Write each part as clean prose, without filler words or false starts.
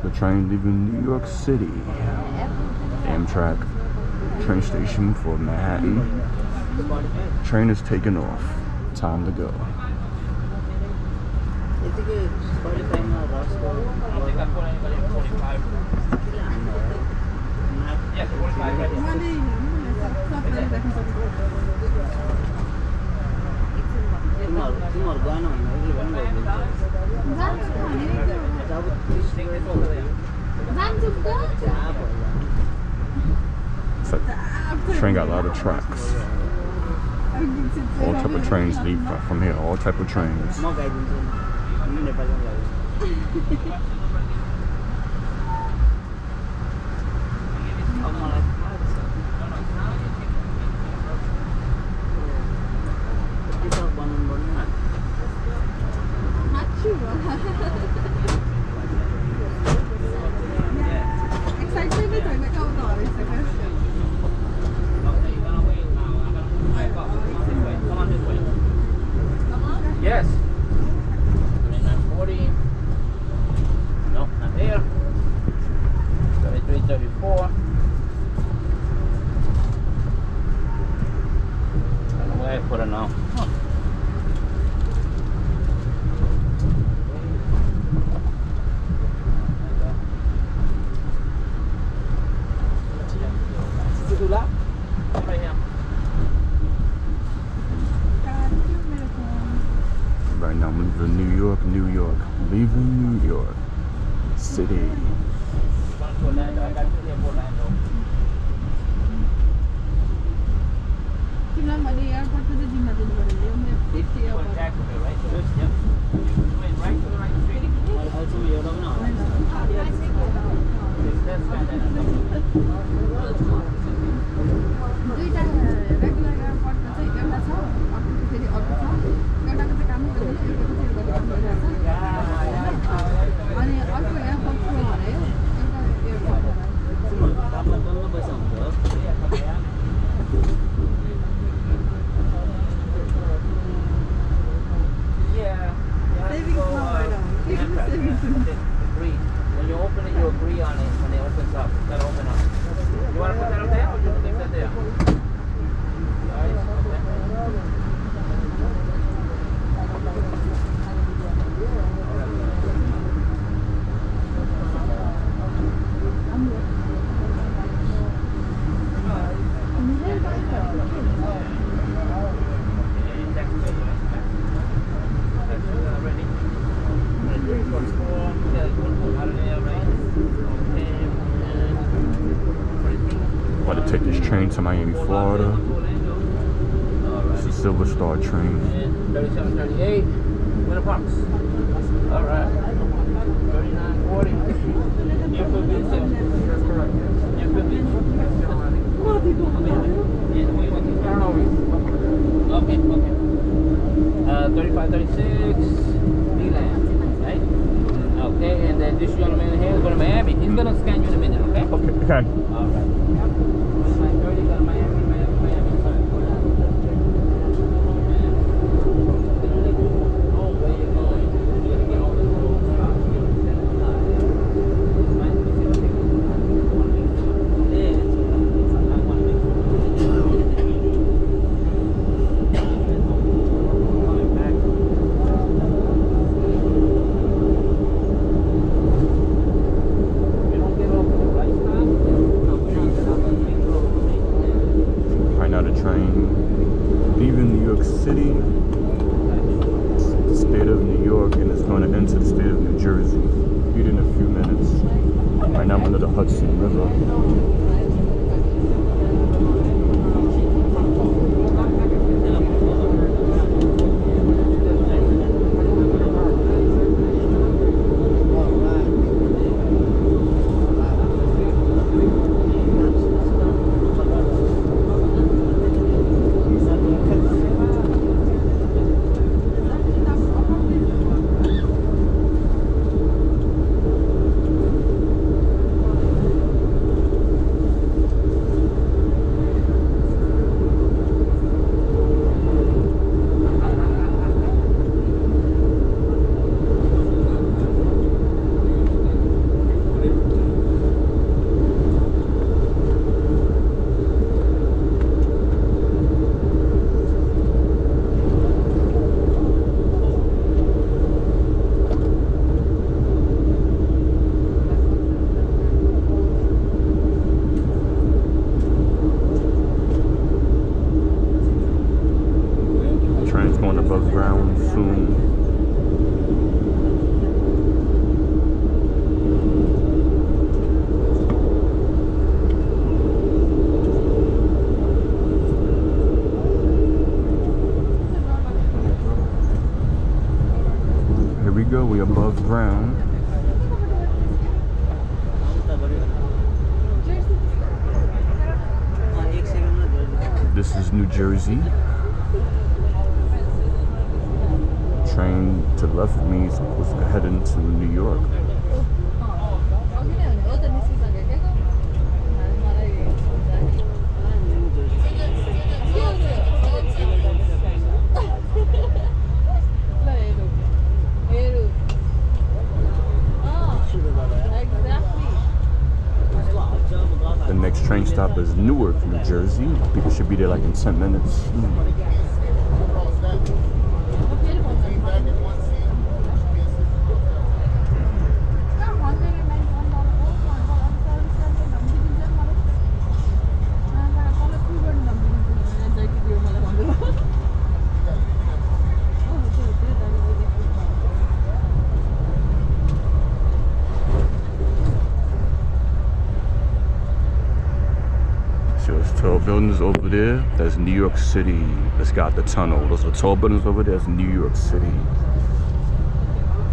The train leaving New York City. Amtrak train station for Manhattan. Train is taking off. Time to go. Train got a lot of tracks. All type of trains leave from here. All type of trains. Yes. 3940. No, not there. 3334. I don't know where I put it now. Right now I'm leaving New York, leaving New York City. When you open it, you agree on it when it opens up. That'll open up. You want to put that up there or you leave that there? About to take this train to Miami, Florida. It's a Silver Star train. 3738. Winter Parks. All right. 3940. Newfield Beach. That's correct. Newfield Beach. Okay. 3536. D-Land. Right? Okay, and then this gentleman here is going to Miami. He's going to scan you in a minute, okay? Okay. All right. 2930, go to Miami. Hudson River. Here we go, we above ground. This is New Jersey. Train to the left of me is supposed to head into New York. The next train stop is Newark, New Jersey. People should be there like in 10 minutes. Tall buildings over there, that's New York City. That's got the tunnel. Those are the tall buildings over there, that's New York City.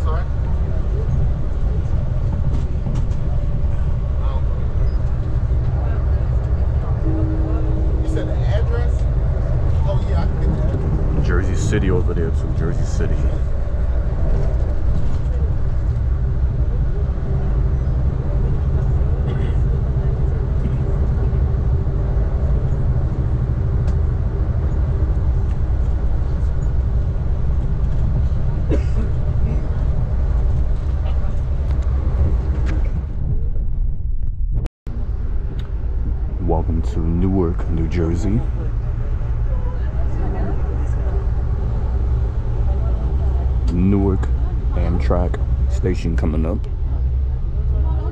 Sorry? You said the address? Oh yeah, I can get the address. Jersey City over there too, Jersey City. Welcome to Newark, New Jersey. Newark Amtrak station coming up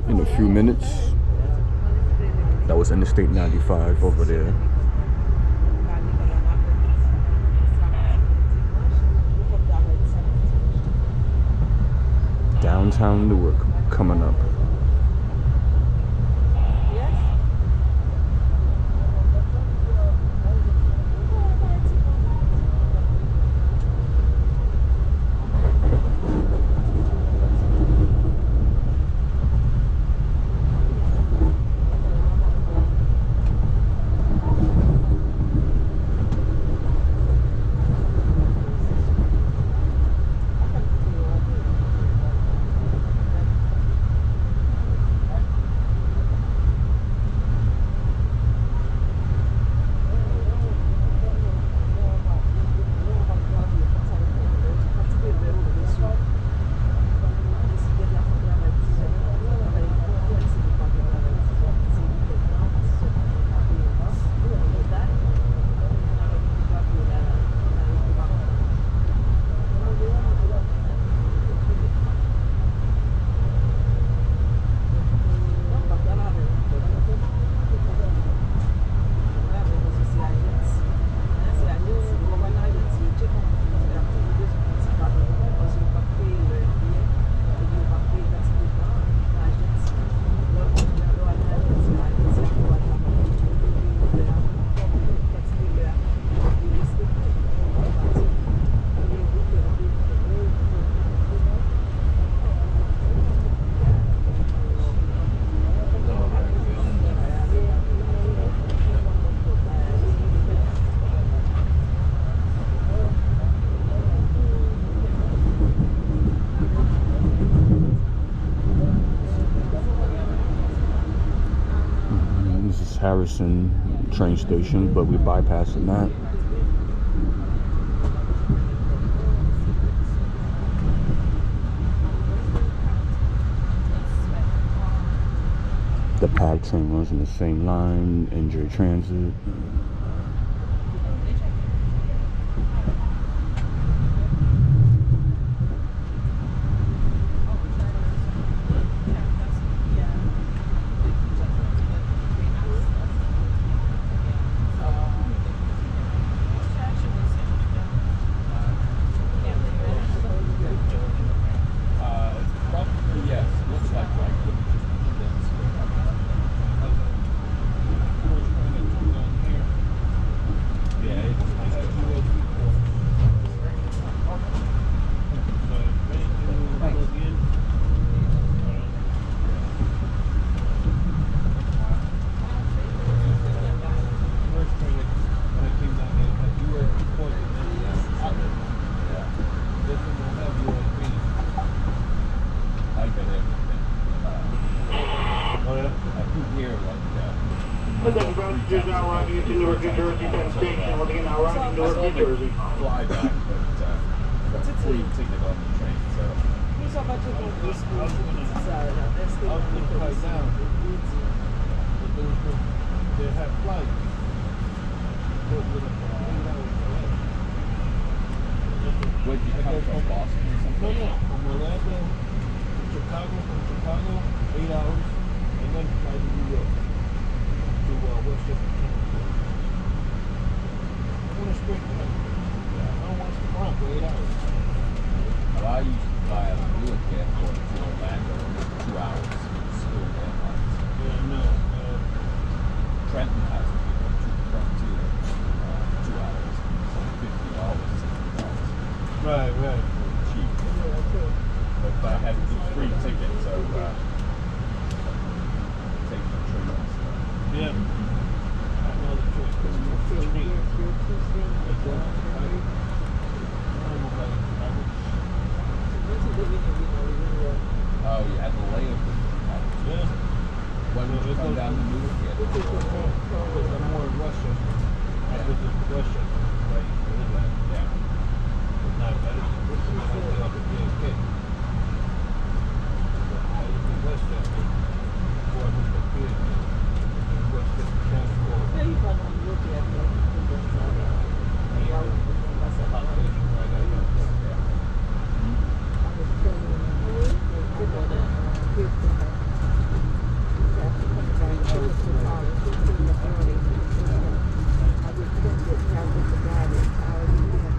in a few minutes. That was Interstate 95 over there. Downtown Newark coming up. Harrison train station, but we're bypassing that. The PAC train runs in the same line, NJ Transit. Passengers now arriving into Newark, New Jersey, Penn Station. Once again, now arriving in Newark, New Jersey. Fly back, but got a free ticket on the train, so. I was going to cut down. They had flights. Where did you come from, Boston or something? No, from Orlando, from Chicago, 8 hours, and then fly to New York, to Westchester, Connecticut. I want to straight flight. I don't want to run for 8 hours. Well, I used to fly out of Newark Airport to Orlando, 2 hours, still airlines. Yeah, no. Trenton has a Frontier, 2 hours, so $50, $60. Right. Cheap. But I had the free ticket, so take the train and stuff. Yeah. I know the trick. Oh, you had the layover. Yeah. When did you come down to Newark Airport? I'm more in Westchester. I visit Westchester, right? Yeah. Not better than this is up at JFK. I live in Westchester before I moved up here. In Westchester Transport. That's a population right there.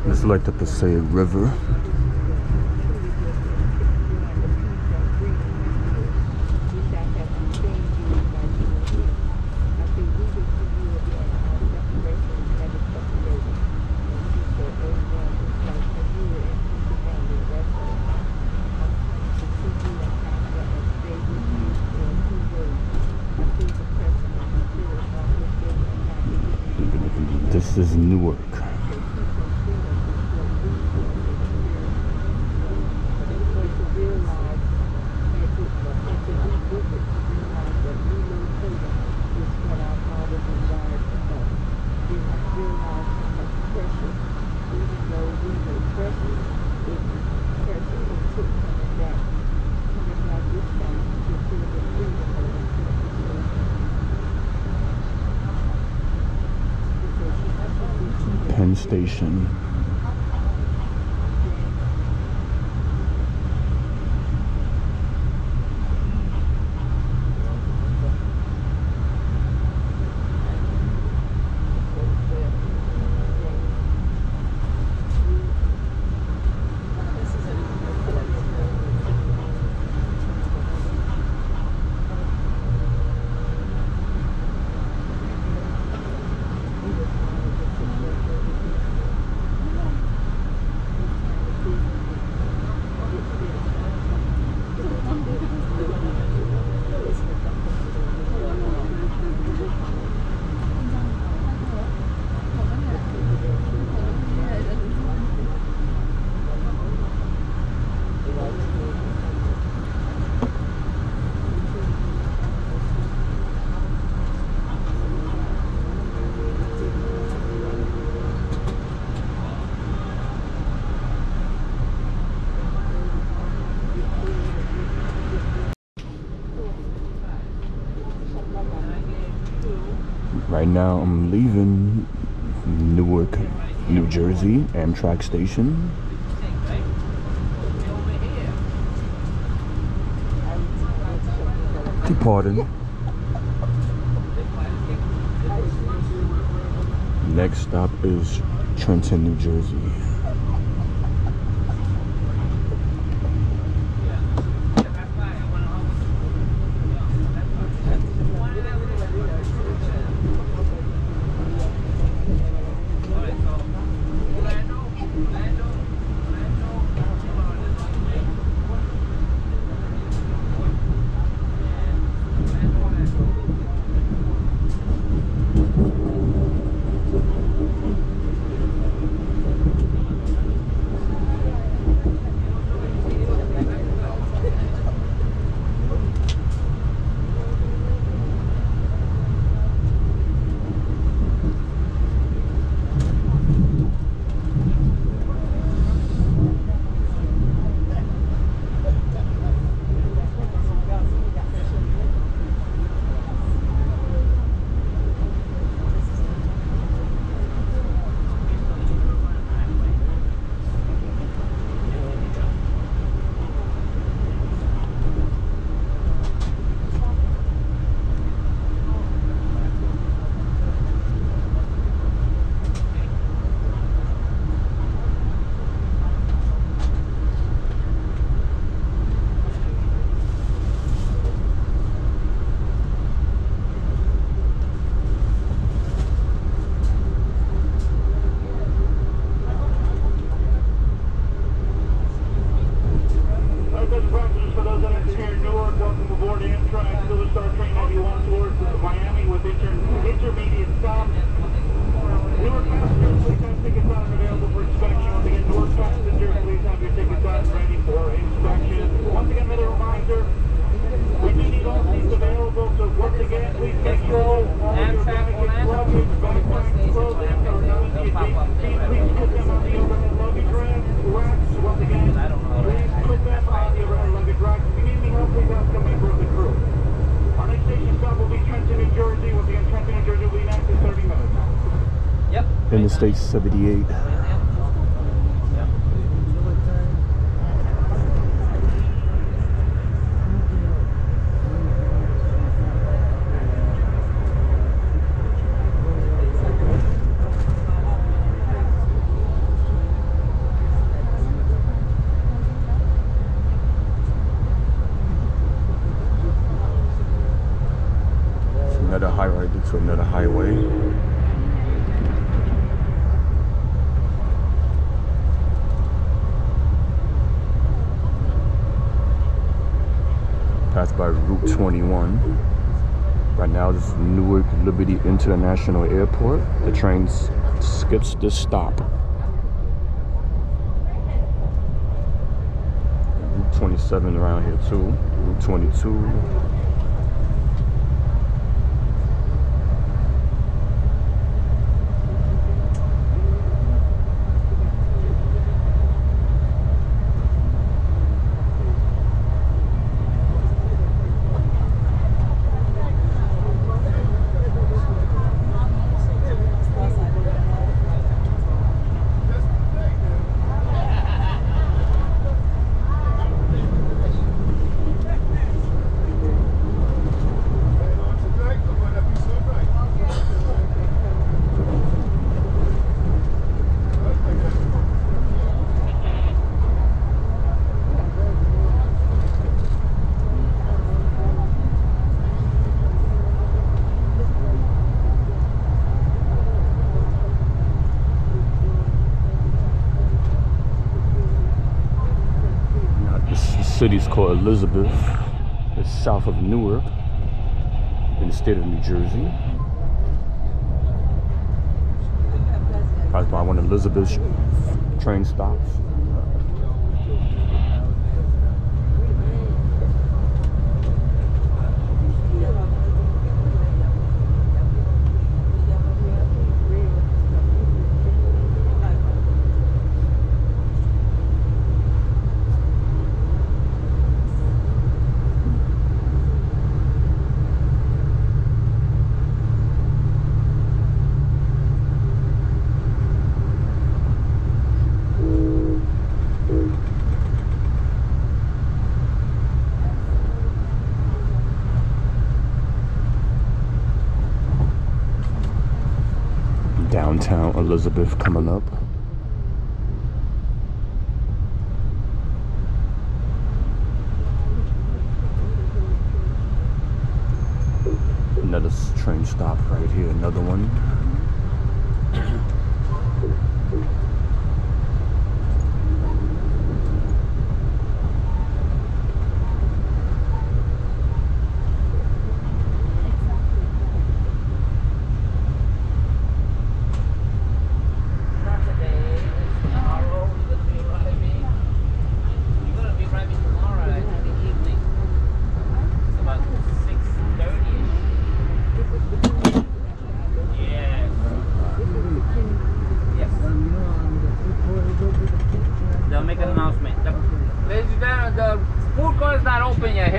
It's like the Passaic River. This is Newark. Penn Station. Right now I'm leaving Newark, New Jersey, Amtrak station. Departing. Next stop is Trenton, New Jersey. overnight Silver Star train 91 towards Miami with intermediate stops. Newark passengers, please have tickets out and available for inspection. Once again, Newark passengers, please have your tickets out and ready for inspection. Once again, another reminder, we do need all seats available, so once again, please make sure all your baggage, luggage, backpacks, clothing are not in the adjacent seats. Please put them on the overhead luggage racks. Once again, please put them on the overhead luggage racks. If you need any help, please ask a member of the crew. Our next station stop will be Trenton, New Jersey. Once again, Trenton, New Jersey will be next in 30 minutes. Yep. Interstate 78. Another highway to another highway. Passed by Route 21. Right now this is Newark Liberty International Airport. The train skips this stop. Route 27 around here too. Route 22. City's called Elizabeth. It's south of Newark in the state of New Jersey. Passed by one of Elizabeth's train stops. Downtown Elizabeth coming up. Another train stop right here, another one.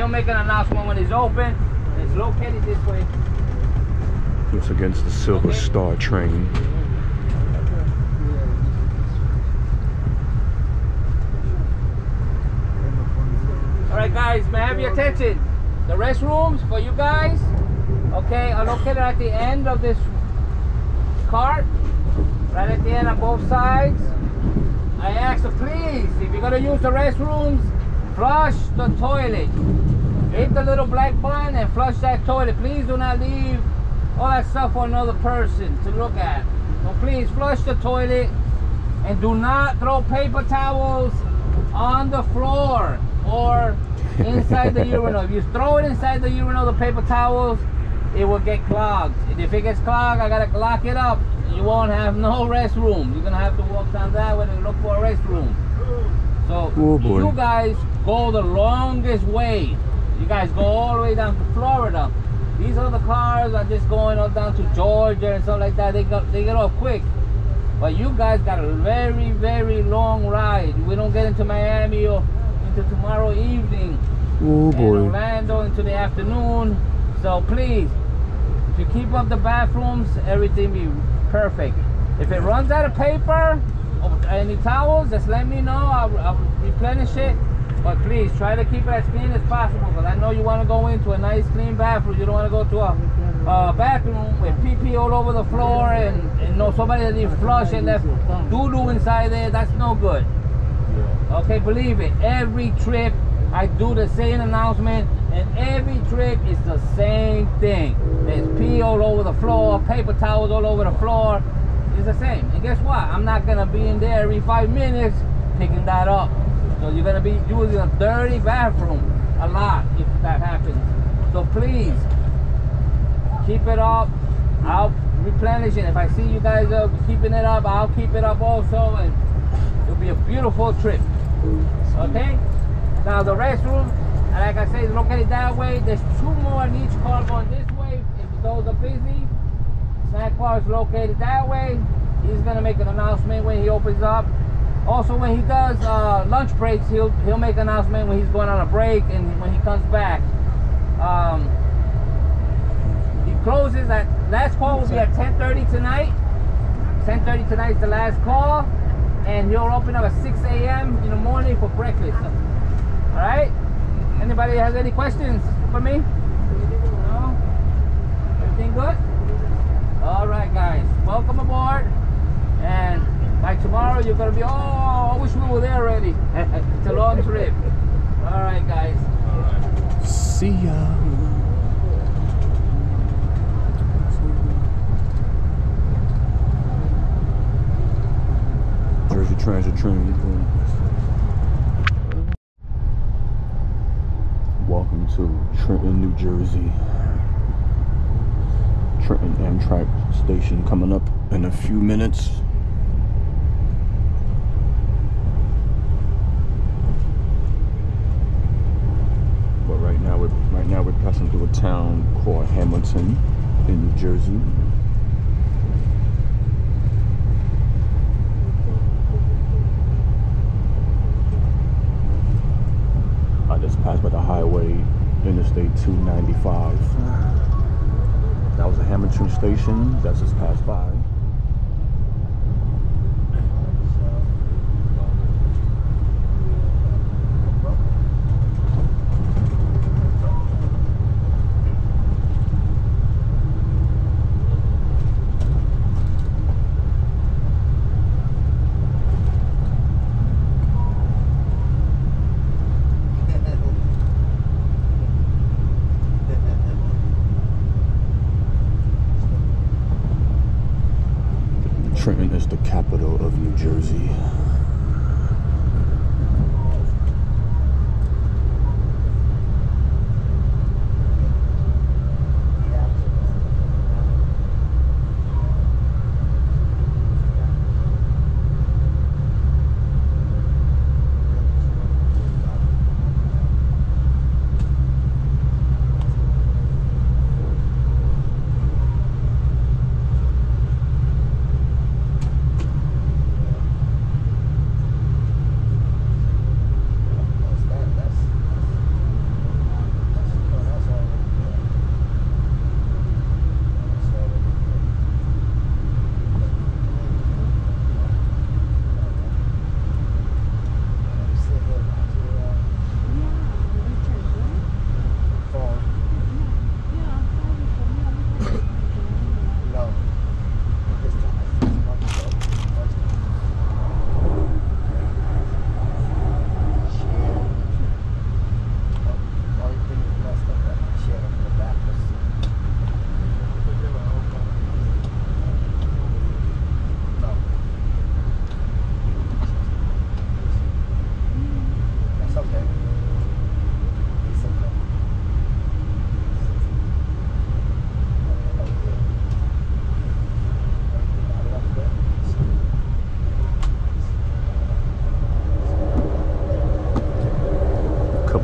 Make an announcement when it's open. It's located this way. It's against the Silver Star train. Alright guys, may I have your attention? The restrooms for you guys, okay, are located at the end of this cart. Right at the end on both sides. I ask you please, if you're gonna use the restrooms, flush the toilet. Hit the little black button and flush that toilet. Please do not leave all that stuff for another person to look at. So please flush the toilet and do not throw paper towels on the floor or inside the urinal. If you throw it inside the urinal, the paper towels, it will get clogged. And if it gets clogged, I gotta lock it up. You won't have no restroom. You're gonna have to walk down that way and look for a restroom. So you guys go the longest way. You guys go all the way down to Florida. These other cars are just going all down to Georgia and stuff like that. They get off quick. But you guys got a very, very long ride. We don't get into Miami or into tomorrow evening. Oh boy. And Orlando into the afternoon. So please, if you keep up the bathrooms, everything be perfect. If it runs out of paper or any towels, just let me know. I'll replenish it. But please try to keep it as clean as possible, because I know you want to go into a nice clean bathroom. You don't want to go to a bathroom with pee all over the floor and no somebody that didn't flush and left doo-doo inside there. That's no good. Okay, believe it. Every trip I do the same announcement, and every trip is the same thing. There's pee all over the floor, paper towels all over the floor. It's the same. And guess what? I'm not gonna be in there every 5 minutes picking that up. So you're gonna be using a dirty bathroom a lot if that happens. So please keep it up. I'll replenish it. If I see you guys keeping it up, I'll keep it up also, and it'll be a beautiful trip. Okay? Now the restroom, like I said, is located that way. There's 2 more in each car going this way. If those are busy, snack bar is located that way. He's gonna make an announcement when he opens up. Also, when he does lunch breaks, he'll make an announcement when he's going on a break and when he comes back. He closes at, last call will be at 10:30 tonight. 10:30 tonight is the last call, and he'll open up at 6 a.m. in the morning for breakfast. All right? Anybody has any questions for me? No? Everything good? All right, guys. Welcome aboard. And by tomorrow, you're going to be, oh, I wish we were there already. It's a long trip. All right, guys. All right. See ya. Jersey Transit train. Welcome to Trenton, New Jersey. Trenton Amtrak station coming up in a few minutes. But right now we're passing through a town called Hamilton in New Jersey. I just passed by the highway, Interstate 295. That was a Hamilton station that just passed by.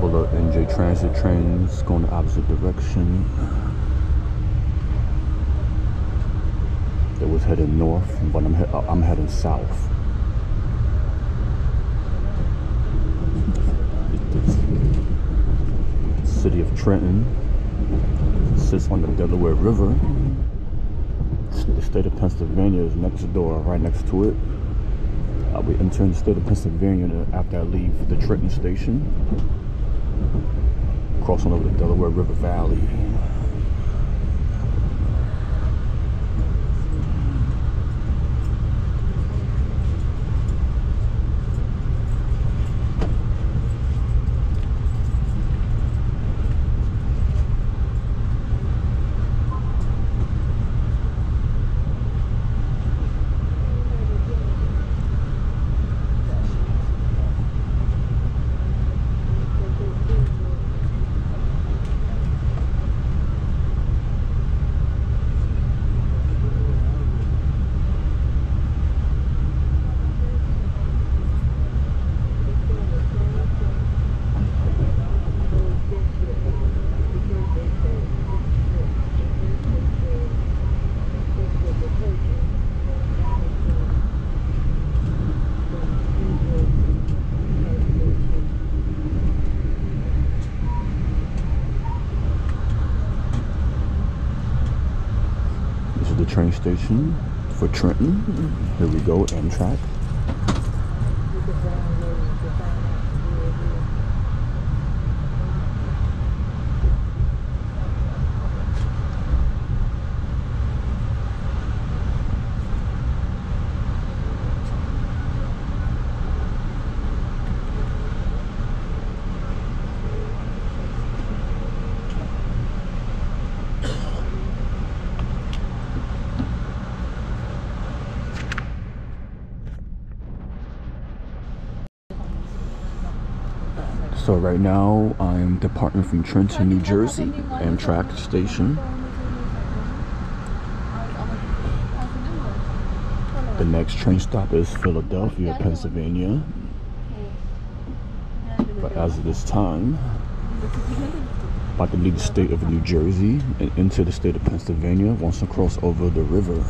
couple of NJ Transit trains going the opposite direction. It was heading north, but I'm heading south. The city of Trenton sits on the Delaware River. The state of Pennsylvania is next door, right next to it. I'll be entering the state of Pennsylvania after I leave the Trenton station, crossing over the Delaware River Valley. Train station for Trenton. Here we go, Amtrak. So right now, I'm departing from Trenton, New Jersey, Amtrak station. The next train stop is Philadelphia, Pennsylvania. But as of this time, about to leave the state of New Jersey and into the state of Pennsylvania once I cross over the river.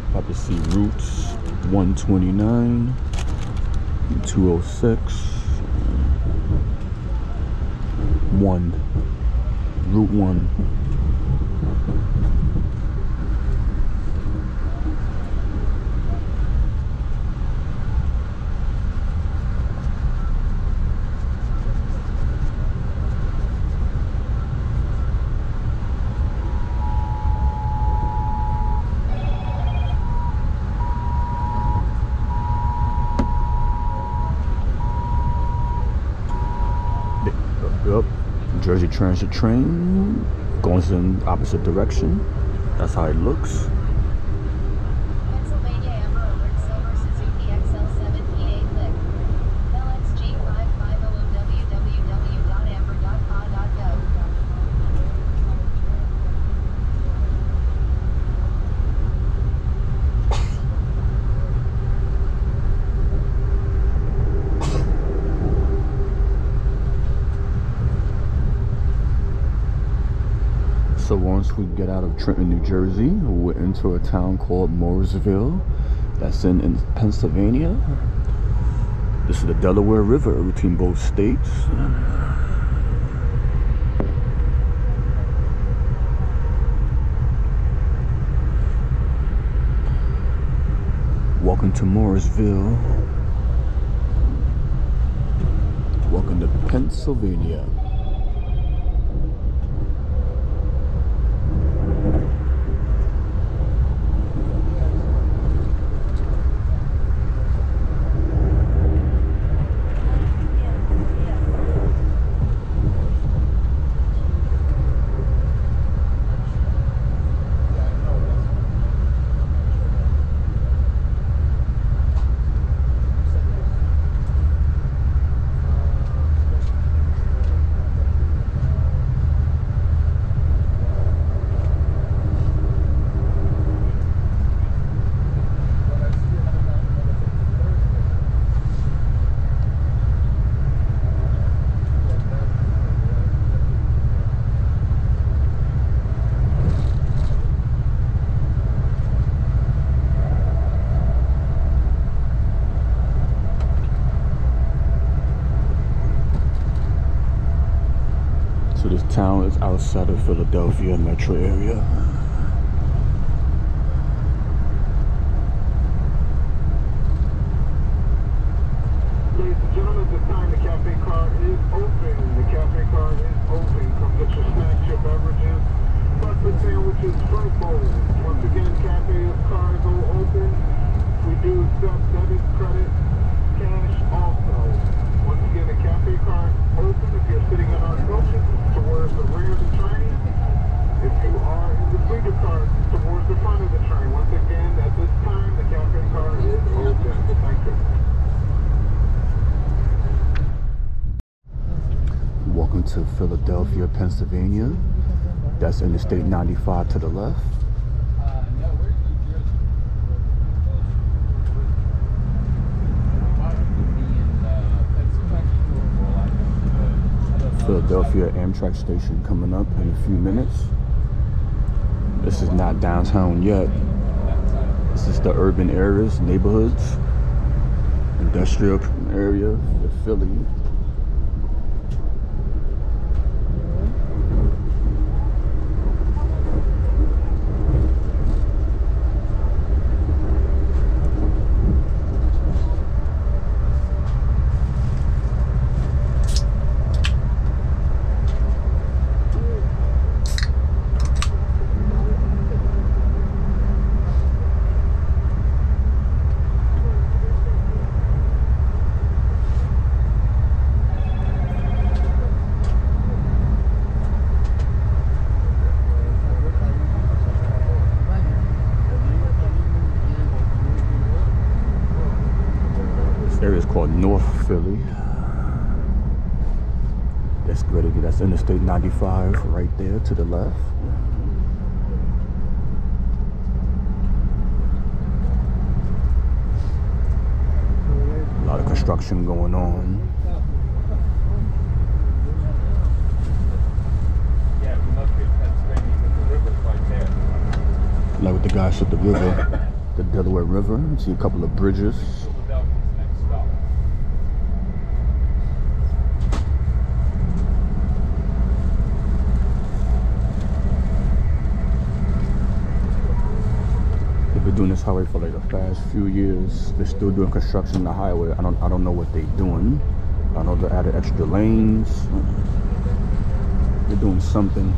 About to see routes 129, 206, 1, Route 1. Yep, Jersey Transit train going in the opposite direction. That's how it looks. Pennsylvania Amber Alert Silver Suzuki XL7 Lick. LXG 5500 www.amber.pa.gov. So once we get out of Trenton, New Jersey, we'll enter a town called Mooresville. That's in Pennsylvania. This is the Delaware River between both states. Welcome to Mooresville. Welcome to Pennsylvania. town is outside of Philadelphia metro area. Ladies and gentlemen, at this time the cafe car is open. The cafe car is open. Come get your snacks, your beverages, breakfast sandwiches, fruit bowls. Once again, cafe car is all open. We do accept debit, credit, cash also. Once again, the cafe car is open. If you're sitting in our coaches towards the rear of the train, if you are in the feeder car towards the front of the train. Once again, at this time the cafe car is open. Thank you. Welcome to Philadelphia, Pennsylvania. That's Interstate 95 to the left. Philadelphia Amtrak station coming up in a few minutes. This is not downtown yet. This is the urban areas, neighborhoods, industrial area of Philly. Area is called North Philly. That's great. That's Interstate 95 right there to the left. A lot of construction going on. Yeah, we must be in Pennsylvania because the river's right there. Like with the guys at the river, the Delaware River. You see a couple of bridges. Philadelphia's next stop. They've been doing this highway for like the past few years. They're still doing construction on the highway. I don't know what they're doing. I know they added extra lanes. They're doing something.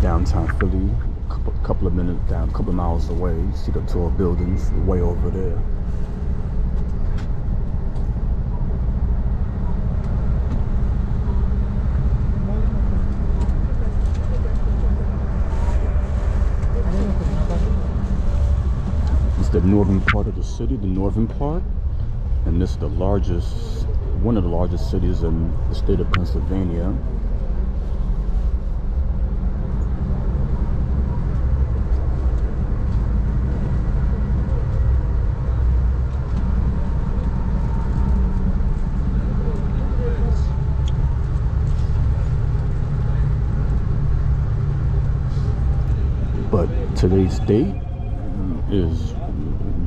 Downtown Philly, couple of minutes down, couple of miles away. You see the tall buildings way over there. It's the northern part of the city, the northern part, and this is the largest, one of the largest cities in the state of Pennsylvania. But today's date is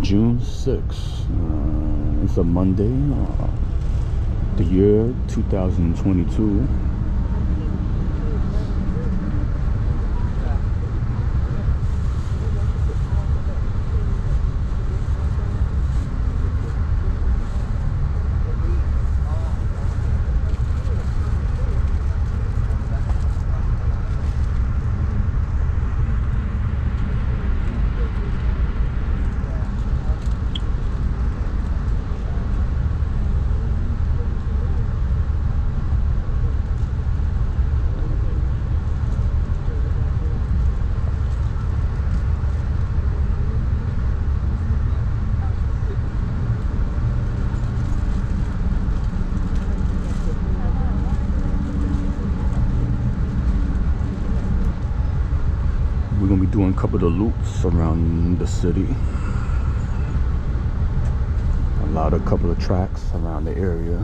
June 6th. It's a Monday, the year 2022. We're gonna be doing a couple of the loops around the city. A couple of tracks around the area.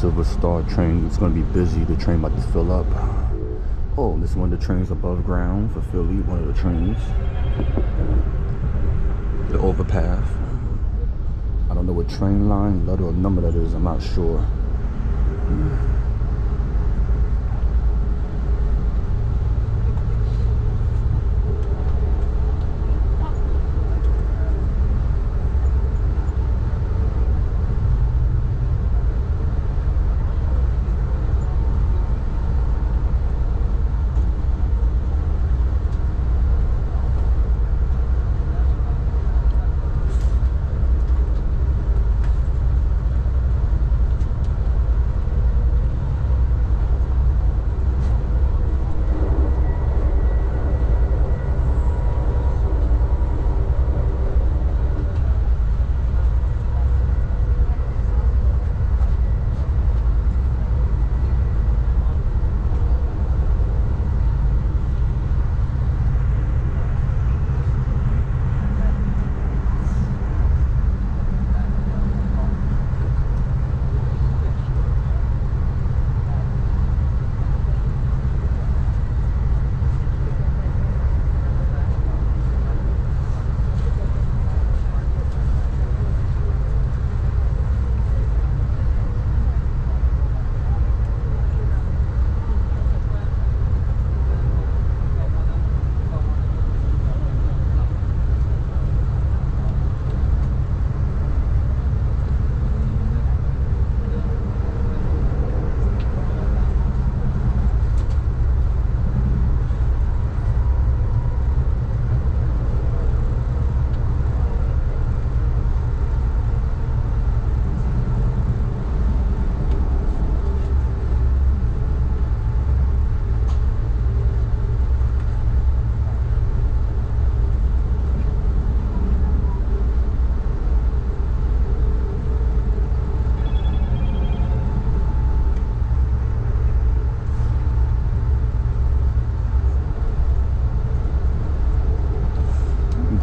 Silver Star train. It's going to be busy. The train about to fill up. Oh, this is one of the trains above ground for Philly. One of the trains. The overpass. I don't know what train line, letter, or number that is. I'm not sure.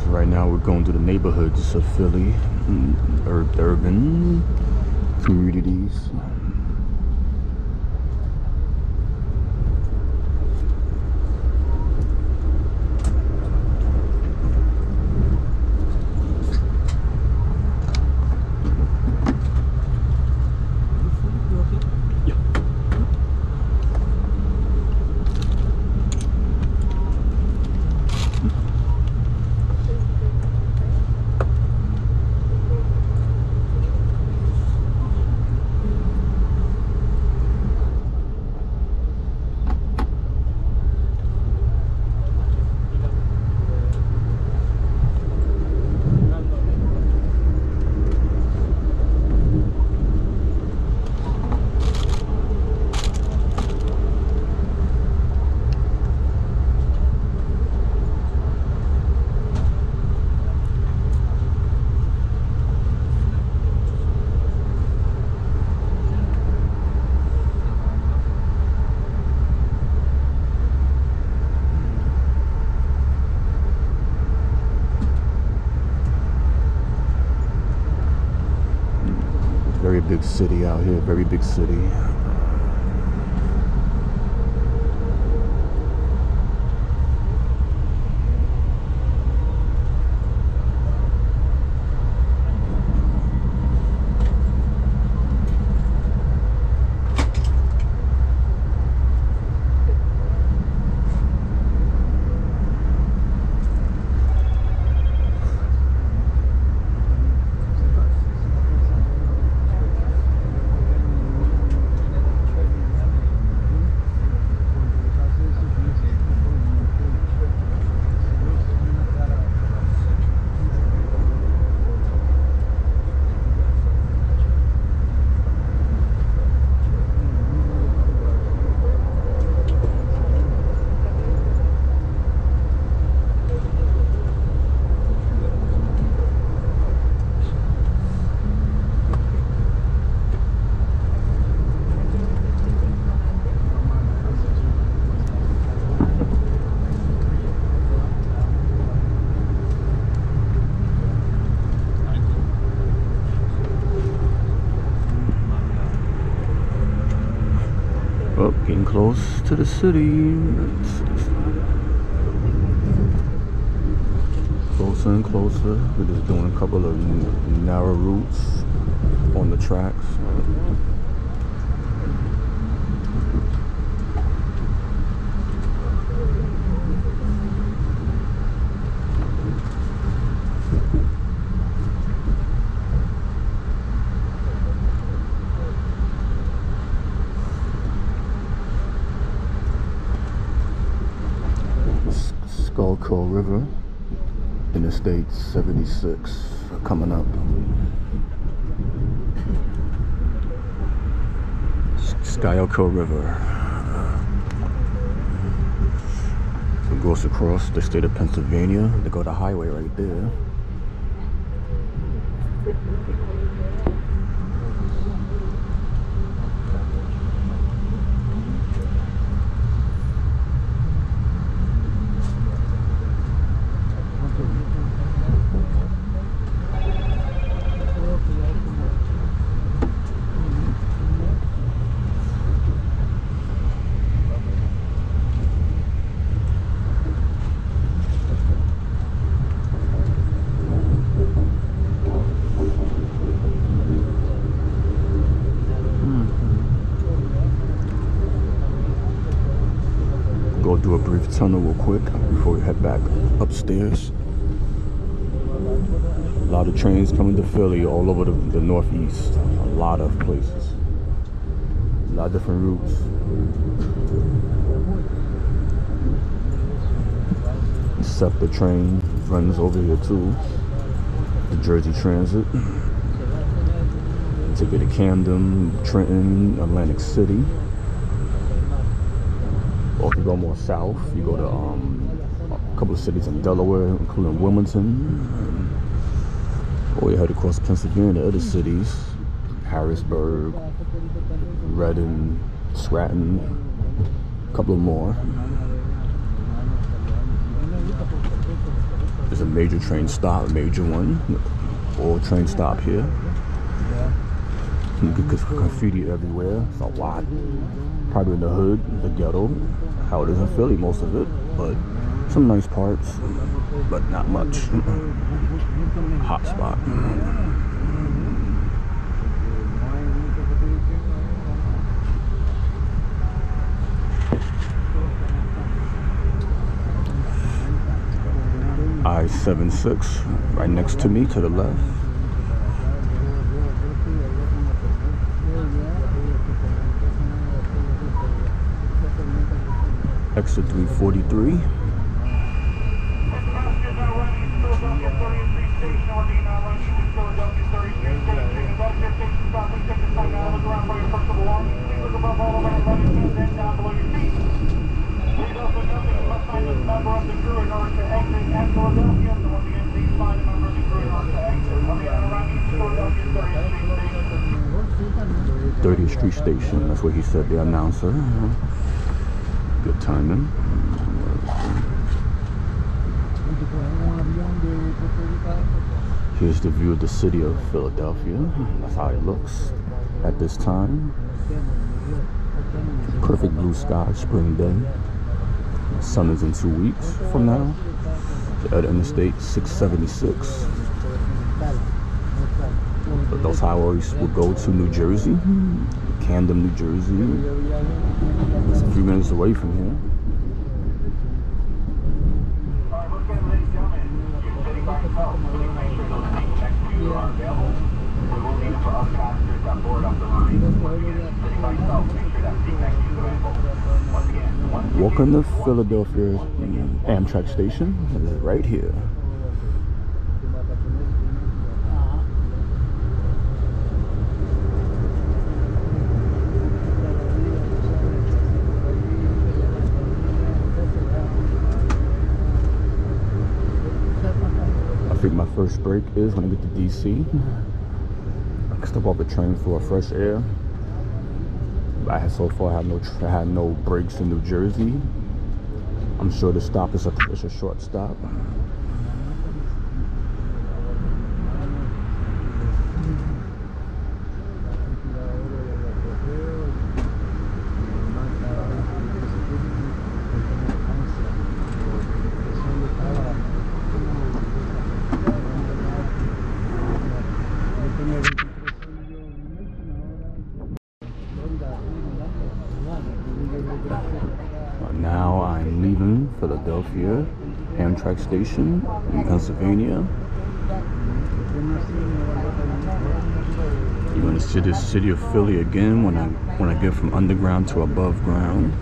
Right now we're going through the neighborhoods of Philly, urban communities. Very big city out here, very big city. close to the city. Closer and closer. We're just doing a couple of narrow routes on the tracks. River, Interstate 76 coming up. Schuylkill River. It goes across the state of Pennsylvania. They go to highway right there. Do a brief tunnel real quick before we head back upstairs. A lot of trains coming to Philly all over the Northeast. A lot of places. A lot of different routes. Except the train runs over here too. The Jersey Transit. Take it to Camden, Trenton, Atlantic City. Or if you go more south, you go to a couple of cities in Delaware, including Wilmington. Or you head across Pennsylvania, other cities, Harrisburg, Reading, Stratton, a couple of more. There's a major train stop, a major one, or train stop here. You get graffiti everywhere, it's a lot. Probably in the hood, the ghetto, how it is in Philly, most of it, but some nice parts, but not much. Hot spot. I-76 right next to me, to the left. Exit 343. Thirtieth Street Station, that's what he said, the announcer. Good timing. Here's the view of the city of Philadelphia. That's how it looks at this time. Perfect blue sky, spring day. The sun is in 2 weeks from now. At Interstate 676. But those highways will go to New Jersey, Camden, New Jersey. It's a few minutes away from here. Welcome to Philadelphia Amtrak station. It is right here. I think my first break is when I get to DC. I can step off the train for a fresh air. So far I had no breaks in New Jersey. I'm sure the stop is a short stop. line leaving Philadelphia Amtrak station in Pennsylvania. You're going to see the city of Philly again when I get from underground to above ground.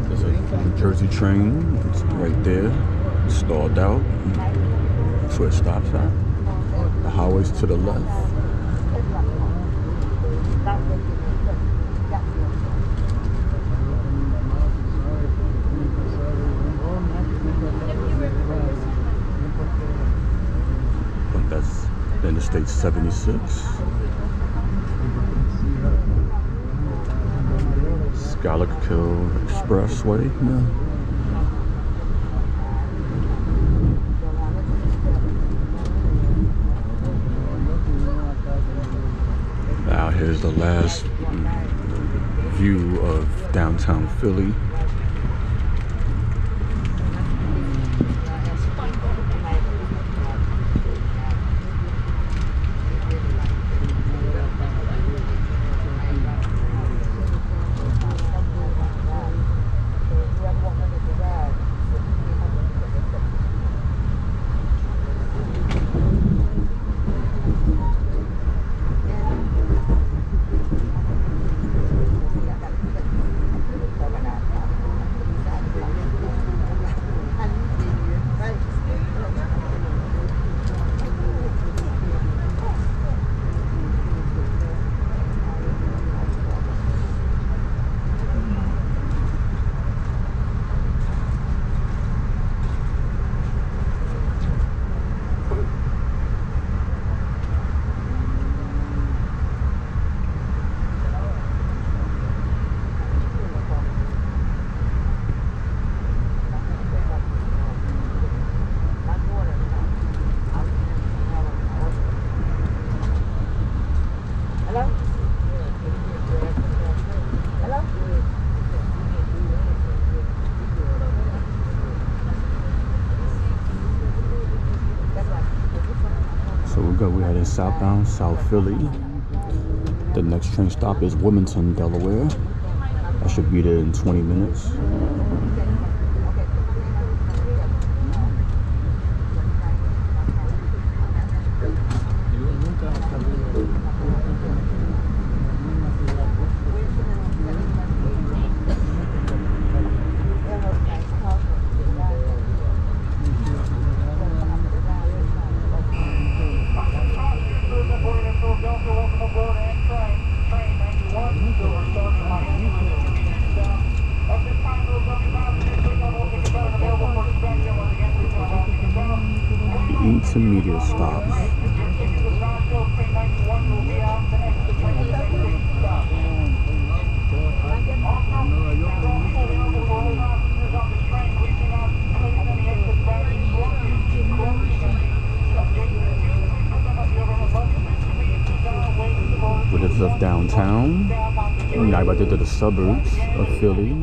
There's a New Jersey train. It's right there, stalled out. That's where it stops at. The highway's to the left. That's Interstate 76. Schuylkill Expressway. Yeah. Now here's the last view of downtown Philly. We're heading southbound, South Philly. The next train stop is Wilmington, Delaware. I should be there in 20 minutes. Intermediate stops. With this of downtown, now about to the suburbs of Philly.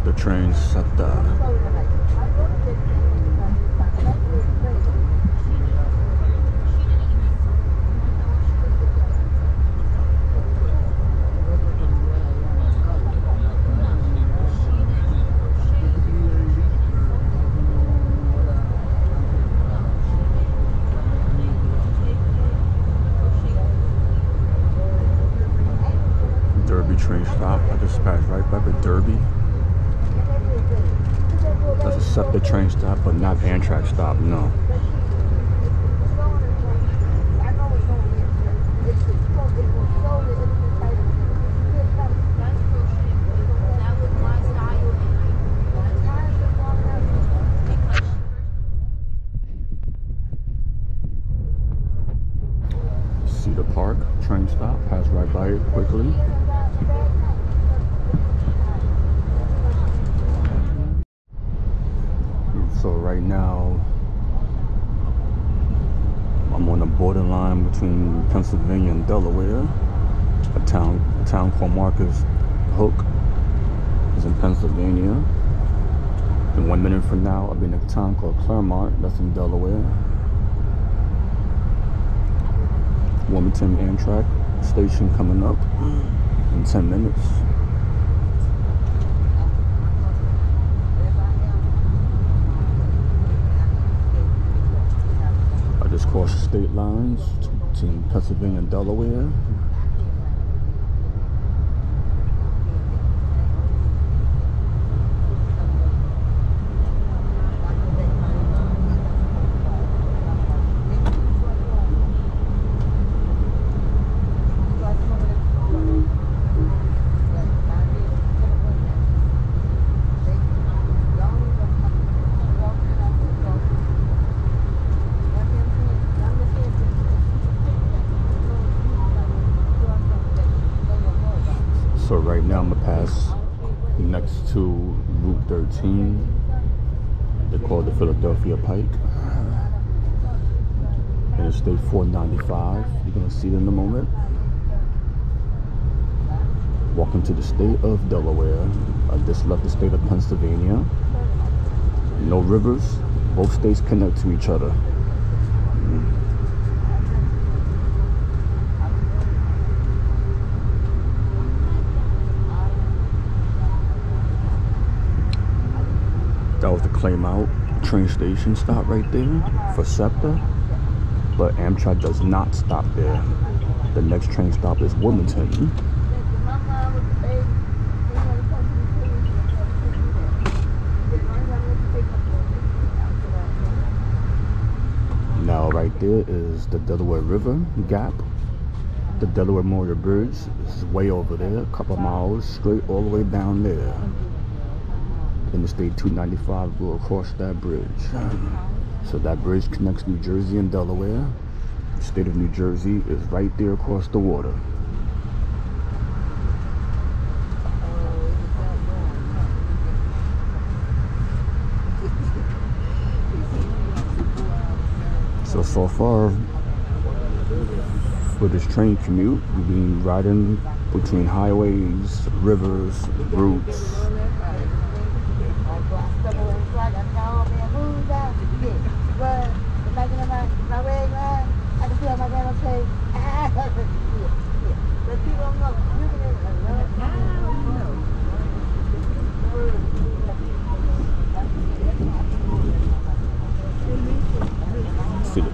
the train SEPTA. Train stop. I just passed right by the Derby. That's a SEPTA train stop, but not Amtrak stop, no. Cedar Park train stop. Pass right by it quickly. So right now, I'm on the borderline between Pennsylvania and Delaware. A town called Marcus Hook is in Pennsylvania. And 1 minute from now, I'll be in a town called Claremont, that's in Delaware. Wilmington Amtrak station coming up in 10 minutes. Just cross the state lines to Pennsylvania and Delaware. So right now I'm gonna pass next to Route 13. They call it the Philadelphia Pike. Interstate 495. You're gonna see it in a moment. Welcome to the state of Delaware. I just left the state of Pennsylvania. No rivers. Both states connect to each other. That was the Claymount train station stop right there for SEPTA, but Amtrak does not stop there. The next train stop is Wilmington. Now right there is the Delaware River Gap. The Delaware Memorial Bridge is way over there, a couple miles straight all the way down there. Interstate 295 will across that bridge. So that bridge connects New Jersey and Delaware. The state of New Jersey is right there across the water. So far for this train commute, we've been riding between highways, rivers, routes.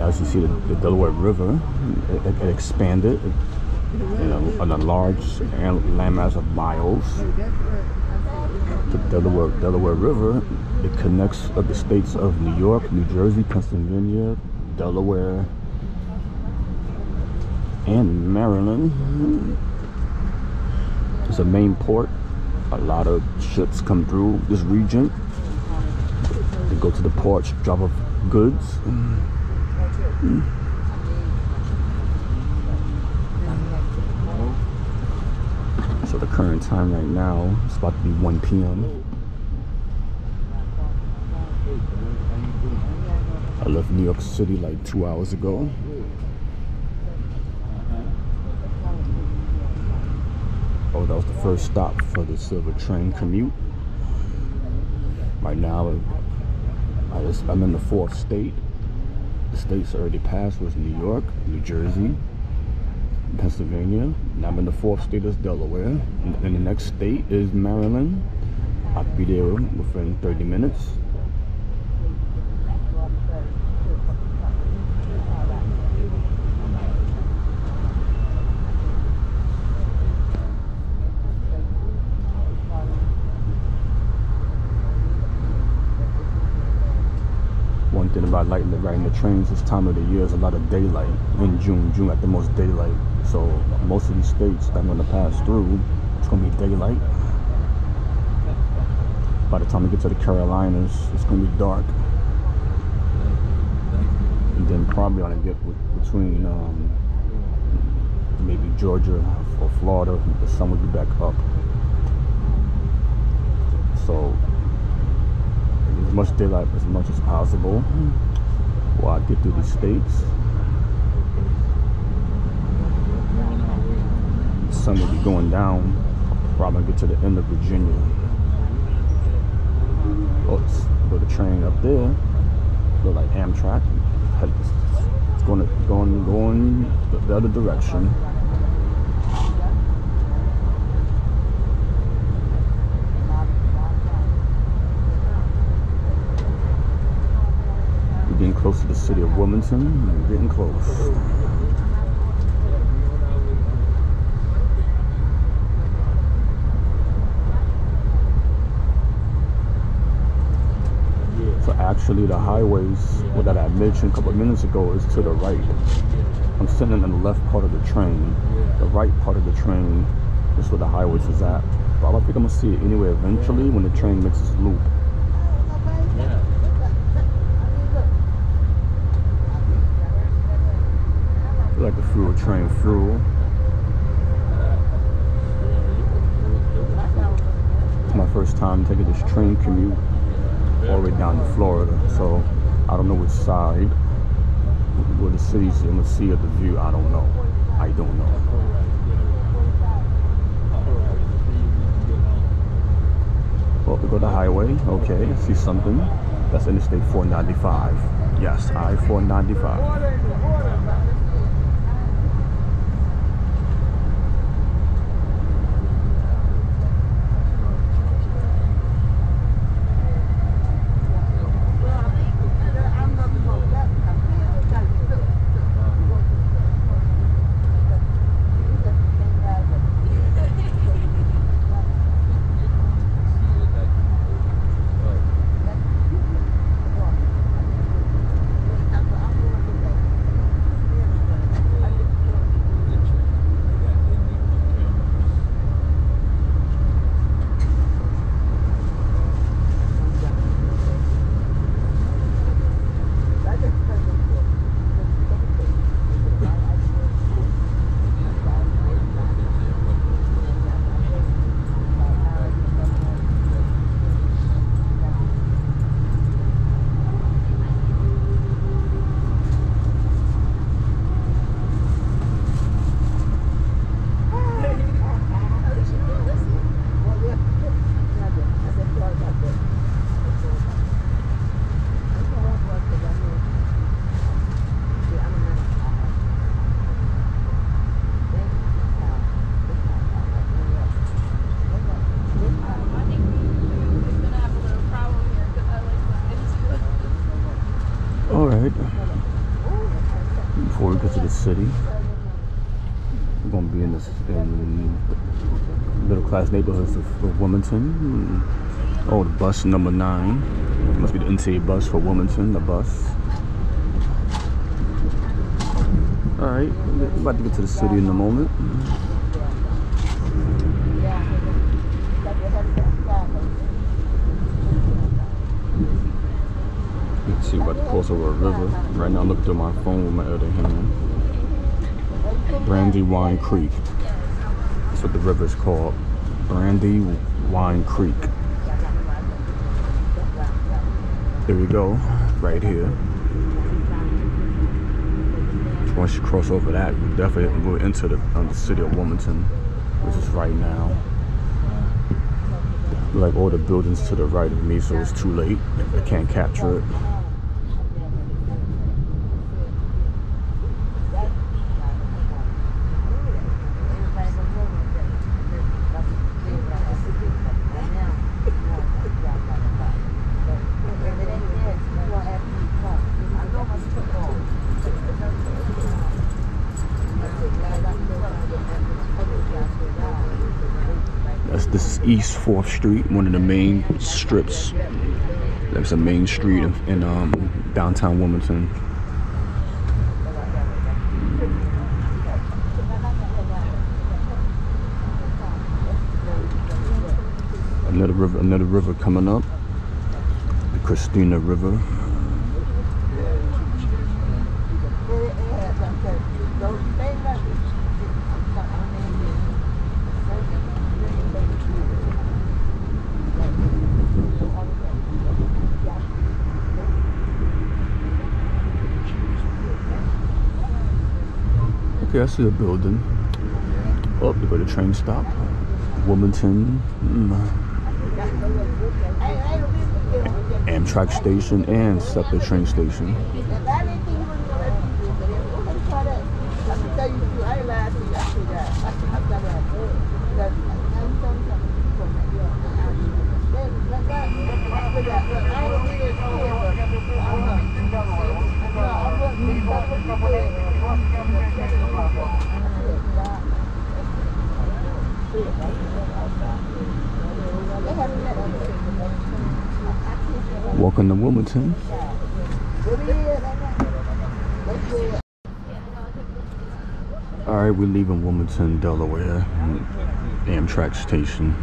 As you see, the Delaware River, it expanded on a large landmass of miles. The Delaware River, it connects the states of New York, New Jersey, Pennsylvania, Delaware, and Maryland. It's a main port. A lot of ships come through this region. They go to the port, drop off goods. So the current time right now is about to be 1 p.m. I left New York City like 2 hours ago. Oh, that was the first stop for the Silver Train Commute. Right now, I'm in the 4th state. The states I already passed was New York, New Jersey, Pennsylvania. Now I'm in the 4th state is Delaware. And the next state is Maryland. I'll be there within 30 minutes. One thing about riding the trains this time of the year is a lot of daylight. In June at the most daylight. So most of these states that I'm going to pass through, it's going to be daylight. By the time we get to the Carolinas, it's going to be dark. And then probably going to get between maybe Georgia or Florida, the sun will be back up. So as much daylight as much as possible while I get through these states. The sun will be going down. Probably get to the end of Virginia. Oh, go the train up there. Look like Amtrak. It's going the other direction. We're getting close to the city of Wilmington. We're getting close. So actually the highways that I mentioned a couple of minutes ago is to the right. I'm sitting in the left part of the train. The right part of the train is where the highways is at. But I think I'm gonna see it anyway eventually when the train makes its loop. I feel like the fuel train through. It's my first time taking this train commute all the way down to Florida, so I don't know which side where the city's in the sea of the view. I don't know. Well, we go to highway. Okay, I see something. That's Interstate 495. Yes, I-495. Before we get to the city, we're going to be in middle class neighborhoods of Wilmington. Oh, the bus number 9. It must be the NTA bus for Wilmington, the bus. Alright, we're about to get to the city in a moment. You can see we're about to cross over a river. Right now I'm looking through my phone with my other hand. Brandywine Creek. That's what the river is called. Brandywine Creek. There we go, right here. Once you cross over that, we definitely go into the city of Wilmington, which is right now. like all the buildings to the right of me, so it's too late. I can't capture it. This is East 4th Street, one of the main strips. There's a main street in downtown Wilmington. Another river coming up, the Christina River. Okay, I see a building. Oh, we go to train stop. Wilmington. Amtrak station and separate train station. Welcome to Wilmington. Alright, we're leaving Wilmington, Delaware. Amtrak station.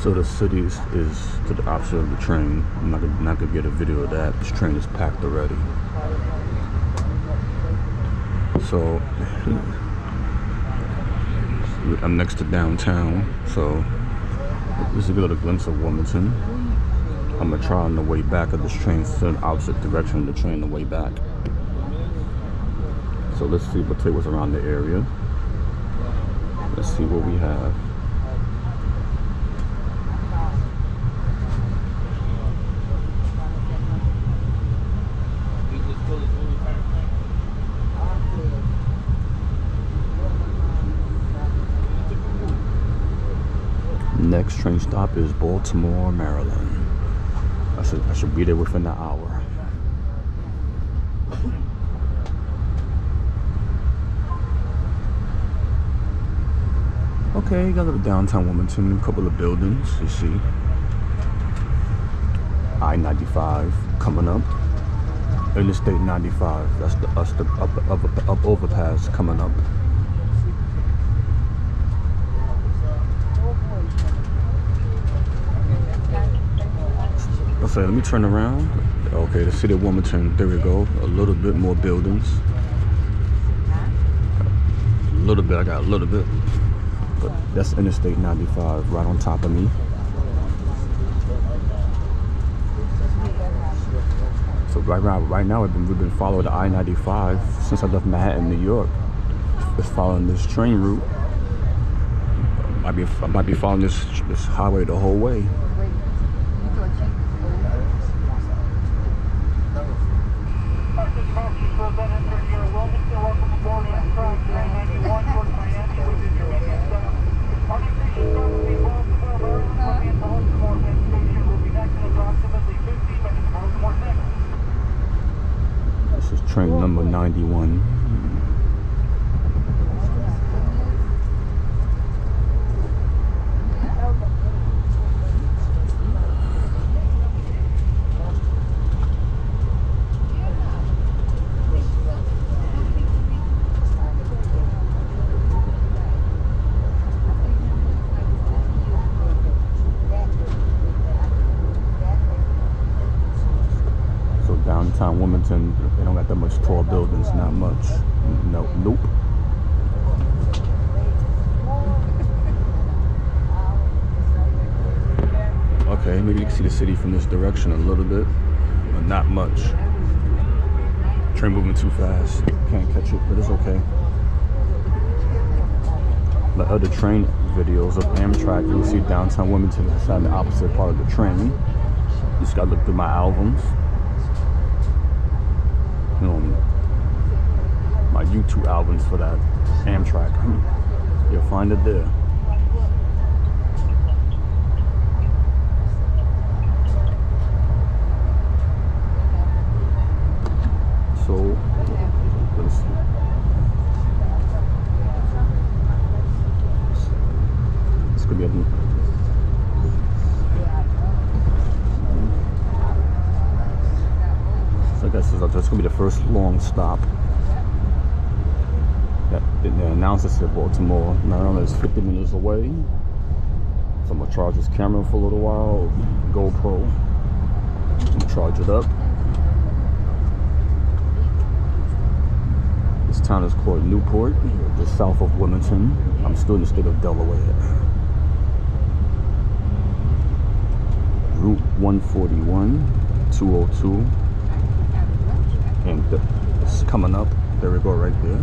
So the city is to the opposite of the train. I'm not gonna get a video of that. This train is packed already. So I'm next to downtown. So this is a little glimpse of Wilmington. I'm gonna try on the way back of this train, so the opposite direction of the train the way back. So let's see what was around the area. Let's see what we have. Next train stop is Baltimore, Maryland. I should be there within an hour. Okay, got a little downtown Wilmington, a couple of buildings, you see. I-95 coming up. Interstate 95, that's the up overpass coming up. Okay, let me turn around. Okay, the city of Wilmington, there we go. A little bit more buildings. A little bit, I got a little bit. But that's Interstate 95 right on top of me. So right now we've been following the I-95 since I left Manhattan, New York. It's following this train route. I might be following this highway the whole way. This is train number 91. Downtown Wilmington, they don't got that much tall buildings, not much. Nope. Okay, maybe you can see the city from this direction a little bit, but not much. Train moving too fast. Can't catch it, but it's okay. The other train videos of Amtrak, you'll see downtown Wilmington is on the opposite part of the train. You just gotta look through my albums. You know, my YouTube albums for that Amtrak. You'll find it there. So, let's see. It's gonna be a so I guess that's gonna be the first long stop. They announced this at Baltimore, Maryland is 50 minutes away. So I'm gonna charge this camera for a little while. GoPro. I'm gonna charge it up. This town is called Newport, just south of Wilmington. I'm still in the state of Delaware. Route 141, 202, and it's coming up. There we go, right there.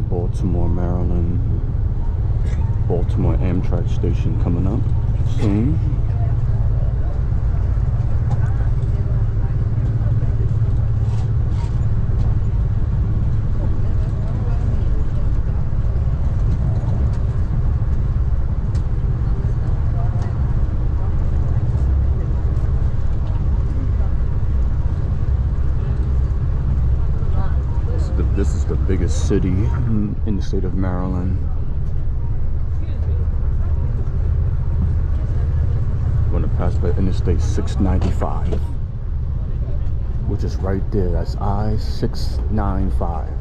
Baltimore, Maryland. Baltimore Amtrak station coming up soon. This is the biggest city in the state of Maryland. We're going to pass by Interstate 695, which is right there. That's I-695.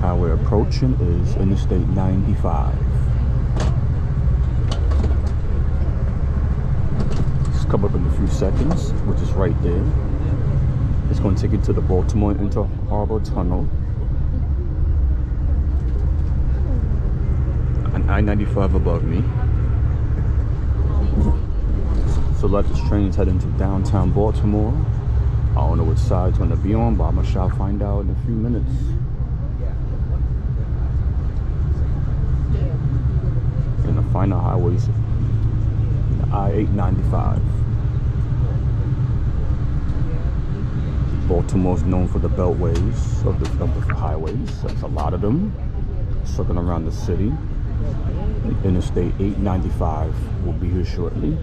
Highway approaching is Interstate 95. It's come up in a few seconds, which is right there. It's going to take you to the Baltimore Inter Harbor Tunnel. An I-95 above me. So let this train head into downtown Baltimore. I don't know which side it's going to be on, but I shall find out in a few minutes. And the final highways, the I-895. Baltimore's known for the beltways of the highways. That's a lot of them. circling around the city. Interstate 895 will be here shortly.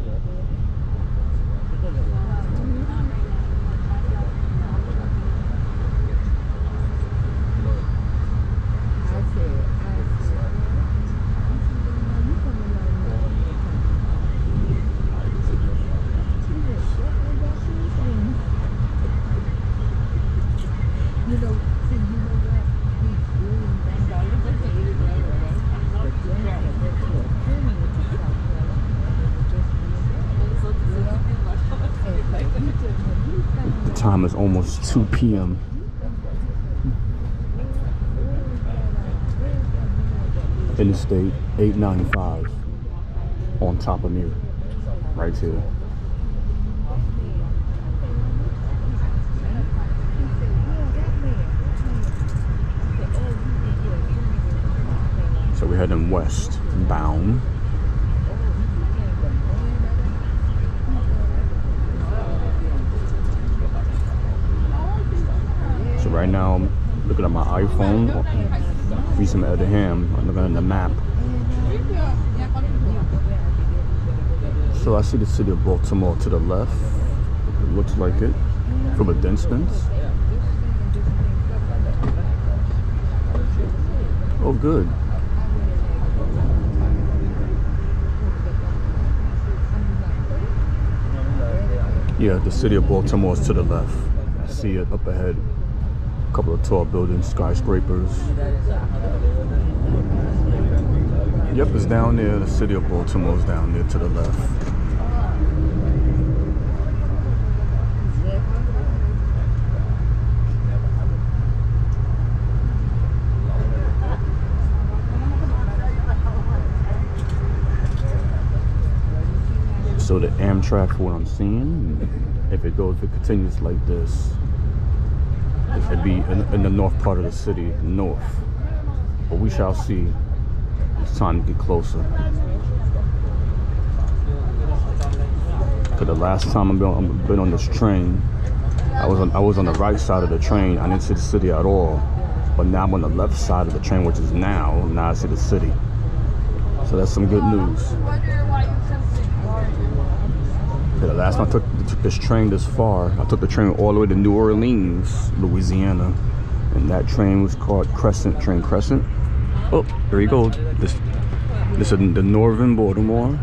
Time is almost 2 p.m. Interstate 895 on top of me, right here. So we're heading westbound. Right now, I'm looking at my iPhone, using my other hand. I'm looking at the map. So I see the city of Baltimore to the left. It looks like it from a distance. Oh, good. Yeah, the city of Baltimore is to the left. I see it up ahead. Couple of tall buildings, skyscrapers. Yep, it's down there. The city of Baltimore's down there to the left. So the Amtrak, for what I'm seeing, if it continues like this, it'd be in the north part of the city, north. But we shall see. It's time to get closer. Cause the last time I've been on this train, I was on the right side of the train. I didn't see the city at all. But now I'm on the left side of the train, which is now I see the city. So that's some good news. The last time I took this train this far, I took the train all the way to New Orleans, Louisiana, and that train was called Crescent. Oh, there you go. This is the northern Baltimore.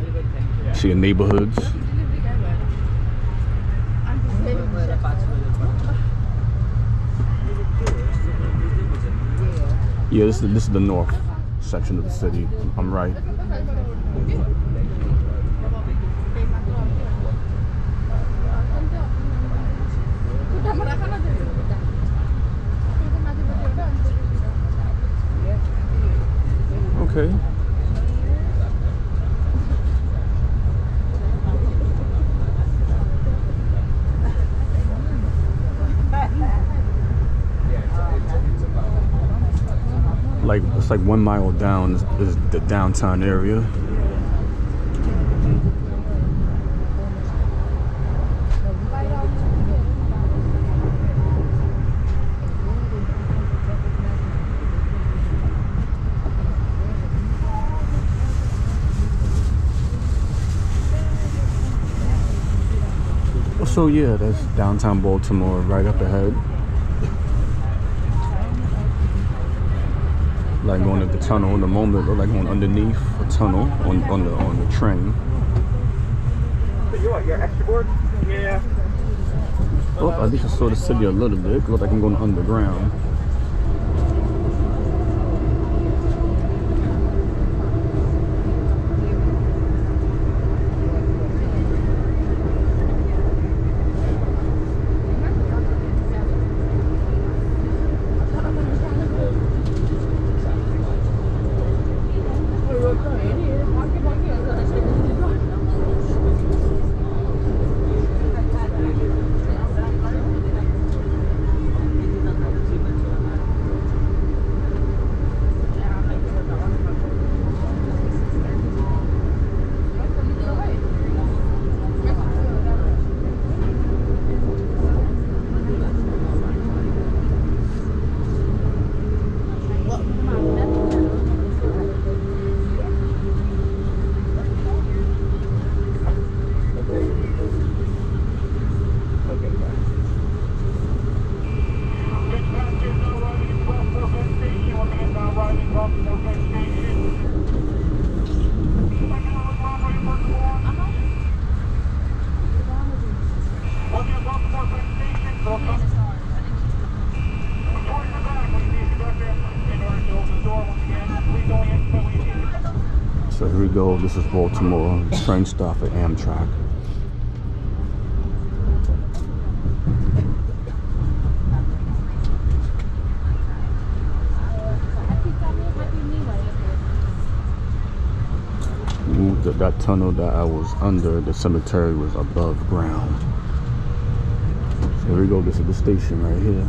See the neighborhoods. Yeah, this is the north section of the city. I'm right. Okay. It's like 1 mile down is the downtown area. So yeah, that's downtown Baltimore right up ahead. Like going at the tunnel in the moment, or like going underneath a tunnel on the train. So you want your extra board? Yeah. Oh, at least I saw the city a little bit. It looks like I'm going underground. So here we go. This is Baltimore train stop at Amtrak. Moved that tunnel that I was under. The cemetery was above ground. So here we go. This is the station right here.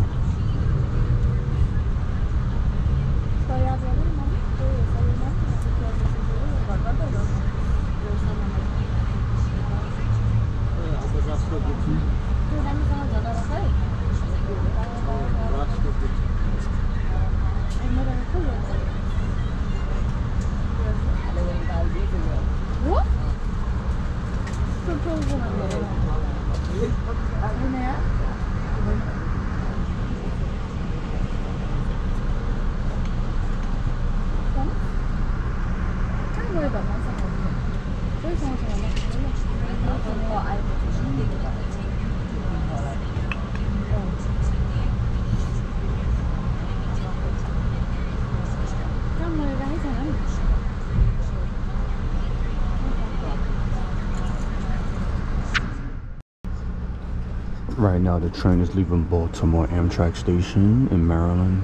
Right now the train is leaving Baltimore Amtrak station in Maryland.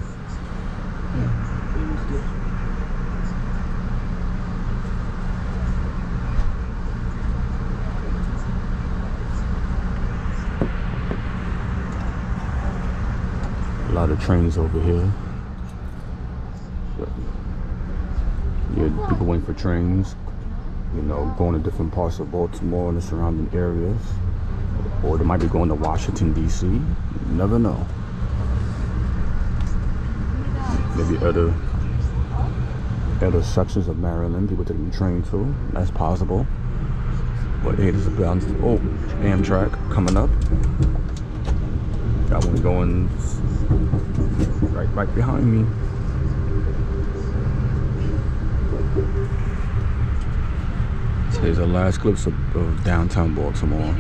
A lot of trains over here. Yeah, people waiting for trains, you know, going to different parts of Baltimore and the surrounding areas. Or they might be going to Washington, D.C. You never know. Maybe other sections of Maryland people taking the train to. That's possible. But hey, this is Amtrak coming up. Got one going right behind me. Today's the last glimpse of downtown Baltimore.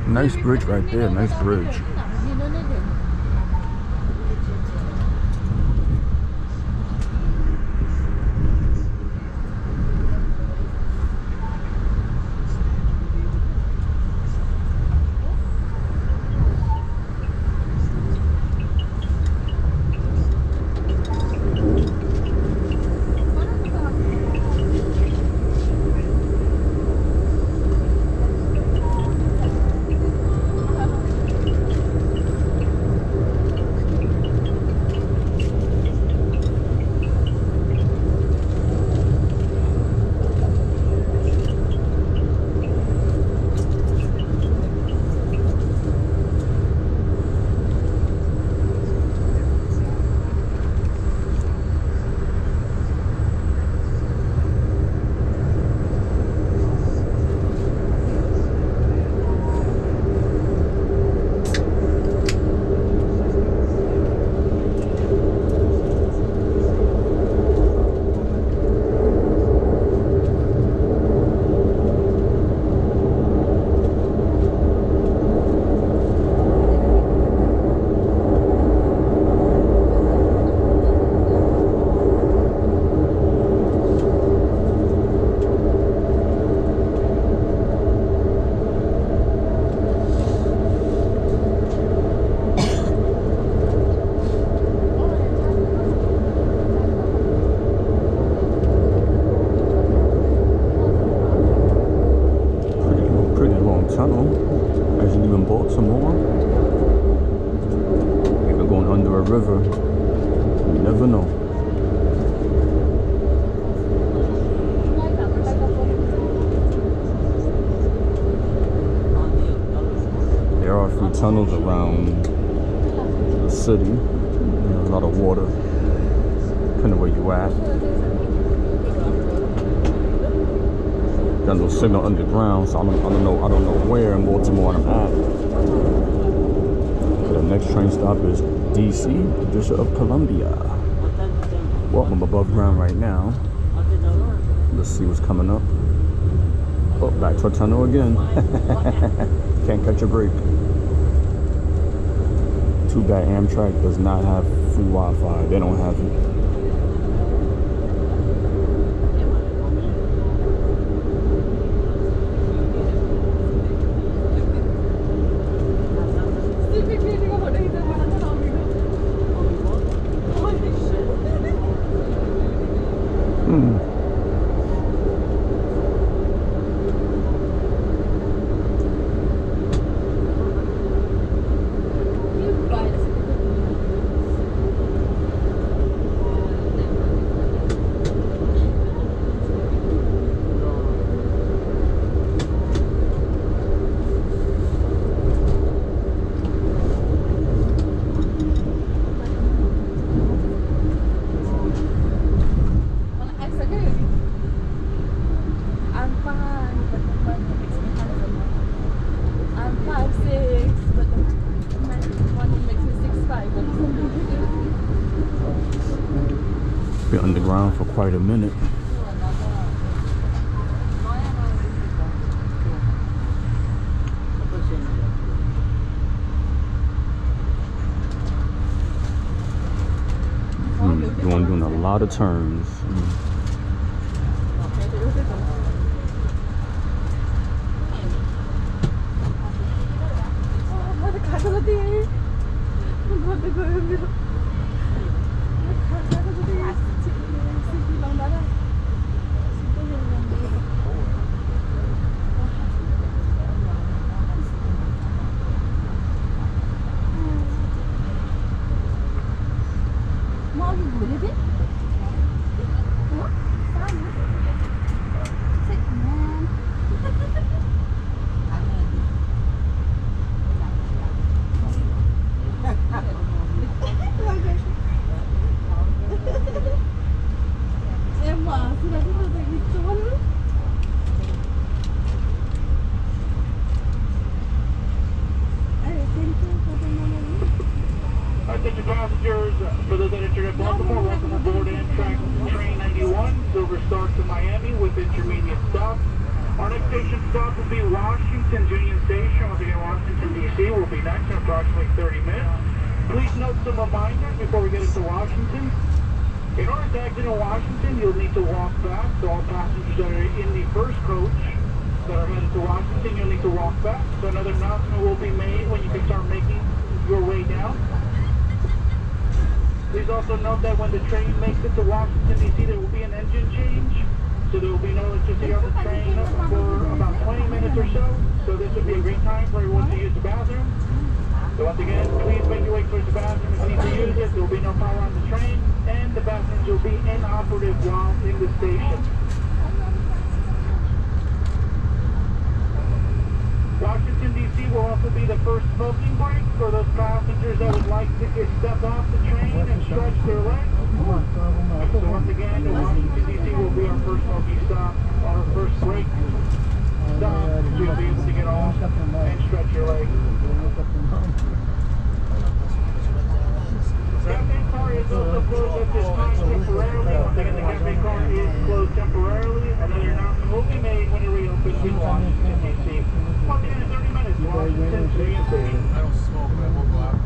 Nice bridge right there, nice bridge. Baltimore. Maybe going under a river. You never know. There are a few tunnels around the city. There's a lot of water, depending on where you at. Got no signal underground, so I don't know where in Baltimore I'm at. The next train stop is DC, District of Columbia. Well, I'm above ground right now. Let's see what's coming up. Oh, back to a tunnel again. Can't catch a break. Too bad Amtrak does not have free Wi-Fi. They don't have it. Been underground for quite a minute. Doing a lot of turns. Attention passengers, for those that entered at Baltimore, welcome aboard Amtrak Train 91, Silver Star to Miami with intermediate stop. Our next station stop will be Washington Union Station. Once again, Washington, D.C. will be next in approximately 30 minutes. Please note some reminders before we get into Washington. In order to exit in Washington, you'll need to walk back. So all passengers that are in the first coach that are headed to Washington, you'll need to walk back. So another announcement will be made when you can start making your way down. Please also note that when the train makes it to Washington, D.C., there will be an engine change. So there will be no electricity on the train for about 20 minutes or so. So this would be a great time for everyone to use the bathroom. So once again, please make your way towards the bathroom if you need to use it. There will be no power on the train, and the bathrooms will be inoperative while in the station. Washington, D.C. will also be the first smoking break for those passengers that would like to step off the train and stretch their legs. So once again, Washington, D.C. will be our first smoking stop, our first break stop. So you'll be able to get off and stretch your legs. The cafe car is also closed at this time temporarily. Once again, the cafe car is closed temporarily. Another announcement will be made when it reopens in Washington, D.C. Once again, in 30 minutes, Washington Union Station. I don't smoke, but I won't go out.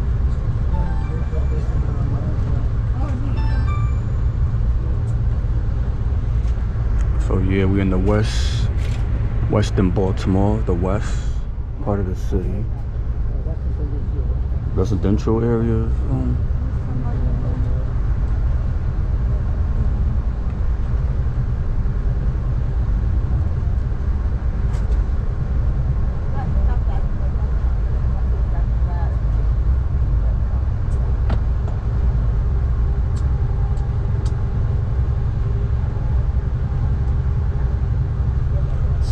So yeah, we're in the western Baltimore, the west part of the city. Residential areas.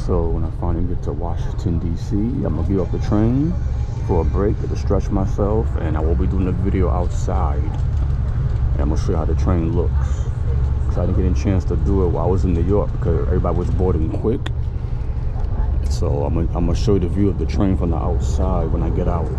So when I finally get to Washington, D.C., I'm gonna be off the train for a break to stretch myself, and I will be doing a video outside. And I'm gonna show you how the train looks. Cause I didn't get a chance to do it while I was in New York because everybody was boarding quick. So I'm gonna show you the view of the train from the outside when I get out.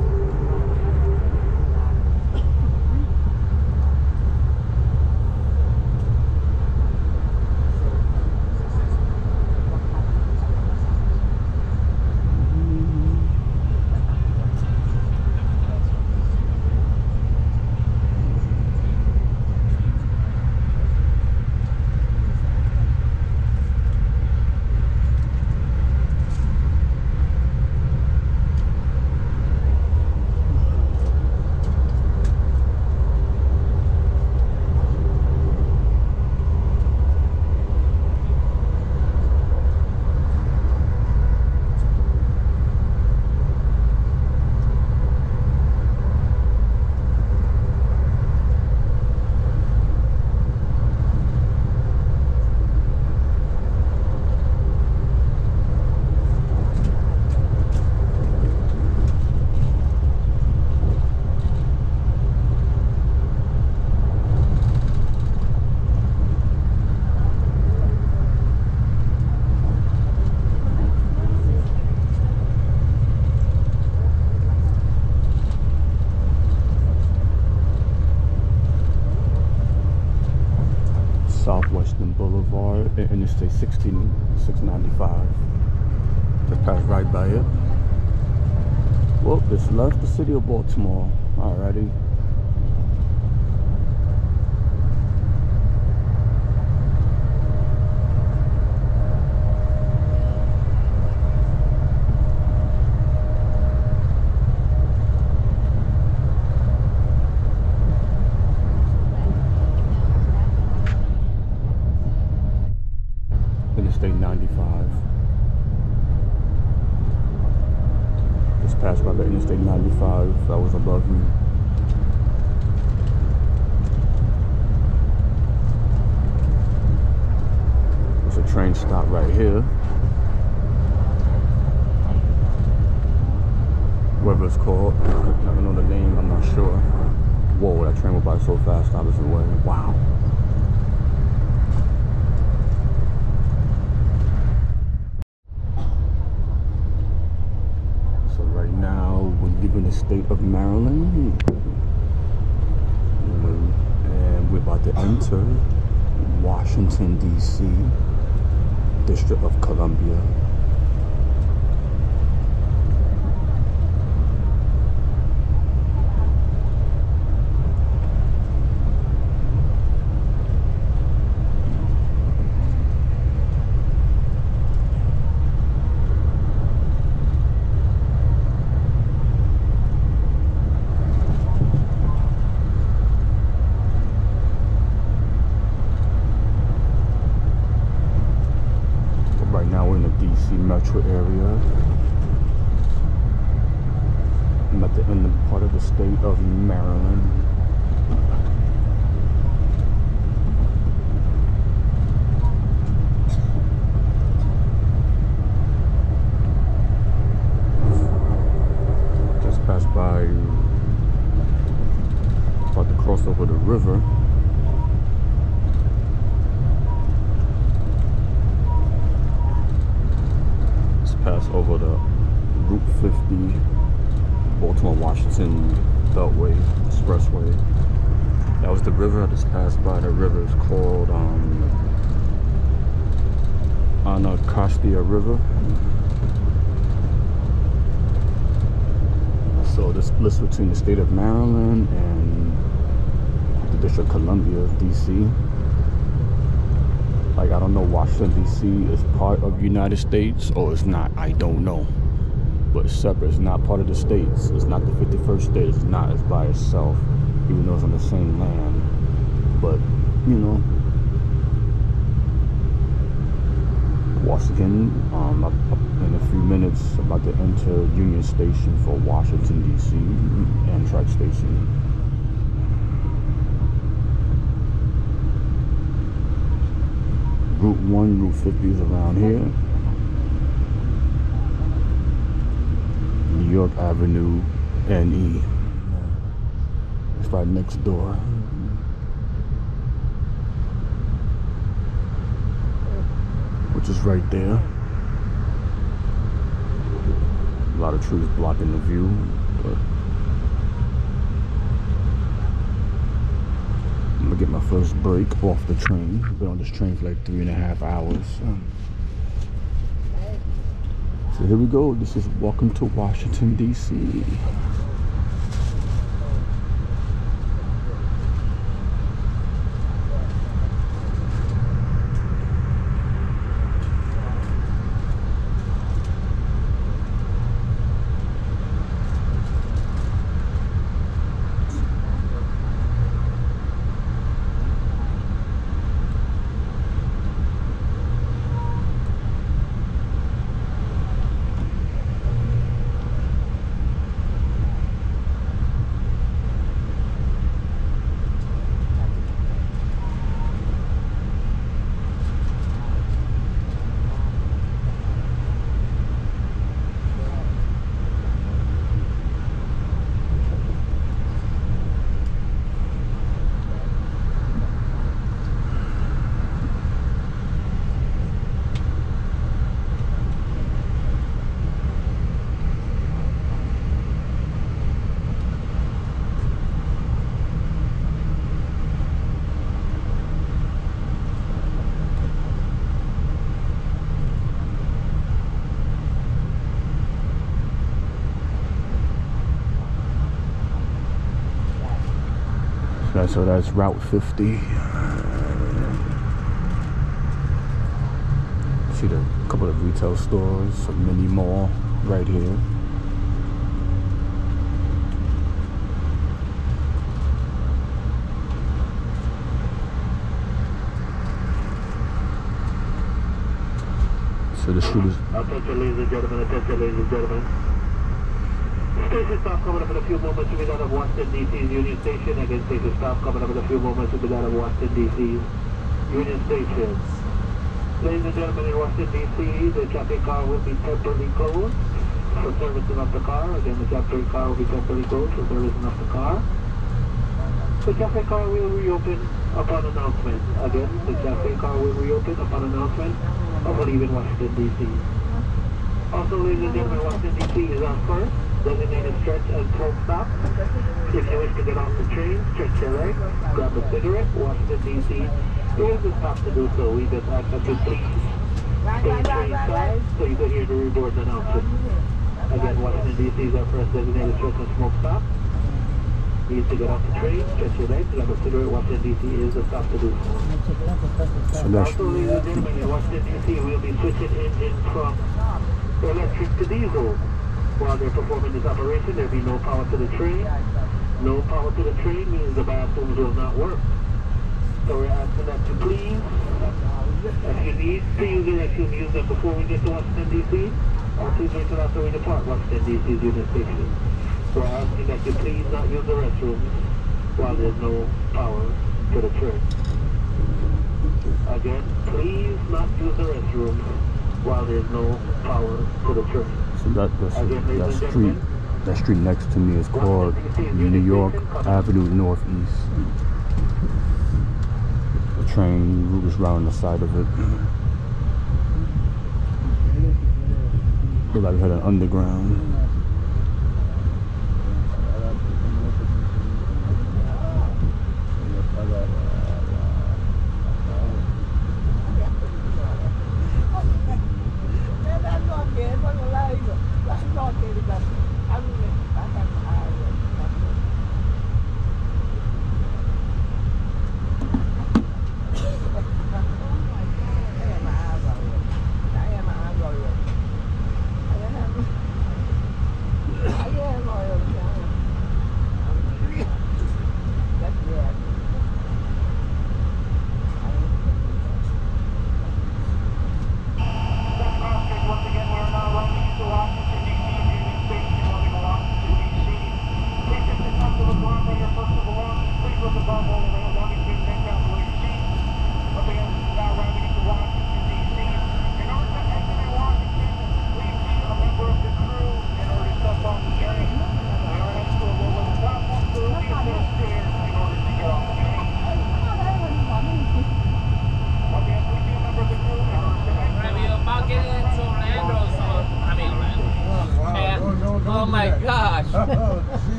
Maryland Boulevard and Interstate 695. Just passed right by it. Well, just left the city of Baltimore. Alrighty. Interstate 95. Just passed by the Interstate 95 that was above me. There's a train stop right here. Whatever it's called. I don't know the name, I'm not sure. Whoa, that train went by so fast, I was away. Wow. In the state of Maryland, and we're about to enter Washington, D.C., District of Columbia. Metro area. I'm at the end of part of the state of Maryland. Just passed by, about to cross over the river. Pass over the Route 50 Baltimore Washington Beltway Expressway. That was the river I just passed by. The river is called Anacostia River. So this splits between the state of Maryland and the District of Columbia, DC. Like, I don't know, Washington, D.C. is part of the United States, or it's not, I don't know. But it's separate, it's not part of the states. It's not the 51st state, it's not, it's by itself, even though it's on the same land. But, you know, Washington, in a few minutes, about to enter Union Station for Washington, D.C. Amtrak station. Route 1, Route 50 is around here. New York Avenue, NE. It's right next door. Which is right there. A lot of trees blocking the view, but I'm gonna get my first break off the train. I've been on this train for like 3.5 hours. So here we go. This is welcome to Washington, D.C. So that's Route 50. See a couple of retail stores, a mini mall right here. So the street is... Attention, ladies and gentlemen, attention, ladies and gentlemen. Station stop coming up in a few moments. We'll be down at Washington, D.C.'s Union Station. Again, station stop coming up in a few moments. We'll be down at Washington, D.C.'s Union Station. Ladies and gentlemen, in Washington, D.C., the cafe car will be temporarily closed for servicing of the car. Again, the cafe car will be temporarily closed for servicing of the car. The cafe car will reopen upon announcement. Again, the cafe car will reopen upon announcement of leaving Washington, D.C. Also, ladies and gentlemen, Washington, D.C. is our first designated stretch and smoke stop. If you wish to get off the train, stretch your legs, grab a cigarette. Washington, D.C. is the stop to do so. We just ask that you please stay train side so you can hear the reboard announcement. Again, Washington, D.C. is our first designated stretch and smoke stop. You need to get off the train, stretch your legs, grab a cigarette. Washington, D.C. is the stop to do so. Also, ladies and gentlemen, in Washington, D.C. we'll be switching engines from electric to diesel. While they're performing this operation, there'll be no power to the train. No power to the train means the bathrooms will not work. So we're asking that you please, if you need to use the restroom, use them before we get to Washington, D.C. Or please wait till after we depart Washington, D.C.'s Union Station. We're asking that you please not use the restrooms while there's no power to the train. Again, please not use the restrooms while there's no power to the train. So that street next to me is called New York Avenue Northeast. The train route is right on the side of it. Looks like we had an underground.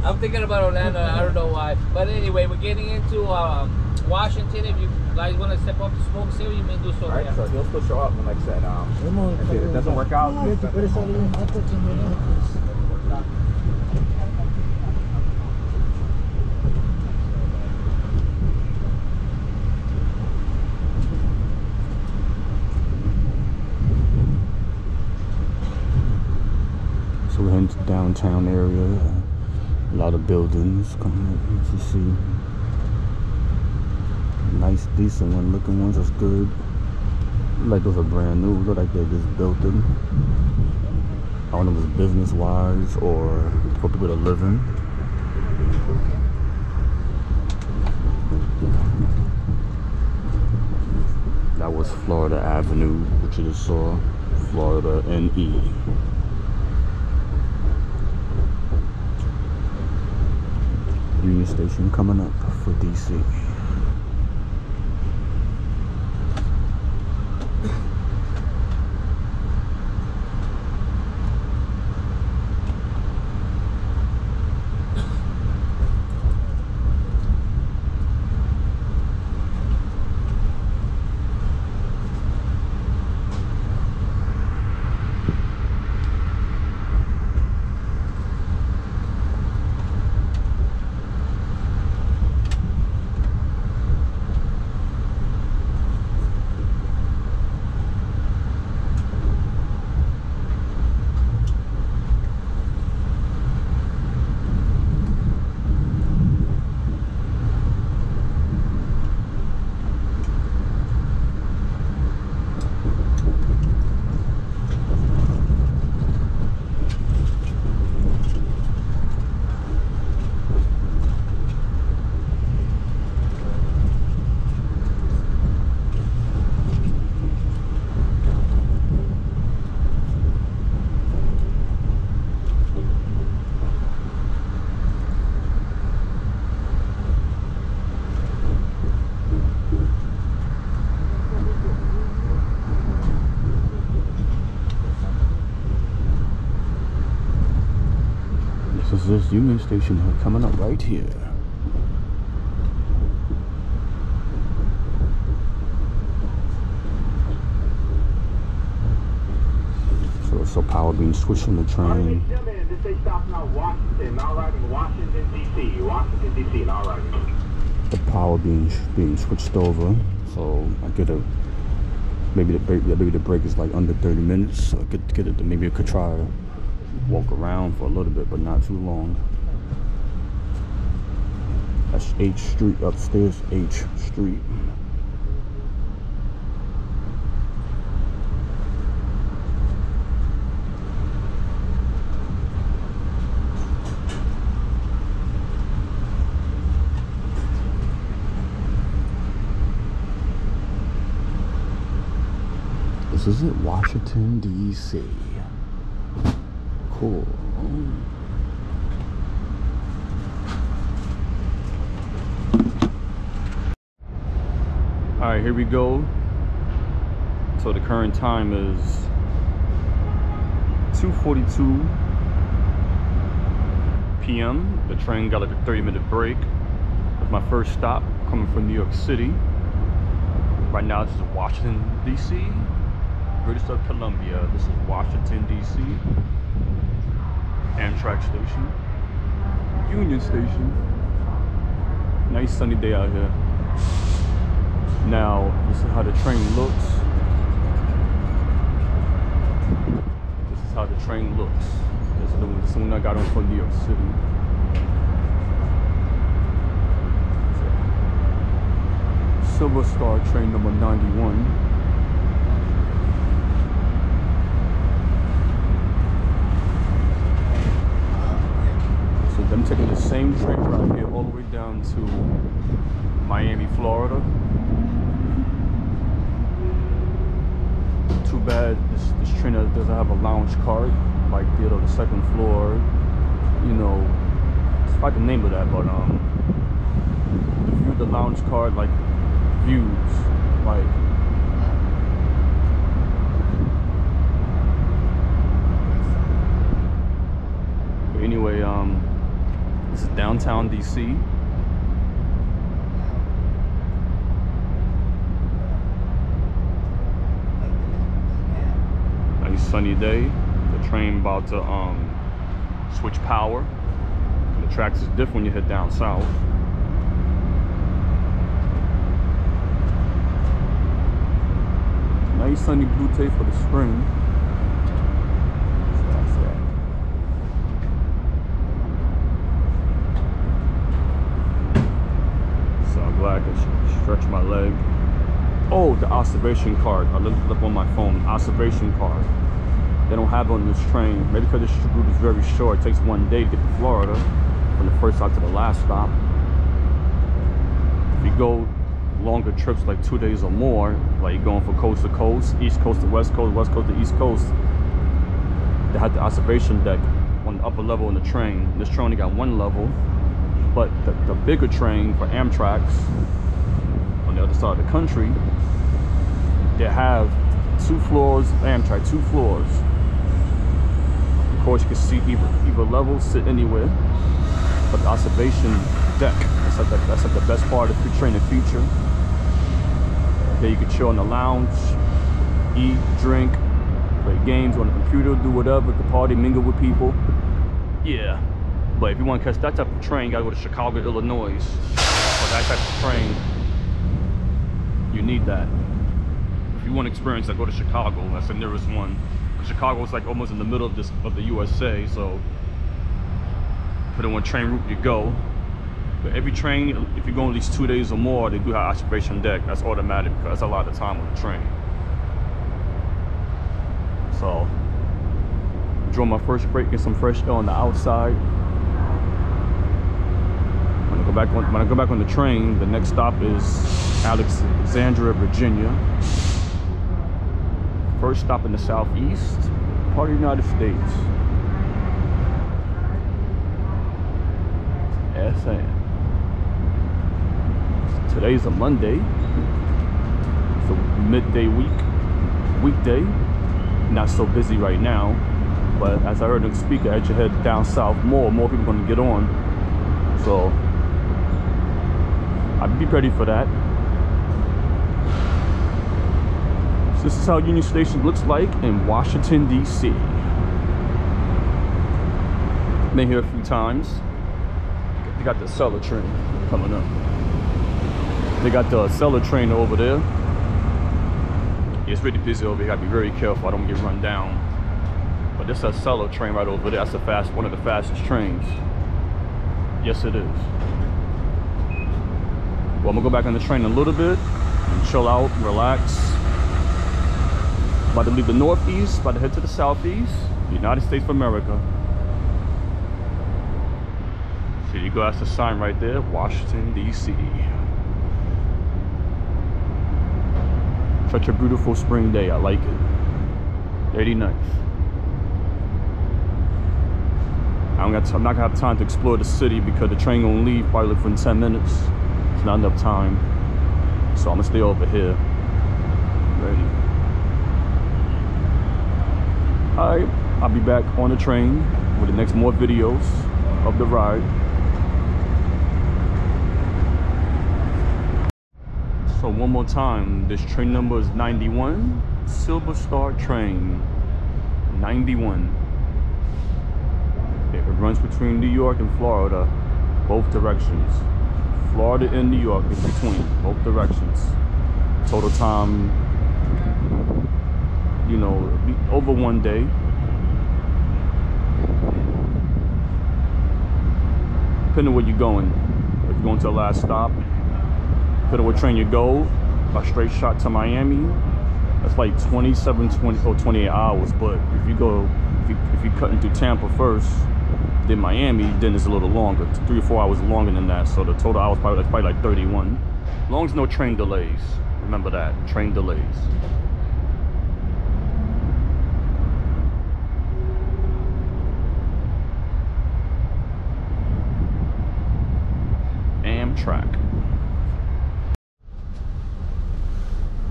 I'm thinking about Orlando, I don't know why. But anyway, we're getting into Washington. If you guys want to step up to Smoke City, you may do so. Alright, so he'll still show up, and like I said, if it doesn't work out, So we're heading to the downtown area. A lot of buildings coming up, as you see. Nice, decent one, looking ones, that's good. Like those are brand new, look like they just built them. I don't know if it's business wise or for people to live in. That was Florida Avenue, which you just saw, Florida NE. Union Station coming up for DC. Union Station here, coming up right here. So power being switched on the train. This is stopping out Washington, now arriving Washington, D.C. Washington, D.C., now arriving. The power being switched over, so I get a maybe the break is like under 30 minutes. So I could get it. Maybe I could try to walk around for a little bit, but not too long. That's H Street upstairs. H Street. This is it, Washington, D.C. Cool. Alright, here we go. So the current time is 2:42 p.m. The train got like a 30-minute break. That's my first stop coming from New York City. Right now this is Washington, D.C. British of Columbia. This is Washington, D.C. Amtrak station. Union Station. Nice sunny day out here. Now, this is how the train looks. This is how the train looks. This is the one I got on from New York City. Silver Star train number 91. I'm taking the same train right here all the way down to Miami, Florida. Too bad this train doesn't have a lounge card like the other, the second floor. You know, it's like the name of that, but the view, the lounge card, like views, like. But anyway, this is downtown DC. Nice sunny day. The train about to switch power. And the tracks is different when you head down south. Nice sunny blue tape for the spring. I can stretch my leg. Oh, the observation card. I looked it up on my phone. Observation card. They don't have it on this train. Maybe because this route is very short. It takes 1 day to get to Florida from the first stop to the last stop. If you go longer trips, like 2 days or more, like you're going from coast to coast, east coast to west coast to east coast, they have the observation deck on the upper level in the train. This train only got one level. But the bigger train for Amtrak's on the other side of the country, they have 2 floors, Amtrak, 2 floors. Of course, you can see either level, sit anywhere. But the observation deck, that's like the best part of the train feature. There you can chill in the lounge, eat, drink, play games on the computer, do whatever, the party, mingle with people. Yeah. But if you want to catch that type of train, you gotta go to Chicago, Illinois. For that type of train, you need that. If you want to experience that, go to Chicago. That's the nearest one. Chicago is like almost in the middle of the USA, so depending on what train route you go. But every train, if you go at least 2 days or more, they do have observation deck. That's automatic because that's a lot of time on the train. So, draw my first break, get some fresh air on the outside. When I go back on the train, the next stop is Alexandria, Virginia. First stop in the southeast part of the United States. SM. Today's a Monday. It's a midday weekday. Not so busy right now. But as I heard the speaker, as you head down south, more people are going to get on. So I'd be ready for that. So this is how Union Station looks like in Washington, D.C. Been here a few times. They got the Cellar train coming up. They got the Cellar train over there. It's really busy over here. Gotta be very careful I don't get run down. But this is a Cellar train right over there. That's one of the fastest trains. Yes, it is. Well, I'm gonna go back on the train a little bit and chill out, relax. About to leave the northeast, about to head to the southeast, United States of America. So you go, that's the sign right there, Washington, D.C. Such a beautiful spring day, I like it. Very nice. I'm not gonna have time to explore the city because the train gonna leave probably within 10 minutes. It's not enough time. So I'm gonna stay over here. Ready. Alright, I'll be back on the train with the next more videos of the ride. So one more time, this train number is 91, Silver Star train, 91. It runs between New York and Florida, both directions. Florida and New York in between, both directions. Total time, you know, over 1 day. Depending on where you're going. If you're going to the last stop, depending on what train you go, a straight shot to Miami, that's like 28 hours. But if you go, if you cut into Tampa first, then Miami, then it's a little longer, 3 or 4 hours longer than that. So the total hours probably like 31. As long as no train delays. Remember that, train delays. Amtrak.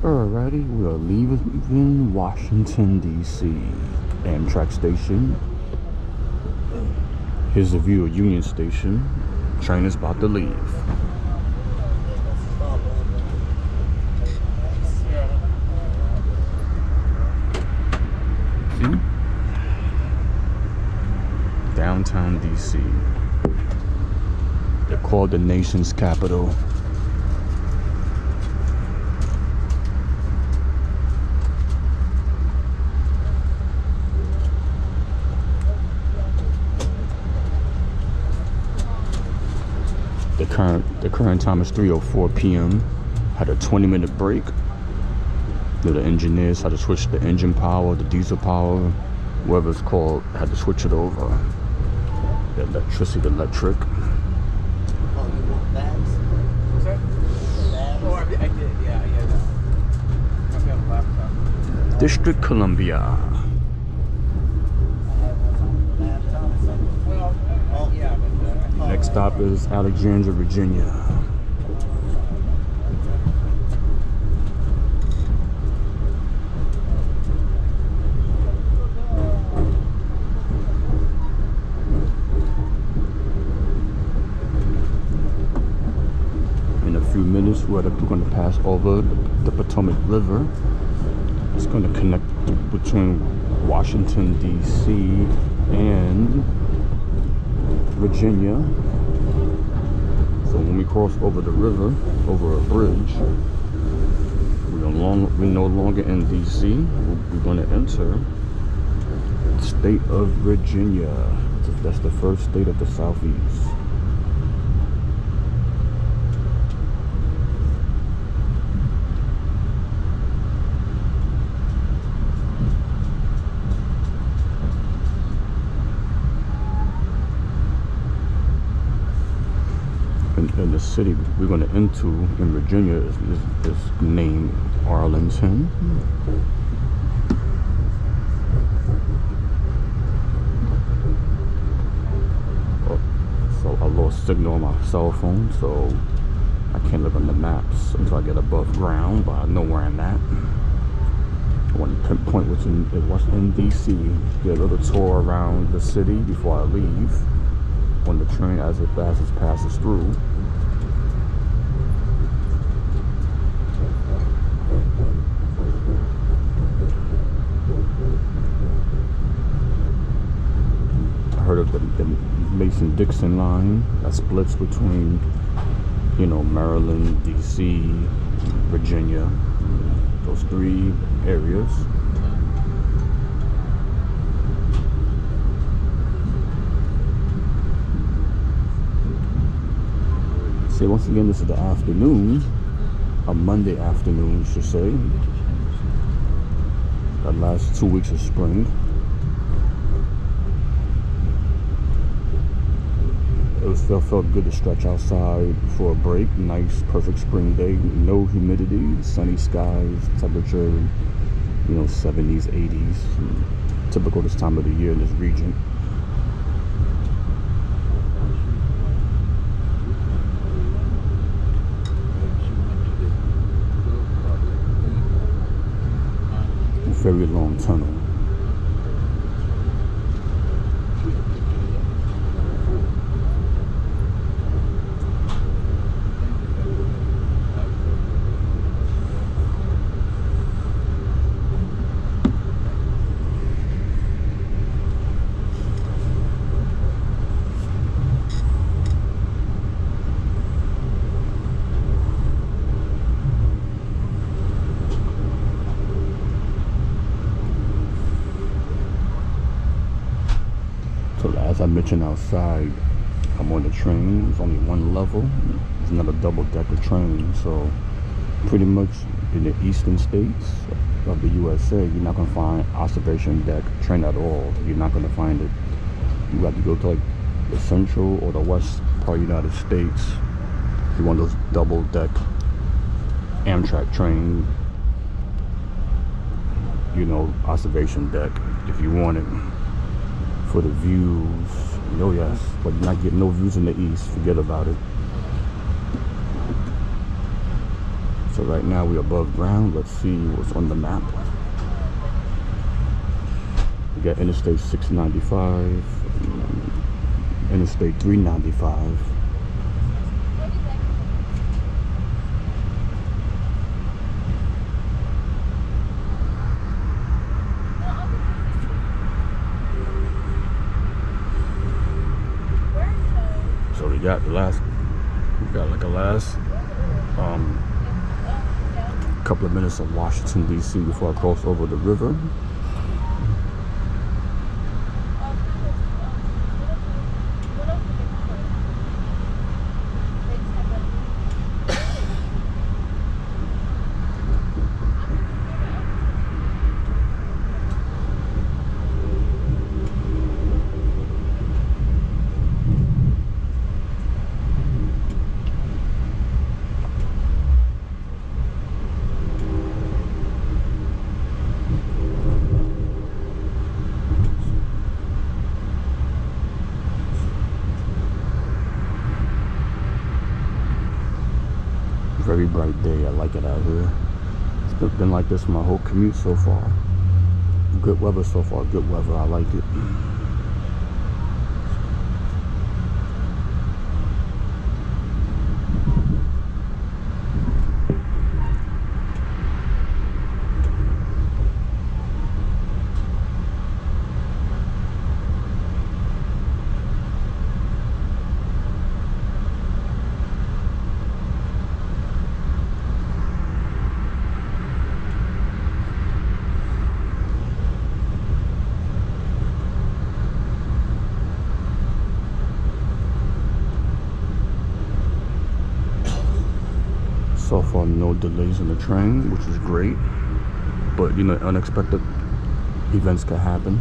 Alrighty, we are leaving Washington, D.C. Amtrak station. Here's the view of Union Station. Train is about to leave. See? Downtown D.C. They're called the nation's capital. The current time is 3:04 p.m. Had a 20-minute break. The engineers had to switch the engine power, the diesel power, whatever it's called, had to switch it over. The electricity to electric. Oh, you want bags? What's that? Bags? Oh, I did, yeah. I've got a laptop. District Columbia. Well, yeah, but Next stop is Alexandria, Virginia. In a few minutes, we're going to pass over the Potomac River. It's going to connect between Washington, D.C. and Virginia. So when we cross over the river, over a bridge, we're no longer in D.C. We're going to enter the state of Virginia. That's the first state of the Southeast. And the city we're going to enter in Virginia is named Arlington. So I lost signal on my cell phone, so I can't look on the maps until I get above ground, but I know where I'm at. I want to pinpoint what's in DC. Get a little tour around the city before I leave on the train as it passes through. I heard of the Mason-Dixon line that splits between, you know, Maryland, DC, Virginia, those 3 areas. See, once again, this is the afternoon, a Monday afternoon, should say. The last 2 weeks of spring. It felt good to stretch outside for a break. Nice, perfect spring day. No humidity, sunny skies, temperature, you know, 70s, 80s. Typical this time of the year in this region. Very long tunnel. As I mentioned outside, I'm on the train. It's only one level. It's not a double-decker train, so pretty much in the eastern states of the USA, you're not going to find observation deck train at all. You're not going to find it. You have to go to like the central or the west part of the United States if you want those double-deck Amtrak train, you know, observation deck if you want it. For the views, oh yes, but you're not getting no views in the east. Forget about it. So right now we're above ground. Let's see what's on the map. We got Interstate 695, Interstate 395. So we got like a last couple of minutes of Washington DC before I cross over the river. Very bright day. I like it out here. It's been like this my whole commute so far. Good weather so far. Good weather. I like it. So far, no delays on the train, which is great. But you know, unexpected events could happen.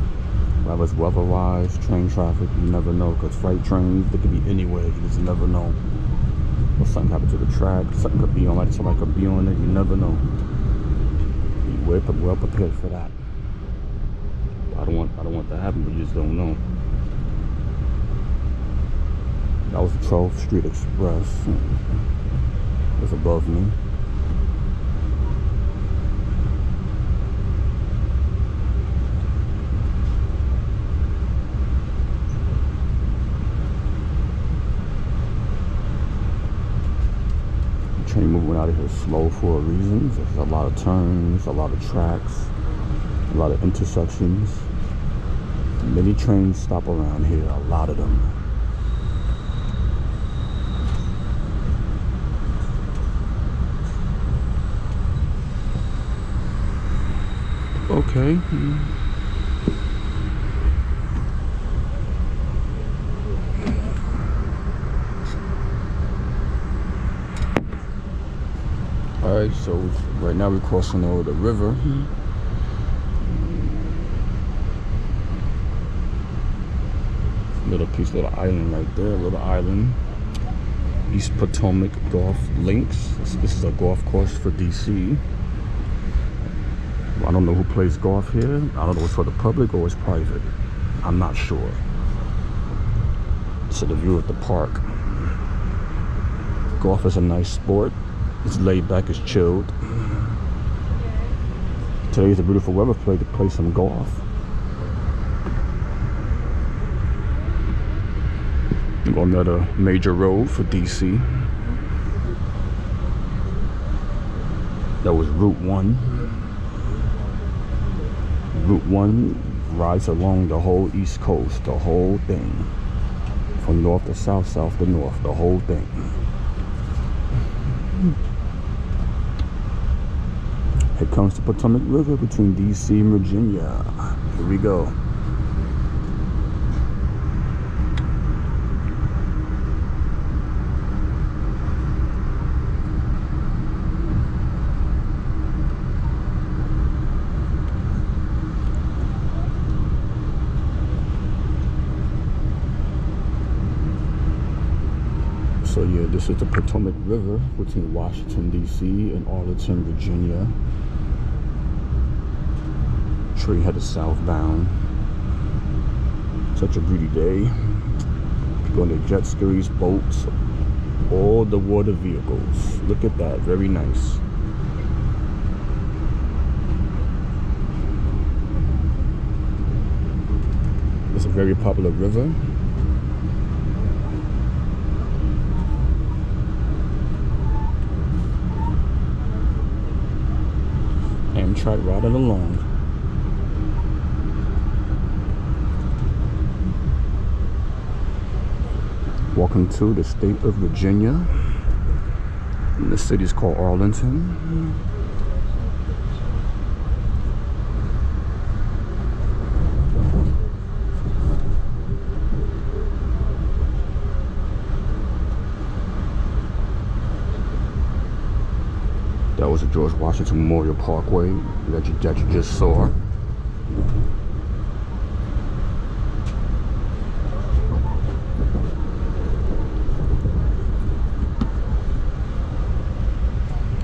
Whether it's weather-wise, train traffic, you never know. Because freight trains, they could be anywhere. You just never know. Or something happened to the track. Something could be on it. Somebody could be on it. You never know. Be well prepared for that. I don't want that to happen, but you just don't know. That was the 12th Street Express. It's above me. Train movement out of here is slow for a reason. There's a lot of turns, a lot of tracks, a lot of intersections. Many trains stop around here, a lot of them. Okay. Alright, so right now we're crossing over the river. Little piece, little island right there, little island. East Potomac Golf Links. This is a golf course for DC. I don't know who plays golf here. I don't know if it's for the public or it's private. I'm not sure. So the view of the park. Golf is a nice sport. It's laid back, it's chilled. Today's a beautiful weather to play some golf. On another major road for DC. That was Route 1. Route 1 rides along the whole East Coast, the whole thing. From north to south, south to north, the whole thing. Here comes the Potomac River between DC and Virginia. Here we go. So yeah, this is the Potomac River between Washington, D.C. and Arlington, Virginia. Train headed southbound. Such a beauty day. People on the jet skis, boats, all the water vehicles. Look at that, very nice. It's a very popular river. Amtrak riding along. Welcome to the state of Virginia. And the city is called Arlington. That was the George Washington Memorial Parkway that you just saw.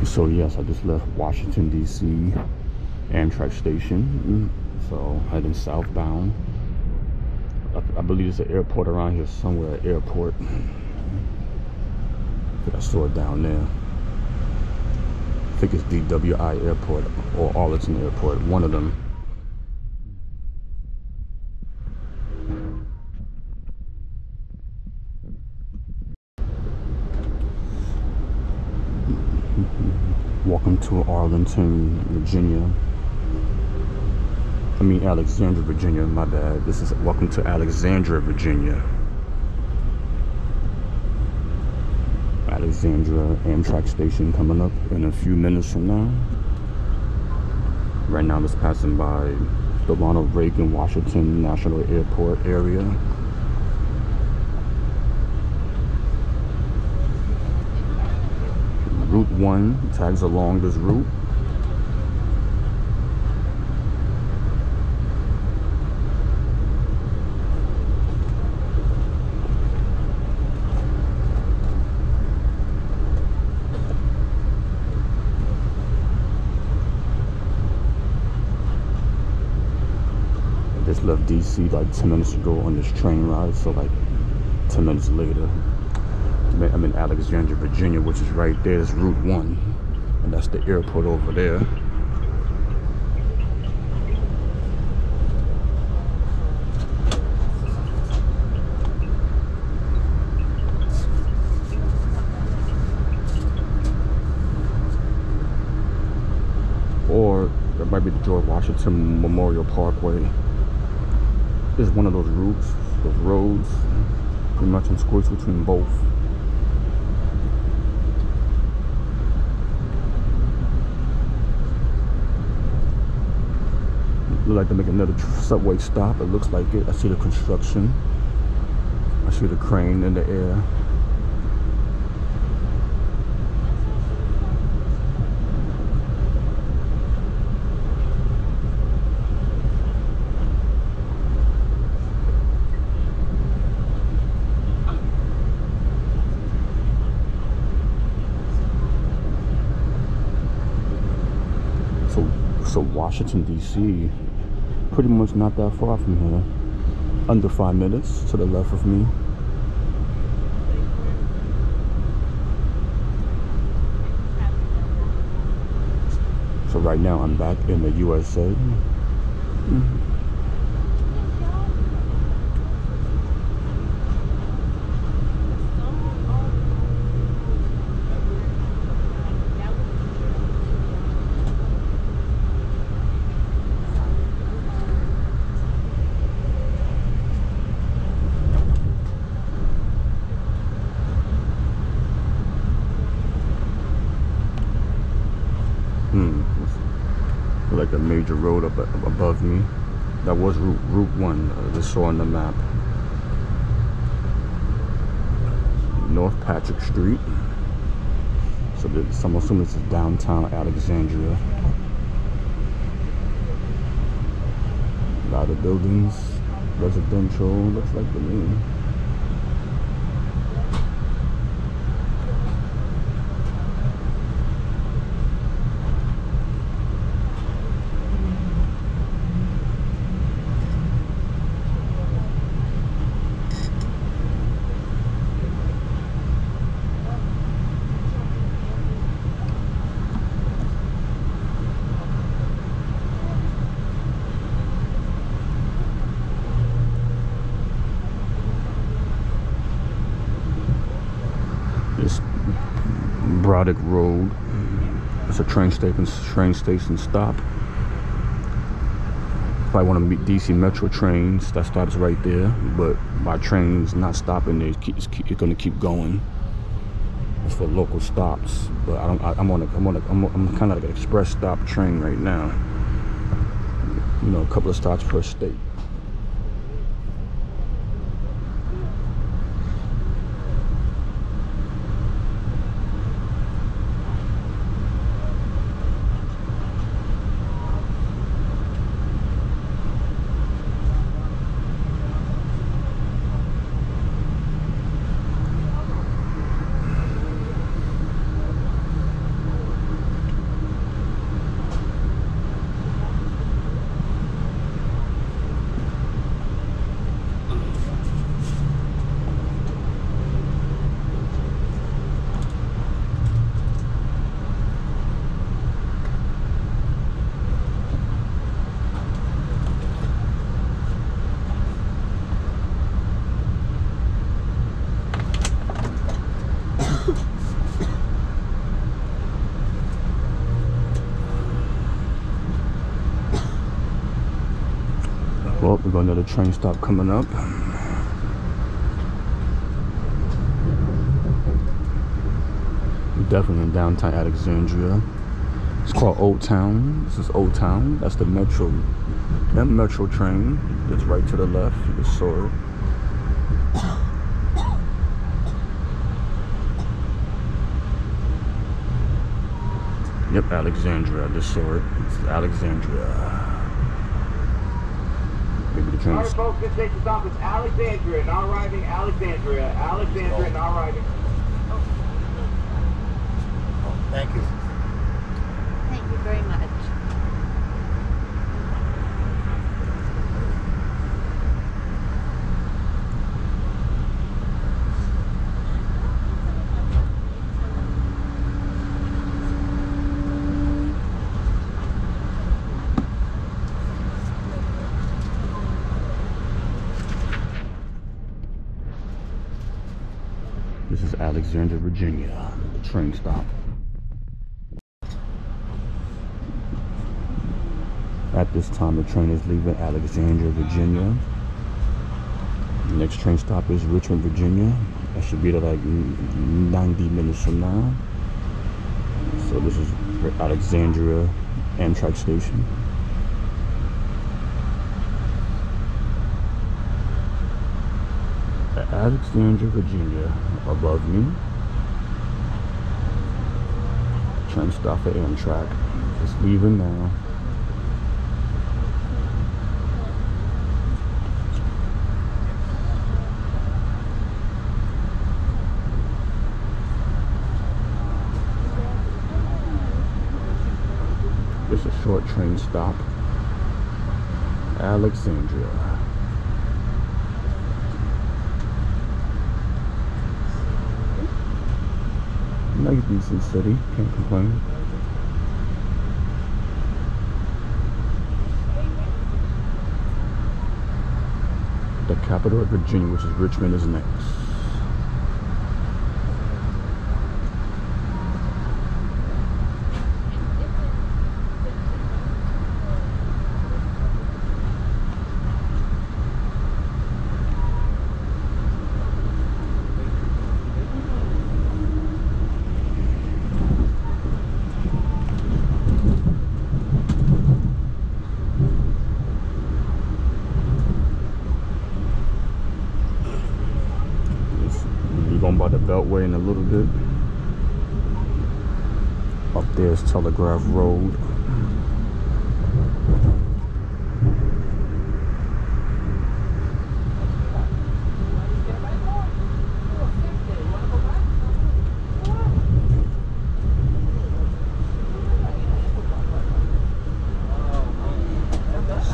So yes, I just left Washington, D.C. Amtrak station. So heading southbound. I believe there's an airport around here somewhere, airport. I think I saw it down there. I think it's DWI Airport or Arlington Airport, one of them. Welcome to Arlington, Virginia. I mean Alexandria, Virginia, my bad. This is welcome to Alexandria, Virginia. Alexandria Amtrak station coming up in a few minutes from now. Right now it's passing by the Ronald Reagan Washington National Airport area. Route 1 tags along this route. Just left DC like 10 minutes ago on this train ride, so like 10 minutes later I'm in Alexandria, Virginia, which is right there. Is Route 1, and that's the airport over there. might be the George Washington Memorial Parkway. It's one of those routes, those roads, pretty much in squares between both. Look like they're making another subway stop. It looks like it. I see the construction. I see the crane in the air. So Washington, D.C., pretty much not that far from here. Under 5 minutes to the left of me. So right now I'm back in the USA. Like a major road up above me. That was Route 1. I just saw on the map. North Patrick Street. So I'm assuming this is downtown Alexandria. A lot of buildings, residential, looks like to me. Broderick Road. It's a train station stop. If I want to meet DC Metro trains, that stops right there. But my train's not stopping there. It's going to keep going. It's for local stops. But I'm kind of like an express stop train right now. You know, a couple of stops per state. Well, we've got another train stop coming up. We're definitely in downtown Alexandria. It's called Old Town. This is Old Town. That's the Metro. That Metro train. It's right to the left. You just saw it. Yep, Alexandria. I just saw it. This is Alexandria. Alright folks, this station stop is Alexandria, now arriving Alexandria. Alexandria, now arriving. Thank you. Thank you very much. This is Alexandria, Virginia, the train stop. At this time, the train is leaving Alexandria, Virginia. The next train stop is Richmond, Virginia. I should be there like 90 minutes from now. So this is Alexandria Amtrak station. Alexandria, Virginia, above me. Train stop for Amtrak. It's leaving now. It's a short train stop. Alexandria. Nice, decent city. Can't complain. The capital of Virginia, which is Richmond, is next. By the Beltway in a little bit. Up there's Telegraph Road.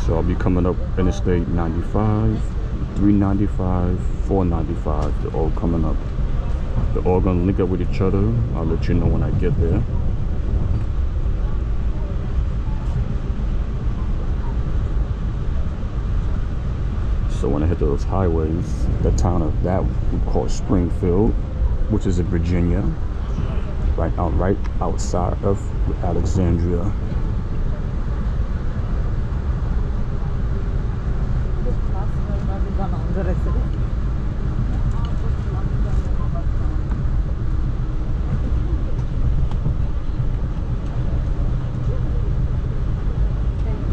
So I'll be coming up Interstate 95, 395, 495. They're all coming up. They're all gonna link up with each other. I'll let you know when I get there. So when I hit those highways, the town of that we call Springfield, which is in Virginia, right outside of Alexandria.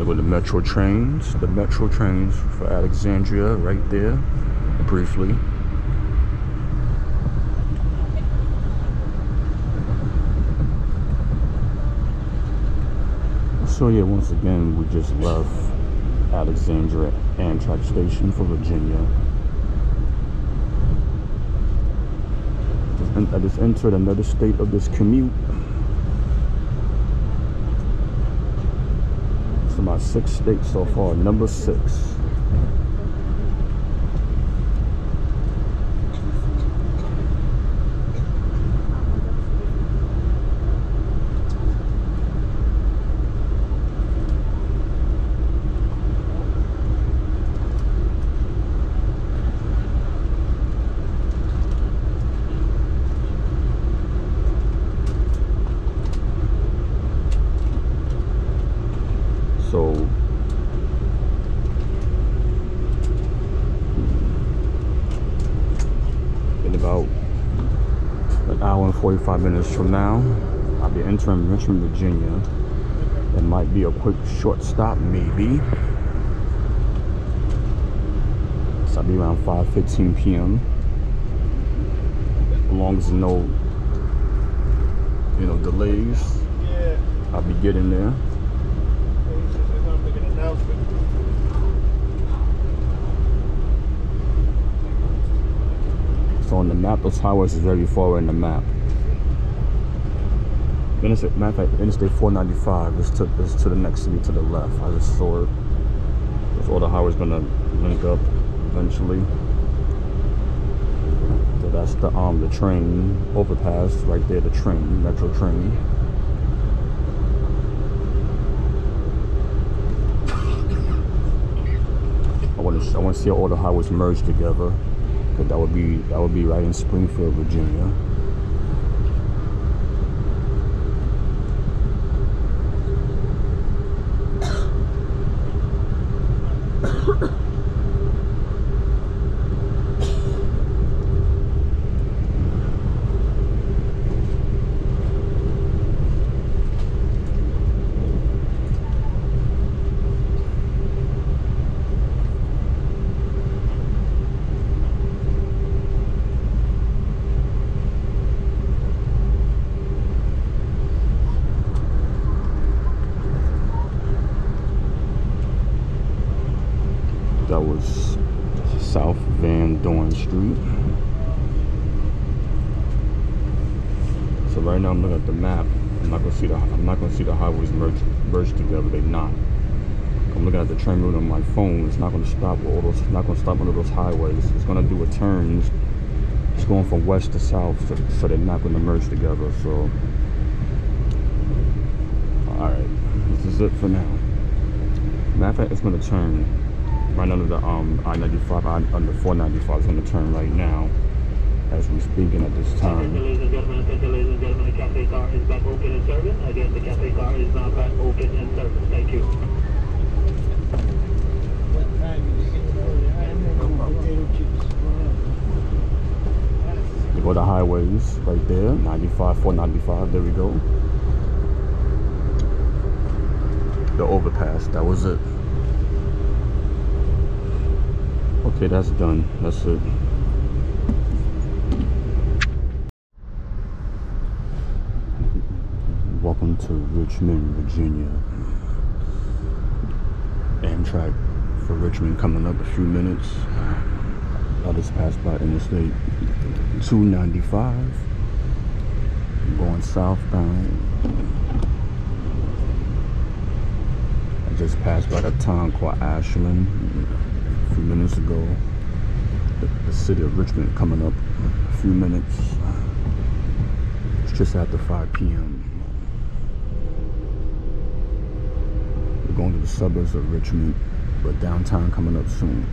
With the metro trains for Alexandria right there, briefly. So yeah, once again, we just left Alexandria Amtrak station for Virginia. I just entered another state of this commute. My 6th state so far, number 6. So in about an hour and 45 minutes from now, I'll be entering Richmond, Virginia. It might be a quick short stop, maybe. So I'll be around 5:15 p.m. As long as no, delays, I'll be getting there. So on the map, those highways is very far away in the map. Matter of fact, Interstate 495 is to the next city to the left. I just saw it. So all the highways gonna link up eventually. So that's the train overpass right there. The train, metro train. I want to see all the highways merge together. Cause that would be right in Springfield, Virginia. that was South Van Dorn Street. So right now I'm looking at the map. I'm not gonna see the highways merged together. They're not. I'm looking at the train route on my phone. It's not gonna stop under those highways. It's gonna do a turn. It's going from west to south, so they're not gonna merge together. So, all right, this is it for now. Matter of fact, it's gonna turn right under the I-95, under 495. It's gonna turn right now as we're speaking at this time. Ladies and gentlemen, the cafe car is back open and serving. Again, the cafe car is now back open and serving. Thank you. What time did you get to know? I remember potato chips. You go to highways right there, 95, 495. There we go. The overpass. That was it. Okay, that's done. That's it. Welcome to Richmond, Virginia. Amtrak for Richmond coming up a few minutes. I just passed by Interstate 295. Going southbound. I just passed by the town called Ashland a few minutes ago. The city of Richmond coming up a few minutes. It's just after 5 p.m. We're going to the suburbs of Richmond, but downtown coming up soon.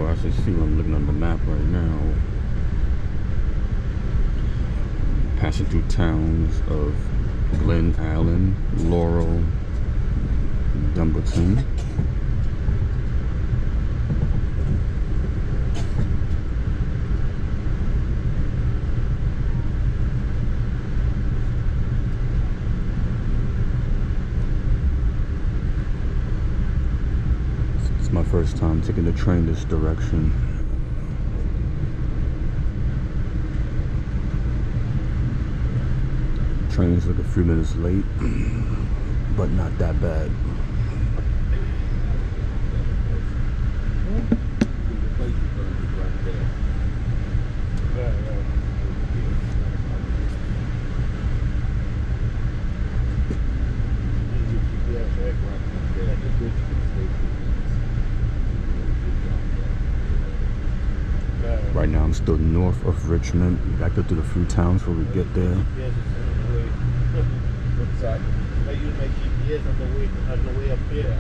As you see, I'm looking on the map right now, passing through towns of Glen Allen, Laurel, Dumbleton. My first time taking the train this direction. Train's like a few minutes late, but not that bad. Right now I'm still north of Richmond. We got to go through a few towns before we get there. Yes, it's on the way. What's that? I use my GPS on the way up here.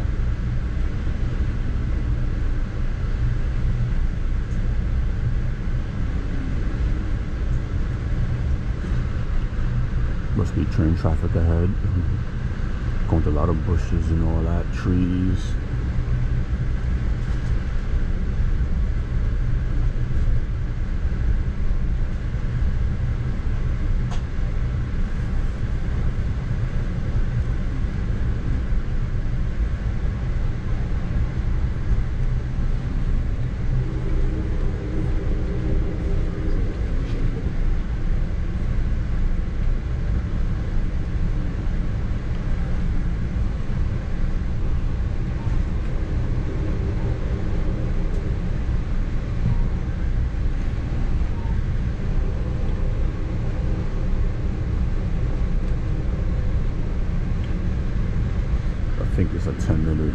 Must be train traffic ahead. Going through a lot of bushes and all that, trees. I think it's a 10-minute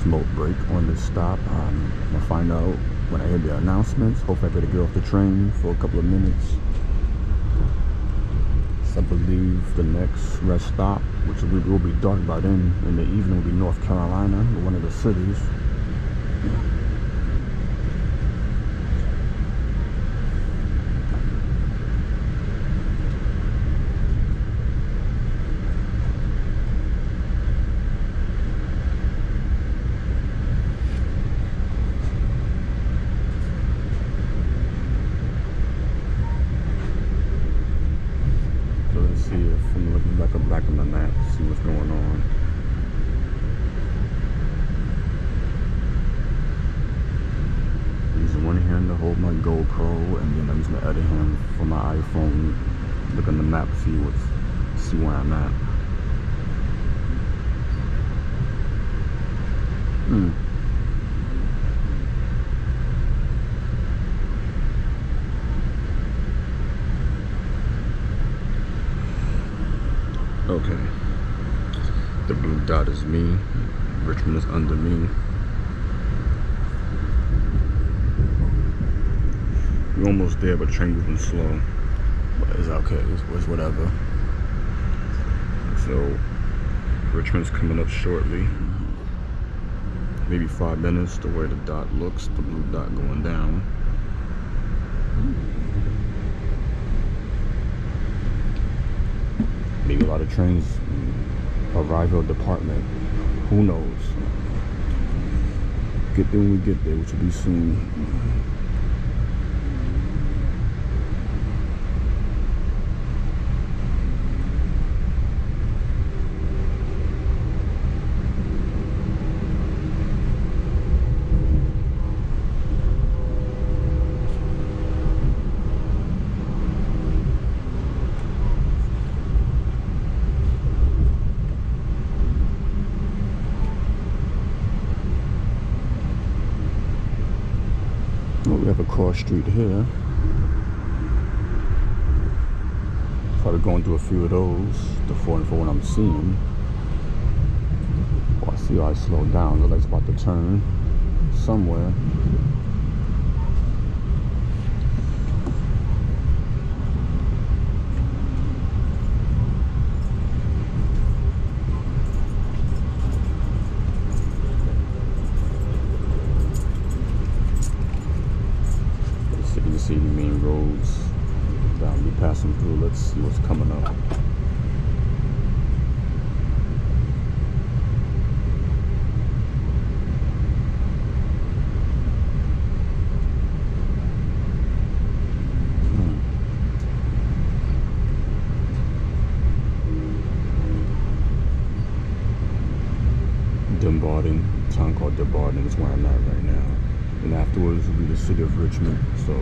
smoke break on this stop. I'm gonna find out when I hear the announcements. Hopefully I better get off the train for a couple of minutes. So I believe the next rest stop, which will be dark by then in the evening, will be North Carolina, one of the cities. I'm looking back on the map to see what's going on. I'm using one hand to hold my GoPro, and then I'm using the other hand for my iPhone. Look on the map, see where I'm at. Okay, the blue dot is me, Richmond is under me. We're almost there, but the train moving slow, but it's okay, it's whatever. So Richmond's coming up shortly, maybe 5 minutes to where the dot looks, the blue dot going down. Maybe a lot of trains arrival department. Who knows? Get there when we get there, which will be soon. We have a cross street here. Probably going through a few of those. The 4 and 4 when I'm seeing. Oh, I see I slowed down. Looks like it's about to turn somewhere. See the main roads that I'll be passing through. Let's see what's coming up. Dumbarton, a town called Dumbarton is where I'm at right now. And afterwards will be the city of Richmond. So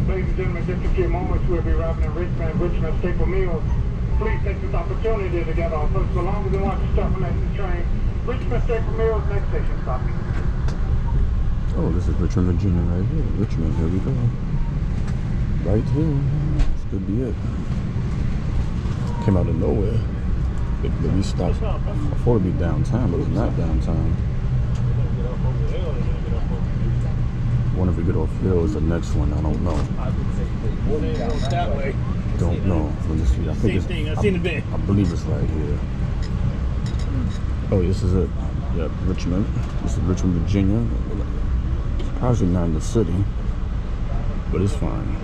ladies and gentlemen, just a few moments we'll be arriving in Richmond staple meals. Please take this opportunity to get off us so long as you want to stop on the train. Richmond staple meals, next station stop. oh, this is Richmond, Virginia right here. Richmond, here we go. Right here. This could be it. Came out of nowhere. We stopped. I thought it'd be downtown, but it's not downtown. One if we get off hill is the next one. I don't know. Don't know. Let me see. I think it's. I believe it's right here. Oh, this is it. Yep, Richmond. This is Richmond, Virginia. It's probably not in the city, but it's fine.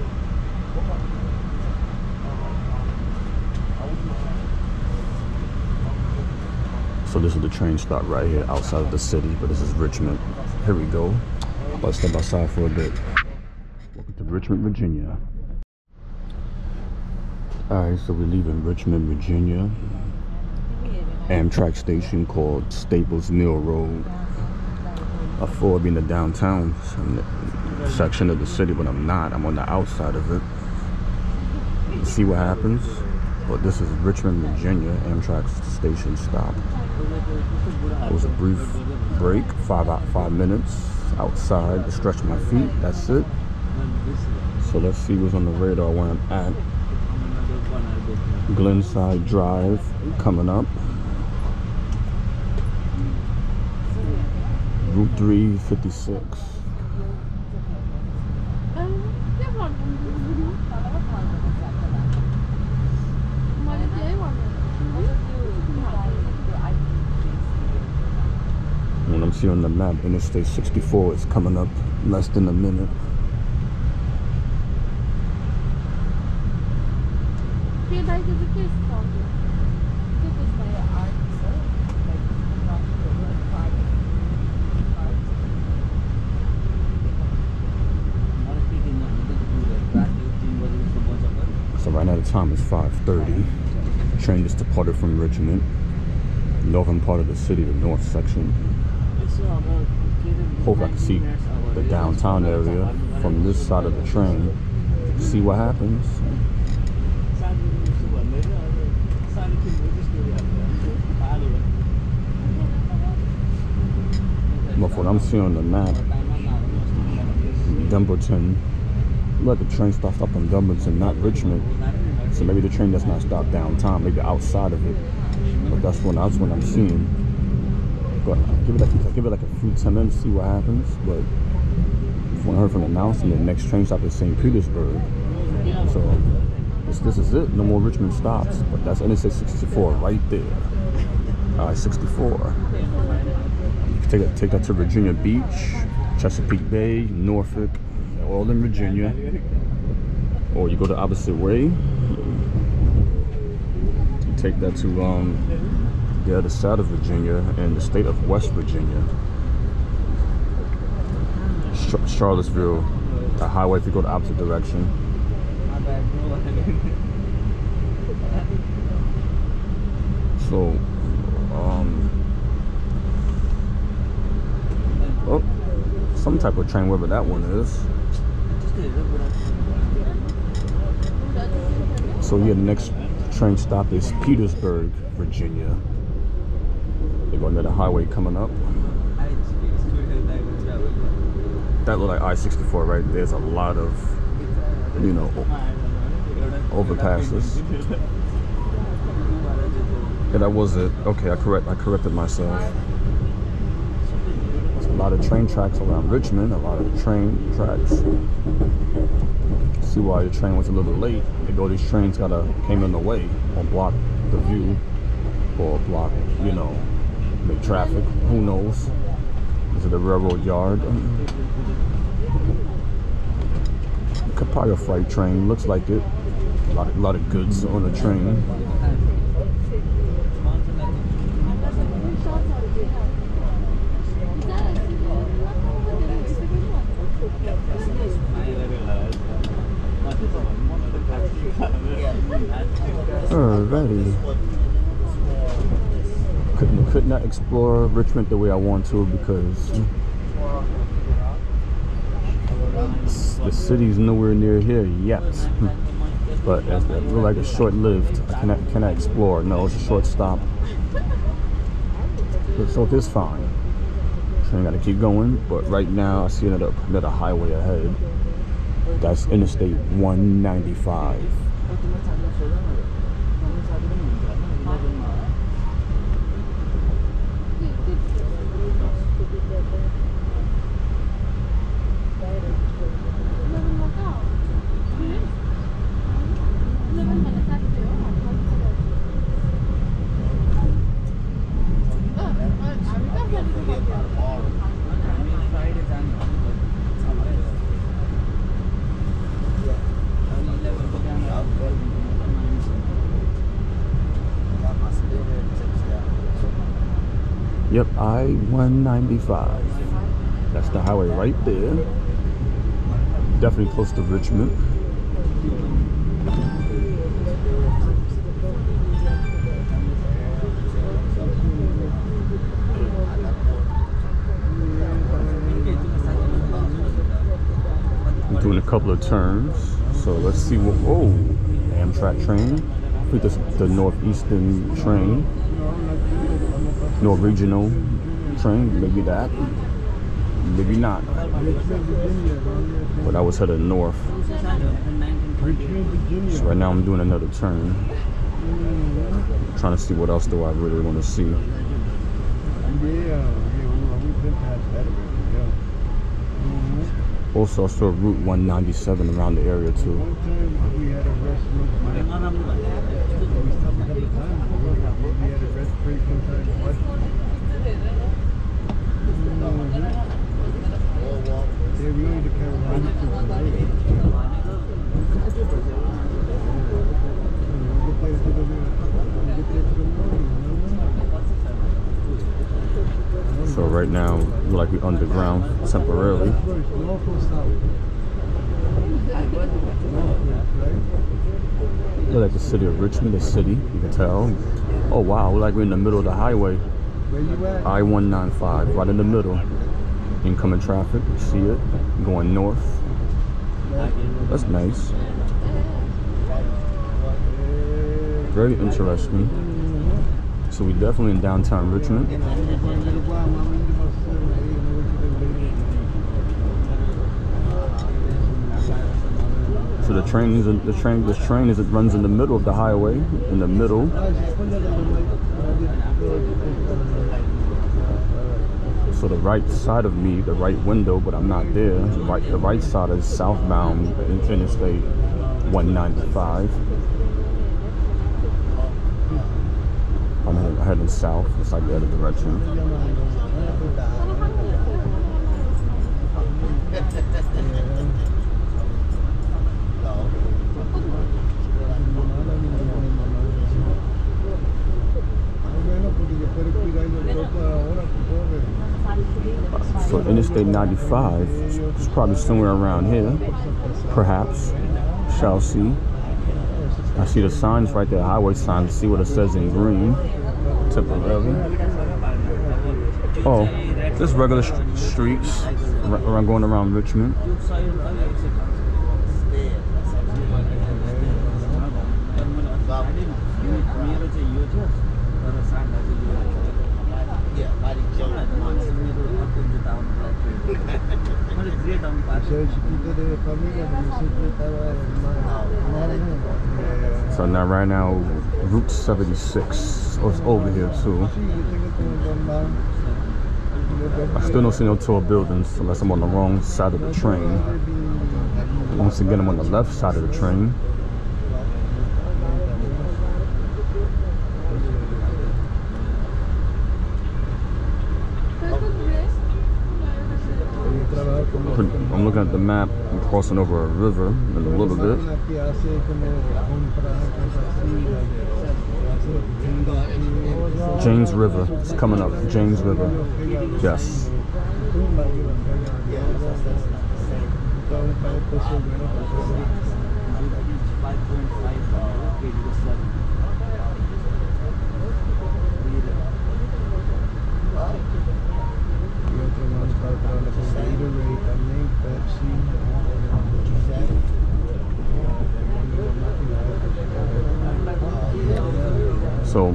So this is the train stop right here outside of the city, but this is Richmond. Here we go. I'm about to step outside for a bit. Welcome to Richmond, Virginia. Alright, so we're leaving Richmond, Virginia. Amtrak station called Staples Mill Road. I thought I'd be in the downtown section of the city, but I'm not. I'm on the outside of it. Let's see what happens. But this is Richmond, Virginia, Amtrak station stop. It was a brief break, 5 minutes outside to stretch my feet. That's it. So let's see what's on the radar where I'm at. Glenside Drive coming up. Route 356. When I'm seeing on the map, Interstate 64 is coming up less than a minute. So right now the time is 5:30. The train just departed from Richmond. Northern part of the city, the north section. Hope I can see the downtown area from this side of the train. See what happens. But what I'm seeing on the map, Dumbleton, let the train stop in Dumbleton, not Richmond. So maybe the train does not stop downtown, maybe outside of it. But that's what I'm seeing. But give it like a few 10 minutes, see what happens. But when I heard from the announcement, the next train stop is St. Petersburg. So this is it. No more Richmond stops. But that's Interstate 64 right there. 64. You can take that to Virginia Beach, Chesapeake Bay, Norfolk, all in Virginia. Or you go the opposite way. You take that to the other side of Virginia and the state of West Virginia. Charlottesville, the highway if you go the opposite direction. So, oh, some type of train, wherever that one is. So yeah, the next train stop is Petersburg, Virginia. They're going to the highway coming up. That look like I-64 right there. There's a lot of, you know, overpasses. Yeah, that was it. Okay, I corrected myself. There's a lot of train tracks around Richmond, a lot of train tracks. See why the train was a little late. These trains came in the way or block the view or block, you know, make traffic. Who knows? Is it a railroad yard? Could probably a freight train. Looks like it. A lot of goods on the train. Alrighty. Could not explore Richmond the way I want to because the city's nowhere near here yet. But it looks like it's short-lived. I cannot explore. No, it's a short stop. So this fine. Train gotta keep going. But right now I see another highway ahead. That's Interstate 195. Yep, I-195. That's the highway right there. Definitely close to Richmond. I'm doing a couple of turns. So let's see what, oh, Amtrak train. I think this is the Northeastern train. North Regional train, maybe that. maybe not. But I was headed north. So right now I'm doing another turn. Trying to see what else do I really want to see. Also, I saw Route 197 around the area too. So right now, we're like we're underground temporarily. Look like the city of Richmond, the city, you can tell. Oh wow, we're like we're in the middle of the highway. I-195, right in the middle. Incoming traffic, you see it, going north. That's nice. Very interesting. So we're definitely in downtown Richmond. So the train is it runs in the middle of the highway, in the middle. So the right side of me, the right window, but I'm not there. The right side is southbound Interstate 195. I'm heading south. It's like the other direction. So Interstate 95 is probably somewhere around here, perhaps. Shall see. I see the signs right there, highway signs. See what it says in green. Temporarily. Oh, just regular streets around going around Richmond. So now right now Route 76 is over here too. I still don't see no tall buildings unless I'm on the wrong side of the train. Once again, I'm on the left side of the train. I'm looking at the map. I'm crossing over a river in a little bit. James River. It's coming up. James River. Yes. So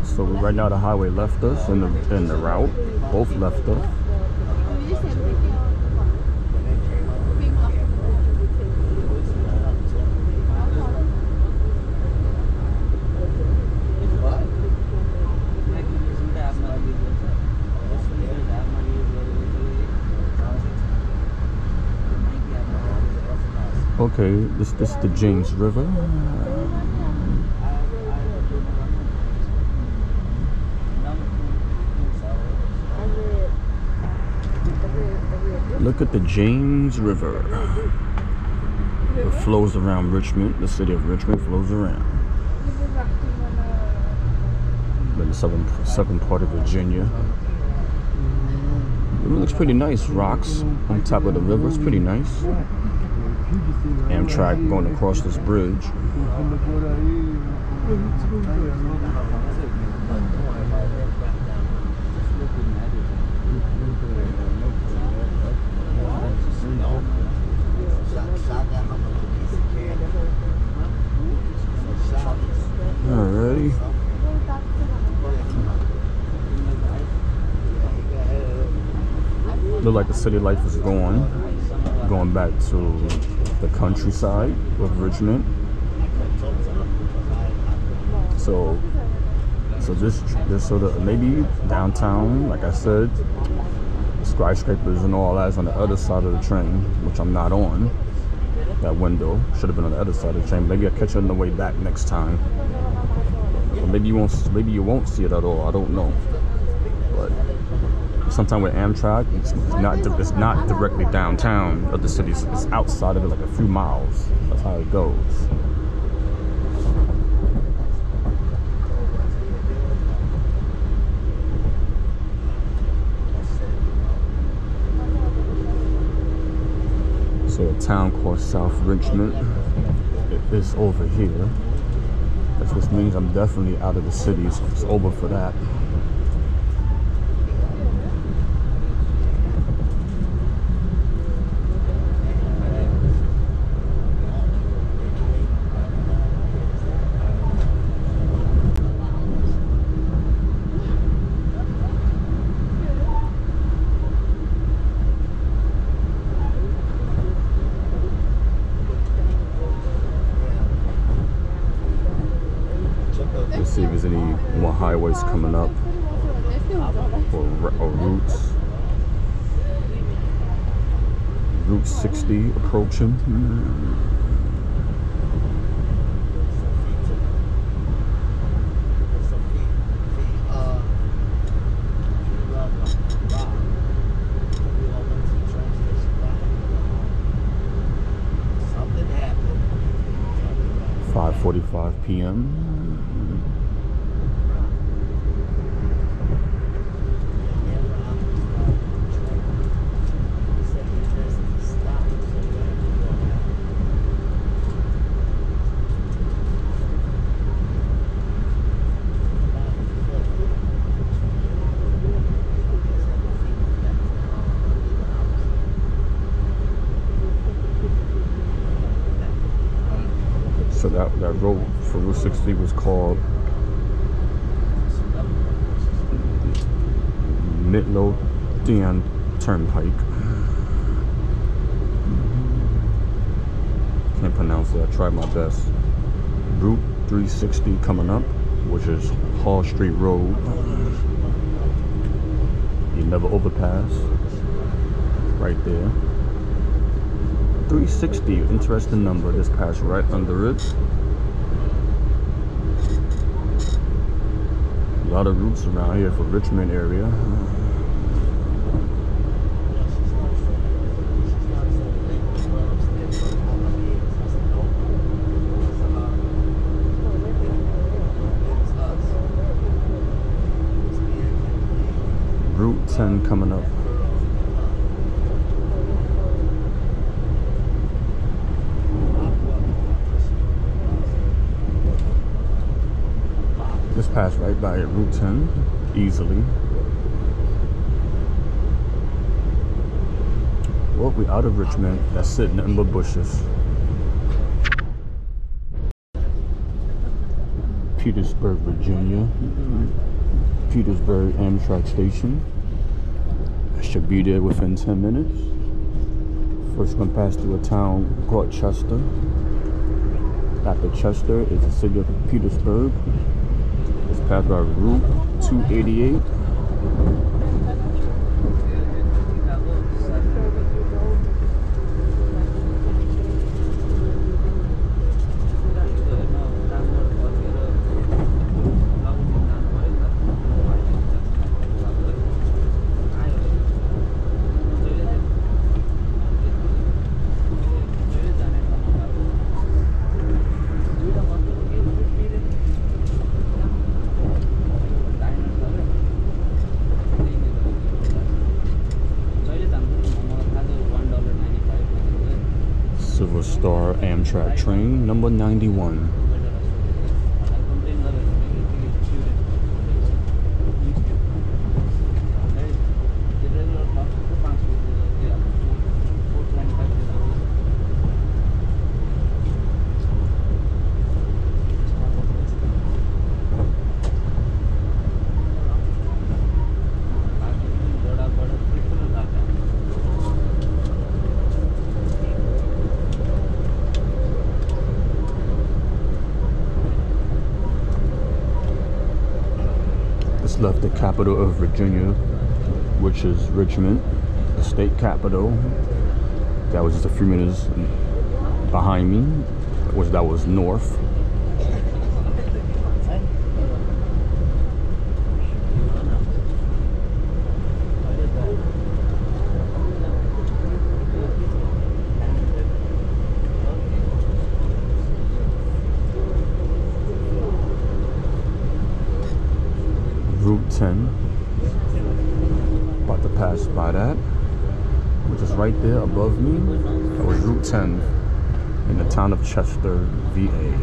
so right now the highway left us in the route. Both left us. Okay, this is the James River. Look at the James River. It flows around Richmond. The city of Richmond flows around. In the southern part of Virginia. It looks pretty nice. Rocks on top of the river. It's pretty nice. Amtrak going across this bridge. look like the city life is going back to the countryside of Richmond. So this sort of maybe downtown, like I said, skyscrapers and all that's on the other side of the train, which I'm not on. That window should have been on the other side of the train. Maybe I'll catch it on the way back next time. Or maybe you won't see it at all. I don't know. But sometimes with Amtrak, it's not directly downtown of the city. It's outside of it, like a few miles. That's how it goes. So a town called South Richmond is over here. That just means I'm definitely out of the city. So it's over for that. See if there's any more highways coming up or routes. Route 60 approaching. Something happened. 5:45 p.m. So that road for Route 60 was called Midlothian Turnpike. Can't pronounce it. I tried my best. Route 360 coming up, which is Hall Street Road. You never overpass. Right there. 360, interesting number. Just passed right under it. A lot of routes around here for Richmond area. Route 10 coming up. Just passed right by it, Route 10, easily. Well, we out of Richmond. That's it, nothing but bushes. Petersburg, Virginia. Petersburg Amtrak station. I should be there within 10 minutes. First gonna pass through a town called Chester. After Chester is the city of Petersburg. It's passed by Route 288. Silver Star Amtrak train number 91. just left the capital of Virginia, which is Richmond, the state capital. That was just a few minutes behind me, that was north. Route 10, about to pass by that, which is right there above me. That was Route 10 in the town of Chester, VA.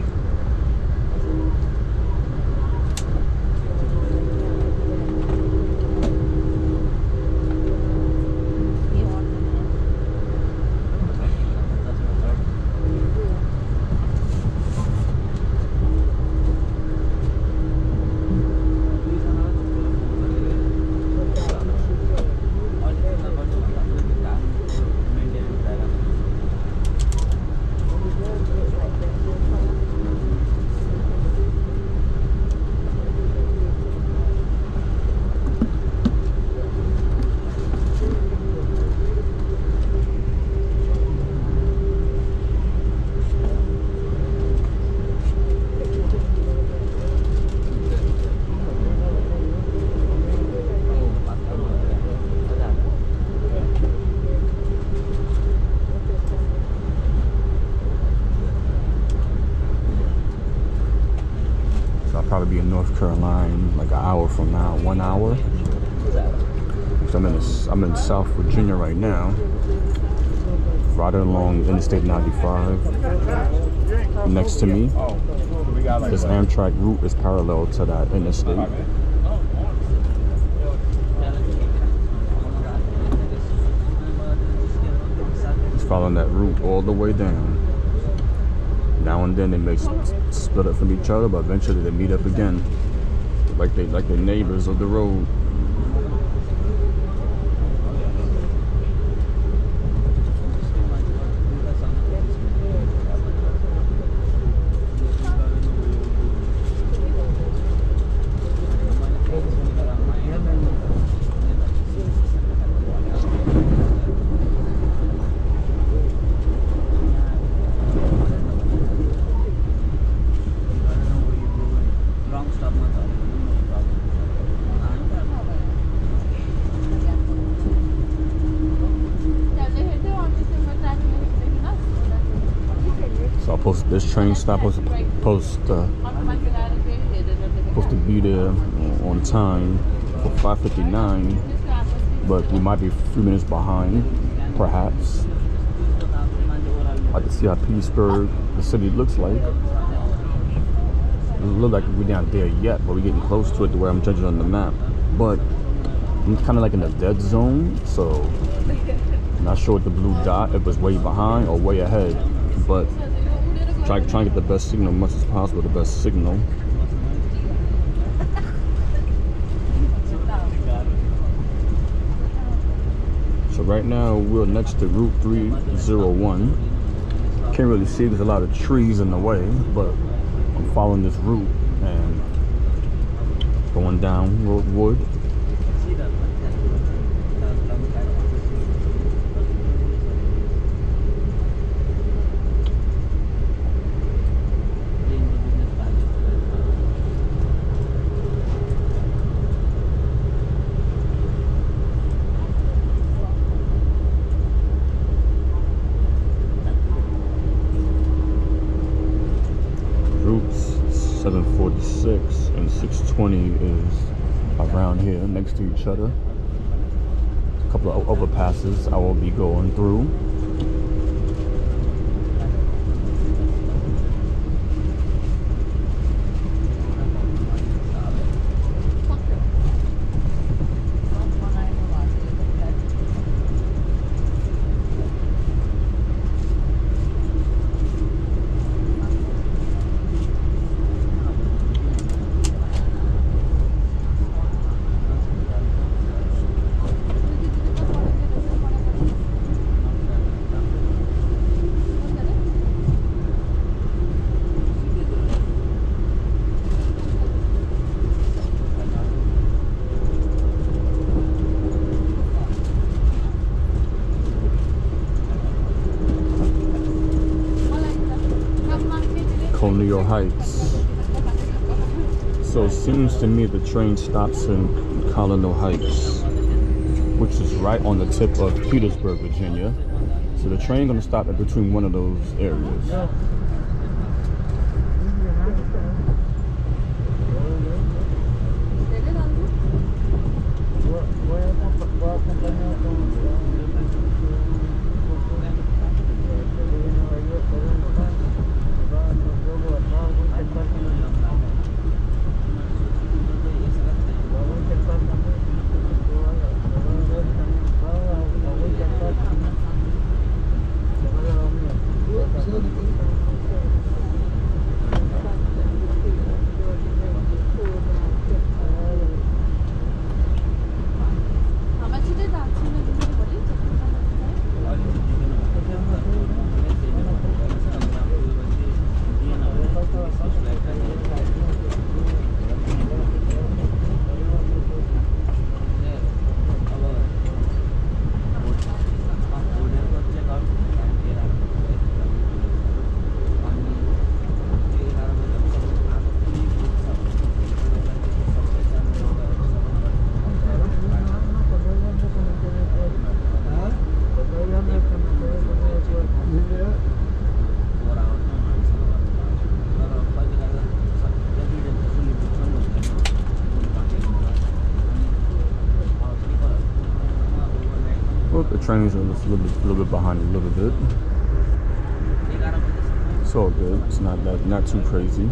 Probably be in North Carolina like an hour from now, 1 hour. So I'm in South Virginia right now, riding along Interstate 95. Next to me, this Amtrak route is parallel to that interstate. It's following that route all the way down. Now and then they may split up from each other, but eventually they meet up again, like they're neighbors of the road. This train stop was supposed to be there on time for 5:59, but we might be a few minutes behind, perhaps. I can see how Petersburg, the city, looks like. It doesn't look like we're not there yet, but we're getting close to it the way I'm judging on the map. But I'm kind of like in the dead zone, so I'm not sure what the blue dot, if it was way behind or way ahead, but trying to get the best signal as much as possible, the best signal. So right now we're next to Route 301. Can't really see, there's a lot of trees in the way, but I'm following this route and going down Roadwood. Routes 746 and 620 is around here next to each other. A couple of overpasses I will be going through. Colonial Heights. So it seems to me the train stops in Colonial Heights, which is right on the tip of Petersburg, Virginia. So the train gonna stop in between one of those areas. The trains are just a little bit behind a little bit. It's all good. It's not too crazy.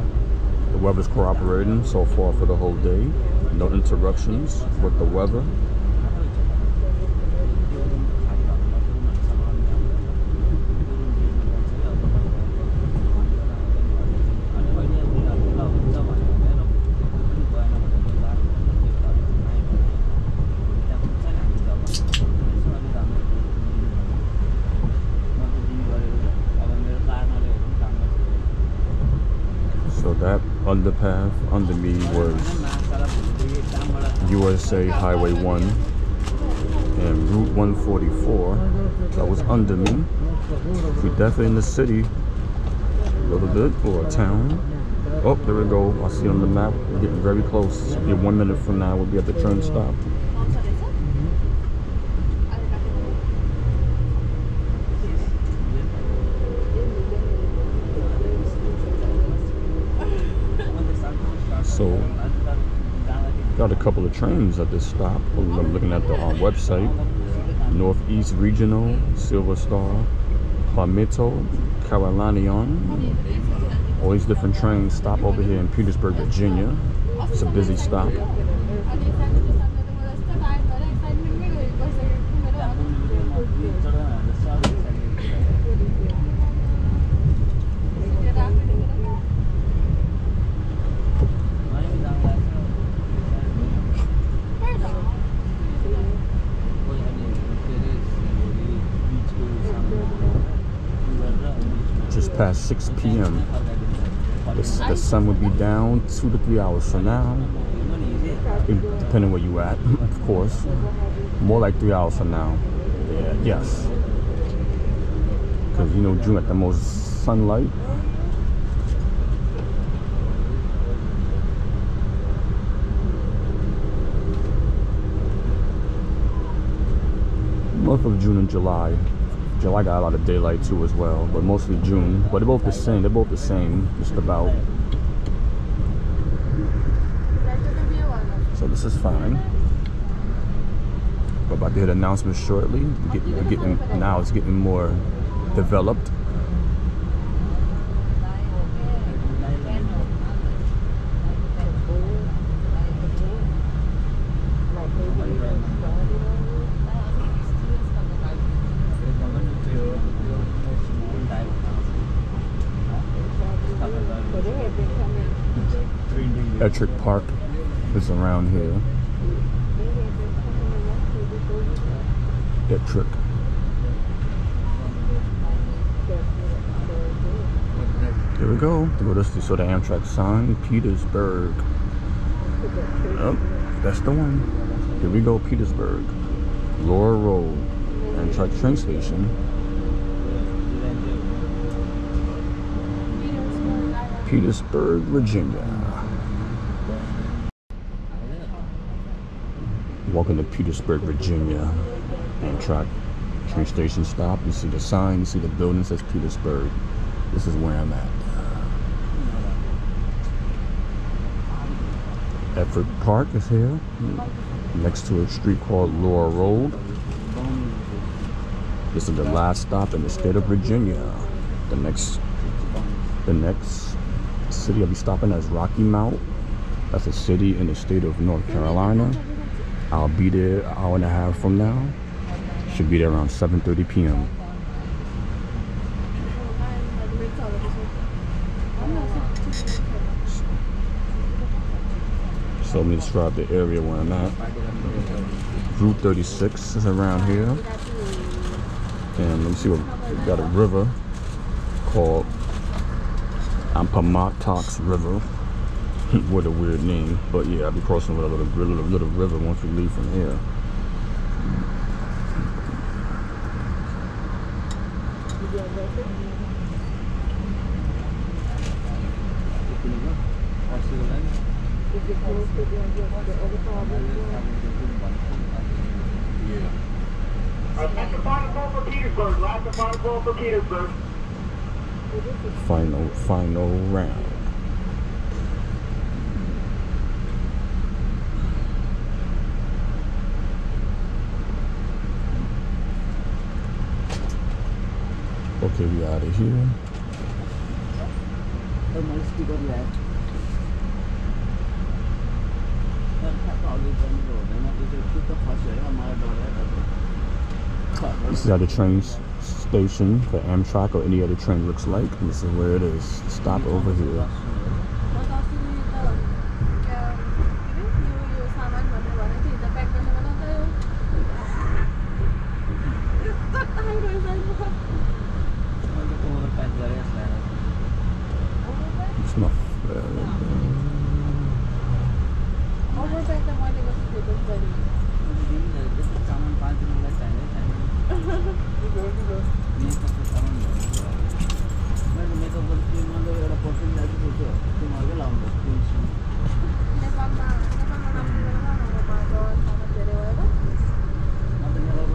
The weather's cooperating so far for the whole day. No interruptions with the weather. That underpath under me was USA Highway 1 and Route 144. That was under me. We're definitely in the city a little bit, or a town. Oh, there we go. I see on the map. We're getting very close. In 1 minute from now, we'll be at the train stop. So, got a couple of trains at this stop. I'm looking at the website. Northeast Regional, Silver Star, Commute, Carolinian. All these different trains stop over here in Petersburg, Virginia. It's a busy stop. Past 6 p.m. The sun would be down 2 to 3 hours from now, depending where you at, of course. More like 3 hours from now. Yeah, yes. Because you know June got the most sunlight. Month of June and July. July got a lot of daylight too as well, but mostly June. But they're both the same. They're both the same, just about. So this is fine. We're about to hit announcements shortly. We're getting now. It's getting more developed. Ettrick Park is around here. Ettrick. Here we go. You saw the Amtrak sign, Petersburg. Oh, that's the one. Here we go, Petersburg. Laurel Road, Amtrak train station. Petersburg, Virginia. Welcome to Petersburg, Virginia. Amtrak train station stop. You see the sign, you see the building that says Petersburg. This is where I'm at. Effort Park is here, next to a street called Laurel Road. This is the last stop in the state of Virginia. The next city I'll be stopping at is Rocky Mount. That's a city in the state of North Carolina. I'll be there an hour and a half from now. Should be there around 7:30 p.m. So let me describe the area where I'm at. Route 36 is around here. And let me see, we got a river called Appomattox River. What a weird name. But yeah, I'll be crossing with a little river once we leave from here. That's the final call for Petersburg. Last and final call for Petersburg. Final round. Okay, we out of here. This is how the train station for Amtrak or any other train looks like. And this is where it is. Stop over here. It's not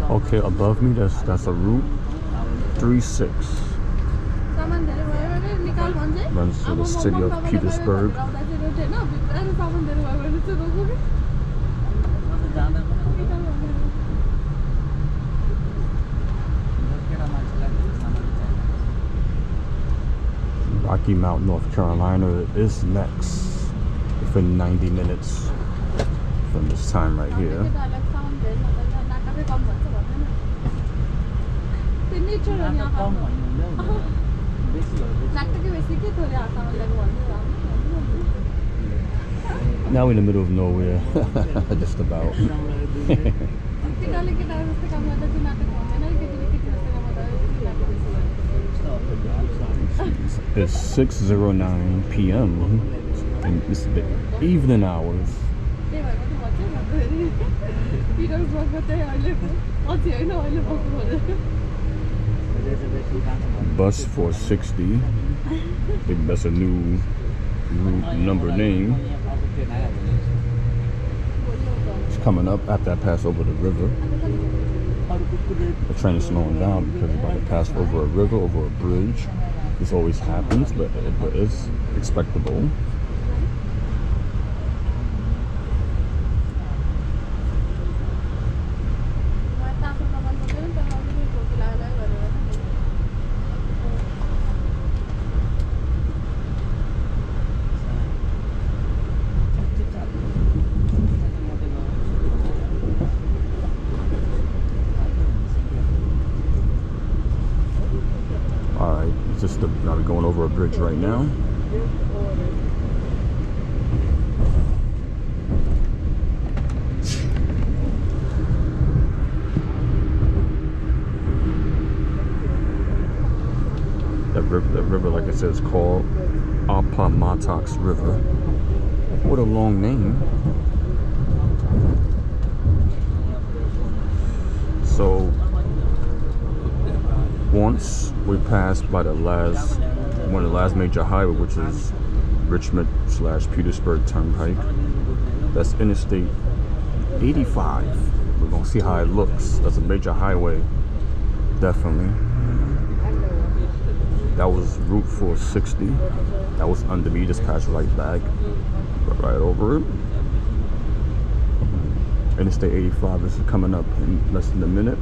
okay, above me that's a route 36. Runs through the city of Petersburg. Rocky Mount, North Carolina is next within 90 minutes from this time right here. Now we're in the middle of nowhere, just about. It's 6:09 p.m. and it's the evening hours. Bus 460. I think that's a new route number name. It's coming up after I pass over the river. The train is slowing down because it's about to pass over a river, over a bridge. This always happens, but it's expectable. Now we're going over a bridge right now. The river, like I said, is called Appomattox River. What a long name. So once we passed by the last one of the last major highway, which is Richmond/Petersburg Turnpike. That's Interstate 85. We're gonna see how it looks. That's a major highway, definitely. That was Route 460. That was under me. Just passed right back, right over it. Interstate 85 is coming up in less than a minute.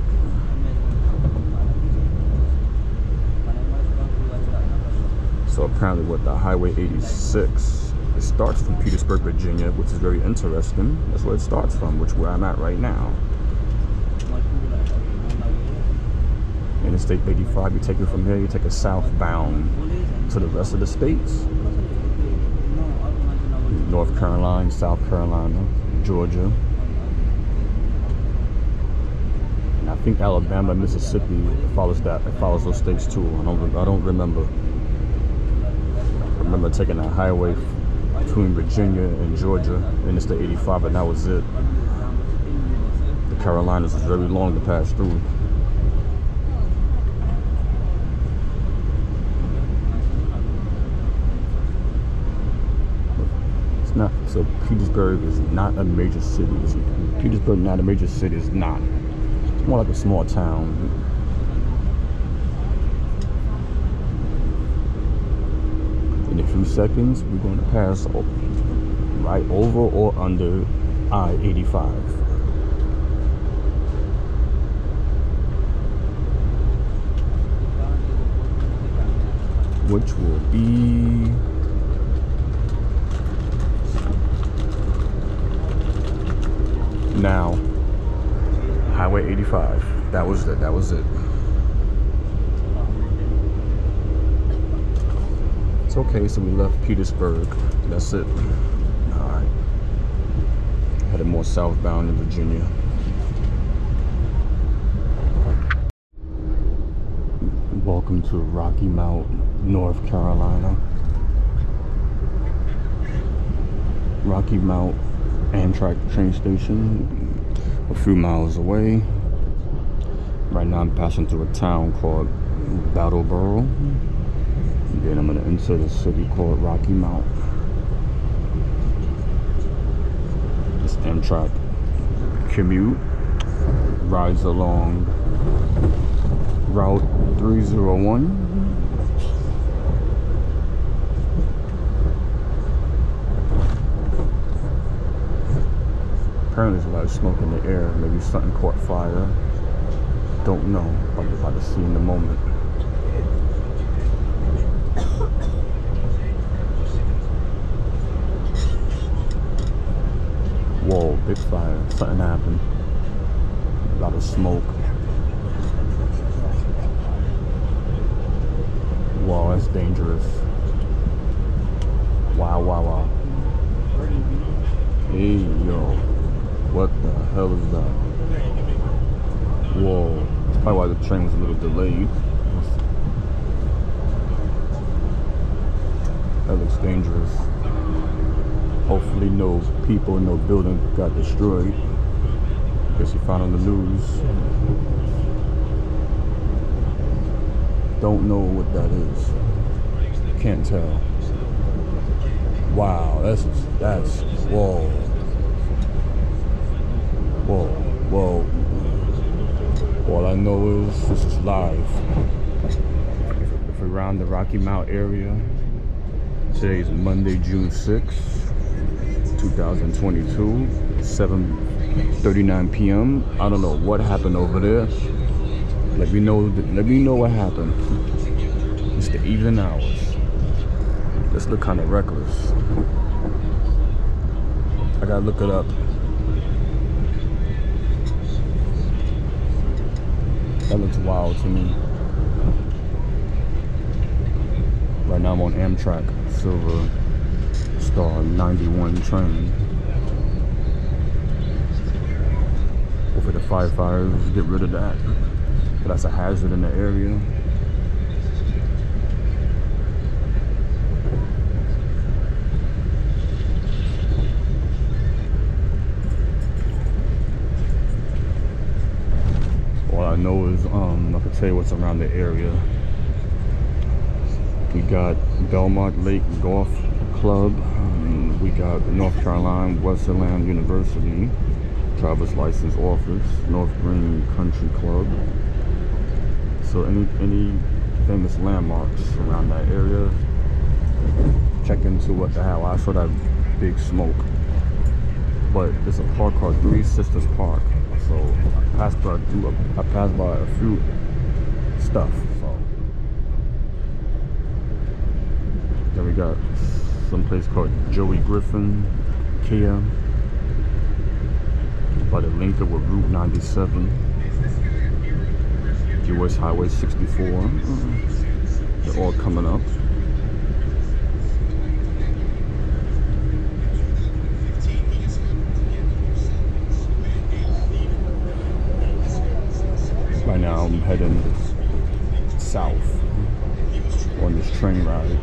So apparently with the Highway 86, it starts from Petersburg, Virginia, which is very interesting. That's where it starts from, which is where I'm at right now. Interstate 85, you take it from here, you take it southbound to the rest of the states. North Carolina, South Carolina, Georgia. And I think Alabama, Mississippi follows that. It follows those states too. I don't remember. I remember taking a highway between Virginia and Georgia, Interstate 85, and that was it. The Carolinas was very long to pass through. It's not, so Petersburg is not a major city. Petersburg not a major city, it's not. It's more like a small town. In a few seconds, we're going to pass right over or under I-85. Which will be now Highway 85. That was it. That was it. It's okay, so we left Petersburg. That's it. Alright. Headed more southbound in Virginia. Welcome to Rocky Mount, North Carolina. Rocky Mount Amtrak train station, a few miles away. Right now I'm passing through a town called Battleboro. Then I'm going to enter the city called Rocky Mount. This Amtrak Commute rides along Route 301. Apparently there's a lot of smoke in the air. Maybe something caught fire. Don't know. But we're about to see in a moment. Whoa, big fire. Something happened. A lot of smoke. Wow, that's dangerous. Wow, wow, wow. Hey, yo. What the hell is that? Whoa. That's probably why the train was a little delayed. That looks dangerous. Hopefully no people, no building got destroyed. Guess you found on the news. Don't know what that is. Can't tell. Wow, that's whoa. Whoa, whoa. All I know is this is live. If we're around the Rocky Mount area, today is Monday, June 6th, 2022, 7:39 p.m. I don't know what happened over there. Let me know what happened. It's the evening hours. This look kind of reckless. I gotta look it up. That looks wild to me. Right now I'm on Amtrak Silver Star 91 train. Hopefully the firefighters get rid of that. But that's a hazard in the area. All I know is I can tell you what's around the area. We got Belmont Lake Golf Club. We got North Carolina Western University driver's license office. North Green Country Club. So any famous landmarks around that area, check into what the hell. I saw that big smoke, but it's a park called Three Sisters Park. So I passed by a few stuff. So then we got some place called Joey Griffin Kia by the link of Route 97, US Highway 64. They're all coming up. Right now I'm heading south on this train ride.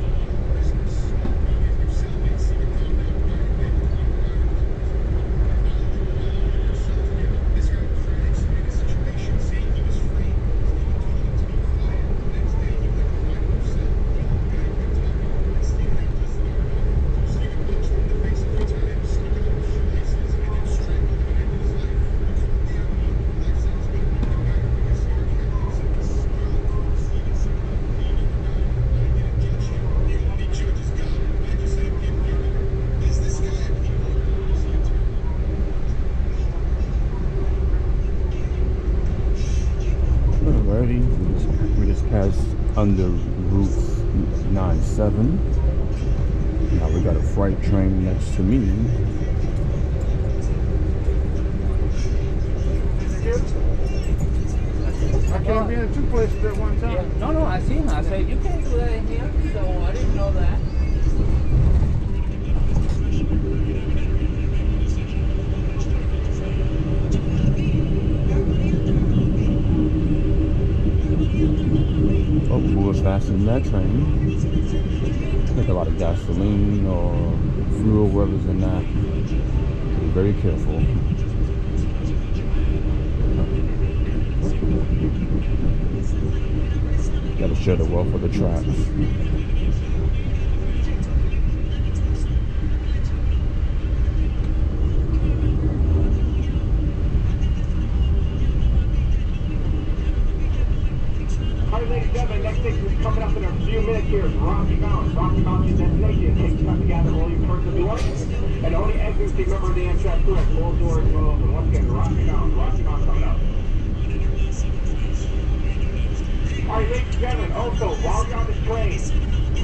We just passed under Route 97. Now we got a freight train next to me. I can't be in two places at one time. Yeah. No, I seen her. I said, you can't do that in here. So I didn't know that. Oh, who was faster than that train? Like a lot of gasoline or fuel, whatever's in that. Be very careful. Gotta share the wealth of the tracks. Ladies and gentlemen, next station is coming up in a few minutes here. Rocky Mountain. Rocky Mountain destination. Take time to gather all your personal doors. And only exits to remember the Amtrak tour. Full doors closed. And once again, Rocky Mountain. Rocky Mountain coming up. Alright, ladies and gentlemen, also, while you're on this train,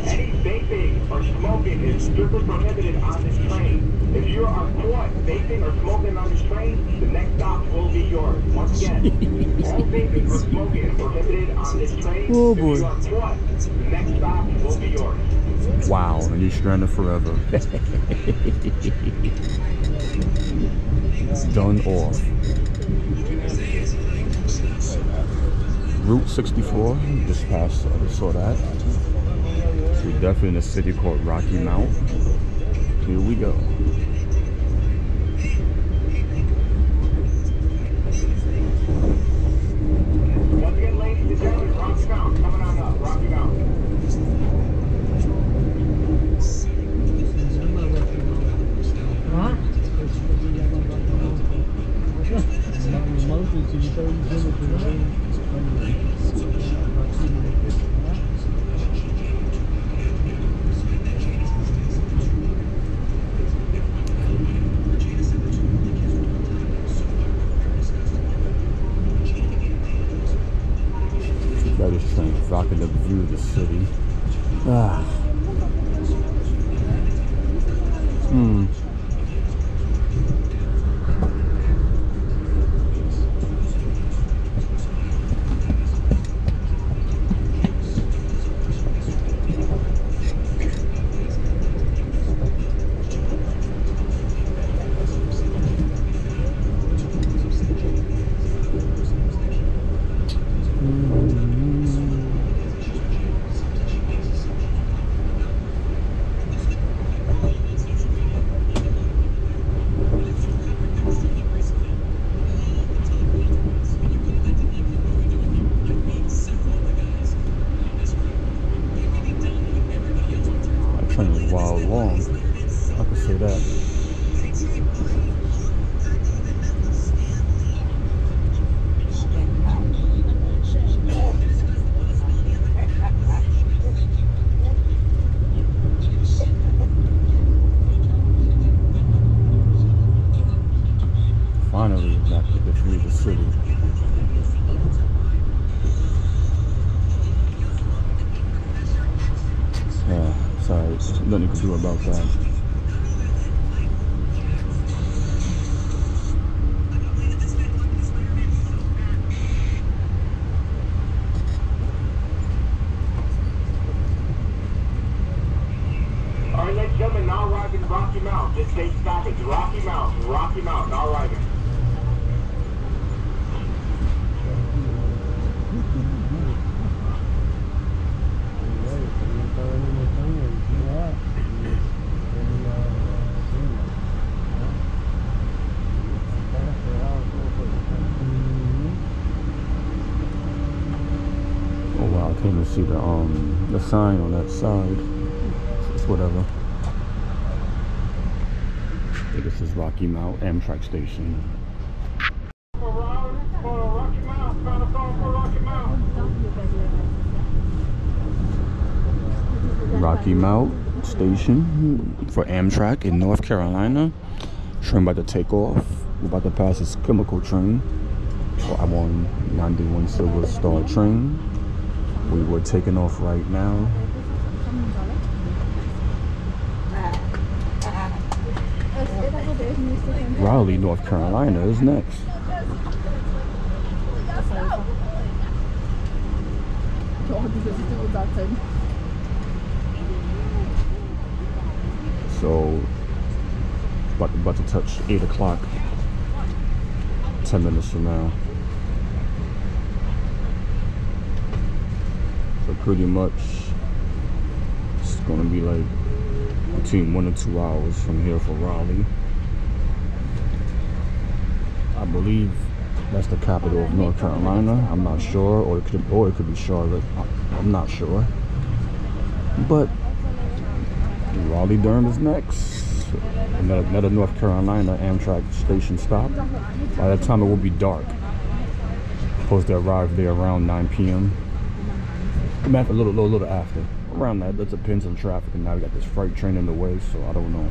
any vaping or smoking is strictly prohibited on this train. If you are caught vaping or smoking on this train, the next stop will be yours. Once again, all vaping or smoking is prohibited on this train. Oh boy. If you are caught, the next stop will be yours. Wow, and you're stranded forever. Done off. Route 64, just past, I saw that. So we're definitely in a city called Rocky Mount. Here we go. Once again, ladies and gentlemen, Rocky Mount coming on up. Rocky Mount. Huh? Got this train rocking up the view of the city. Ah. long. I can say that. Finally, back to the view of the city. Yeah, sorry, there's nothing you can do about that. All right, ladies and gentlemen, now arriving Rocky Mount. Just stay stoppage. Rocky Mount, now arriving. Oh wow, I can't even see the sign on that side. It's whatever. I think this is Rocky Mount Amtrak station. Rocky Mount station for Amtrak in North Carolina. Train about to take off. We're about to pass this chemical train. So I'm on 91 Silver Star train. We were taking off right now. Raleigh, North Carolina is next. So, about to touch 8 o'clock, 10 minutes from now. So pretty much, it's gonna be like between 1 and 2 hours from here for Raleigh. I believe that's the capital of North Carolina. I'm not sure, or it could be Charlotte. I'm not sure. But Raleigh-Durham is next. Another North Carolina Amtrak station stop. By that time it will be dark. Supposed to arrive there around 9 p.m. A little after. Around that depends on traffic, and now we got this freight train in the way, so I don't know.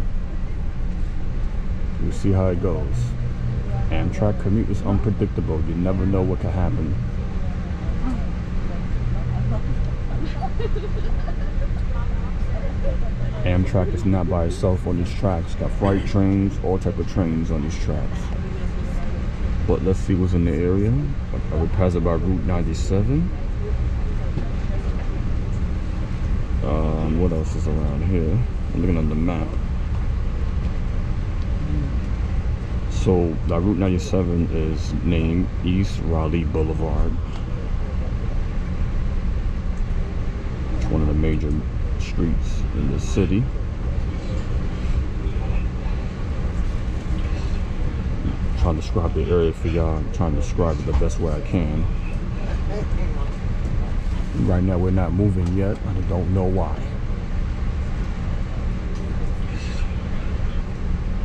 We'll see how it goes. Amtrak commute is unpredictable. You never know what can happen. Amtrak is not by itself on these tracks. It's got freight trains, all type of trains on these tracks. But let's see what's in the area. We pass it by Route 97. What else is around here? I'm looking on the map. So Route 97 is named East Raleigh Boulevard. It's one of the major streets in the city. I'm trying to describe the area for y'all. I'm trying to describe it the best way I can. Right now we're not moving yet. I don't know why.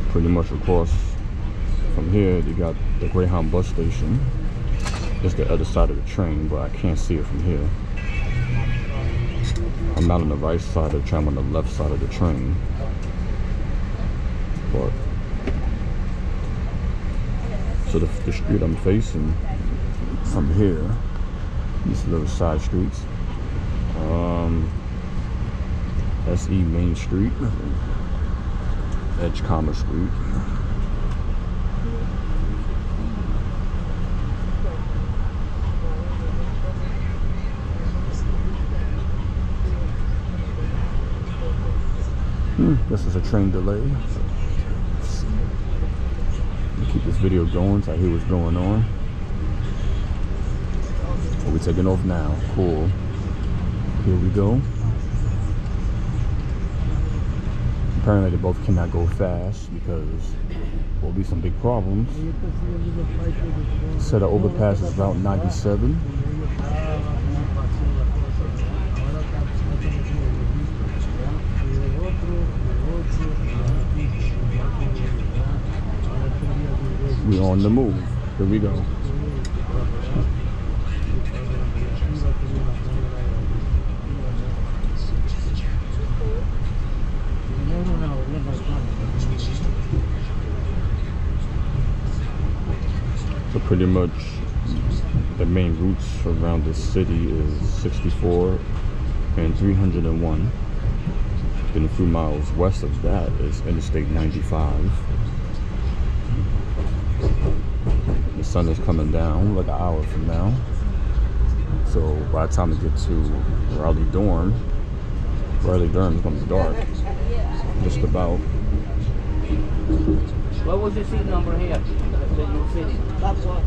Pretty much across from here, you got the Greyhound bus station. It's the other side of the train, but I can't see it from here. I'm not on the right side of the train, I'm on the left side of the train. But so the street I'm facing from here, these little side streets, SE Main Street, Edge Commerce Street. This is a train delay. Keep this video going so I hear what's going on. So we're taking off now. Cool. Here we go. Apparently they both cannot go fast because there'll be some big problems. Set of overpasses Route 97. On the move. Here we go. So pretty much the main routes around the city is 64 and 301. Then a few miles west of that is Interstate 95. The sun is coming down like an hour from now. So by the time we get to Raleigh-Durham, it's going to be dark. Just about. What was your seat number here? That you see? That's what.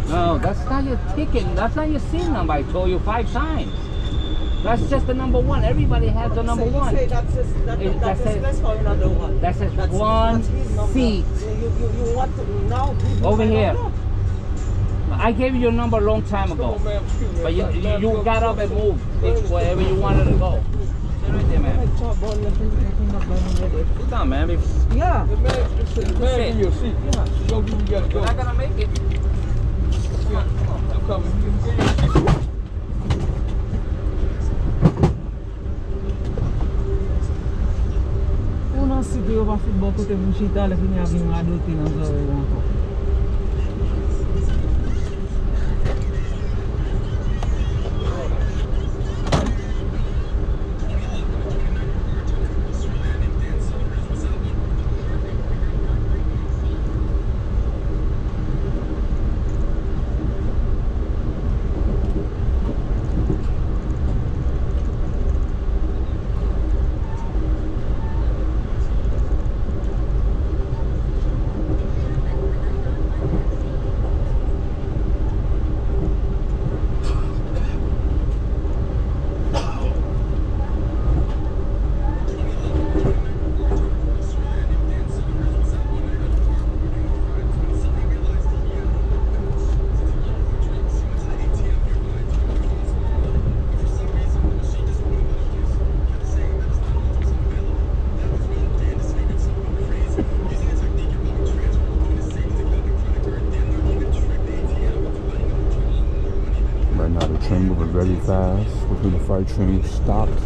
No, that's not your ticket. That's not your seat number. I told you 5 times. That's just the number 1. Everybody has the number 1. You say that's just, that says for another one. That says that's 1 seat. You want to now? Over here. I gave you your number a long time ago. But you got up and moved wherever you wanted to go. Sit right there, man. Sit down, man. Yeah. The man in your seat. Yeah. So you gotta go. You're not gonna make it. I'm coming. Una city over football côté Mouchita, les finir avec un adulti dans le encore. Train moving very fast. Within the freight train stopped.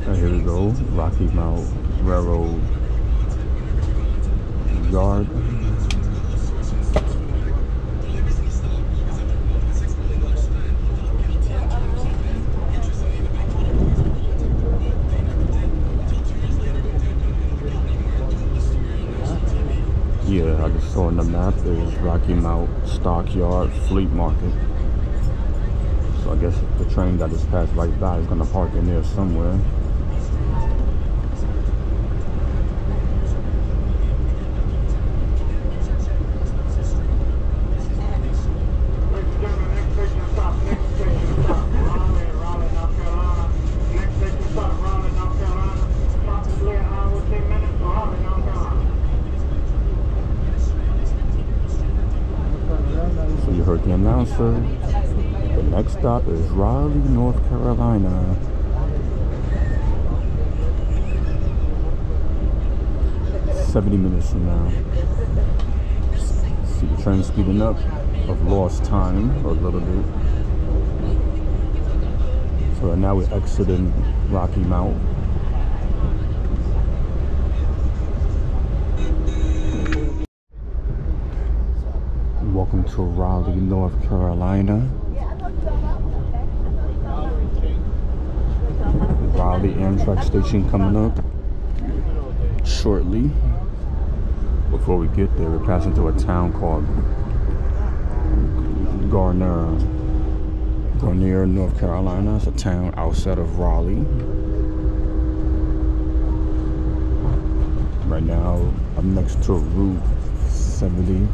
And here we go, Rocky Mount Railroad Yard. Yeah, I just saw on the map is Rocky Mount Stockyard Fleet Market. So I guess the train that just passed right by is gonna park in there somewhere. You heard the announcer. The next stop is Raleigh, North Carolina. "70 minutes from now." See the train speeding up. I've lost time a little bit. So now we're exiting Rocky Mount. Welcome to Raleigh, North Carolina. Raleigh Amtrak station coming up shortly. Before we get there, we're passing through a town called Garner, North Carolina. It's a town outside of Raleigh. Right now, I'm next to Route 70.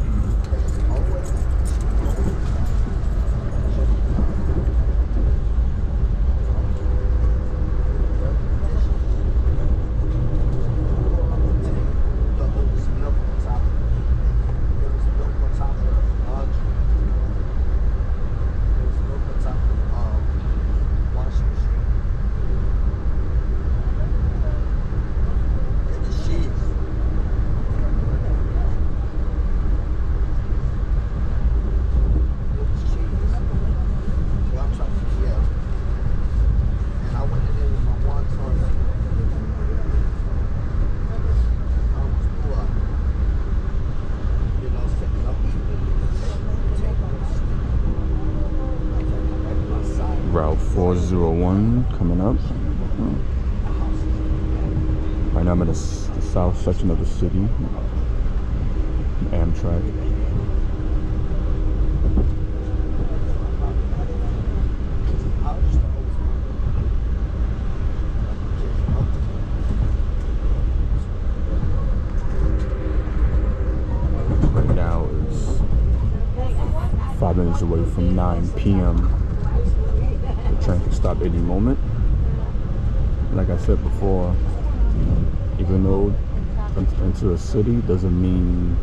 401 coming up. Right now I'm in the south section of the city. Amtrak. Right now it's 5 minutes away from 9 p.m. The train can stop any moment. Like I said before, even though into a city doesn't mean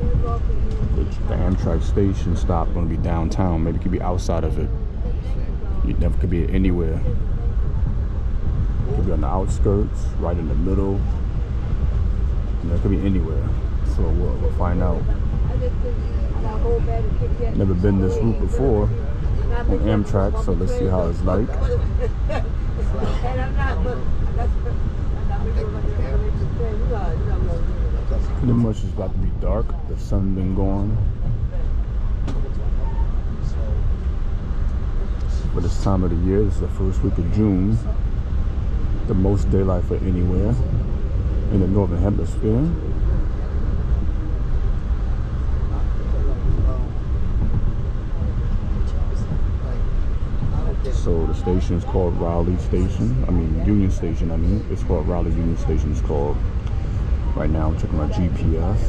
the Amtrak station stop going to be downtown. Maybe it could be outside of it. It never could be anywhere. It could be on the outskirts, right in the middle. It could be anywhere. So we'll find out. Never been this route before on Amtrak, so let's see how it's like. Pretty much it's about to be dark. The sun been gone. For this time of the year, this is the first week of June. The most daylight for anywhere in the northern hemisphere. So the station is called Raleigh Station. Union Station. It's called Raleigh Union Station. It's called. Right now, I'm checking my GPS.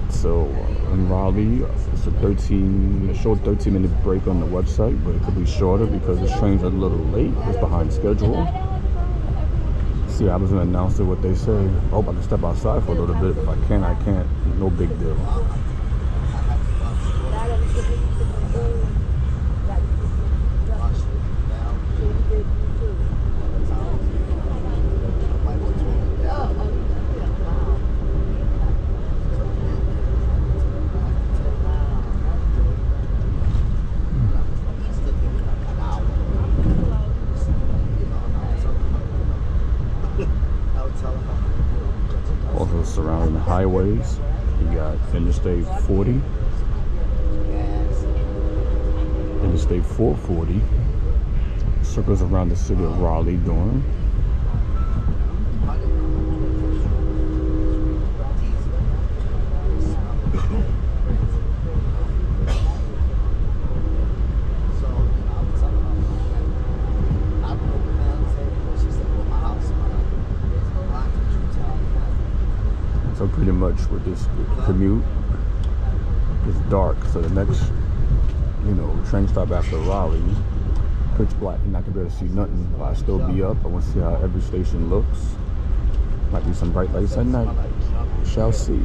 So in Raleigh, it's a short 13-minute break on the website, but it could be shorter because this train's a little late. It's behind schedule. See, I was gonna announce it what they say. I hope I can step outside for a little bit. If I can, I can't. No big deal. Also surrounding the highways, you got Interstate 40, Interstate 440, circles around the city of Raleigh, Durham. So pretty much with this commute, it's dark. So the next, train stop after Raleigh, pitch black. You're not gonna be able to see nothing, but I still be up. I want to see how every station looks. Might be some bright lights at night. We shall see.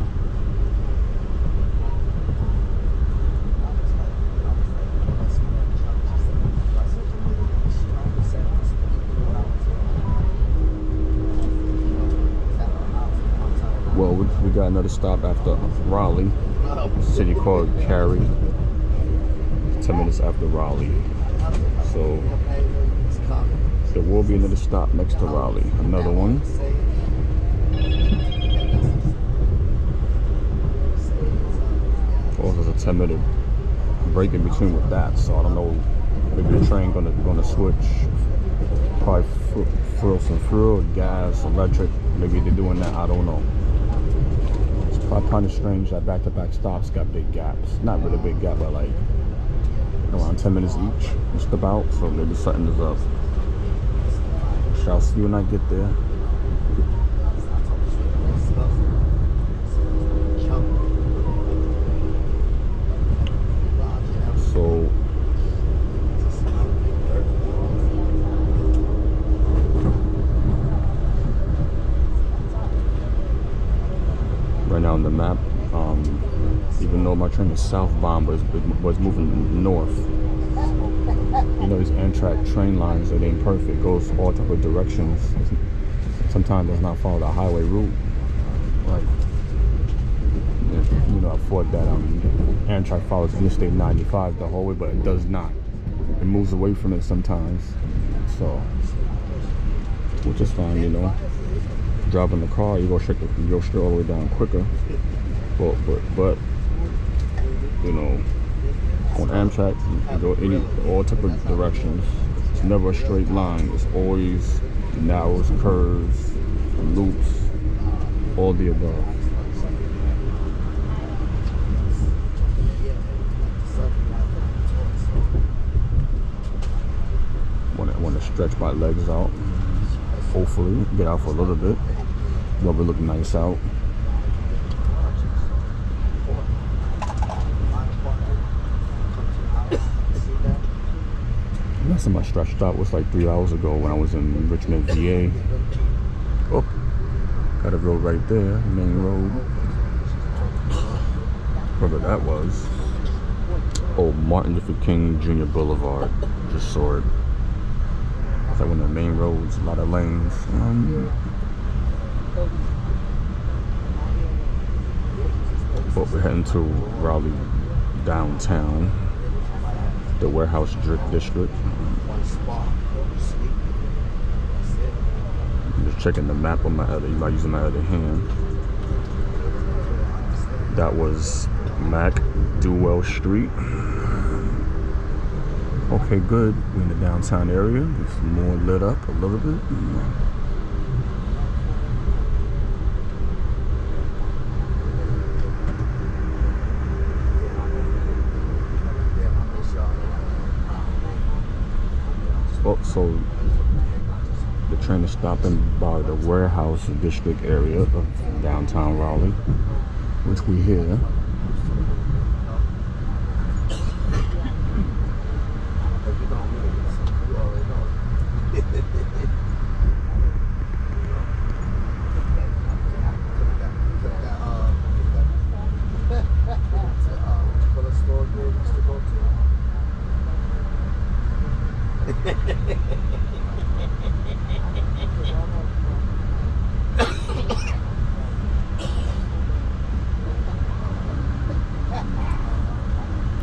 Well, we got another stop after Raleigh, a city called Cary, 10 minutes after Raleigh. So there will be another stop next to Raleigh, another one. Also, there's a 10-minute break in between with that, so I don't know, maybe the train gonna switch, probably some fuel, gas, electric, maybe they're doing that, I don't know. I find it strange that back-to-back stops got big gaps. Not really big gap, but like around 10 minutes each, just about. So maybe something is up. Shall see when I get there. So right now on the map, even though my train is southbound, but it's moving north. These Amtrak train lines, it ain't perfect. It goes all type of directions. Sometimes it does not follow the highway route. Like, I thought that Amtrak follows Interstate 95 the whole way, but it does not. It moves away from it sometimes. So, which is fine, Driving the car, you go straight all the way down quicker. But you know, on Amtrak, you go any all type of directions. It's never a straight line. It's always narrows, curves, loops, all the above. Want to stretch my legs out. Hopefully, get out for a little bit. Weather look nice out. Last time I stretched out was like 3 hours ago when I was in Richmond, VA. Oh, got a road right there, main road. Whatever that was. Oh, Martin Luther King Jr. Boulevard. Just saw it. It's like one of the main roads, a lot of lanes. But we're heading to Raleigh downtown, the warehouse district. I'm just checking the map on my other, using my other hand. That was MacDowell Street. Okay, good. We're in the downtown area. It's more lit up a little bit. Oh, so the train is stopping by the warehouse district area of downtown Raleigh, which we hear.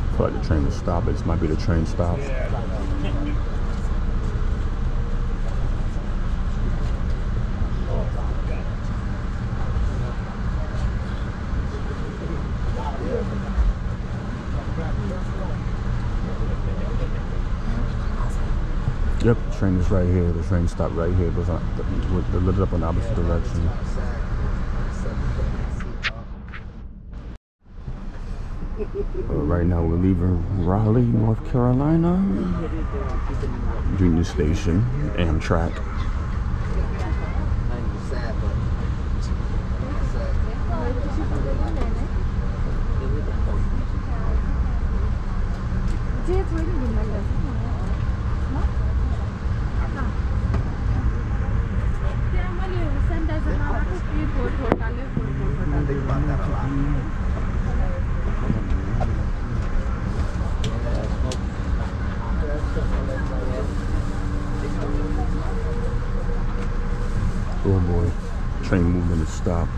I feel like the train will stop. This might be the train stop. Yep, the train is right here. The train stopped right here. It was lit up in the opposite direction. Right now we're leaving Raleigh, North Carolina. Union Station, Amtrak. Oh boy, train movement is stopped.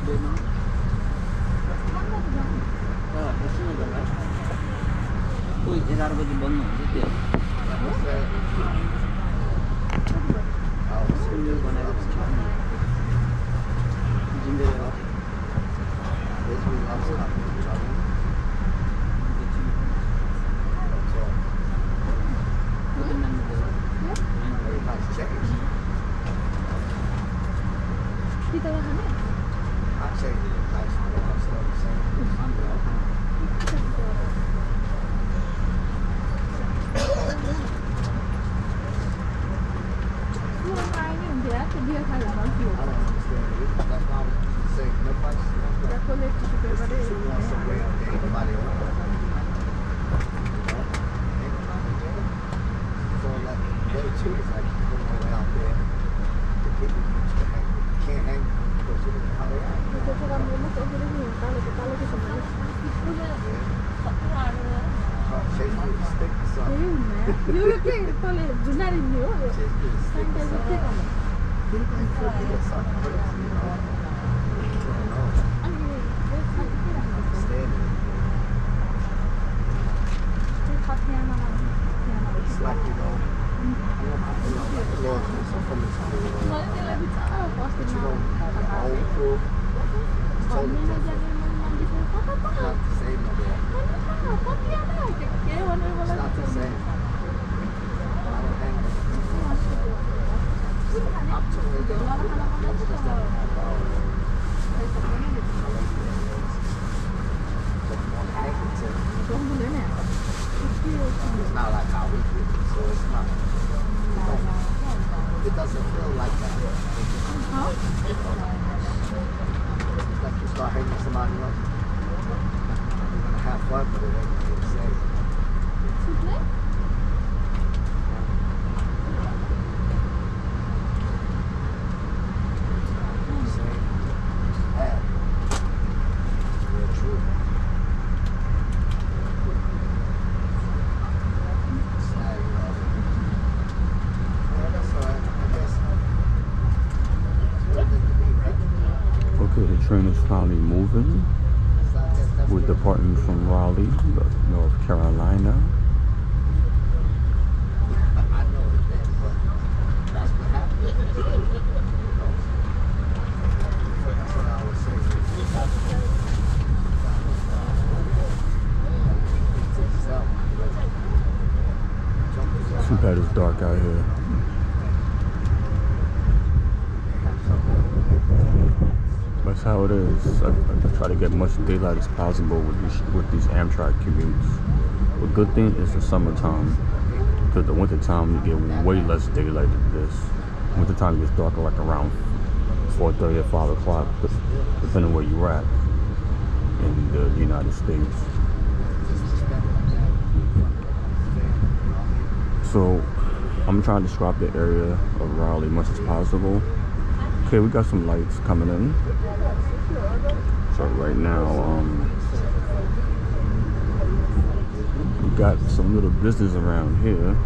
same no more. It's not the same. I don't hang with it. I'm too late. It's just that it's not like how we do it, so it's not. It doesn't feel like that. It's like you start hanging somebody up. You're gonna have fun, but it ain't the same. The train is finally moving. We're departing from Raleigh, North Carolina. I know it, but that's what happened. That's what I was saying. Too bad it's dark out here. That's how it is. I try to get much daylight as possible with these Amtrak commutes. The good thing is the summertime, because the wintertime you get way less daylight than this. Wintertime gets darker like around 4:30 or 5 o'clock, depending where you're at in the United States. So I'm trying to describe the area of Raleigh as much as possible. Okay, we got some lights coming in. So right now, we got some little business around here.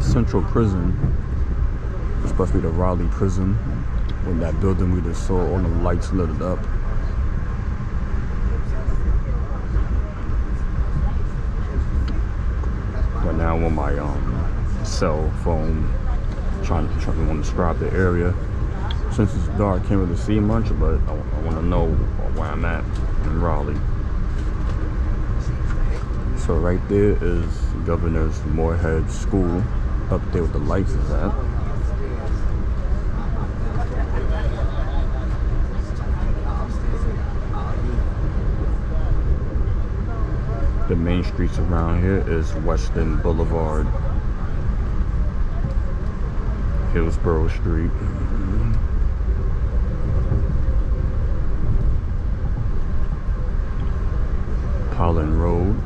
Central Prison. It's supposed to be the Raleigh prison. When that building we just saw, all the lights lit it up. But now on my cell phone, trying to describe the area. Since it's dark, I can't really see much, but I want to know where I'm at in Raleigh. So right there is Governor's Moorhead School, up there with the lights is at. The main streets around here is Western Boulevard, Hillsborough Street, Holland Road,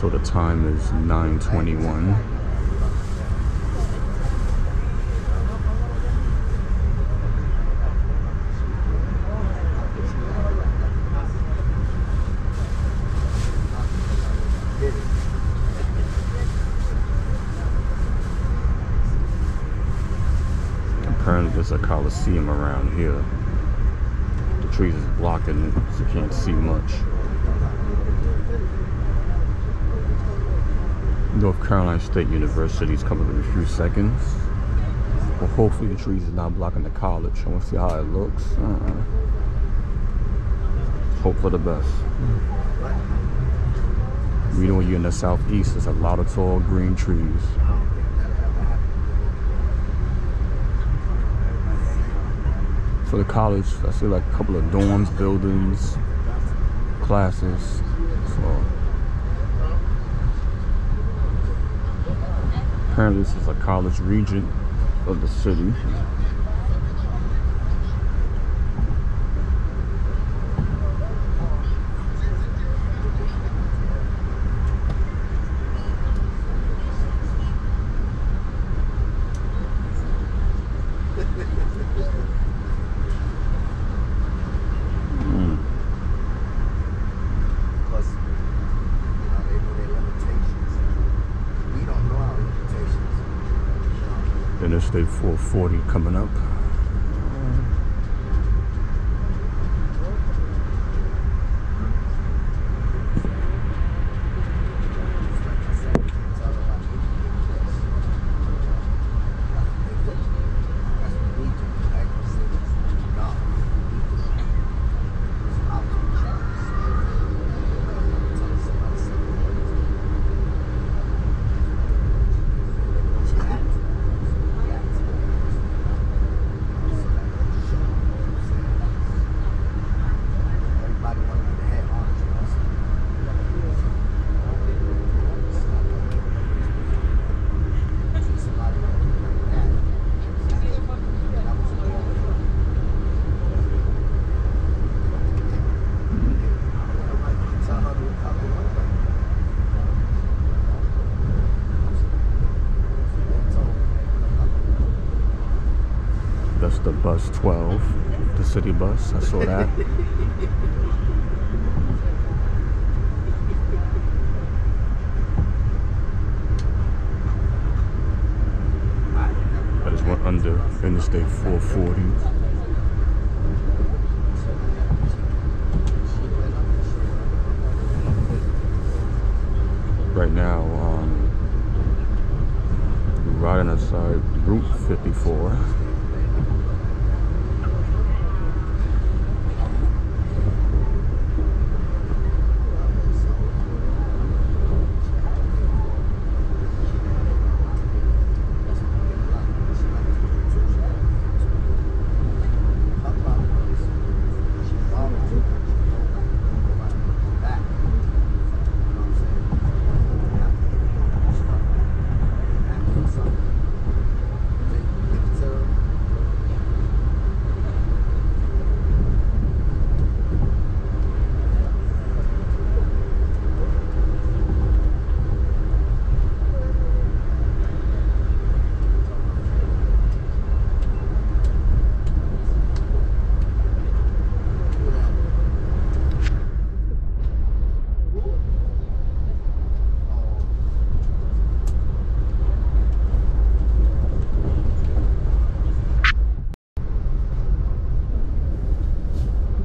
so the time is 9:21. Apparently there's a coliseum around here. The trees is blocking it, so you can't see much. North Carolina State University is coming in a few seconds. Well, hopefully the trees is not blocking the college. I want to see how it looks. Hope for the best. You know, when you're in the southeast, there's a lot of tall green trees. For the college, I see like a couple of dorms, buildings, classes. So apparently this is a college region of the city. Interstate 440 coming up. That's the bus 12, the city bus. I saw that. I just went under Interstate 440. Right now, we're riding outside Route 54.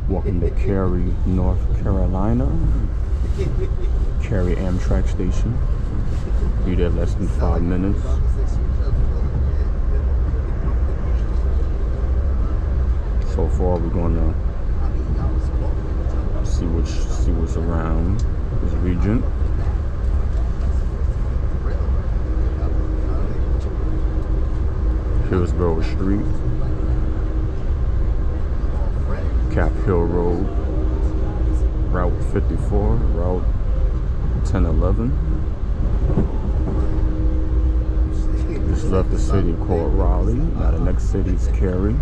Walking to Cary, North Carolina. Cary Amtrak station. Be there less than 5 minutes. So far, we're gonna see what's around this region. Hillsborough Street. Cap Hill Road, Route 54, Route 1011. Just left the city called Raleigh. Now the next city is Cary.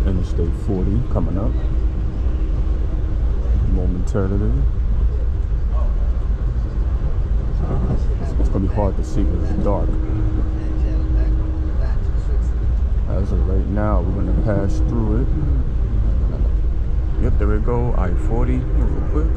Interstate 40 coming up momentarily. It's gonna be hard to see because it's dark. As of right now, we're gonna pass through it. Yep, there we go. I-40 real quick.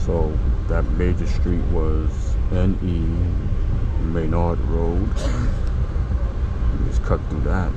So that major street was N.E. Maynard Road. Just cut through that.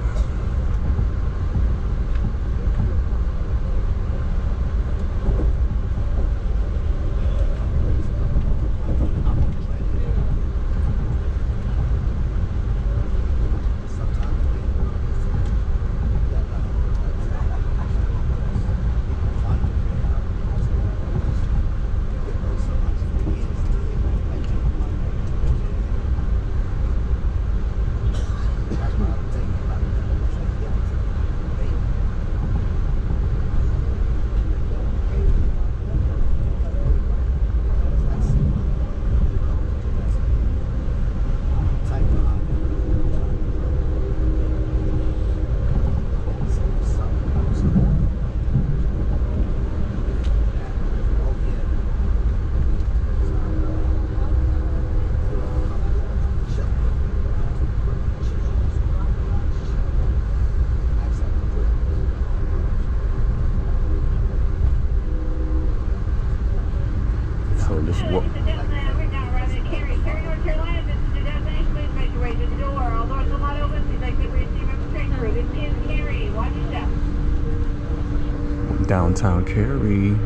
So this what. Ladies and gentlemen, we're now arriving at Cary, North Carolina. This is your destination. Please make your way to the door. All doors will not open. Please exit where you see the train crew. This is Cary. Watch your step. Downtown Cary.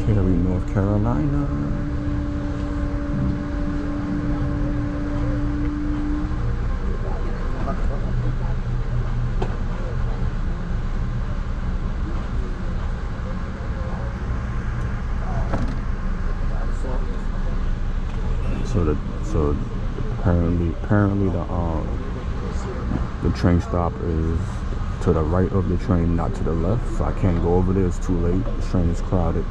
Cary, North Carolina. So apparently the train stop is to the right of the train, not to the left. So I can't go over there. It's too late. The train is crowded.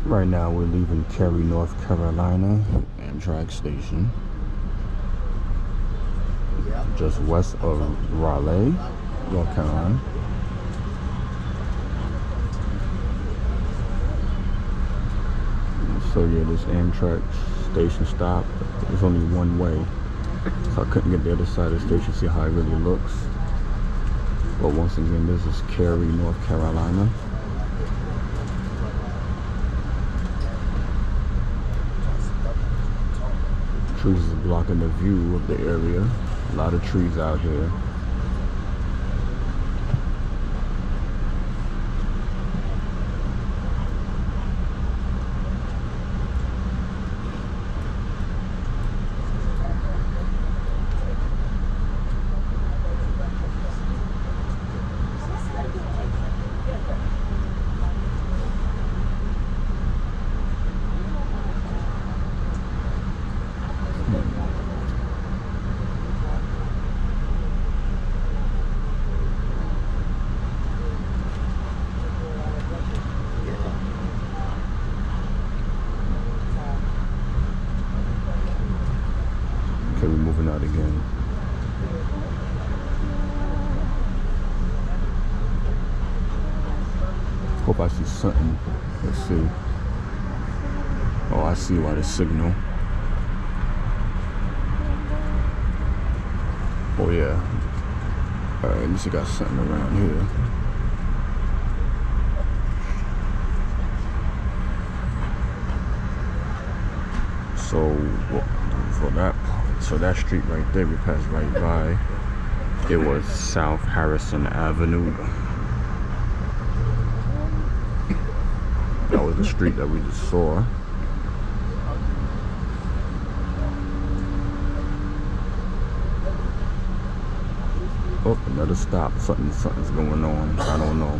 Right now we're leaving Cary, North Carolina, Amtrak station. Just west of Raleigh, North Carolina. So yeah, this Amtrak station stop is only one way. So I couldn't get the other side of the station, see how it really looks. But once again, this is Cary, North Carolina. Trees is blocking the view of the area. A lot of trees out here. Okay, we're moving out again. Hope I see something. Let's see. Oh, I see why the signal. Oh yeah. Alright, at least I got something around here. So that street right there we passed right by, it was South Harrison Avenue. That was the street that we just saw. Oh, another stop. Something's going on. I don't know.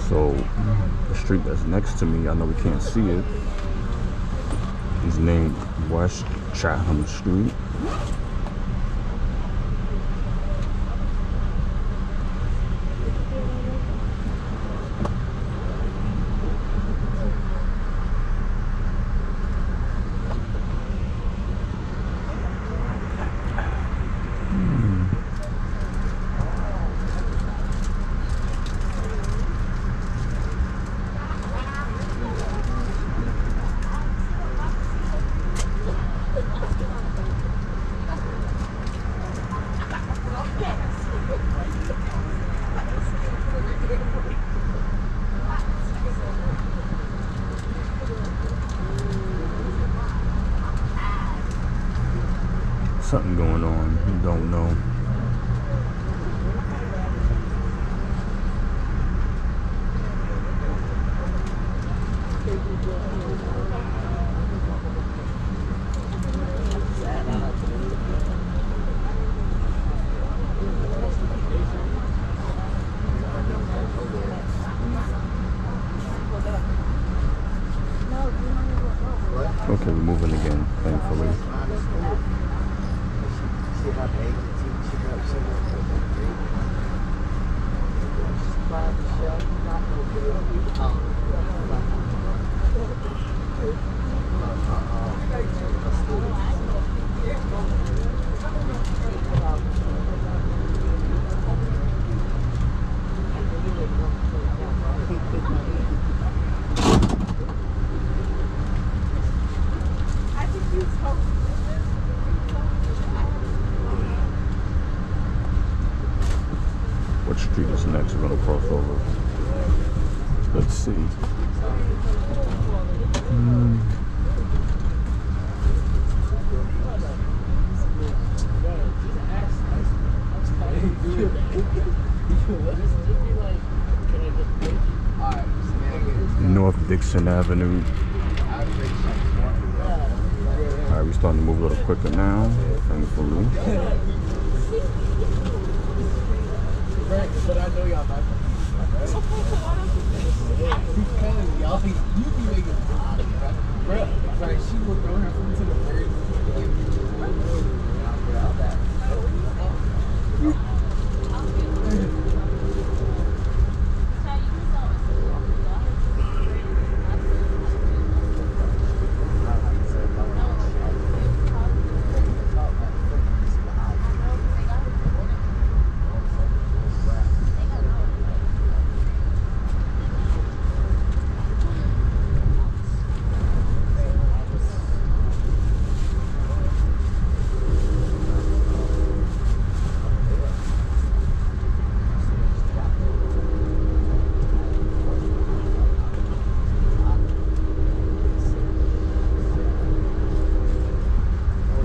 So the street that's next to me, I know we can't see it, is named West Chatham Street. Something going on. You don't know. Okay, we're moving again, thankfully. What street is next? We're gonna cross over. Let's see. North Dixon Avenue. Alright, we're starting to move a little quicker now, thankfully. But I know y'all back. Because y'all, you be making a lot of that. Bro, like she will throw her food to the bird.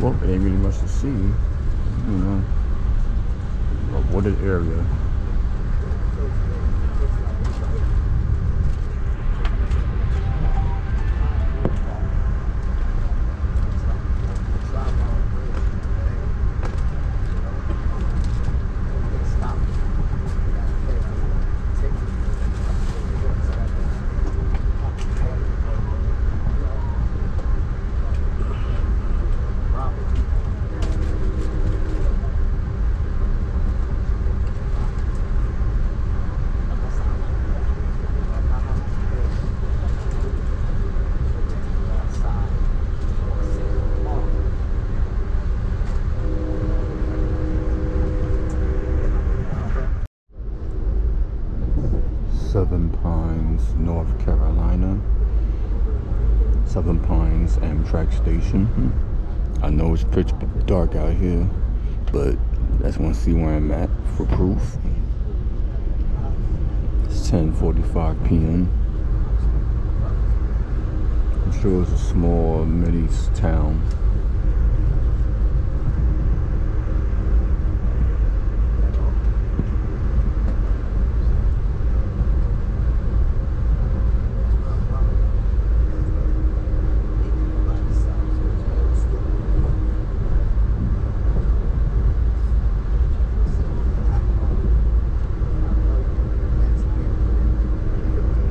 Well, it ain't really much to see, you know, a wooded area. Southern Pines, North Carolina. Southern Pines Amtrak station. I know it's pitch dark out here, but I just want to see where I'm at for proof. It's 10:45 p.m. I'm sure it's a small mini town.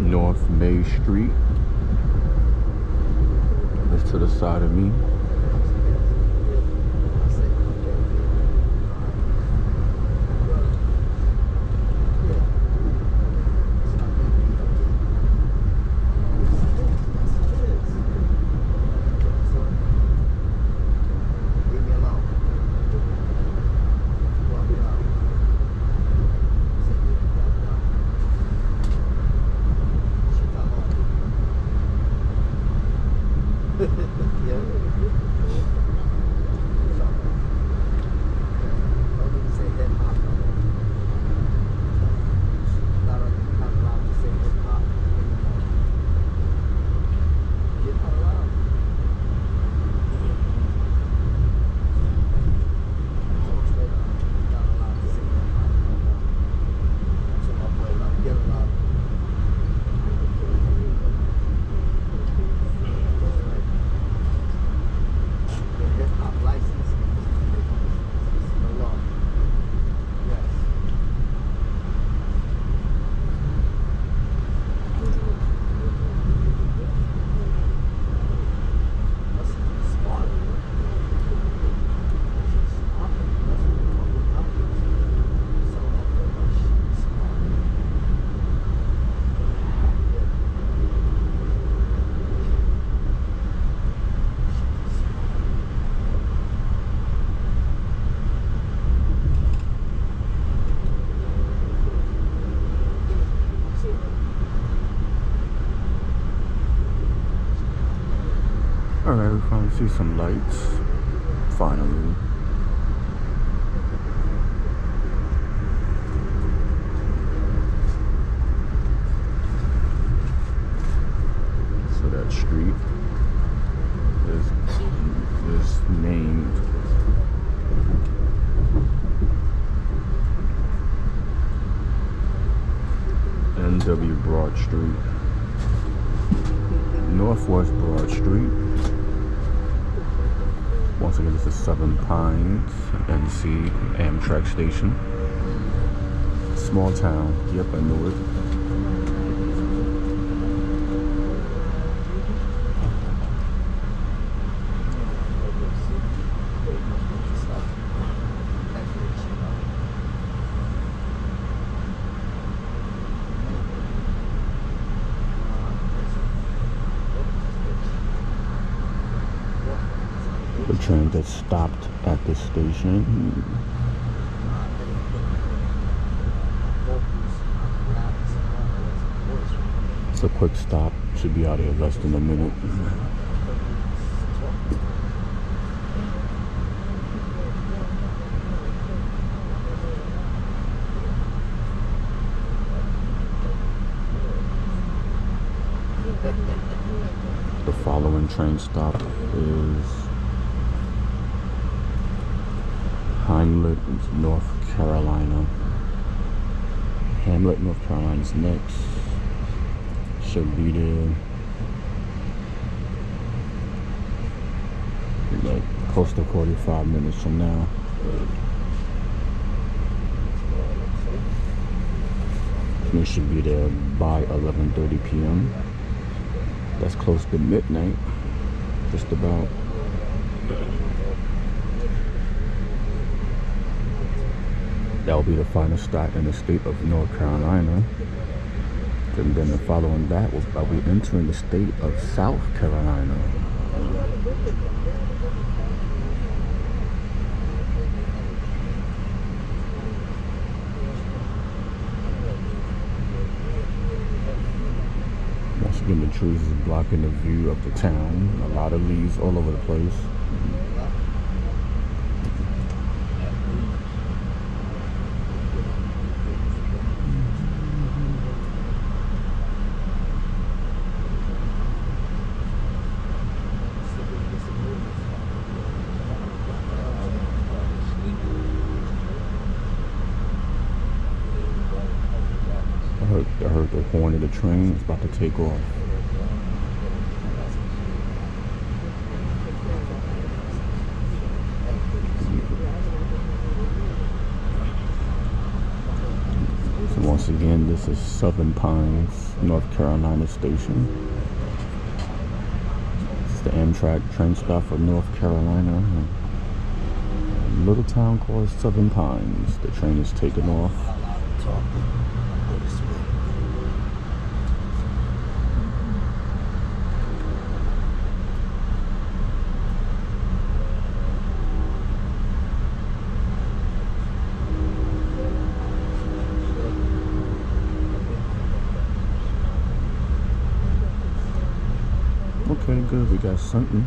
North May Street. That's to the side of me. Yeah. we finally see some lights. Finally. So that street is named NW Broad Street. Northwest Broad Street. Once again, this is Southern Pines, NC Amtrak station. Small town. Yep, I knew it. The train that stopped at this station. It's a quick stop. Should be out here less than a minute. The following train stop is Hamlet, North Carolina. Hamlet, North Carolina is next. Should be there like close to 45 minutes from now. We should be there by 11:30 p.m. That's close to midnight, just about. That will be the final stop in the state of North Carolina. And then the following that, I'll be entering the state of South Carolina. Once again, the trees is blocking the view of the town. A lot of leaves all over the place. I heard the horn of the train. It's about to take off. So once again, this is Southern Pines, North Carolina station. It's the Amtrak train stop for North Carolina. A little town called Southern Pines. The train is taking off. Okay, good. We got something.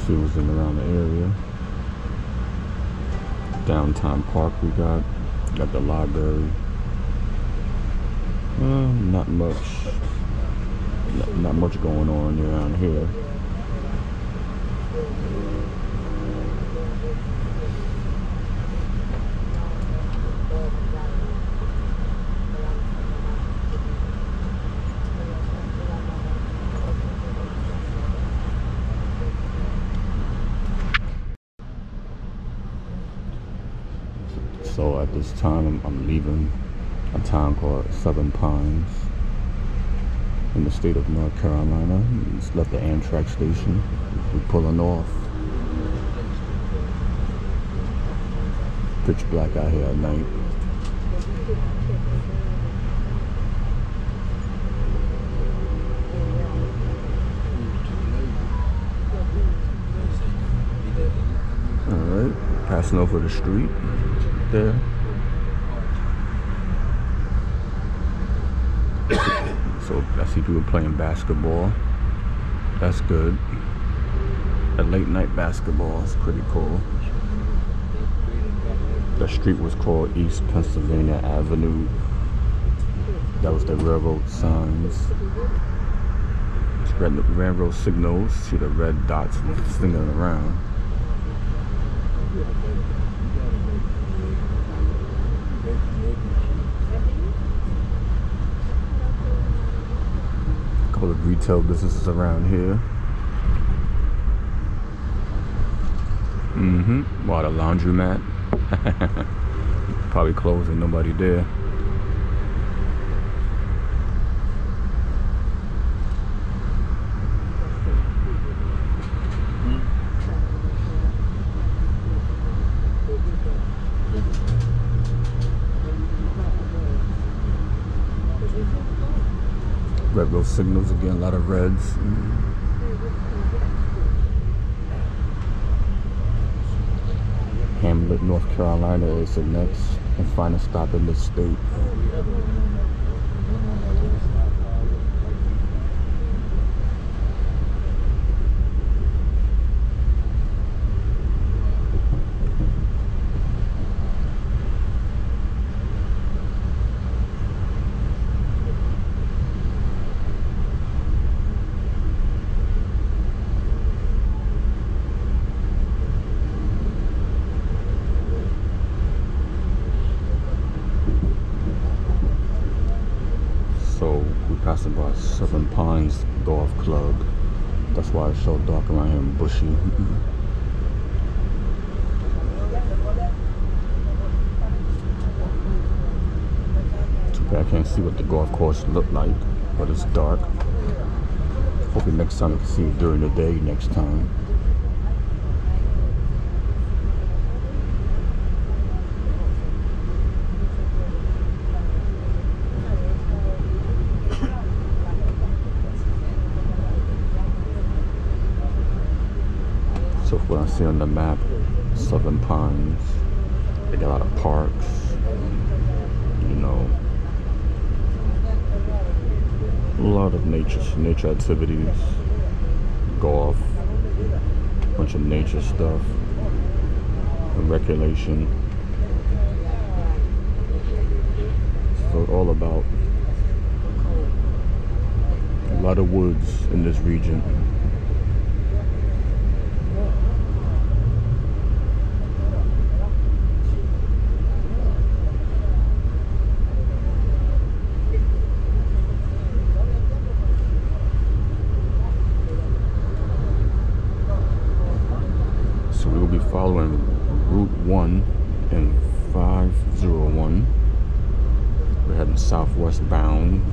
See what's in around the area. Downtown Park we got the library. Not much going on around here. So at this time, I'm leaving a town called Southern Pines in the state of North Carolina. Just left the Amtrak station. We're pulling off. Pitch black out here at night. Alright, passing over the street there. So I see people playing basketball. That's good. At late night basketball is pretty cool. The street was called East Pennsylvania Avenue. That was the railroad signs. Railroad signals. See the red dots slinging around. A couple of retail businesses around here. Wow, the laundromat. Probably closed and nobody there. Red road signals again, a lot of reds. Hamlet, North Carolina is the next and final stop in this state. Passing by Southern Pines Golf Club. That's why it's so dark around here and bushy. Too bad I can't see what the golf course looked like, but it's dark. Hopefully next time I can see it during the day next time. So what I see on the map, Southern Pines, they got a lot of parks, you know, a lot of nature activities, golf, bunch of nature stuff, and recreation. So all about a lot of woods in this region. Following Route 1 and 501. We're heading southwest bound.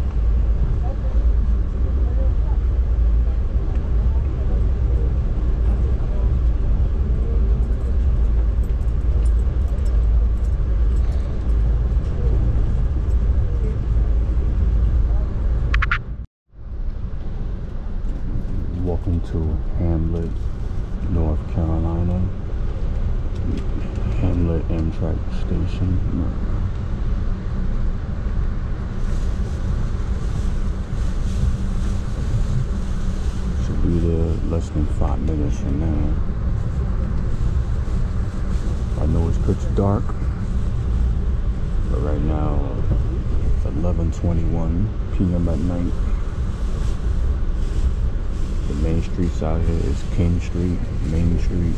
Welcome to Hamlet, North Carolina. Hamlet Amtrak station. Should be there less than 5 minutes from now. I know it's pitch dark, but right now it's 11:21 p.m. at night. The main streets out here is King Street, Main Street,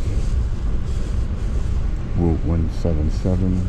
Route 177.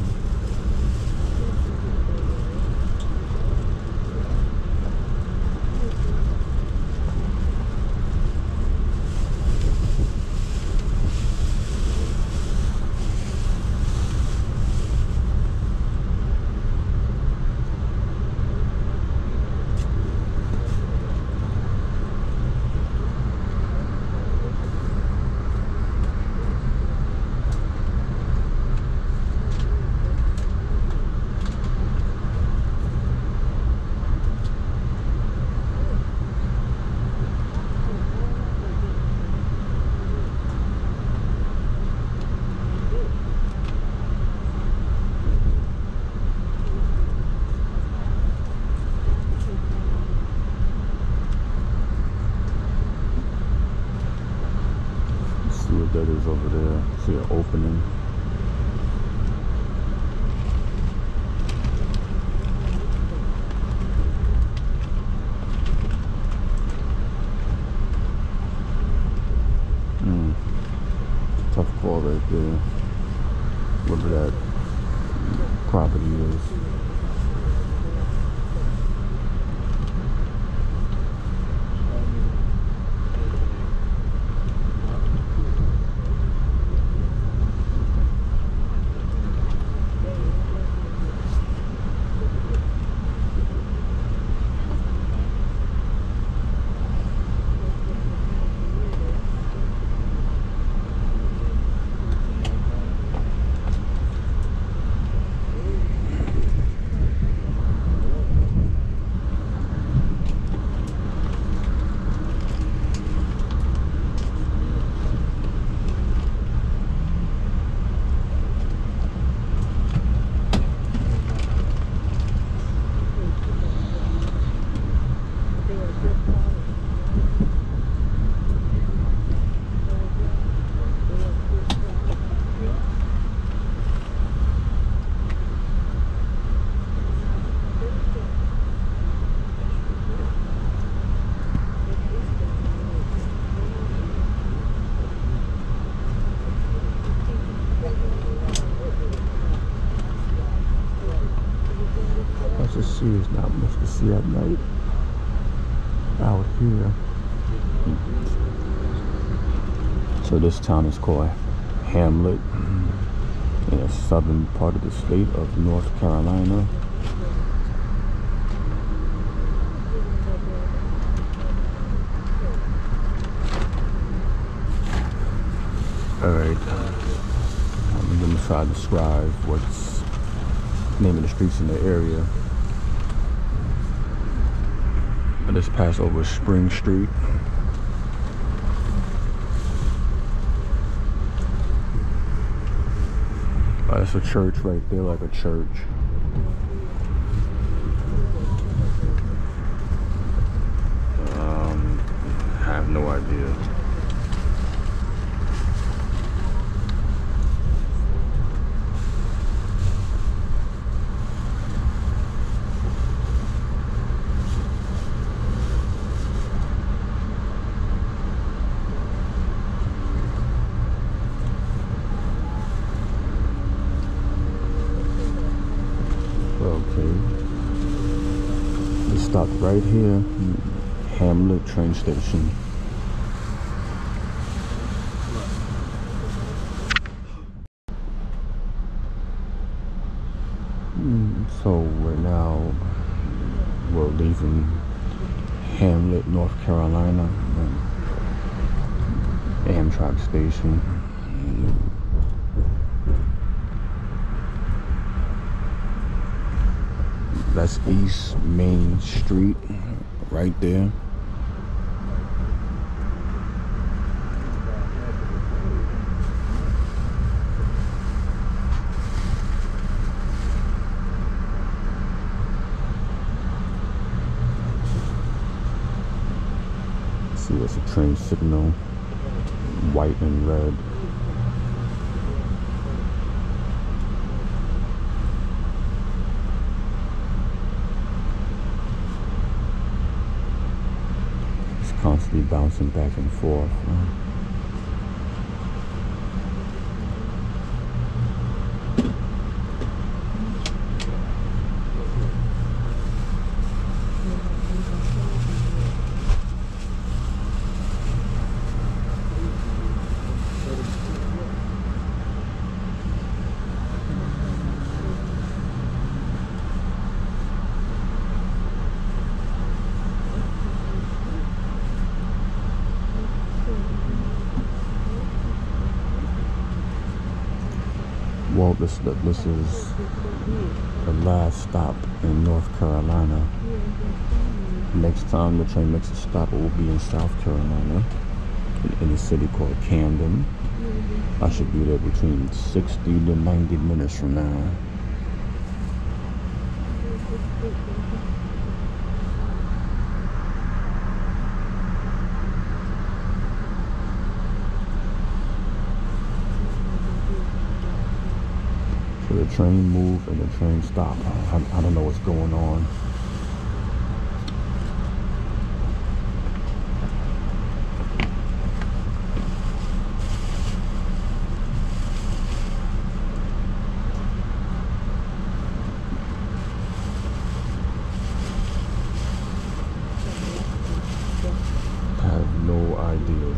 houses over there. See an opening. Tough call right there. Whatever that property is. There's not much to see at night out here. So this town is called Hamlet in the southern part of the state of North Carolina. Alright, I'm going to try to describe what's the name of the streets in the area. I just passed over Spring Street. That's a church right there, like a church. I have no idea. We stopped right here, Hamlet train station. So we're leaving Hamlet, North Carolina, Amtrak station. That's East Main Street, right there. See, that's a train signal, white and red. Constantly bouncing back and forth. Well, this is the last stop in North Carolina. Next time the train makes a stop, it will be in South Carolina, in a city called Camden. I should be there between 60 to 90 minutes from now. So the train moved and the train stopped. I don't know what's going on. I have no idea.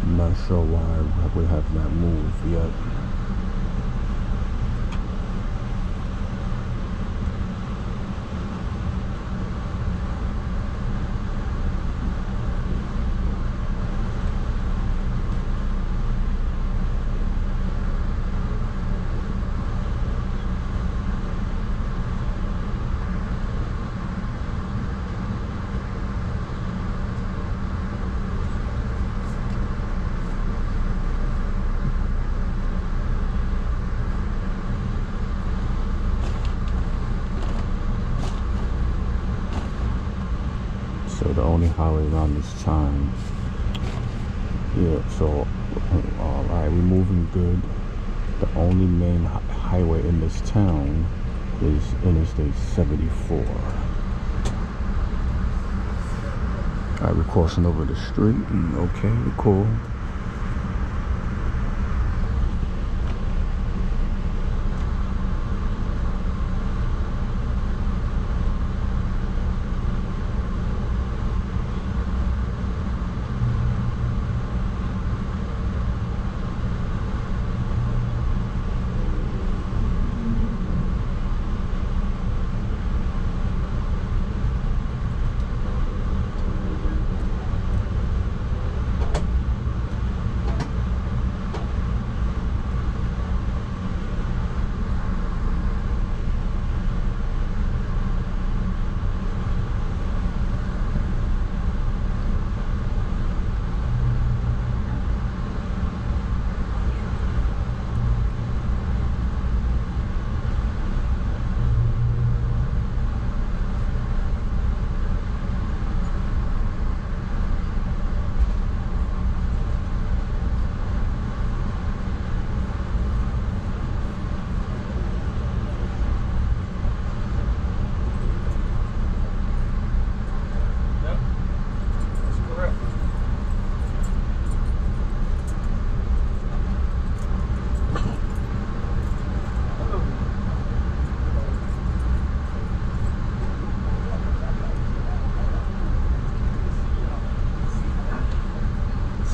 I'm not sure why we have not moved yet. So the only highway around this time. Yeah, so alright, we're moving good. The only main highway in this town is Interstate 74. Alright, we're crossing over the street. Okay, cool.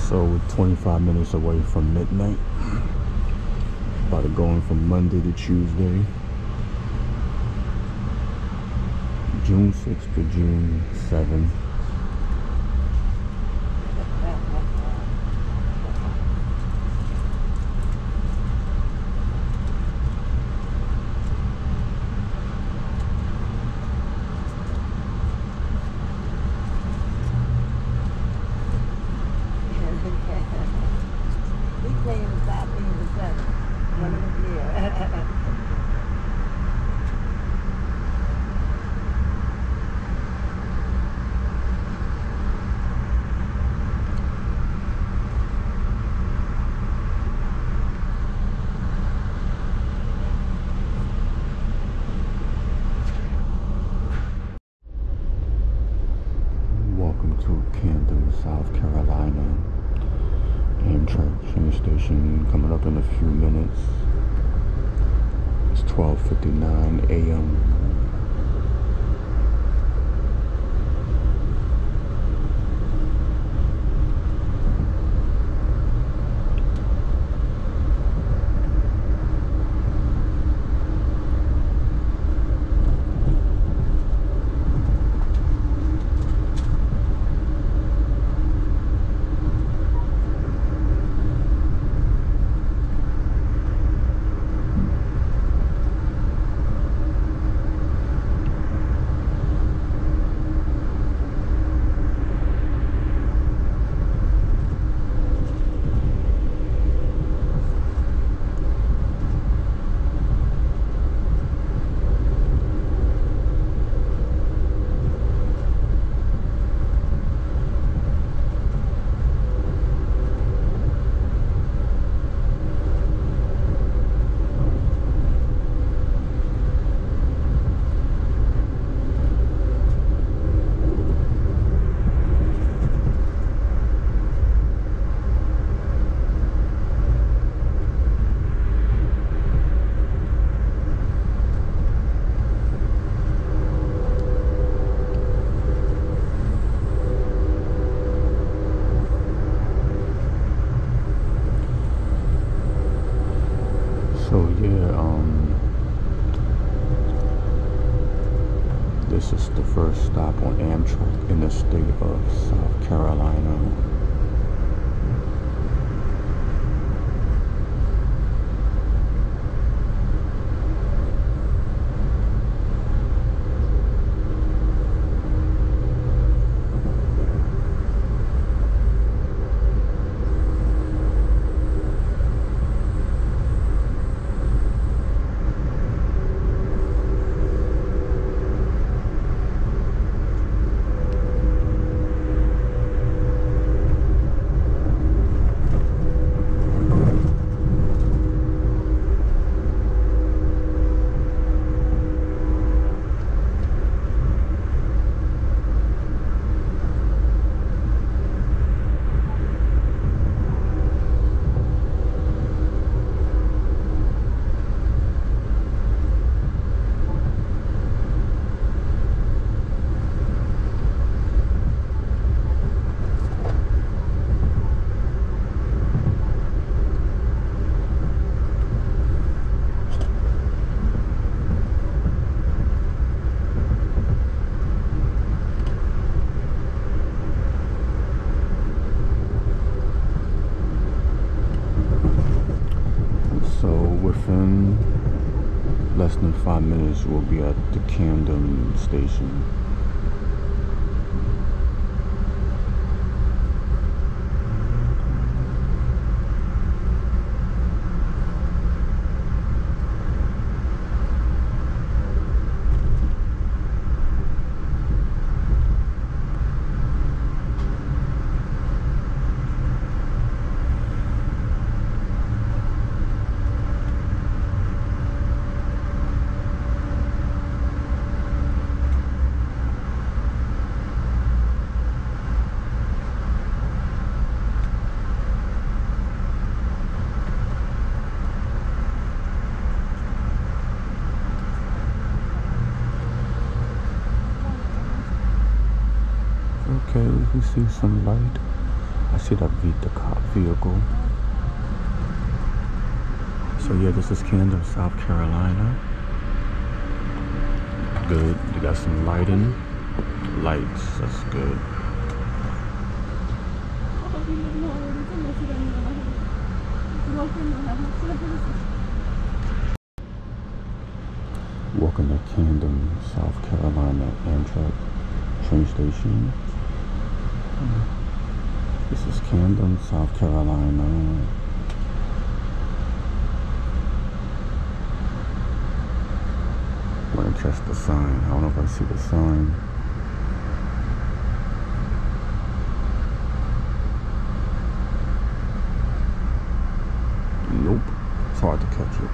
So we're 25 minutes away from midnight. About to go in from Monday to Tuesday. June 6th to June 7th. South Carolina Amtrak train station coming up in a few minutes. It's 12:59 a.m. last stop on Amtrak in the state of South Carolina. Within less than 5 minutes, we'll be at the Camden station. Okay, we can see some light. I see that the cop vehicle. So yeah, this is Camden, South Carolina. Good. You got some lighting. Lights, that's good. Walking to Camden, South Carolina Amtrak train station. This is Camden, South Carolina. Want to catch the sign. I don't know if I see the sign. Nope. It's hard to catch it.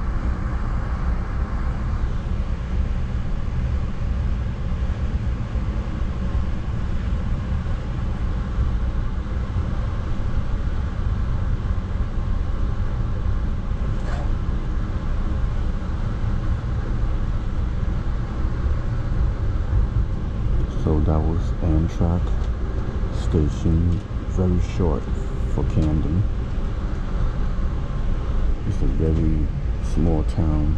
So that was Amtrak station, very short for Camden. It's a very small town.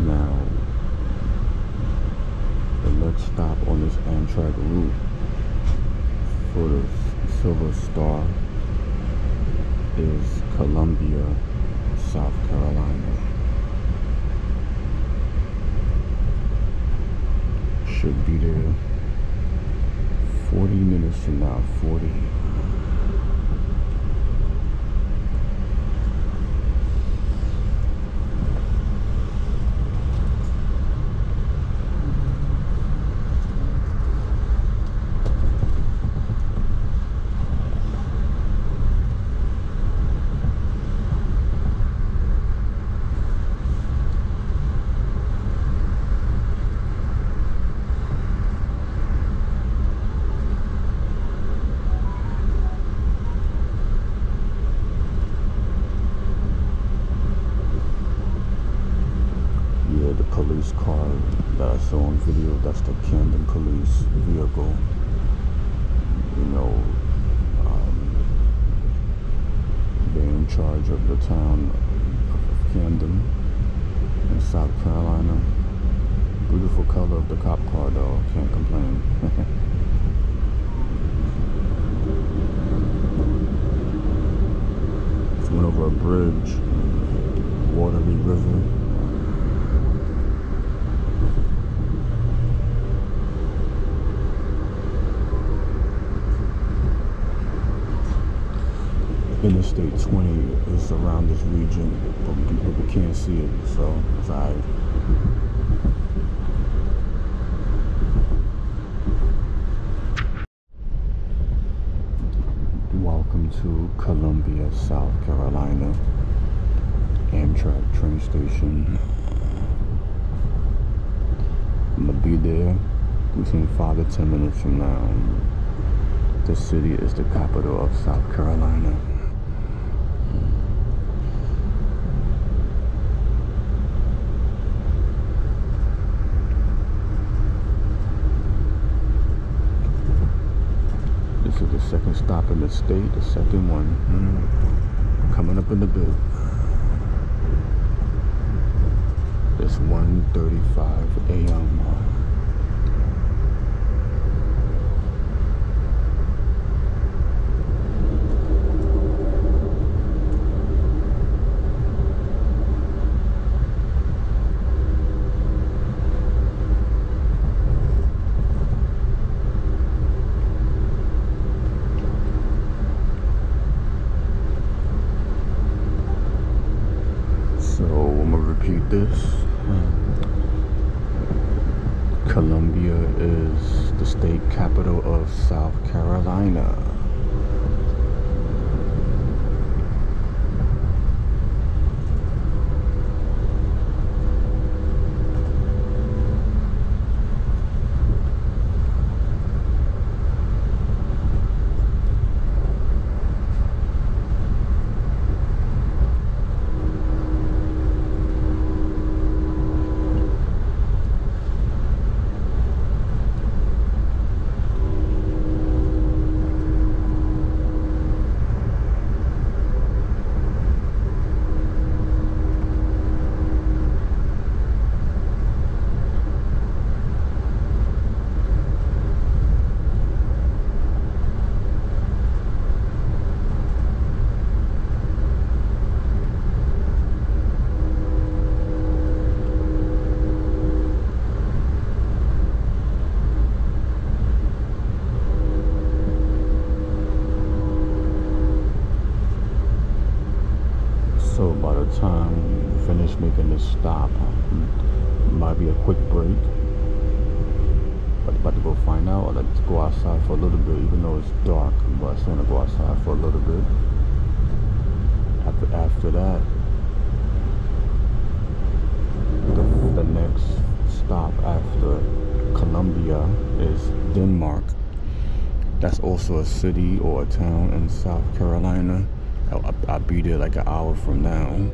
Now, the next stop on this Amtrak route for the Silver Star is Columbia, South Carolina. Should be there 40 minutes from now, 40. Police car that I saw on video, that's the Camden police vehicle. You know, charge of the town of Camden in South Carolina. Beautiful color of the cop car though, can't complain. Just went over a bridge, watery river. Interstate 20 is around this region, but we can't see it, so it's alright. Welcome to Columbia, South Carolina, Amtrak train station. I'm gonna be there between 5 to 10 minutes from now. This city is the capital of South Carolina. This is the second stop in the state, the second one. Coming up in a bit. It's 1:35 a.m. This Columbia is the state capital of South Carolina. So by the time we finish making this stop, might be a quick break. But about to go find out. I'd like to go outside for a little bit, even though it's dark. But I just want to go outside for a little bit. After that, the next stop after Columbia is Denmark. That's also a city or a town in South Carolina. I'll be there like an hour from now.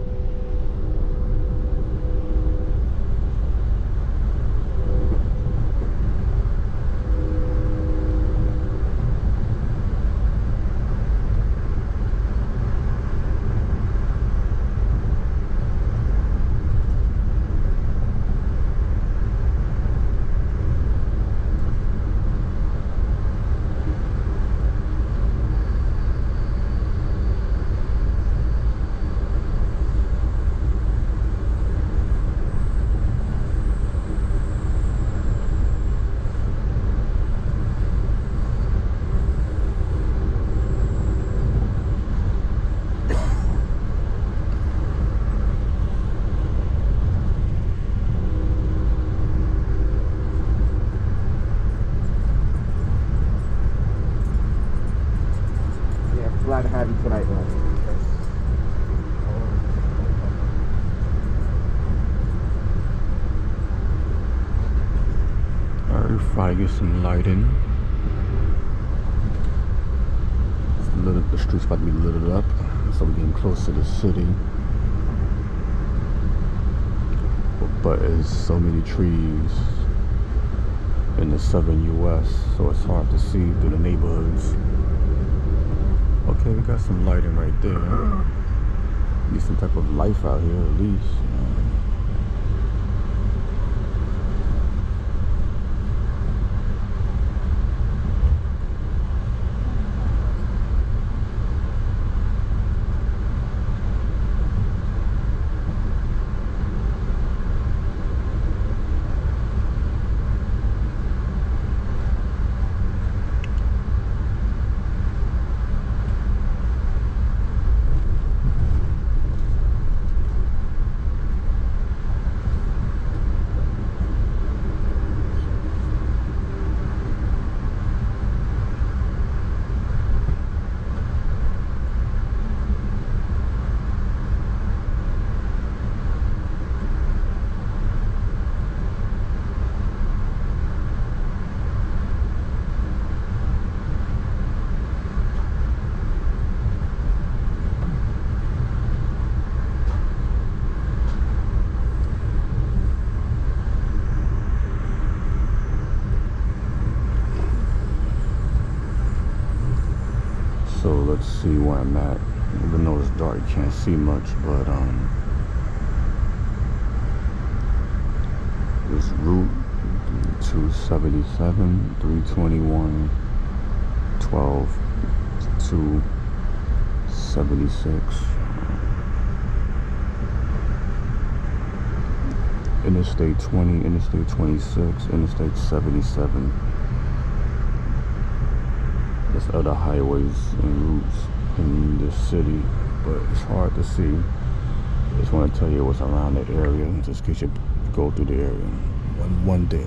Glad to have you tonight, man. Alright, try to get some lighting. The street's about to be lit up, so we're getting close to the city. But there's so many trees in the southern U.S., so it's hard to see through the neighborhoods. Okay, we got some lighting right there. Be some type of life out here at least. So let's see where I'm at. Even though it's dark, you can't see much, but this route 277, 321, 12, 276. Interstate 20, Interstate 26, Interstate 77. There's other highways and routes in this city, but it's hard to see. I just want to tell you what's around the area, just in case you go through the area one day.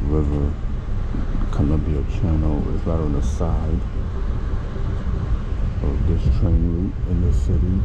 River, Columbia Channel is right on the side of this train route in this city.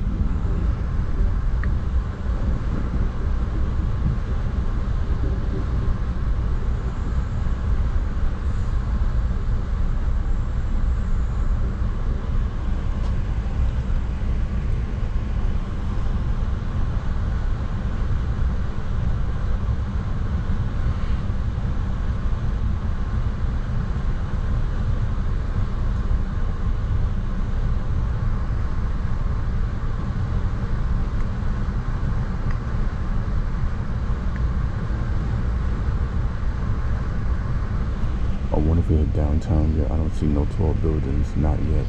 I wonder if we're downtown yet. I don't see no tall buildings, not yet.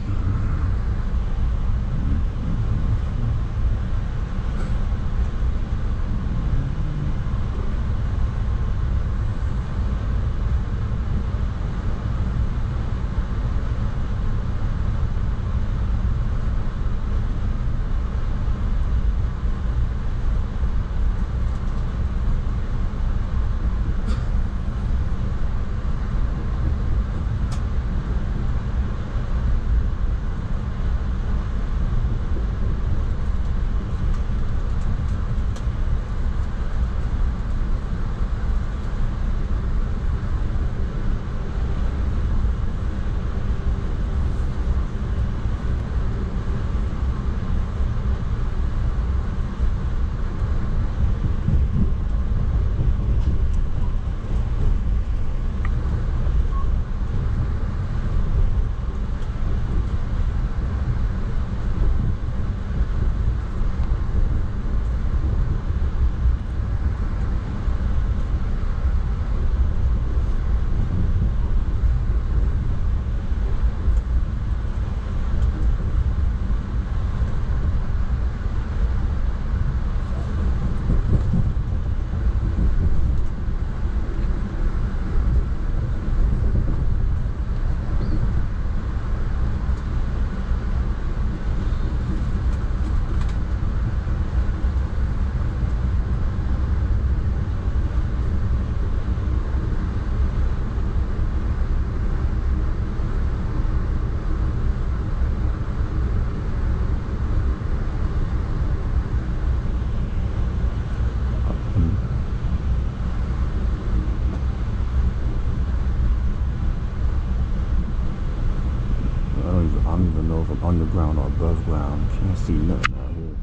don't even know if I'm underground or above ground. Can't see nothing out here.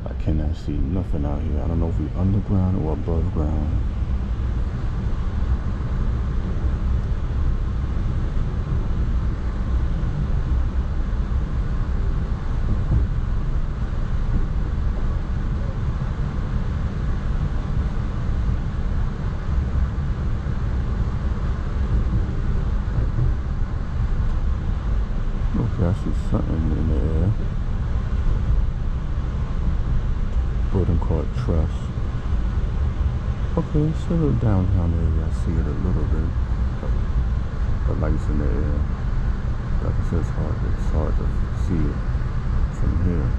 I cannot see nothing out here. I don't know if we're underground or above ground. Okay, I see something in the air. Building called Truss. Okay, it's still a downtown area. I see it a little bit. The lights in the air. Like I said, it's hard to see it from here.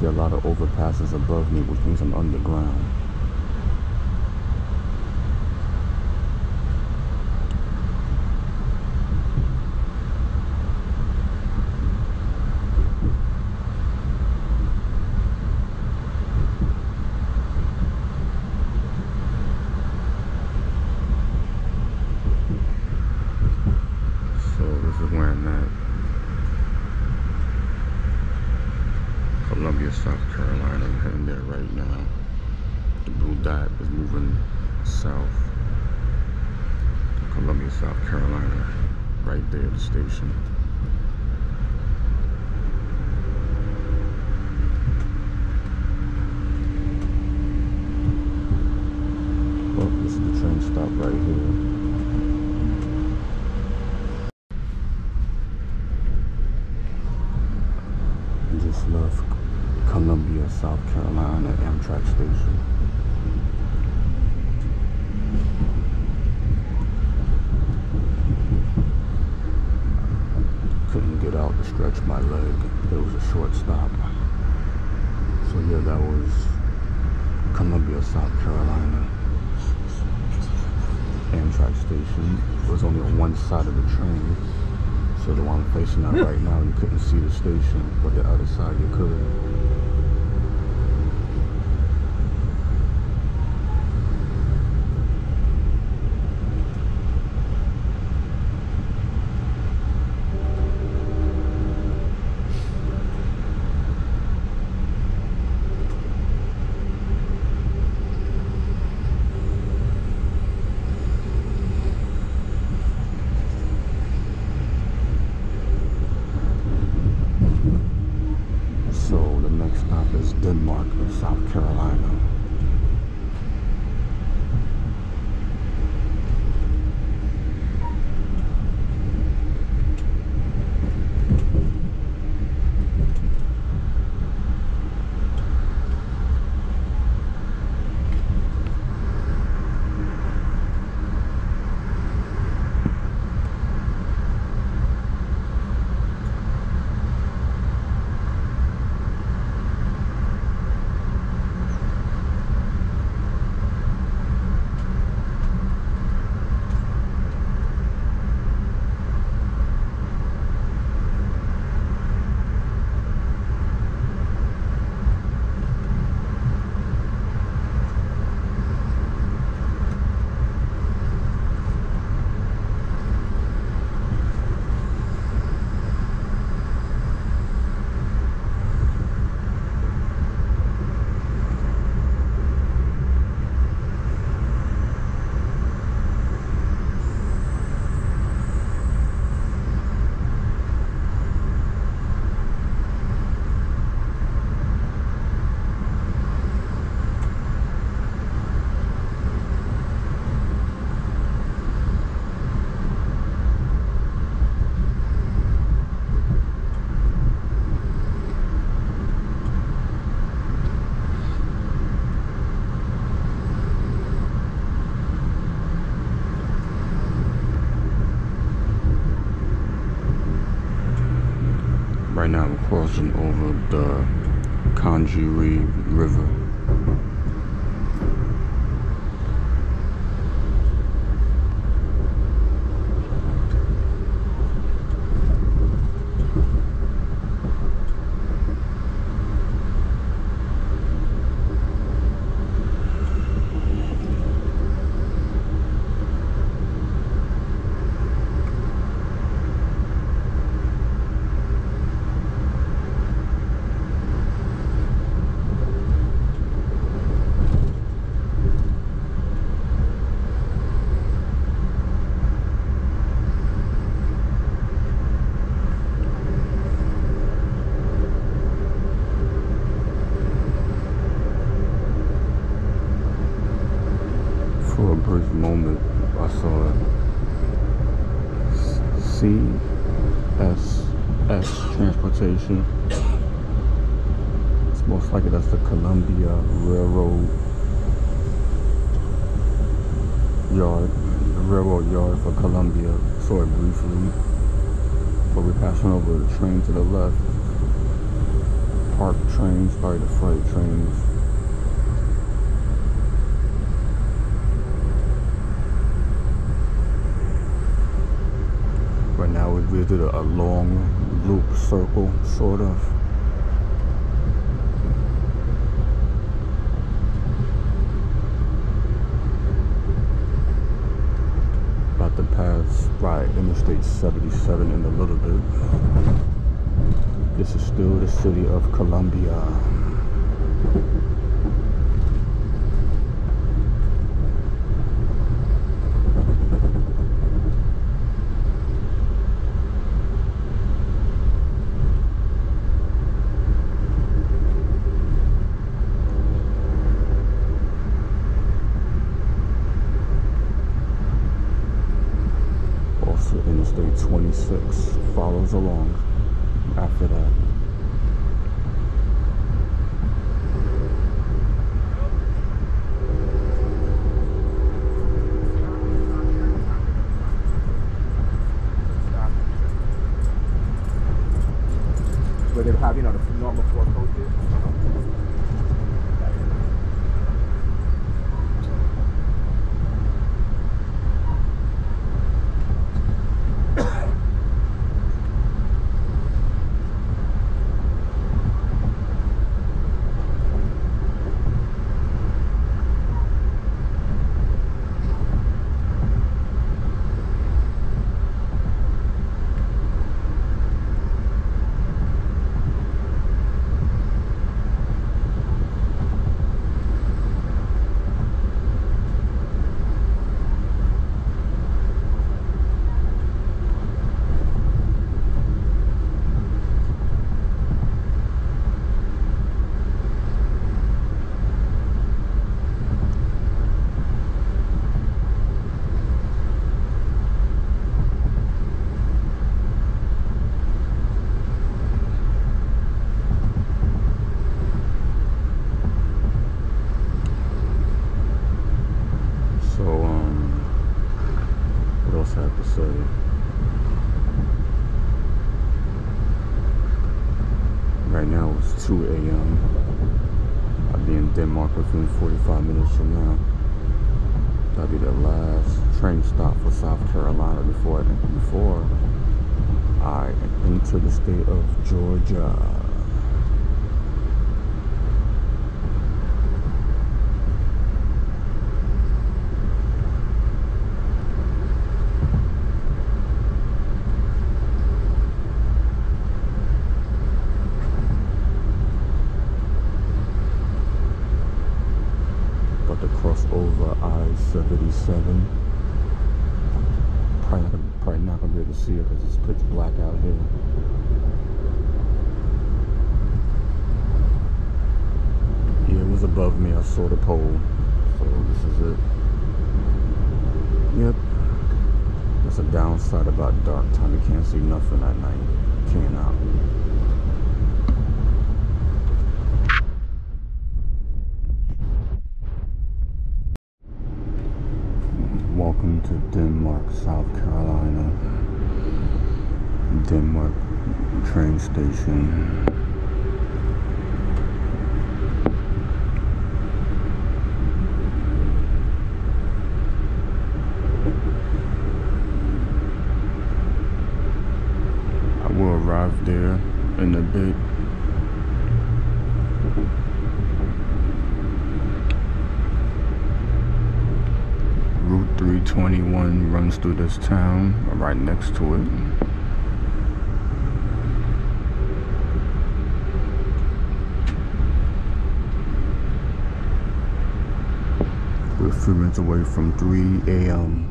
A lot of overpasses above me, which means I'm underground. So this is where I'm at. Columbia, South Carolina. I'm heading there right now. The blue dot is moving south. Columbia, South Carolina. Right there at the station. Oh, this is the train stop right here. Just left Columbia, South Carolina Amtrak station. Couldn't get out to stretch my leg. It was a short stop. So yeah, that was Columbia, South Carolina Amtrak station. It was only on one side of the train. So the one I'm facing out right now, you couldn't see the station, but the other side you could. Denmark, South Carolina. Right now we're crossing over the Conjuri River. station. It's most likely that's the Columbia Railroad yard, the railroad yard for Columbia. Saw it briefly, but we're passing over the train to the left. Parked trains, probably the freight trains. Right now we did a long loop circle, sort of. About to pass by Interstate 77 in a little bit. This is still the city of Columbia. Also, Interstate 26 follows along after that. Where they have, you know, the normal 4 coaches. I have to say, right now it's 2 a.m. I'll be in Denmark within 45 minutes from now. That'll be the last train stop for South Carolina before I enter the state of Georgia. Over I-77. Probably not gonna be able to see it because it's pitch black out here. Yeah, it was above me. I saw the pole. So this is it. Yep. That's a downside about dark time. You can't see nothing at night. Cannot. Welcome to Denmark, South Carolina. Denmark train station. I will arrive there in a bit. Route 321 runs through this town, right next to it. We're 3 minutes away from 3 a.m.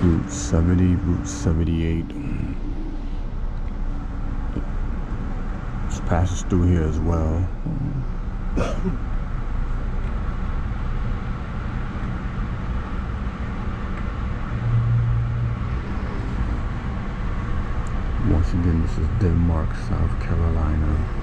Route 70, Route 78. It passes through here as well. Once again, this is Denmark, South Carolina.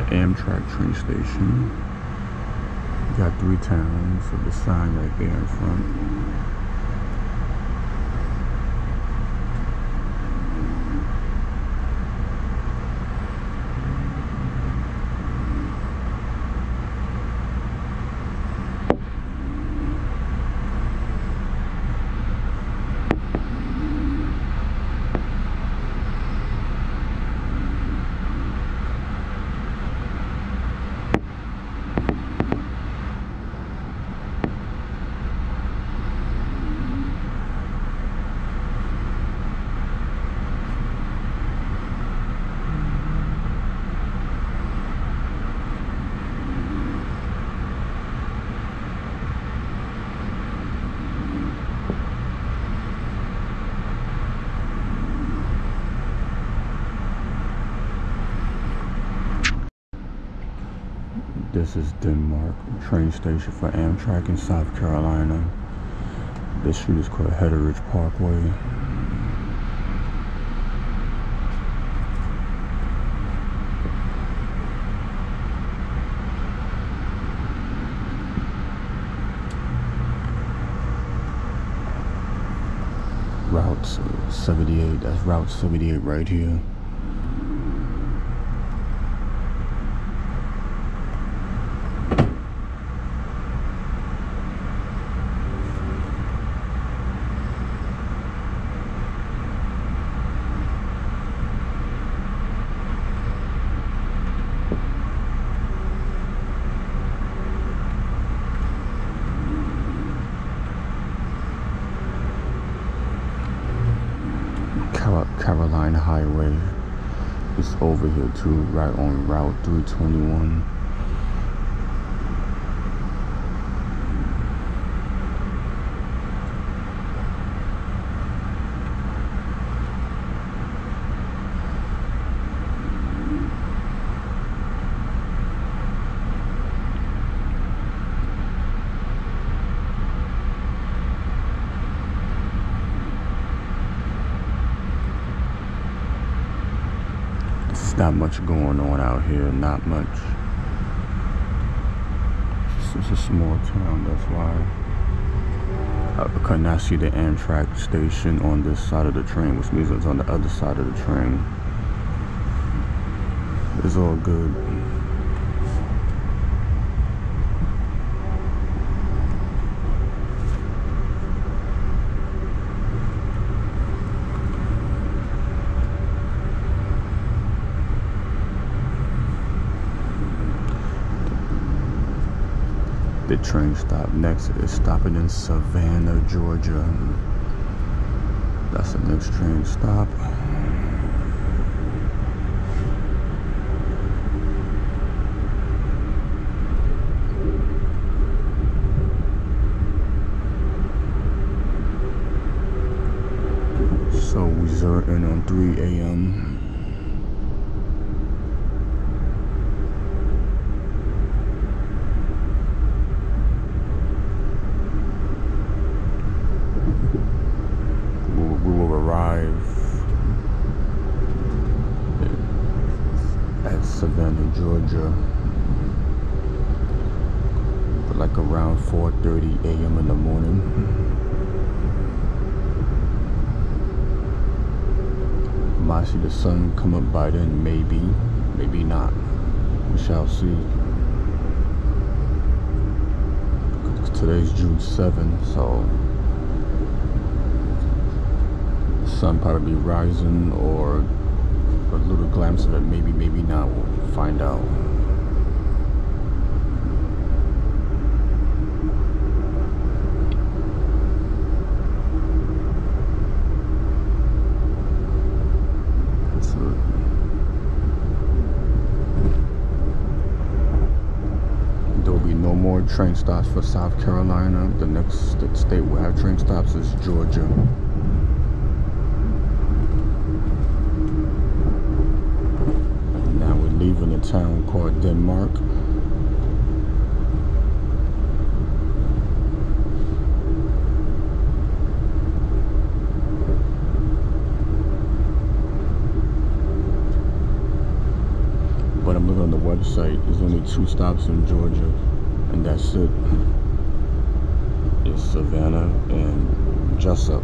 Amtrak train station. Got 3 towns with the sign right there in front. This is Denmark, train station for Amtrak in South Carolina. This street is called Heatherridge Parkway. Route 78, that's Route 78 right here. Carolina Highway is over here too, right on Route 321. Not much going on out here, not much. It's a small town, that's why I could not see the Amtrak station on this side of the train, which means it's on the other side of the train. It's all good. The train stop next is stopping in Savannah, Georgia. That's the next train stop. So we zero in on 3 a.m. Savannah, Georgia, like around 4:30 a.m. in the morning. Might see the sun come up by then, maybe not. We shall see. Today's June 7th, so the sun probably be rising or a little glimpse of it, maybe, maybe not. We'll find out. More train stops for South Carolina. The next state will have train stops is Georgia. Now we're leaving a town called Denmark. But I'm looking on the website, there's only 2 stops in Georgia. And that's it. It's Savannah and Jessup.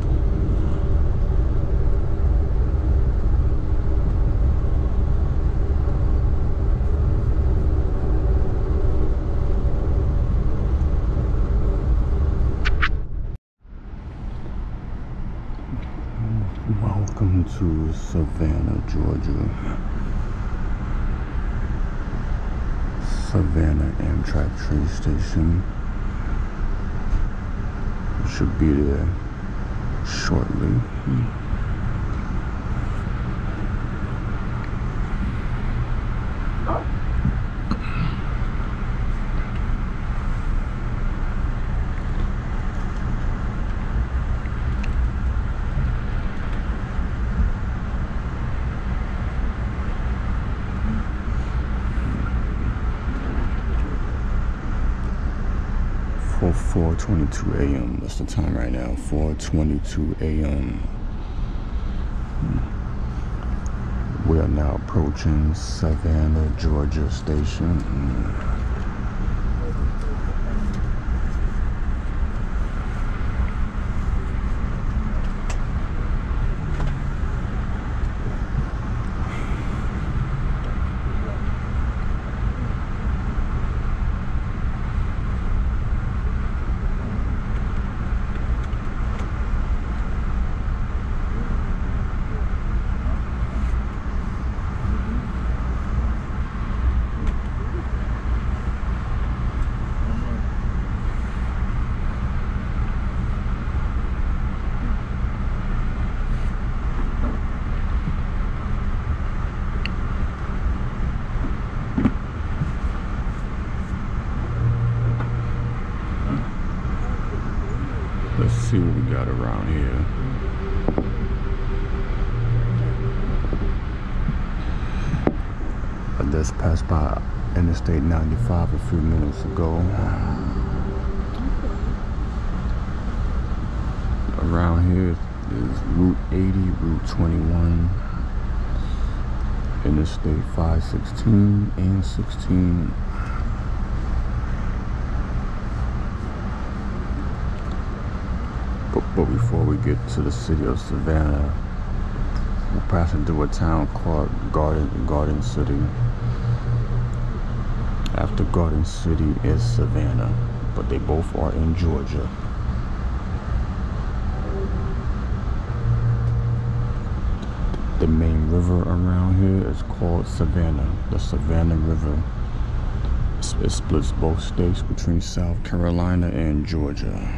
Welcome to Savannah, Georgia. Savannah Amtrak train station. Should be there shortly. 4:22 a.m. That's the time right now. 4:22 a.m. We are now approaching Savannah, Georgia station. Let's see what we got around here. I just passed by Interstate 95 a few minutes ago. Around here is Route 80, Route 21, Interstate 516 and 16. But before we get to the city of Savannah, we're passing through a town called Garden City. After Garden City is Savannah, but they both are in Georgia. The main river around here is called Savannah, the Savannah River. It splits both states between South Carolina and Georgia.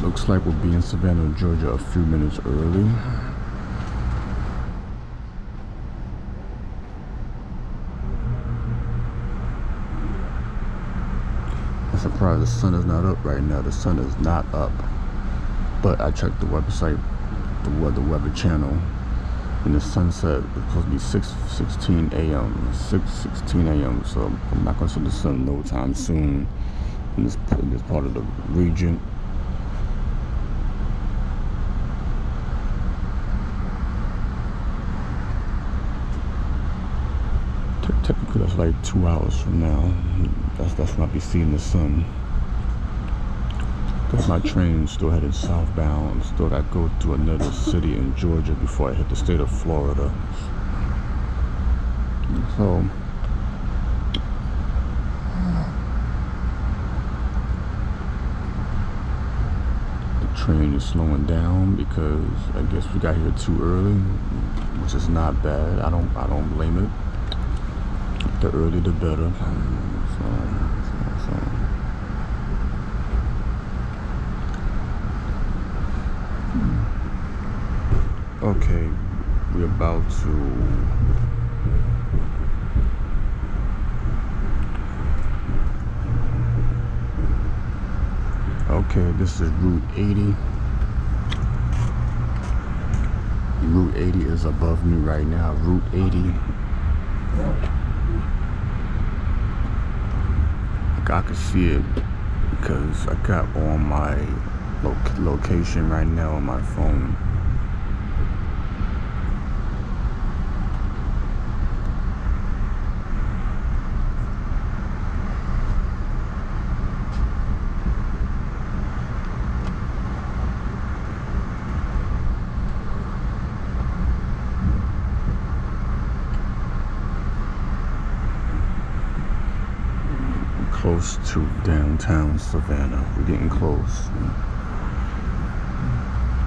Looks like we'll be in Savannah, Georgia a few minutes early. I'm surprised the sun is not up right now. The sun is not up. But I checked the website, the weather channel, and the sunset is supposed to be 6:16 a.m. 6:16 a.m. So I'm not gonna see the sun no time soon in this part of the region. Technically, that's like 2 hours from now. That's when I'll be seeing the sun. Because my train's still headed southbound. Still got to go to another city in Georgia before I hit the state of Florida. So, train is slowing down because I guess we got here too early, which is not bad. I don't blame it. The earlier the better. Okay, we're about to okay, this is Route 80. Route 80 is above me right now. Route 80. I can see it because I got on my location right now on my phone. Close to downtown Savannah. We're getting close.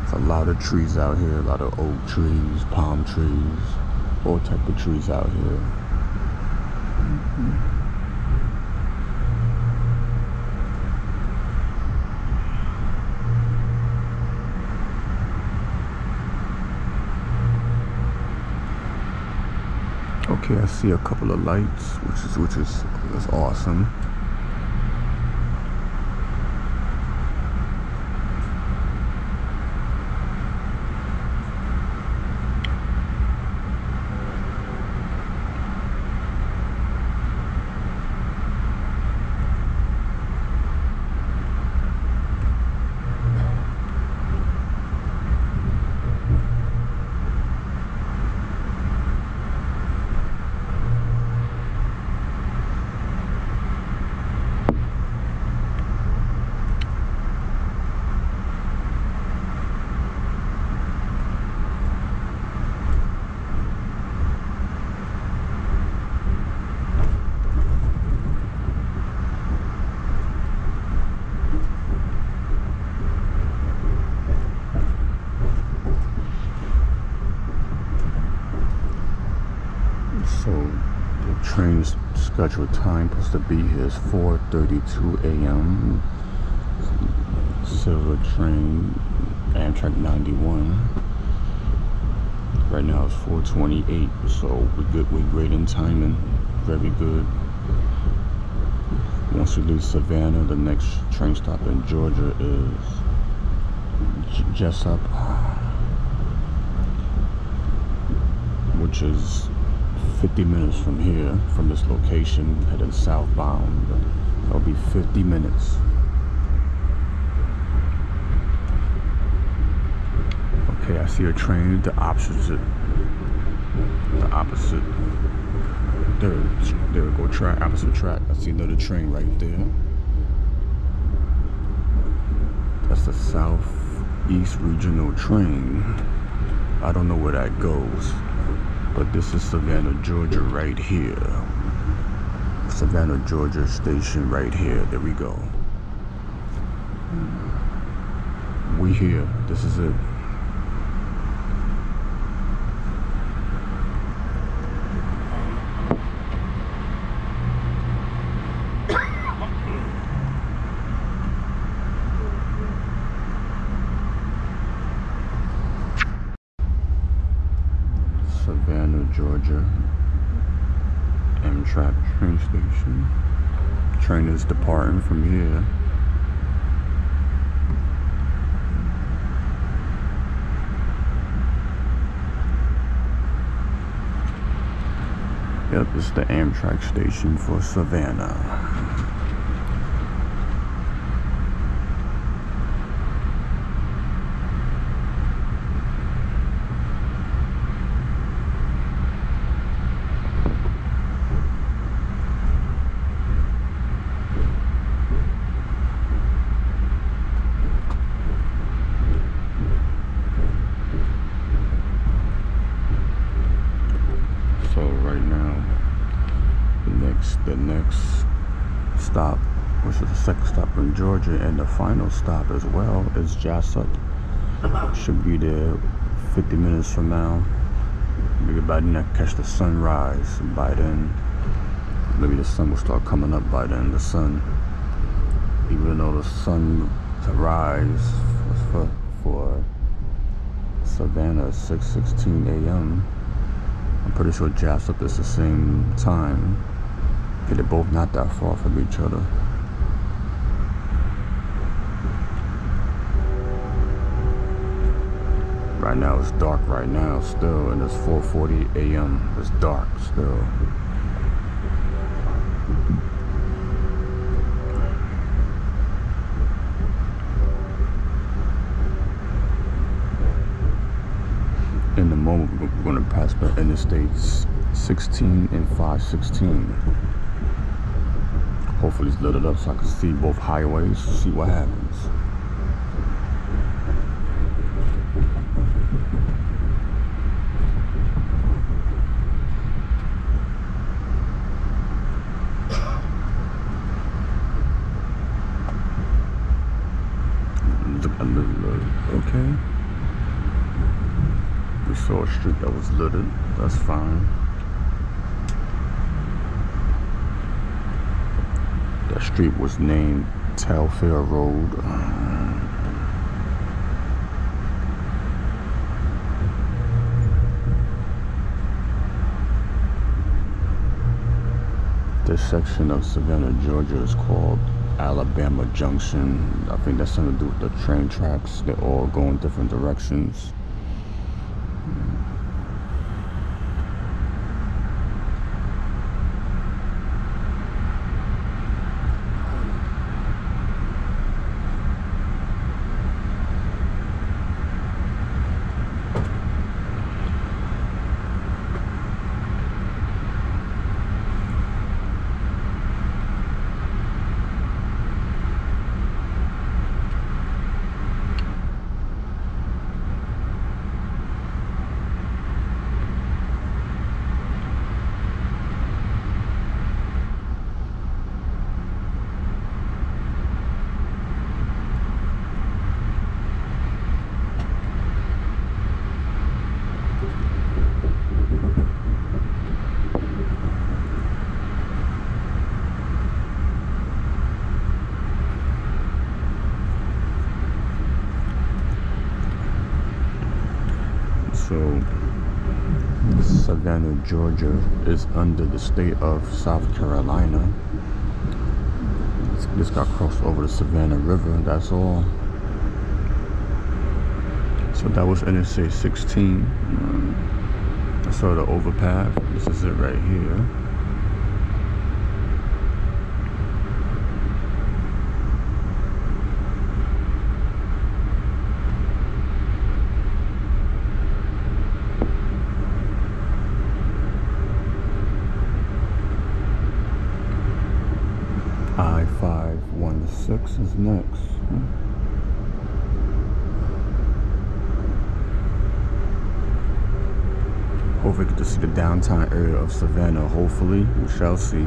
There's a lot of trees out here, a lot of oak trees, palm trees, all type of trees out here. Okay, I see a couple of lights, which is awesome. So the train's scheduled time supposed to be here is 4:32 a.m. Silver train, Amtrak 91. Right now it's 4:28, so we're good. We're great in timing. Very good. Once we leave Savannah, the next train stop in Georgia is Jessup, which is 50 minutes from here, from this location, heading southbound. That'll be 50 minutes. Okay, I see a train, the opposite. There we go, track, opposite track. I see another train right there. That's the Southeast Regional train. I don't know where that goes. But this is Savannah, Georgia right here. Savannah, Georgia station right here. There we go. We here. This is it. Savannah, Georgia, Amtrak train station. Train is departing from here. Yep, it's the Amtrak station for Savannah. The next stop which is the second stop in Georgia, and the final stop as well is Jessup. Should be there 50 minutes from now. Maybe by then I catch the sunrise. By then, maybe the sun will start coming up by then. The sun, even though the sun to rise for Savannah is 6:16 a.m. I'm pretty sure Jessup is the same time. Okay, they're both not that far from each other. Right now it's dark right now still, and it's 4:40 a.m. It's dark still. In the moment we're going to pass by Interstates 16 and 516. Hopefully it's lit up so I can see both highways, see what happens. Okay. We saw a street that was littered. That's fine. That street was named Telfair Road. This section of Savannah, Georgia is called Alabama Junction. I think that's something to do with the train tracks. They all go in different directions. So Savannah, Georgia is under the state of South Carolina. This got crossed over the Savannah River, that's all. So that was Interstate 16. I saw the overpass. This is it right here. I-516 is next. Hopefully we get to see the downtown area of Savannah. Hopefully, we shall see.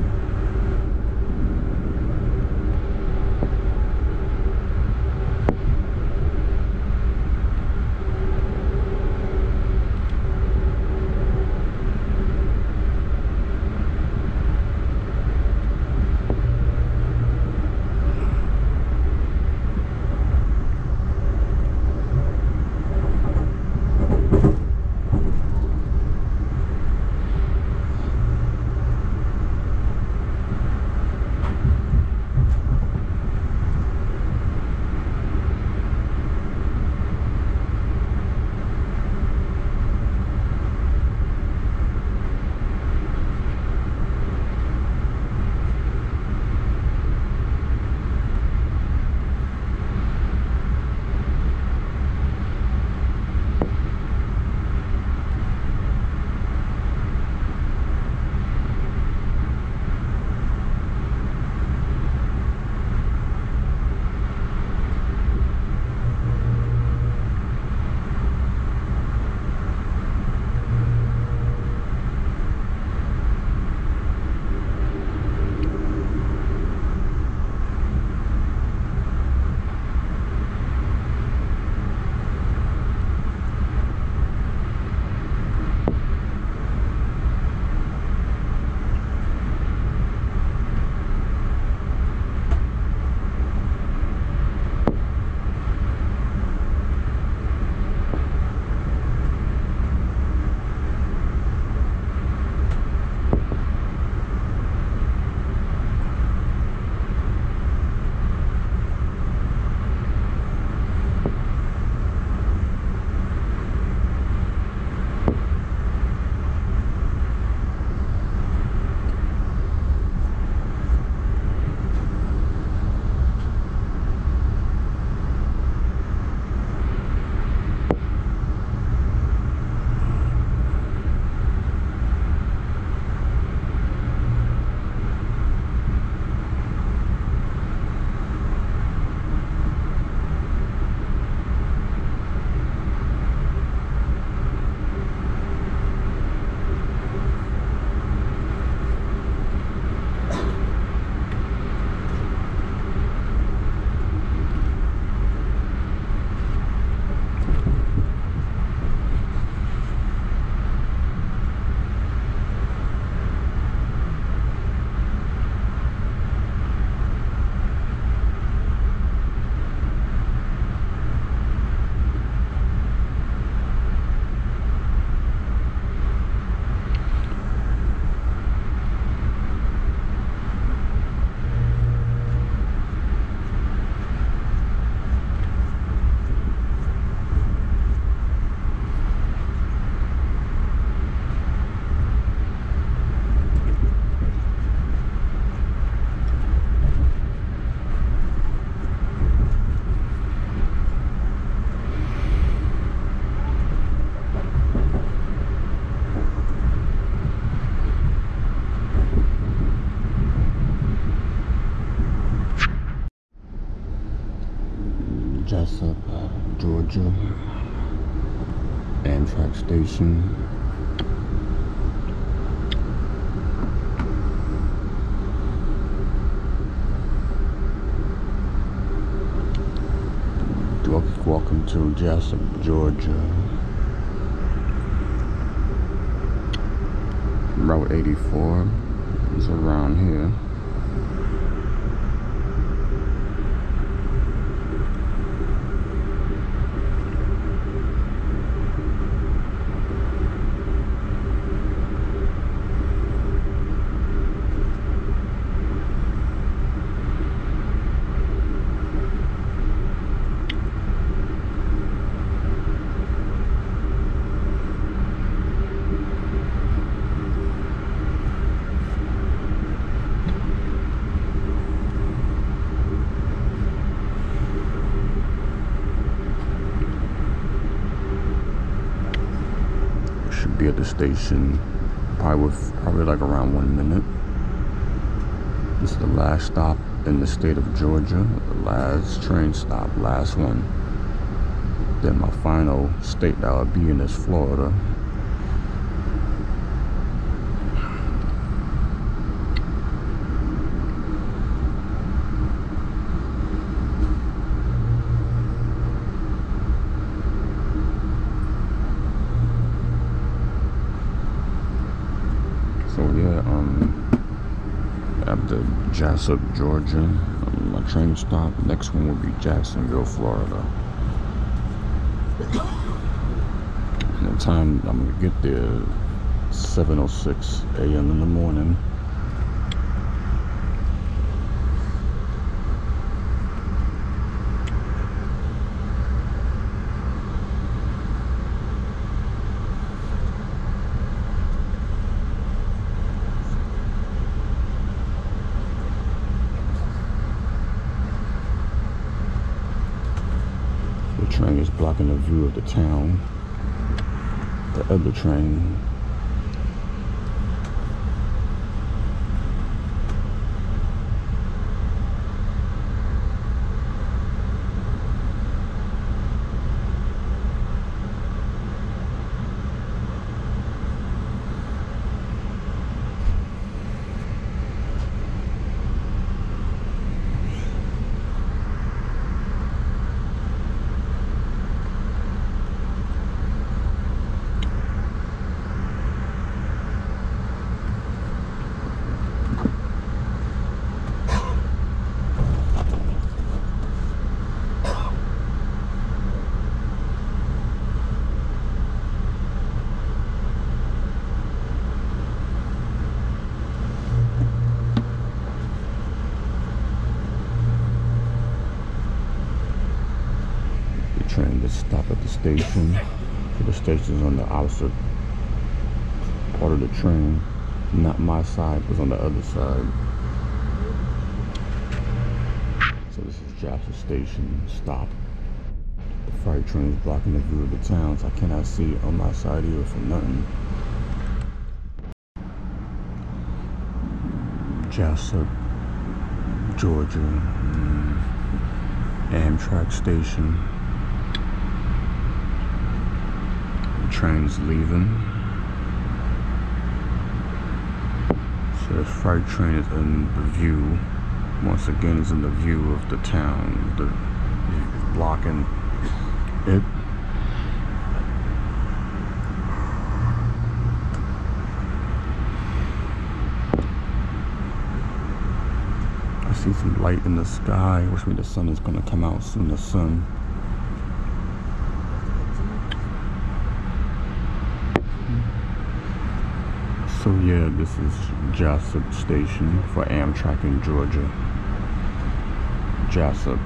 Georgia, Amtrak station. Welcome to Jessup, Georgia. Route 84 is around here. Be at the station probably like around 1 minute. This is the last stop in the state of Georgia, the last train stop, last one. Then my final state that I'll be in is Florida. So yeah, after Jessup, Georgia, my train stop. Next one will be Jacksonville, Florida. And the time I'm gonna get there, 7:06 a.m. in the morning. The train is blocking the view of the town. The other train. Train to stop at the station. The station is on the opposite part of the train. Not my side, but on the other side. So this is Jasper Station. Stop. The freight train is blocking the view of the town, so I cannot see on my side either for nothing. Jessup, Georgia, Amtrak station. Train's leaving. So the freight train is in the view. Once again, it's in the view of the town. It's blocking it. I see some light in the sky, which means the sun is gonna come out soon. The sun. So yeah, this is Jessup Station for Amtrak in Georgia. Jessup.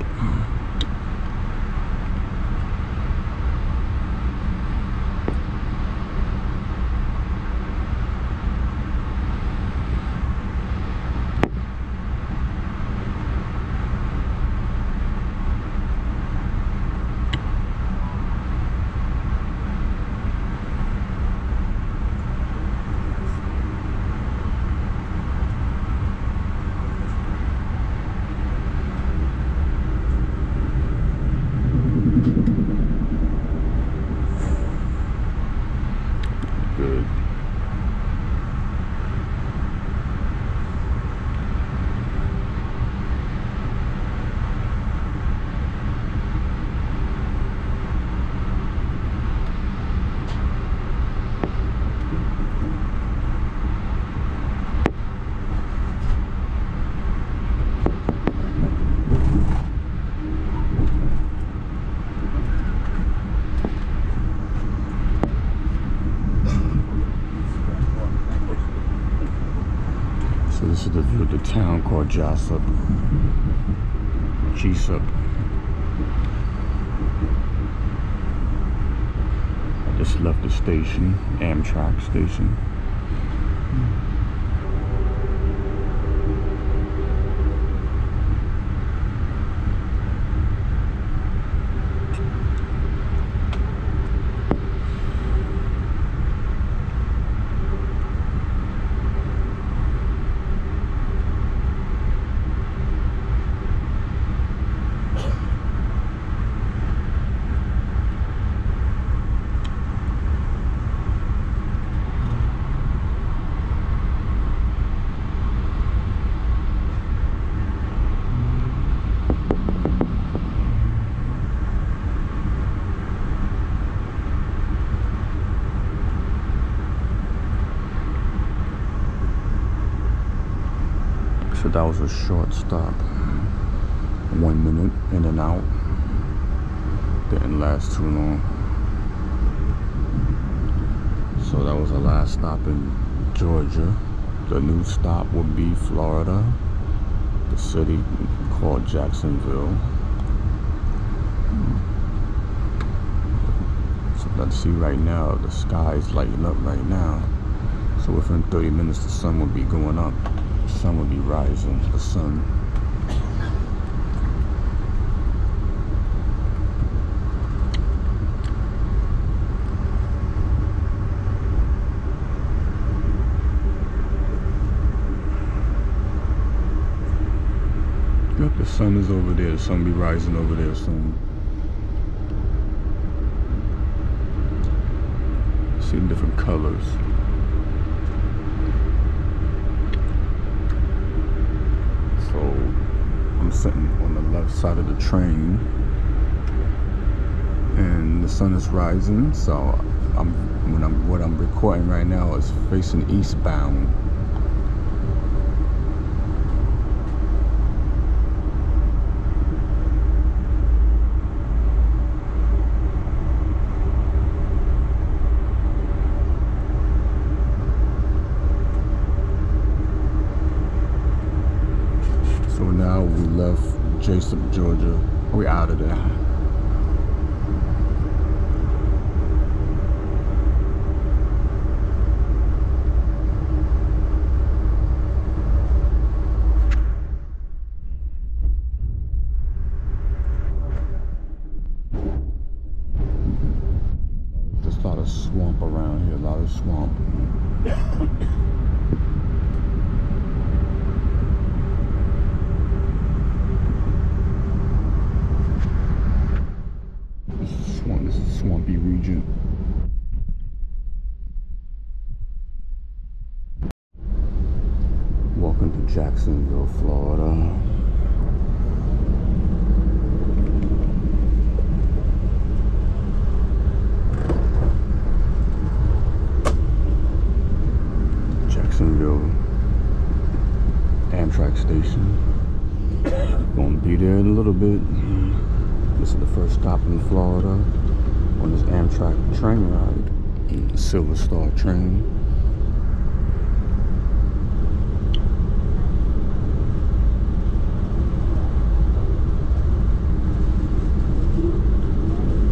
So this is the view of the town called Jessup. I just left the station, Amtrak station. So that was a short stop. 1 minute in and out. Didn't last too long. So that was the last stop in Georgia. The new stop would be Florida. The city called Jacksonville. So let's see right now, the sky is lighting up right now. So within 30 minutes the sun will be going up. The sun will be rising, the sun. Yep, the sun is over there. The sun be rising over there soon. See different colors. So I'm sitting on the left side of the train, and the sun is rising. So what I'm recording right now is facing eastbound. So now we left Jessup, Georgia. We're out of there. There's a lot of swamp around here, a lot of swamp. This is a swampy region. Welcome to Jacksonville, Florida. Jacksonville Amtrak station. Gonna be there in a little bit. This is the first stop in Florida on this Amtrak train ride, Silver Star train.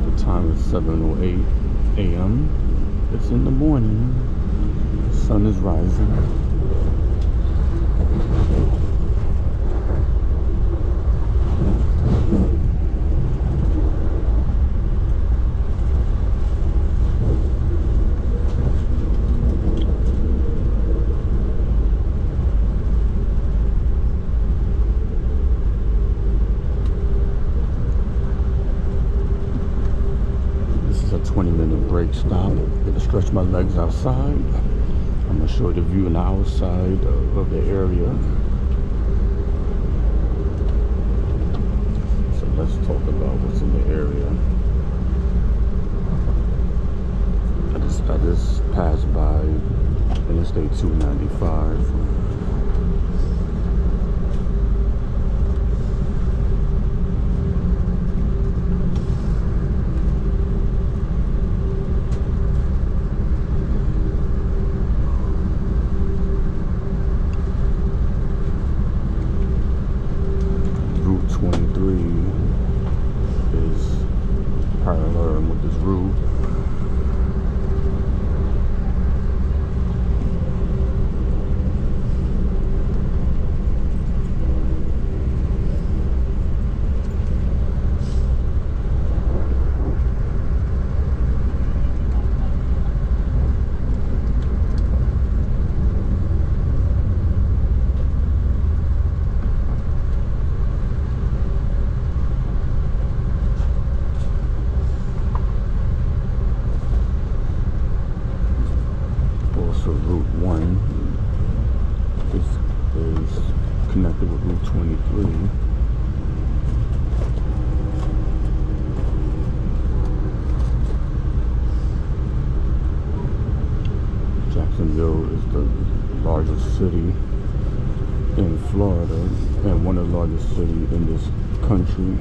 The time is 7:08 a.m. It's in the morning. The sun is rising. This is a 20-minute break stop. Get to stretch my legs outside. I'm gonna show you the view on the outside of the area. So let's talk about what's in the area. I just passed by Interstate 295. through. Route 1 is connected with Route 23. Jacksonville is the largest city in Florida and one of the largest cities in this country.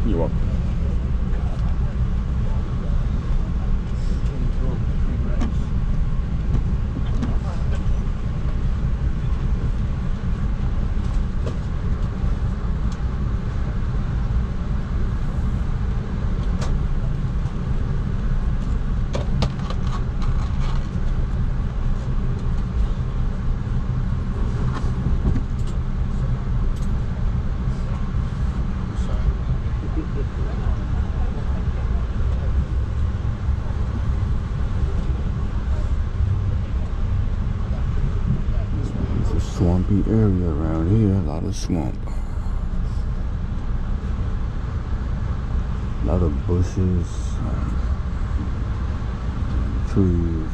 You're welcome. Swampy area around here, a lot of swamp, a lot of bushes, trees.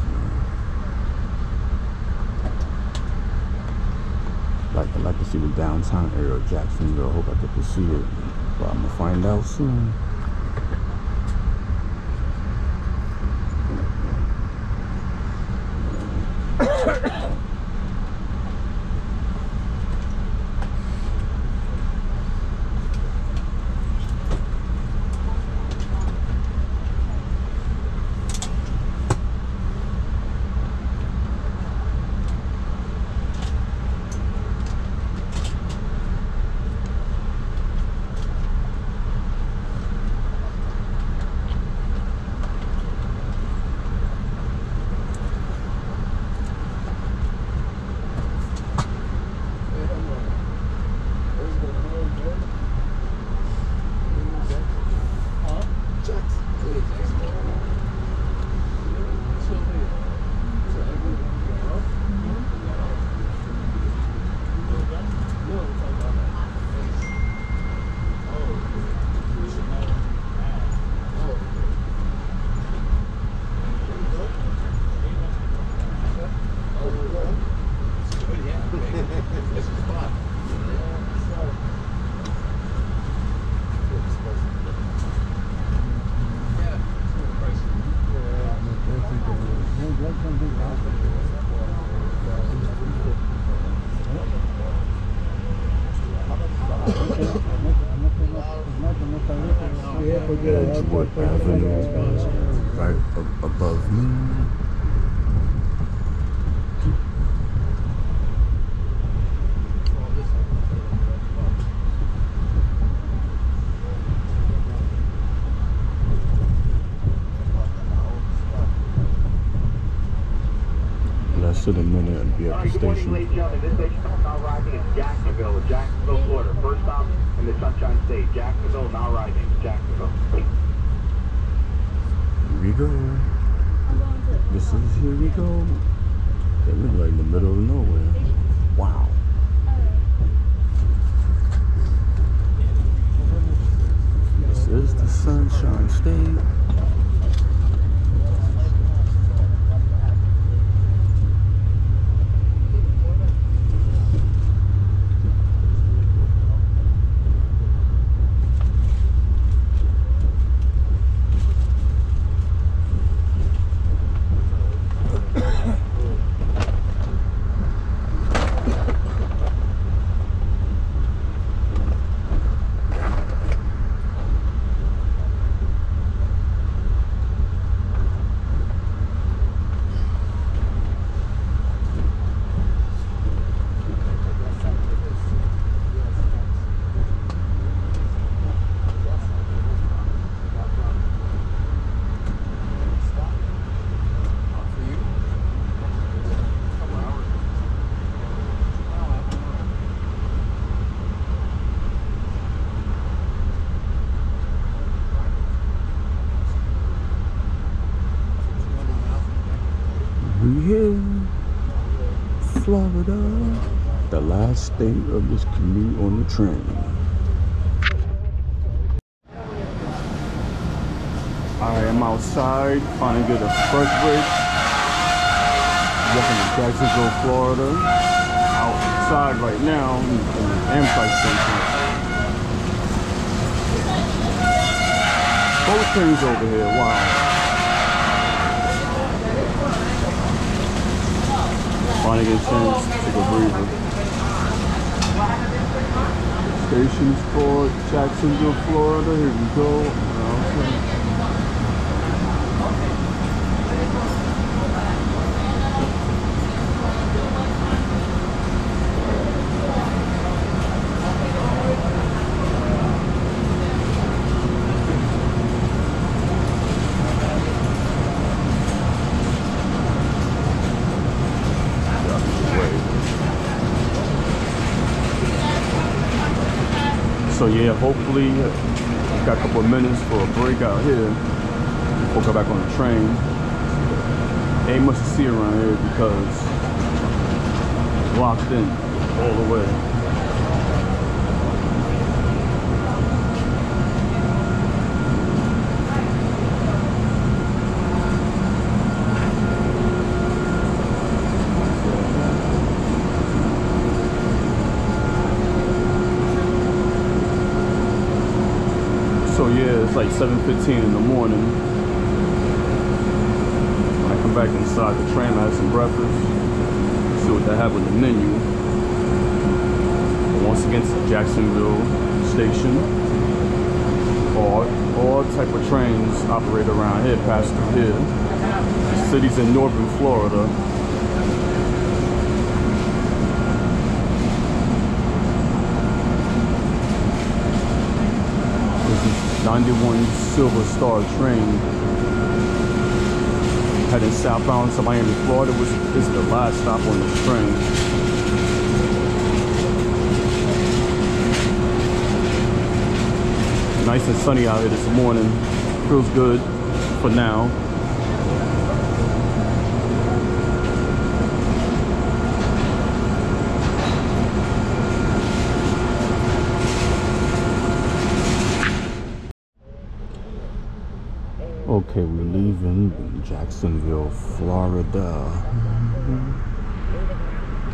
I'd like to see the downtown area of Jacksonville. I hope I get to see it, but I'm gonna find out soon. Edgewood Avenue, right above me. Less than a minute and be at the station. Ladies and gentlemen, this station now arriving in Jacksonville, Florida. First stop in the Sunshine State. Jacksonville now arriving in Jacksonville. Here we go. This is here we go. Yeah, we're right in the middle of nowhere. Wow. Sunshine State. We here, Florida, the last state of this commute on the train. Alright, I'm outside, finally get a fresh break. Walking to Jacksonville, Florida. Outside right now in the Amtrak station. Both trains over here, wow. Finally get a chance to take a breather. Stations for Jacksonville, Florida. Here we go. So yeah, hopefully got a couple of minutes for a break out here before I go back on the train. Ain't much to see around here because it's locked in all the way. So yeah, it's like 7:15 in the morning. When I come back inside the train, I had some breakfast. See what they have on the menu. But once again, it's the Jacksonville station. All type of trains operate around here, pass through here. The city's in northern Florida. 91 Silver Star train heading southbound to Miami, Florida. This is the last stop on this train. Nice and sunny out here this morning. Feels good for now. Okay, we're leaving Jacksonville, Florida.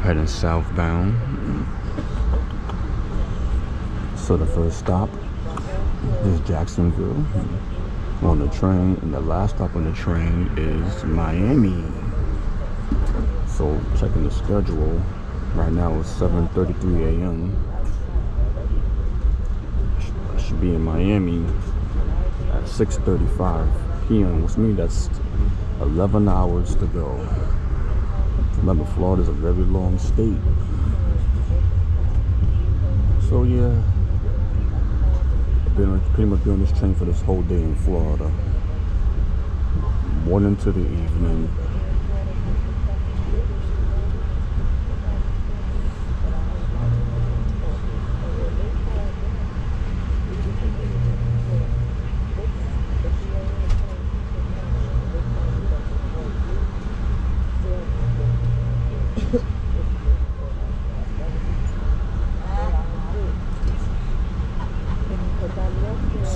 Heading southbound. So the first stop is Jacksonville on the train, and the last stop on the train is Miami. So checking the schedule, right now it's 7:33 a.m. I should be in Miami at 6:35 p.m., which means that's 11 hours to go. Remember, Florida is a very long state. So yeah, I've pretty much been on this train for this whole day in Florida. Morning to the evening.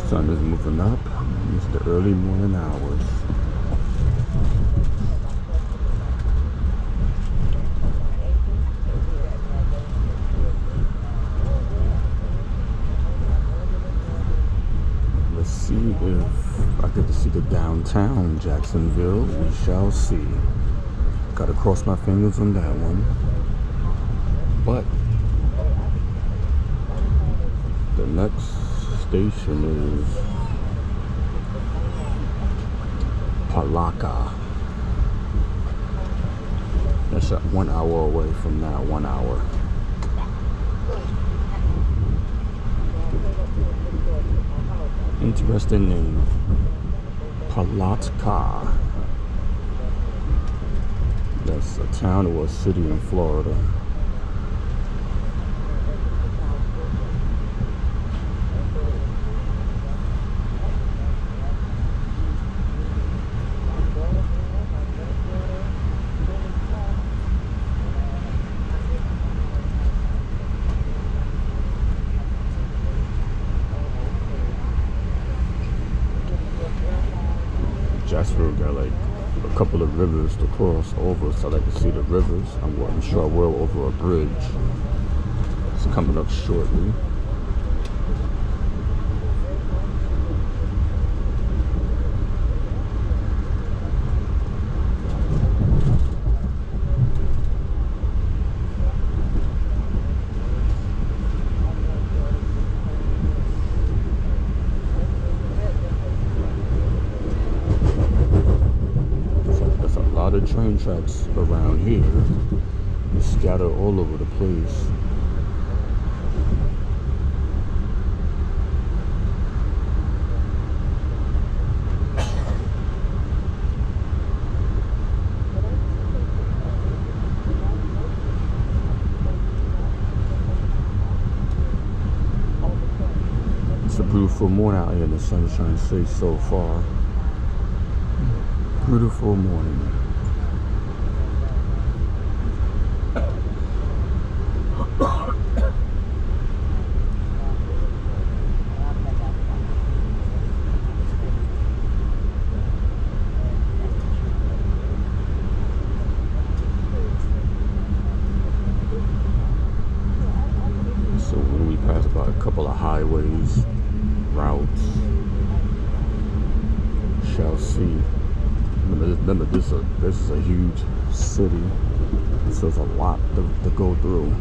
Sun is moving up. the early morning hours. Let's see if I get to see the downtown Jacksonville. We shall see. Gotta cross my fingers on that one. But the next station is Palaca. That's 1 hour away from now, 1 hour. Interesting name. Palatka. That's a town or a city in Florida. Jacksonville got like a couple of rivers to cross over, so I like to see the rivers. I'm sure I will over a bridge. It's coming up shortly. Train tracks around here, scattered all over the place. It's a beautiful morning out here in the sunshine, say so far. Beautiful morning. So when we pass by a couple of highways, routes, shall see. Remember this is a huge city, so there's a lot to go through.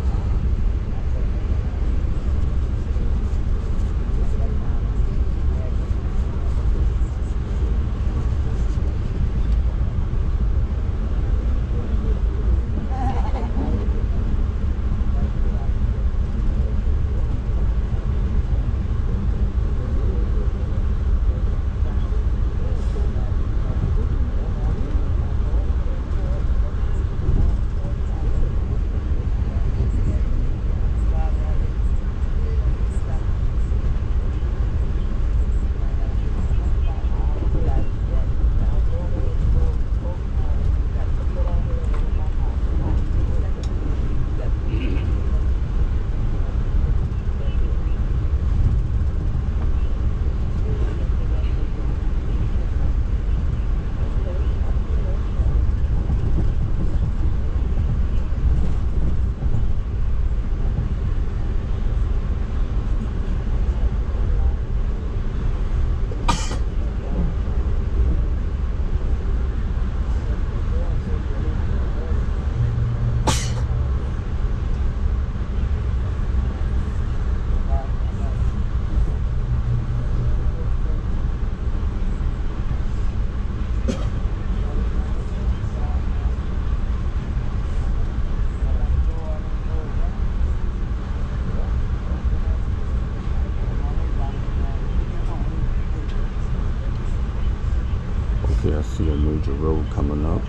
Okay, I see a major road coming up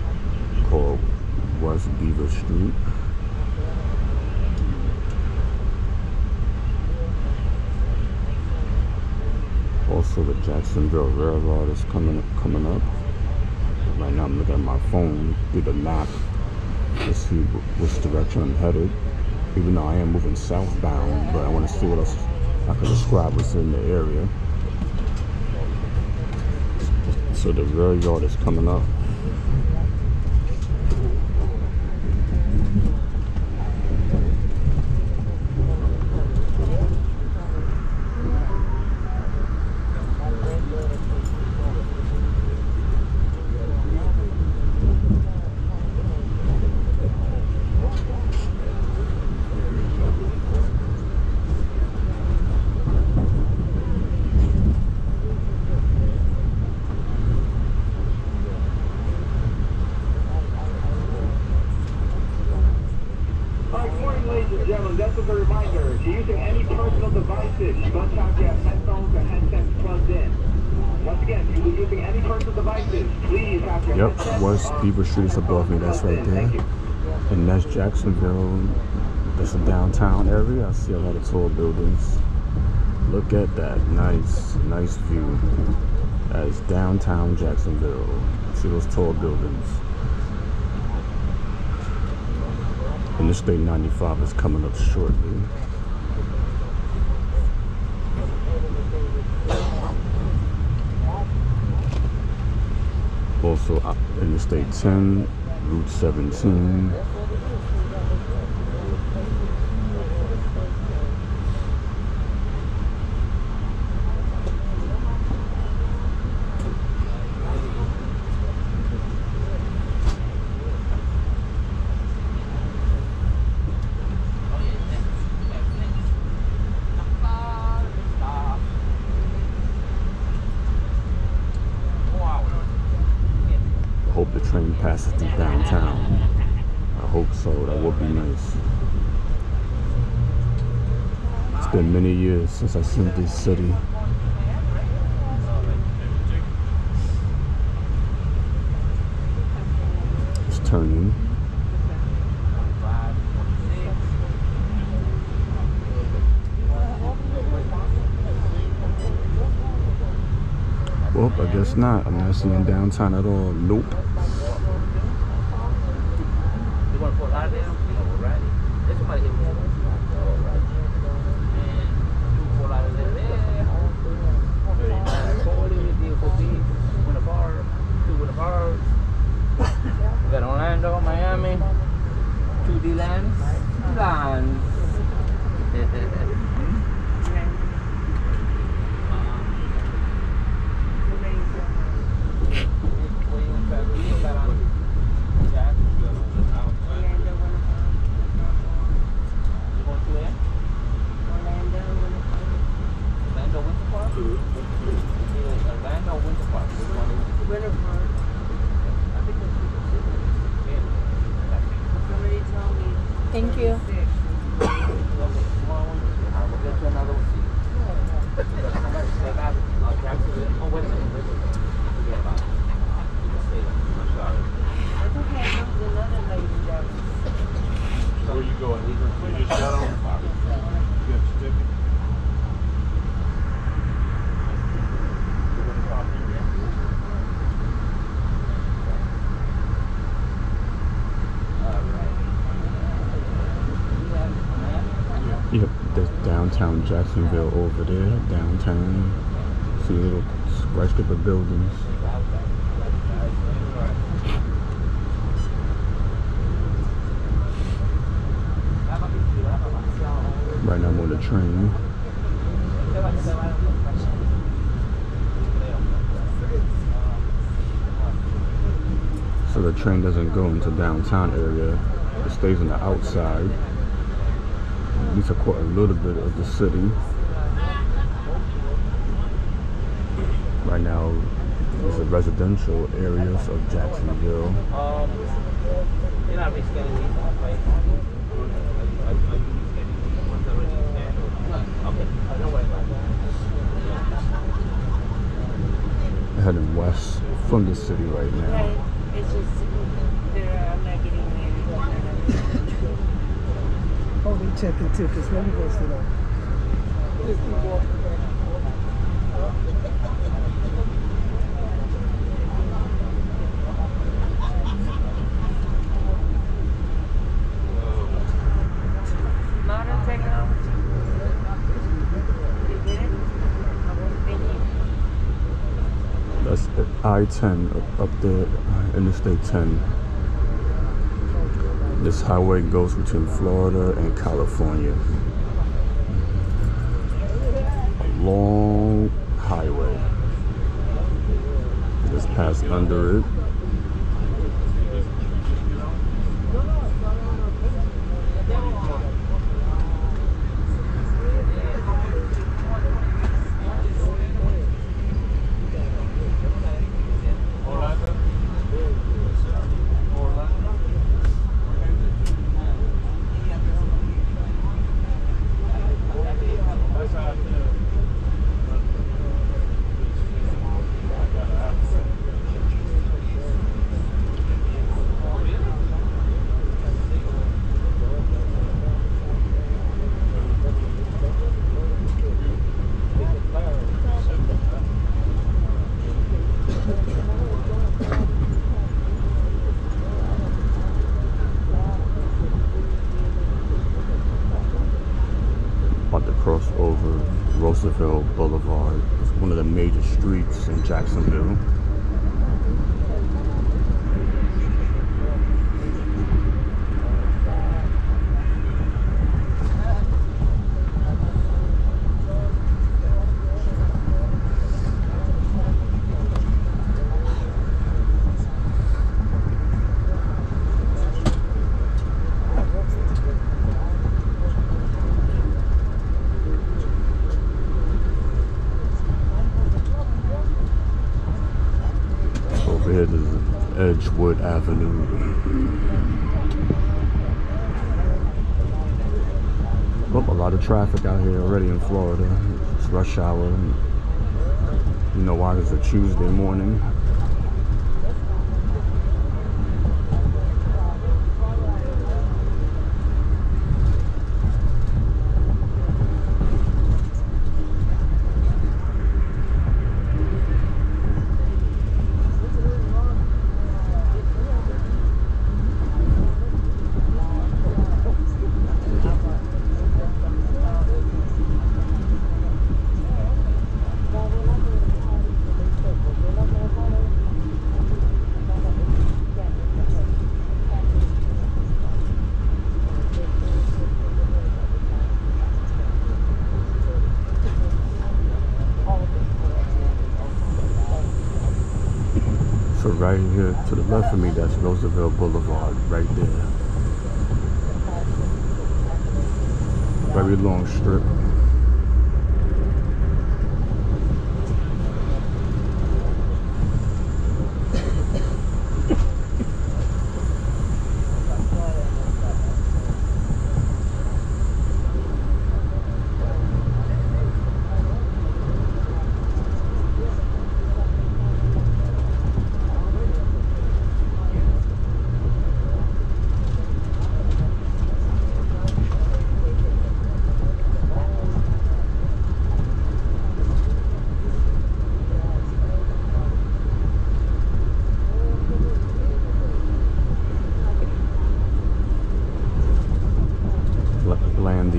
called West Beaver Street. Also, the Jacksonville Railroad is coming up. Right now, I'm looking at my phone through the map to see which direction I'm headed. Even though I am moving southbound, but I want to see what else I can describe what's in the area. So the rail yard is coming up. Gentlemen, just as a reminder, if you're using any personal devices, you must have your headphones or headsets plugged in. Once again, if you're using any personal devices, please have your Yep, headsets West Beaver Street is above me. That's right there. And that's Jacksonville. That's a downtown area. I see a lot of tall buildings. Look at that. Nice view. That is downtown Jacksonville. See those tall buildings. Interstate 95 is coming up shortly. Also, Interstate 10, Route 17. Hope the train passes through downtown. I hope so. That would be nice. It's been many years since I've seen this city. It's turning. Well, I guess not. I'm not seeing downtown at all. Nope. You want to pull out of there? Alright. There's somebody here. Alright. And you pull out of there. 39, 40, DFOB, Winter Park, 2 Winter Park. We got Orlando, Miami, 2D lands. Thank you. Where you going? You just got on? You got your ticket? Yep, there's downtown Jacksonville over there. Downtown. See little skyscraper buildings. Right now I'm on the train. So the train doesn't go into downtown area. It stays on the outside. At least a little bit of the city. Right now, it's the residential areas of Jacksonville. You're not rescheduling these off, right? Okay, don't worry about that. Heading west from the city right now. Right. It's just I'm not getting there. Oh, we checking tickets. Let me go sit down. Just keep walking back. Modern technology. You get it? Thank you. I-10 up there, Interstate 10. This highway goes between Florida and California. A long highway. Just pass under it. Cross over Roosevelt Boulevard. It's one of the major streets in Jacksonville. This is Edgewood Avenue. Oh, a lot of traffic out here already in Florida. It's rush hour. You know why? It's a Tuesday morning. So right here to the left of me, that's Roosevelt Boulevard, right there. Very long strip.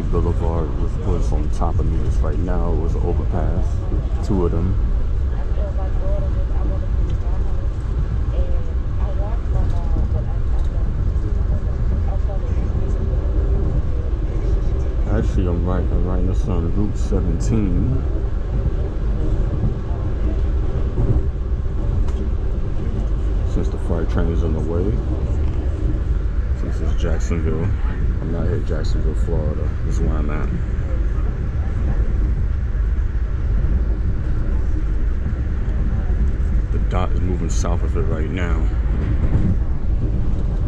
Boulevard was on top of me. Just right now it was an overpass, two of them. Actually, I'm right next on Route 17. Since the freight train is on the way. This is Jacksonville. I'm out here in Jacksonville, Florida. This is where I'm at. The dot is moving south of it right now.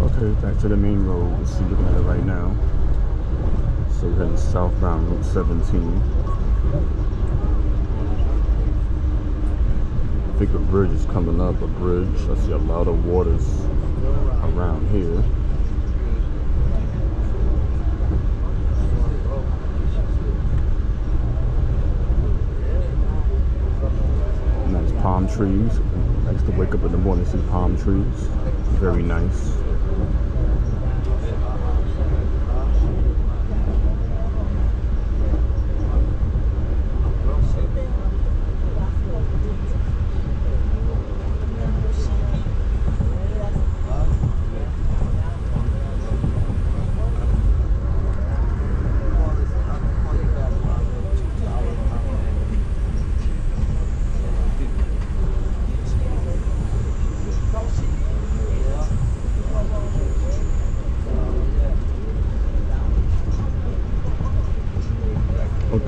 Okay, back to the main road. We'll see, looking at it right now. So we're heading southbound Route 17. I think a bridge is coming up, a bridge. I see a lot of waters around here. Nice palm trees. Nice to wake up in the morning and see palm trees. Very nice.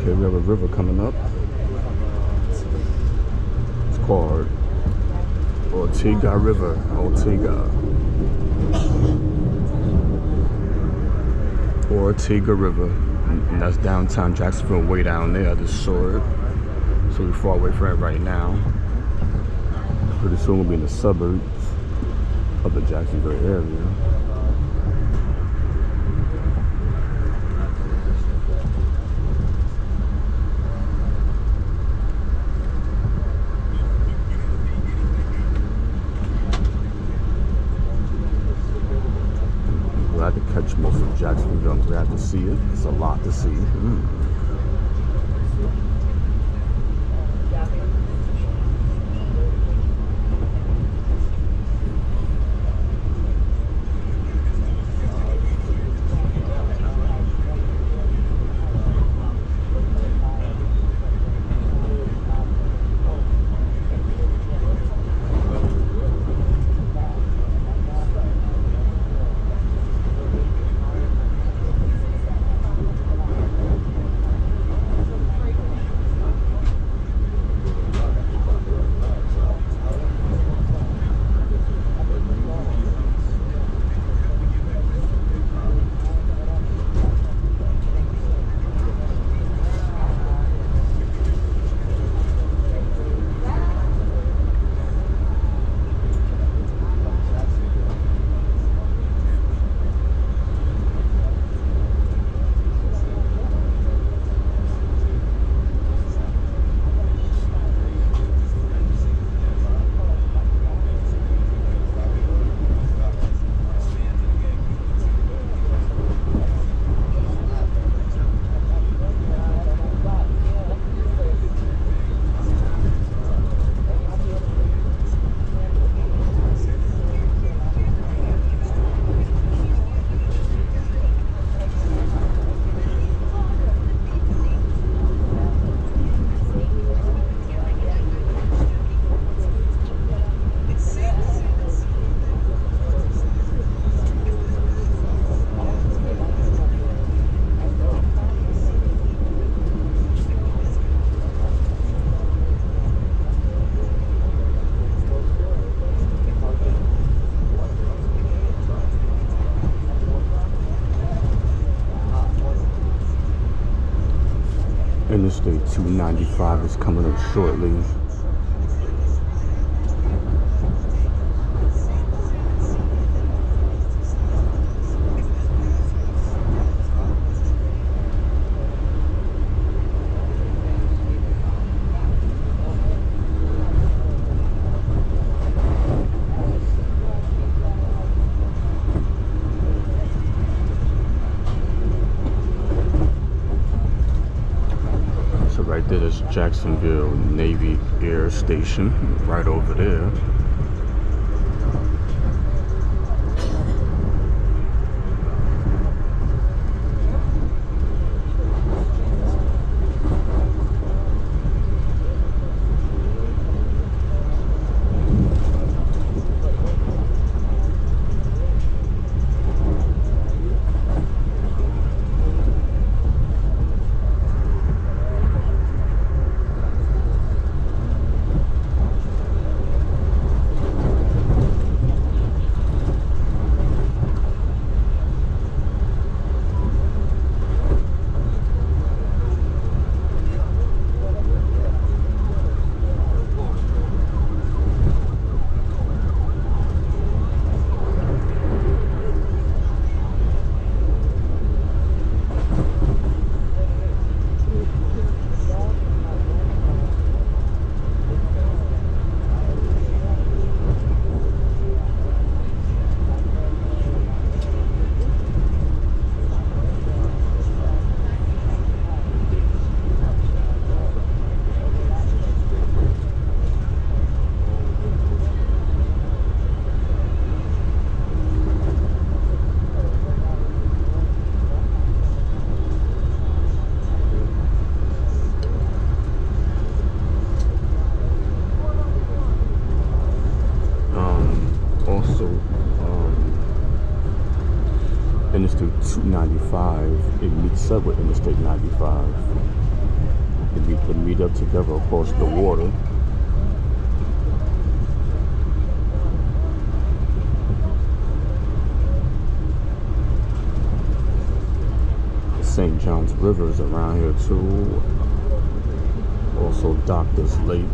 Okay, we have a river coming up. It's called Ortega River. Ortega River. And that's downtown Jacksonville, way down there. I just saw it. So we're far away from it right now. Pretty soon we'll be in the suburbs of the Jacksonville area. Glad to catch most of Jacksonville. I'm glad to see it. It's a lot to see. Interstate 295 is coming up shortly. Right there, there's Jacksonville Navy Air Station, right over there. Interstate 295, it meets up with Interstate 95. They meet up together across the water. The St. John's River is around here too. Also Doctor's Lake.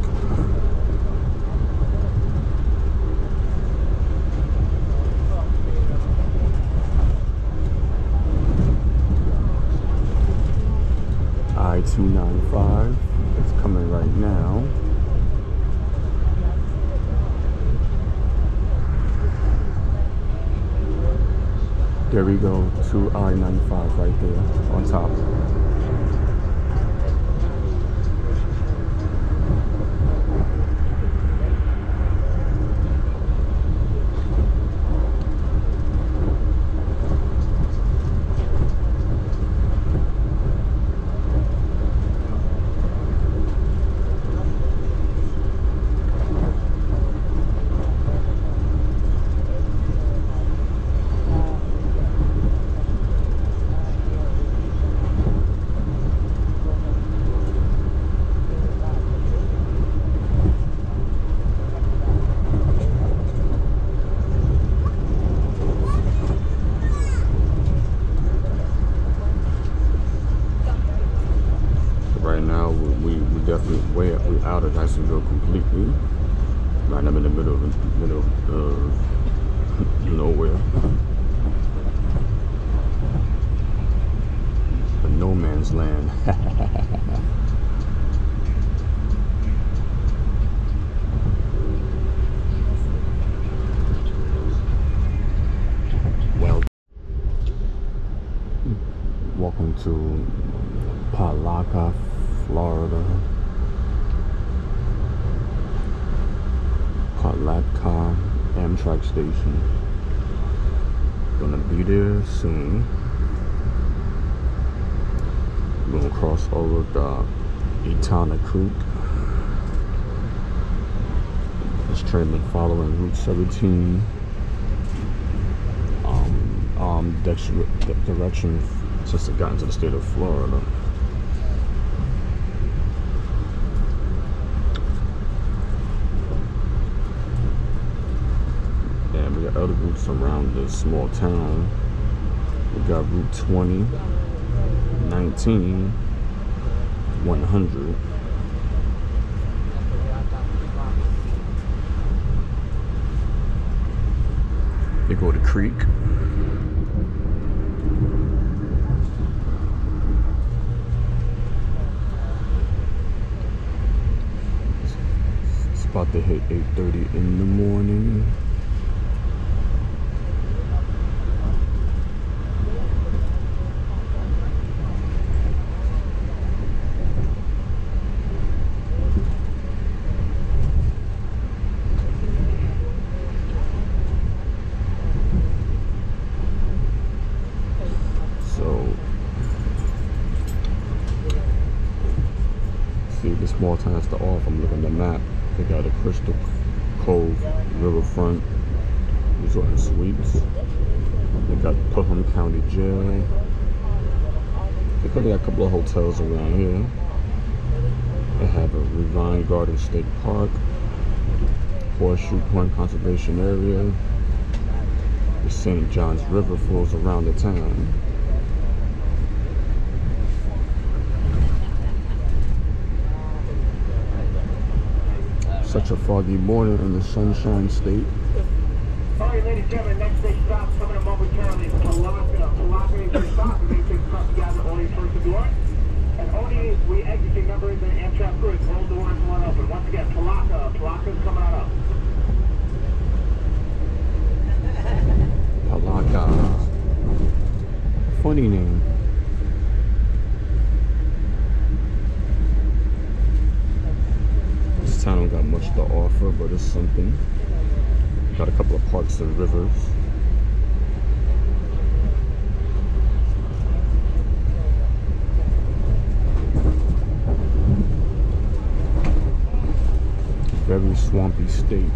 I-295, it's coming right now. There we go, to I-95 right there on top. We're out of Jacksonville completely. Right now I'm in the middle of nowhere. A no man's land. Well, welcome to Palatka, Florida. Palatka Amtrak station. Gonna be there soon. We're gonna cross over the Etana Creek. This train been following Route 17 direction since it got into the state of Florida. We got other routes around this small town. We got Route 20, 19, 100. They go to Creek. It's about to hit 8:30 in the morning. The small town that's the off. I'm looking at the map. They got a Crystal Cove Riverfront Resort and Suites. They got Putnam County Jail. They got a couple of hotels around here. They have a Revine Garden State Park, Horseshoe Point Conservation Area. The St. John's River flows around the town. Such a foggy morning in the Sunshine State. All right, ladies and gentlemen, next station stop coming up momentarily. Palatka. Palatka is your stop. We may take across together only first of door. And only we exit your number in the Amtrak group. All doors one open. Once again, Palatka. Palatka is coming on up. Palatka. Funny name. This town don't got much to offer, but it's something. Got a couple of parks and rivers. Very swampy state.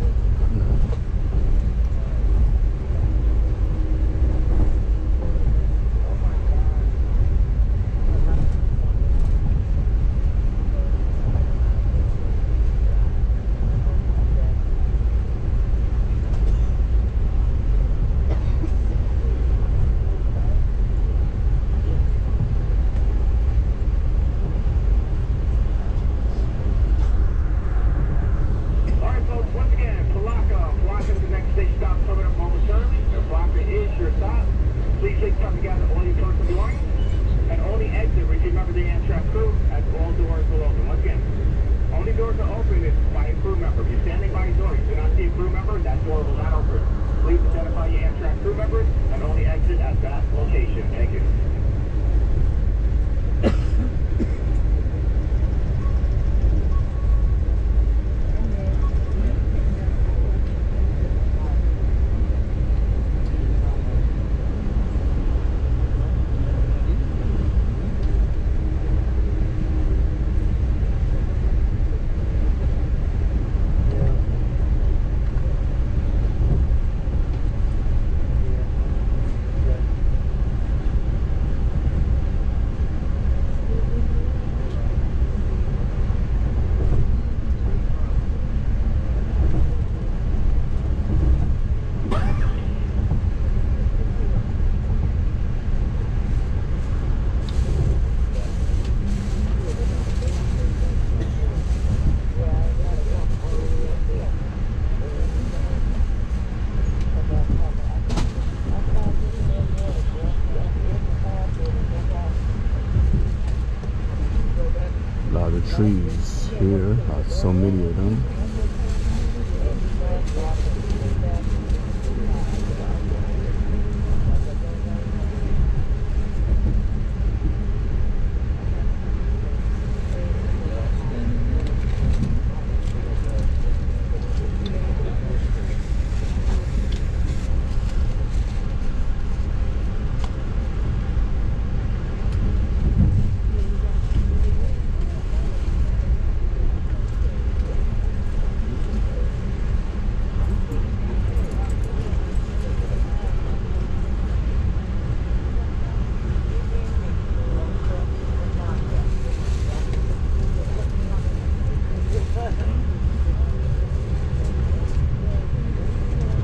of trees here. So many of them.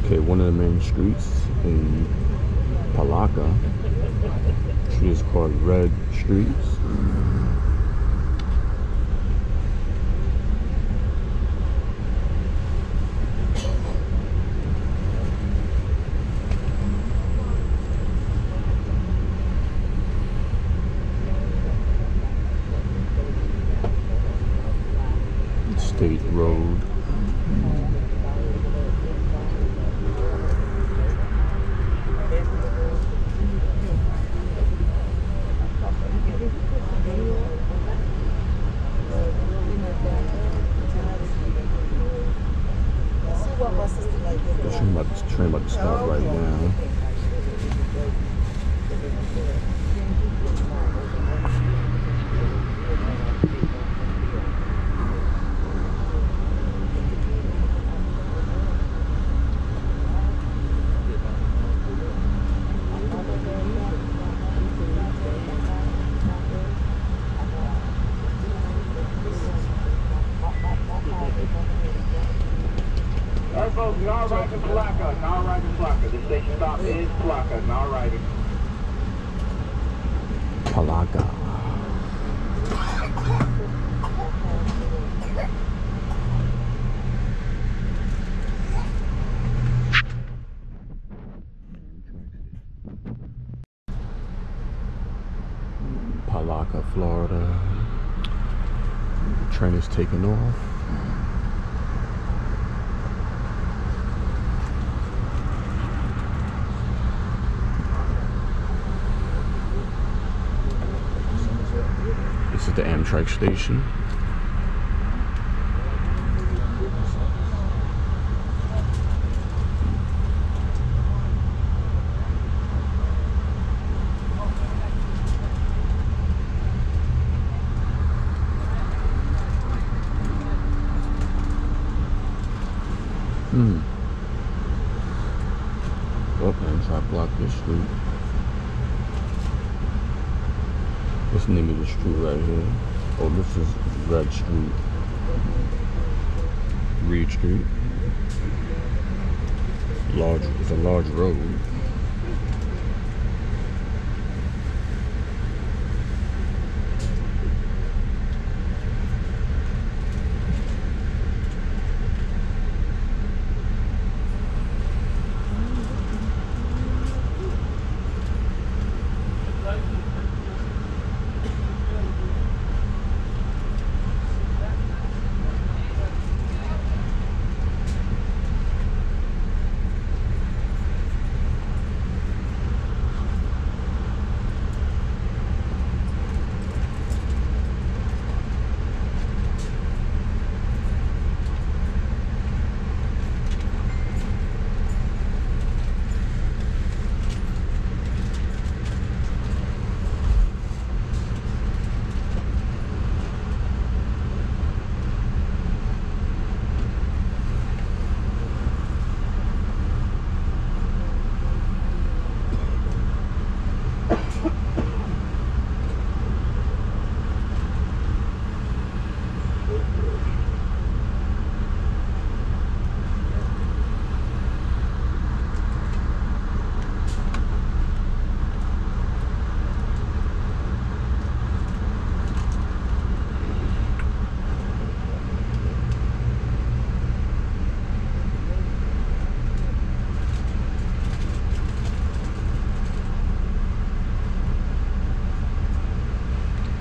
Okay, one of the main streets in Palaka. Street is called Red Streets. State Road. The train about to stop right now. Alright folks, now riding Palaka, now riding Palaka. The station stop is Palaka, now riding. Palaka. Palaka, Florida. The train is taking off. This is the Amtrak station. Oh, Amtrak blocked this street. What's the name of the street right here? Oh, this is Red Street. Reed Street. It's a large road.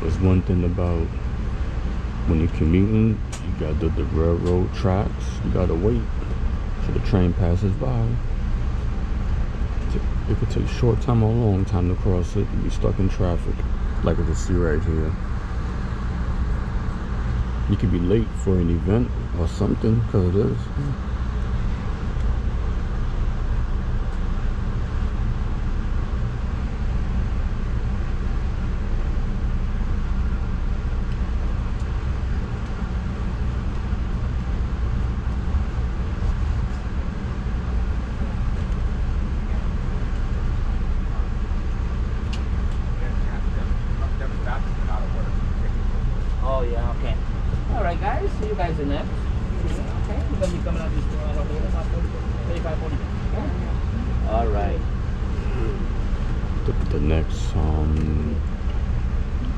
There's one thing about when you're commuting, you got the railroad tracks. You gotta wait till the train passes by. It could take a short time or a long time to cross it. You'd be stuck in traffic, like you see right here. You could be late for an event or something because of this. Oh yeah, okay. All right, guys. See you guys in next. Okay, we're gonna be coming out this 35, 40. All right. The next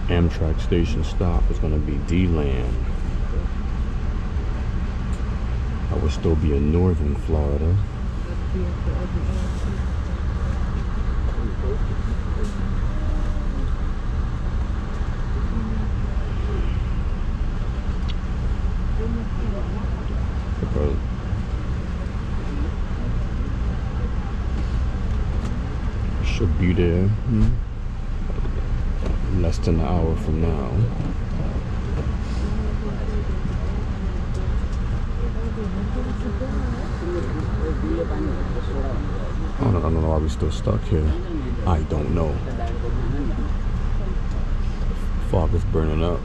Amtrak station stop is gonna be D-Land. I will still be in northern Florida. Should be there less than an hour from now. I don't know why we're still stuck here. I don't know. Fog is burning up.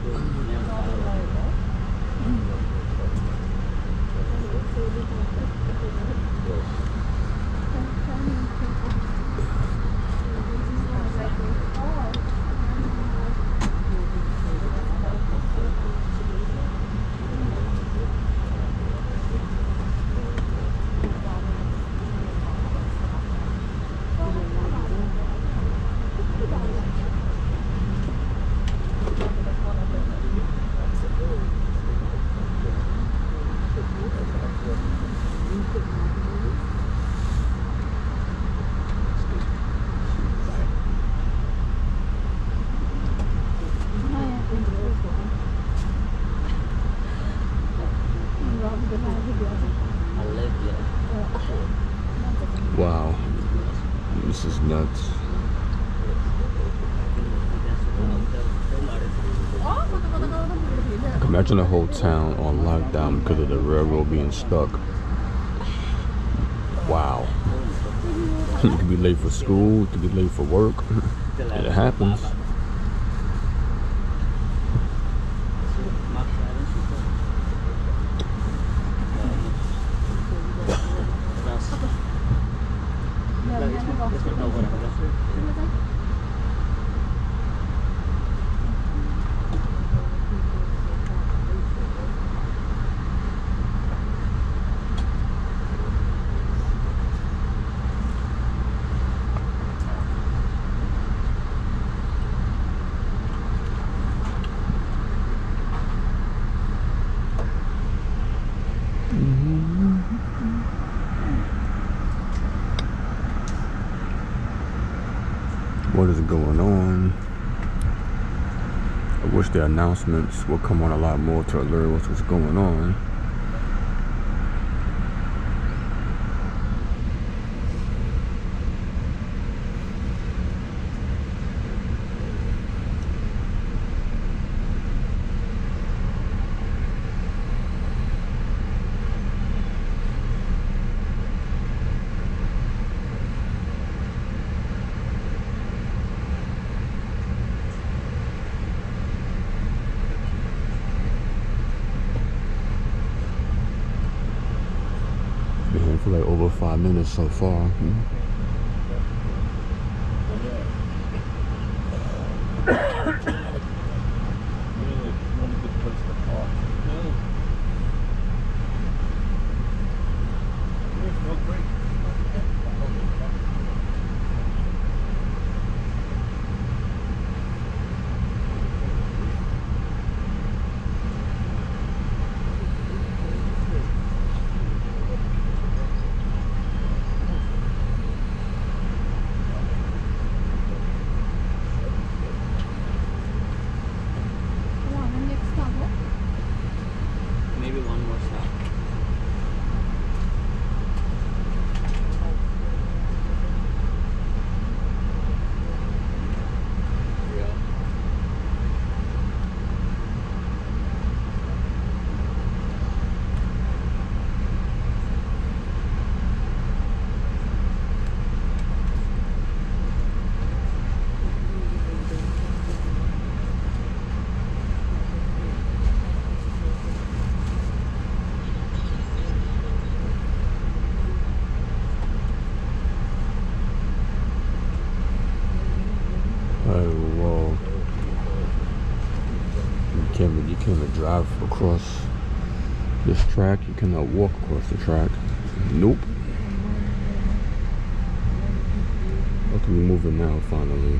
Wow, this is nuts. Imagine a whole town on lockdown because of the railroad being stuck. Wow. You could be late for school, you could be late for work. It happens. What is going on? I wish the announcements would come on a lot more to alert us what's going on. For like over 5 minutes so far. wall. You can't drive across this track. You cannot walk across the track. Nope. Okay, we're moving now, finally.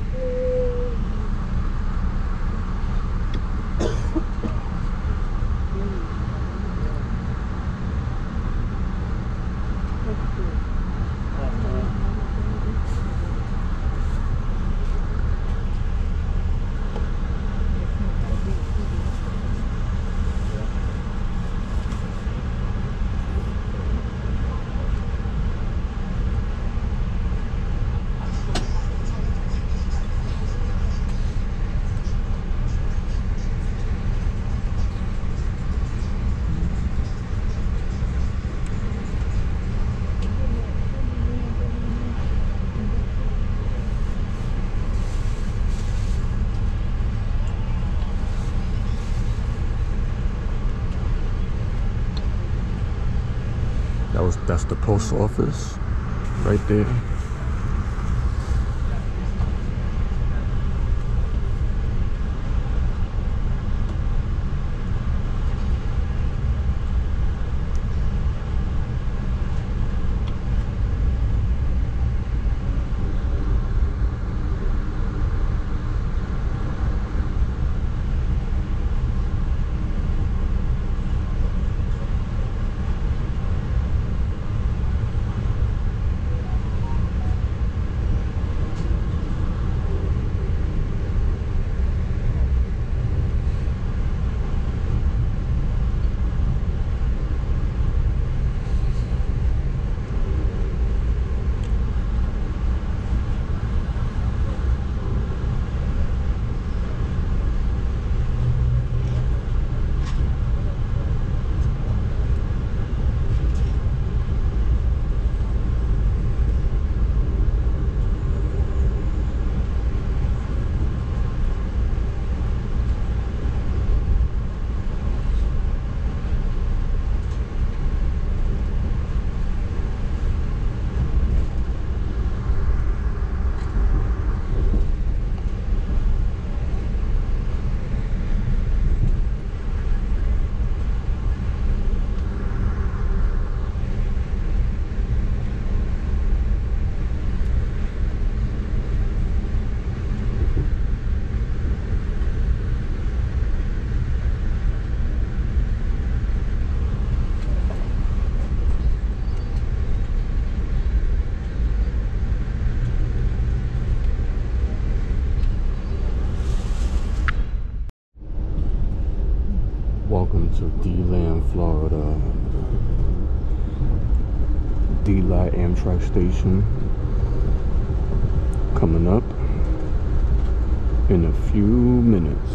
That's the post office right there. Welcome to D-Land, Florida. D-Lot Amtrak station coming up in a few minutes.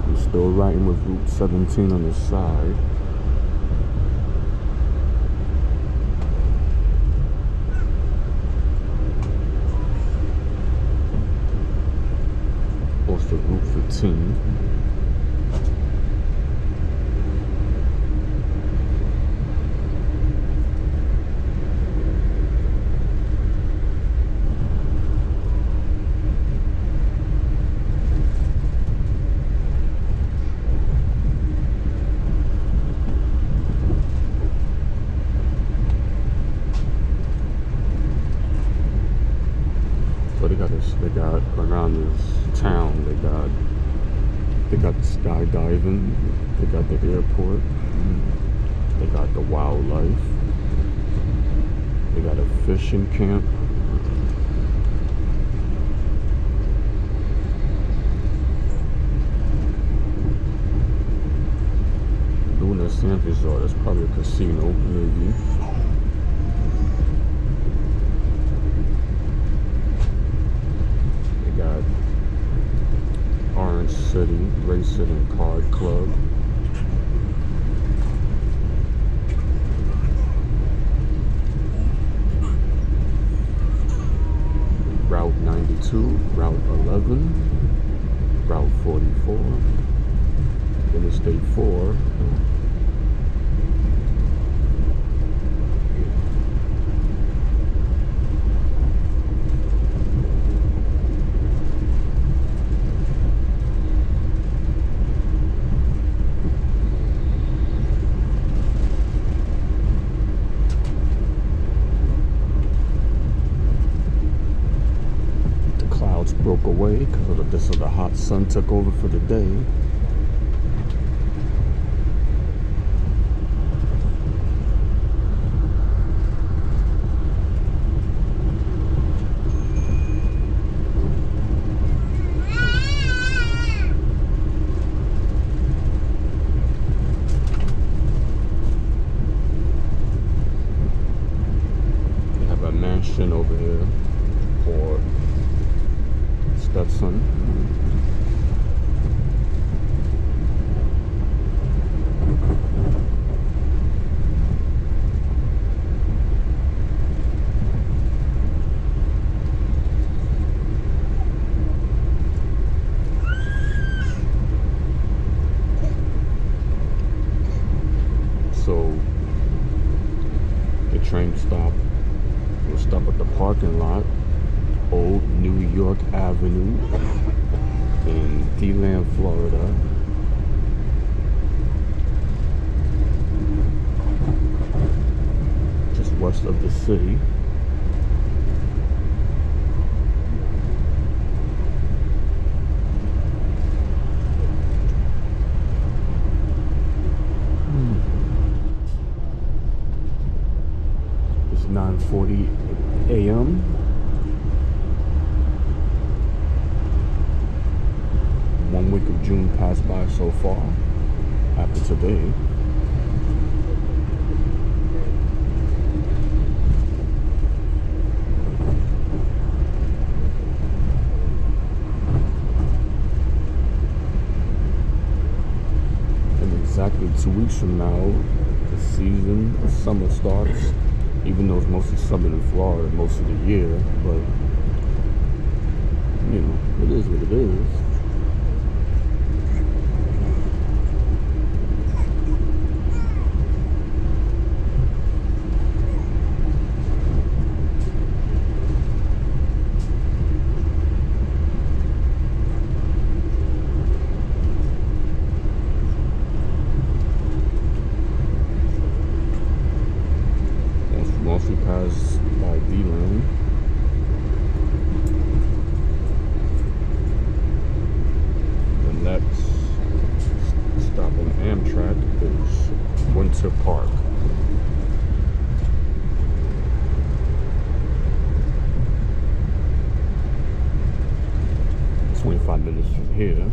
I'm still riding with Route 17 on the side. To Route 15. So they got around this town, they got the skydiving, they got the airport, they got the wildlife, they got a fishing camp, doing a sand resort. That's probably a casino, maybe. City Racing and Card Club. Route 92, Route 11, Route 44, Interstate 4. broke away because of the hot sun took over for the day. They have a mansion over here for Stetson. So the train stop will stop at the parking lot, Old New York Avenue in DeLand, Florida. Just west of the city. It's 9:40 a.m. One week of June passed by so far. After today. And exactly 2 weeks from now, the season of summer starts. Even though it's mostly summer in Florida most of the year, but you know, it is what it is. Once we pass by DeLand, the next stop on Amtrak is Winter Park. It's 25 minutes from here.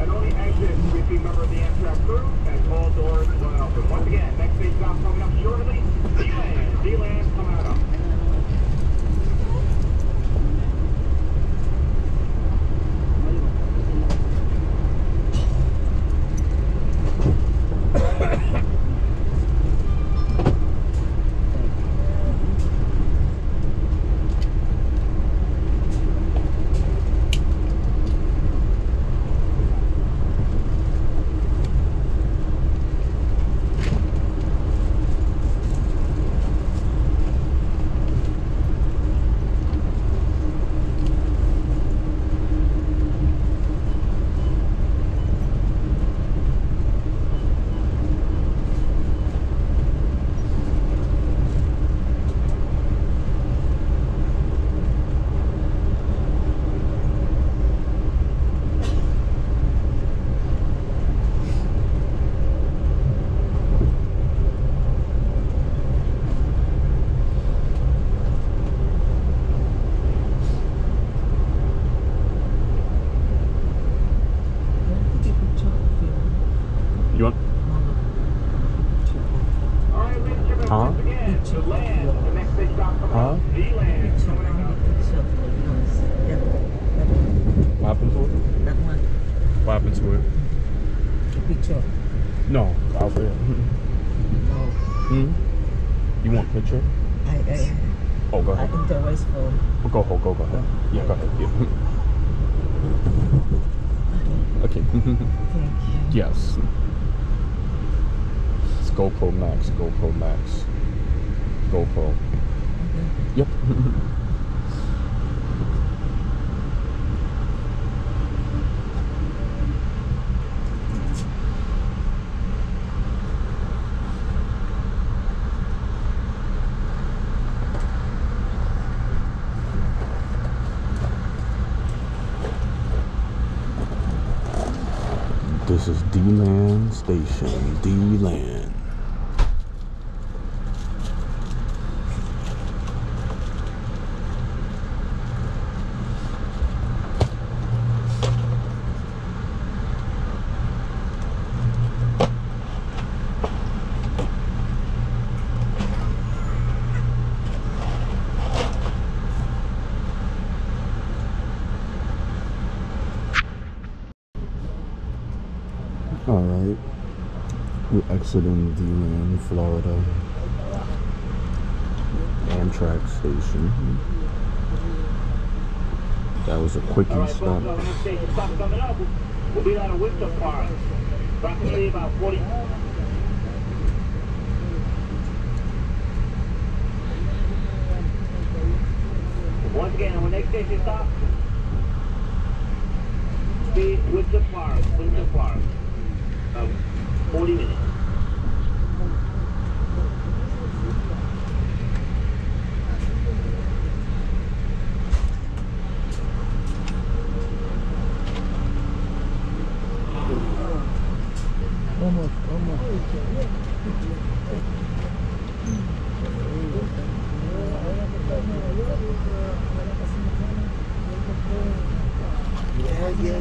And only exit receive member of the Amtrak crew as all doors will open. Once again, next stage stop coming up shortly. DeLand coming out. You want? Huh? Huh? What happened to it? That one. What happened to it? The picture. No, out there. No. You want a picture? Oh, go I ahead. think the voice phone. Go ahead. Yeah, go ahead. Yeah. Okay. Thank you. Yes. It's GoPro Max. GoPro Max. GoPro. Yep. This is D-Land Station. D-Land. Alright, we're exiting D-Land, Florida. Amtrak station. That was a quickie All right, stop. folks, our next station stop coming up. We'll be down at Winter Park. Approximately about 40. Once again, our next station stop. Be Winter Park. Winter Park. 40 minutes. Almost. Yeah.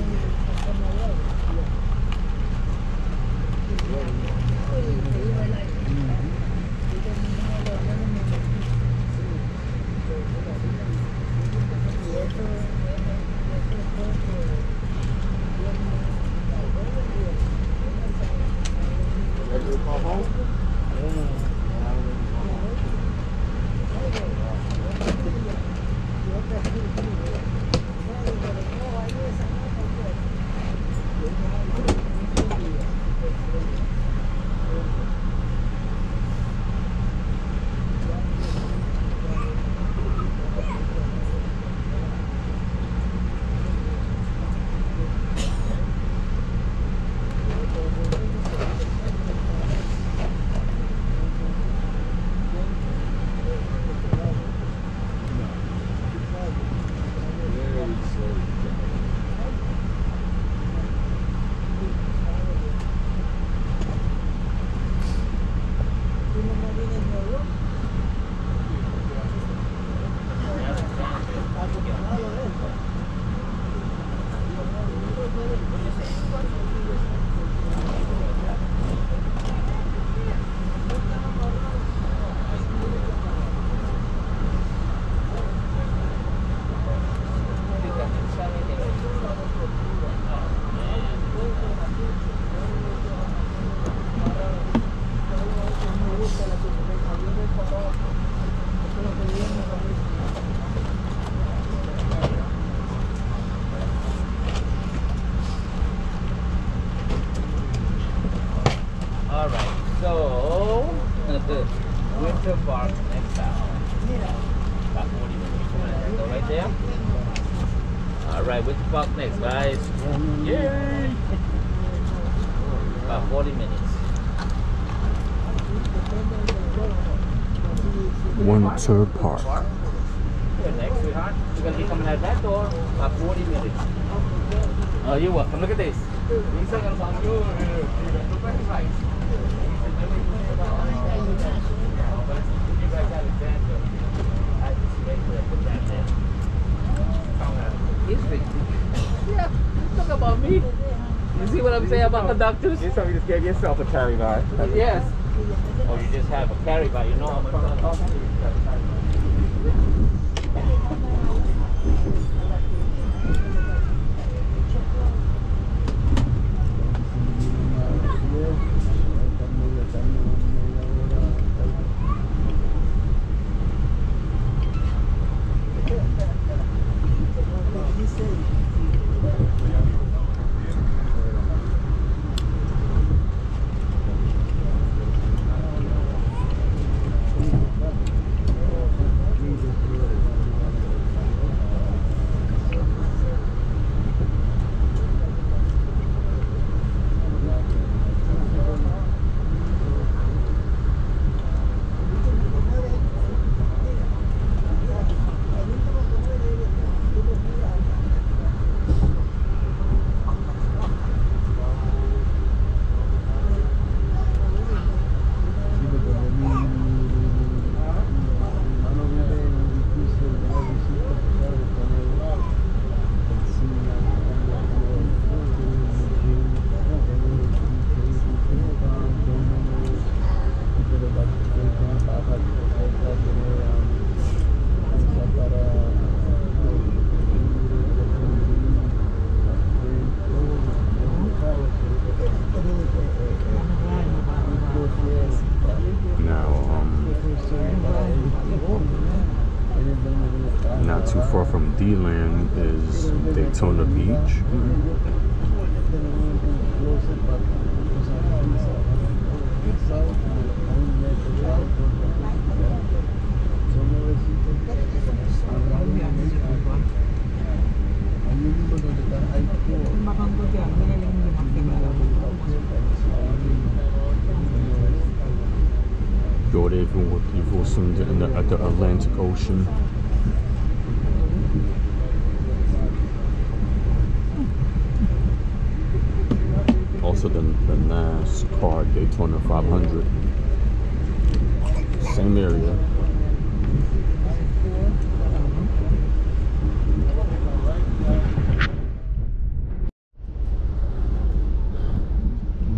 Winter Park next stop. About 40 minutes. Go right there. Alright, Winter Park next, guys. Yay! About 40 minutes. Winter Park. You're next, sweetheart. You're gonna be coming out that door about 40 minutes. Oh, you're welcome. Look at this. These are gonna be look back right. Yeah, talk about me. You see what I'm saying about conductors? You just gave yourself a carry by. Yes. Oh, you just have a carry by. You know how much. too far from D-Land is Daytona Beach. Go there if you want something at the Atlantic Ocean. Also the NASCAR Daytona 500. Same area.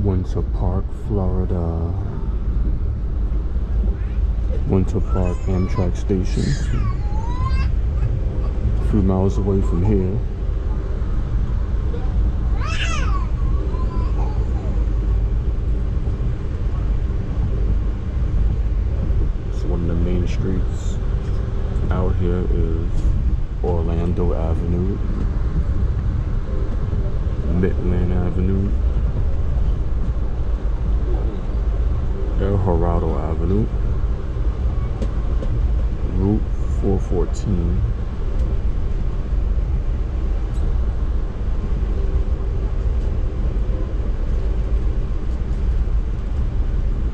Winter Park, Florida. Winter Park Amtrak station. A few miles away from here. So one of the main streets out here is Orlando Avenue, Midland Avenue, El Dorado Avenue, Route 414.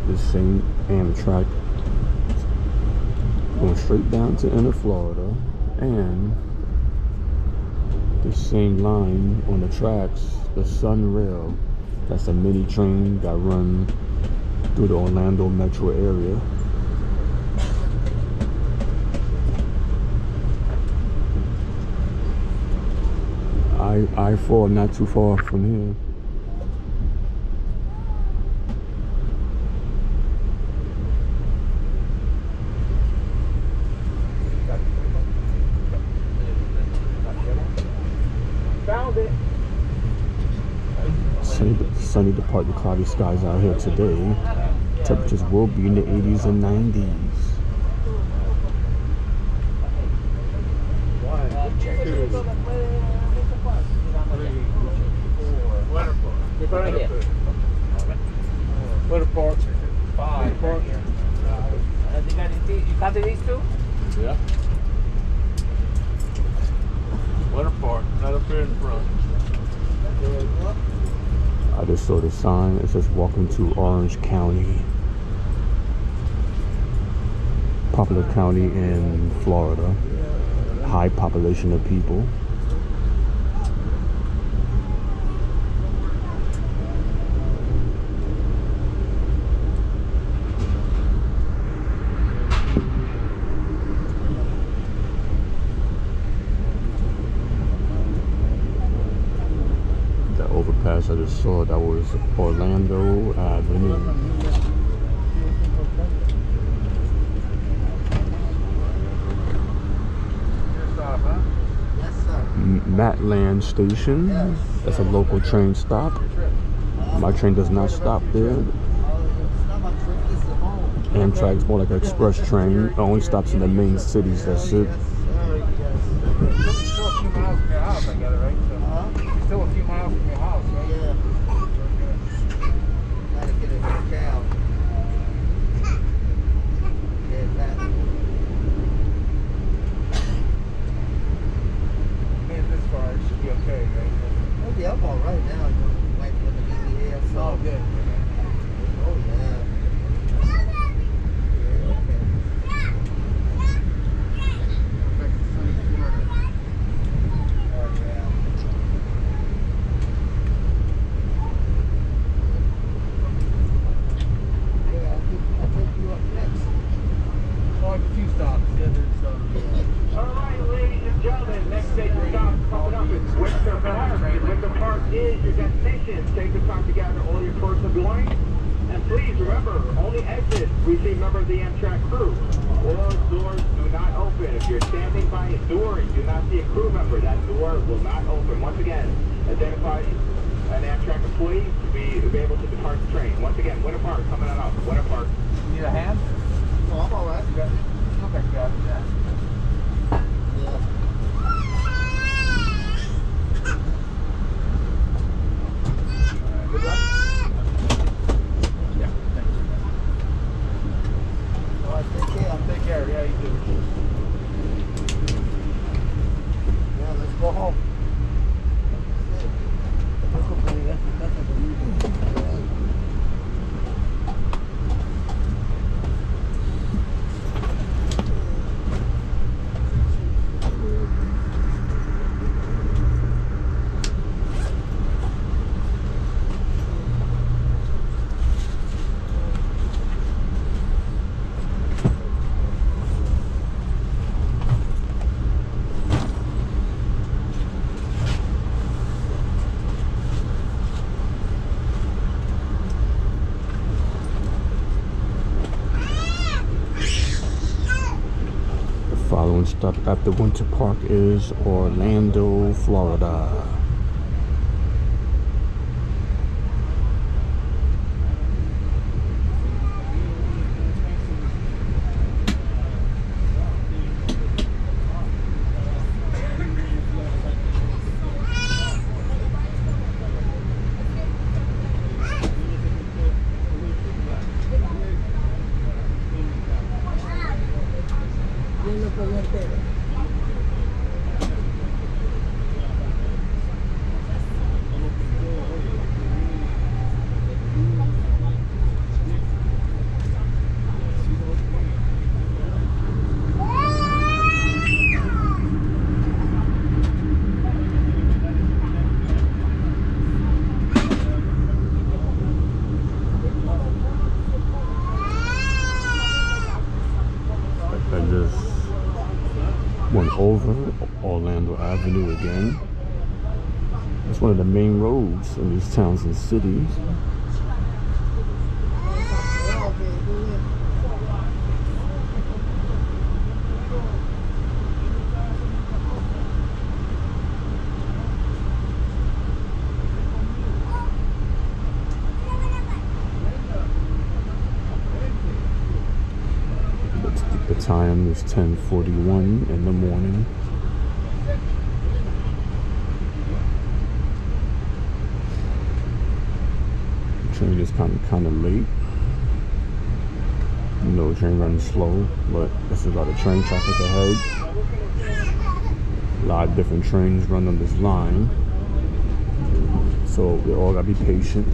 The same Amtrak going straight down to inner Florida, and the same line on the tracks, the Sun Rail. That's a mini train that run through the Orlando metro area. I-4 not too far from here. Found it. Sunny to partly cloudy skies out here today. Temperatures will be in the 80s and 90s. Winter Park. 5. You counted these two? Yeah. Winter Park, right up here in front. I just saw the sign. It says welcome to Orange County. Popular county in Florida. High population of people. I just saw that was Orlando Avenue. Matland Station. That's a local train stop. My train does not stop there. Amtrak's more like an express train. It only stops in the main cities. That's it. Still a few miles from your house, I got it right? So, still a few miles from your house, right? Yeah. Gotta get it for cow. Yeah, that. Man, this far it should be okay, right? Oh yeah, I'm all right now. Wife with the easy hair, so. Oh, good. Oh yeah. Yeah, okay. Back to sunny Florida. Oh yeah. Yeah, I'll take you up next. Oh, a few stops. Yeah, there's All right, ladies and gentlemen, next station stop coming up is Winter Park. Winter Park is your destination. Take the time to gather all your personal belongings. And please remember, only exits receive member of the Amtrak crew. All doors do not open. If you're standing by a door and do not see a crew member, that door will not open. Once again, identify an Amtrak employee to be able to depart the train. Once again, Winter Park coming on up. Winter Park. Need a hand? No, I'm all right. You got it? Look like you got it, yeah. Yeah. stop after Winter Park is Orlando, Florida. Went over Orlando Avenue again. It's one of the main roads in these towns and cities. The time is 10:41 in the morning. The train is kind of late. You know, the train running slow, but there's a lot of train traffic ahead. A lot of different trains run on this line, so we all gotta be patient.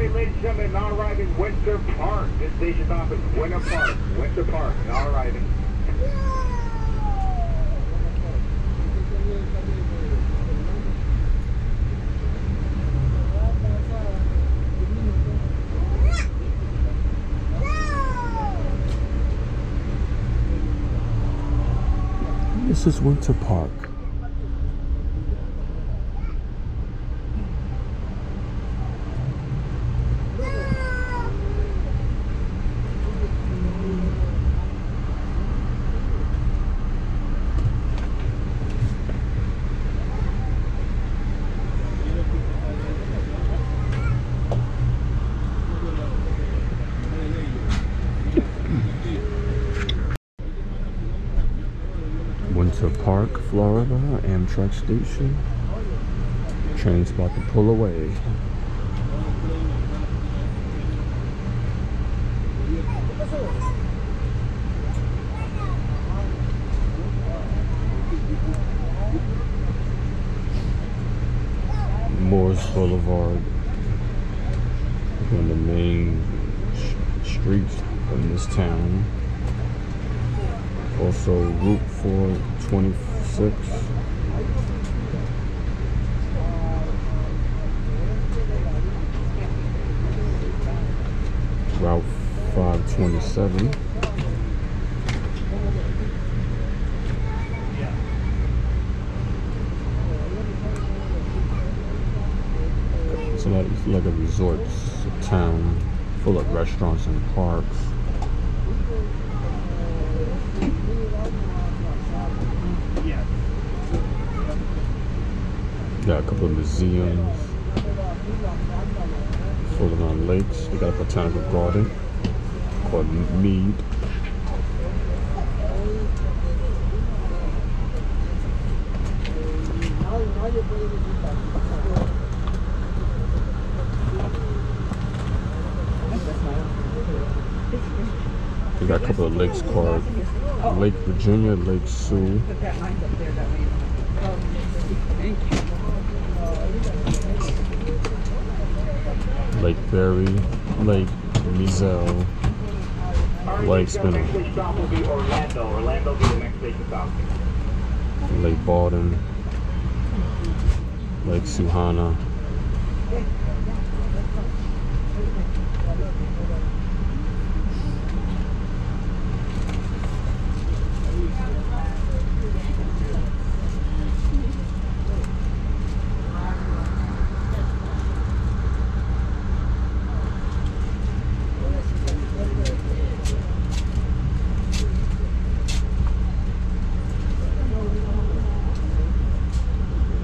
Ladies and gentlemen, now arriving Winter Park. This station stop is Winter Park. Winter Park, now arriving. This is Winter Park. Winter Park, Florida, Amtrak station. Train's about to pull away. Morris Boulevard, one of the main streets in this town. Also Route 426. Route 527. It's like a resort town full of restaurants and parks. Got a couple of museums full of lakes. They got a botanical garden called Mead. We got a couple of lakes called Lake Virginia, Lake Sioux. Lake Berry, Lake Mizell, Lake Spinner, Next stop will be Orlando. Orlando will be the next station stop. Lake Baldwin, Lake Suhana.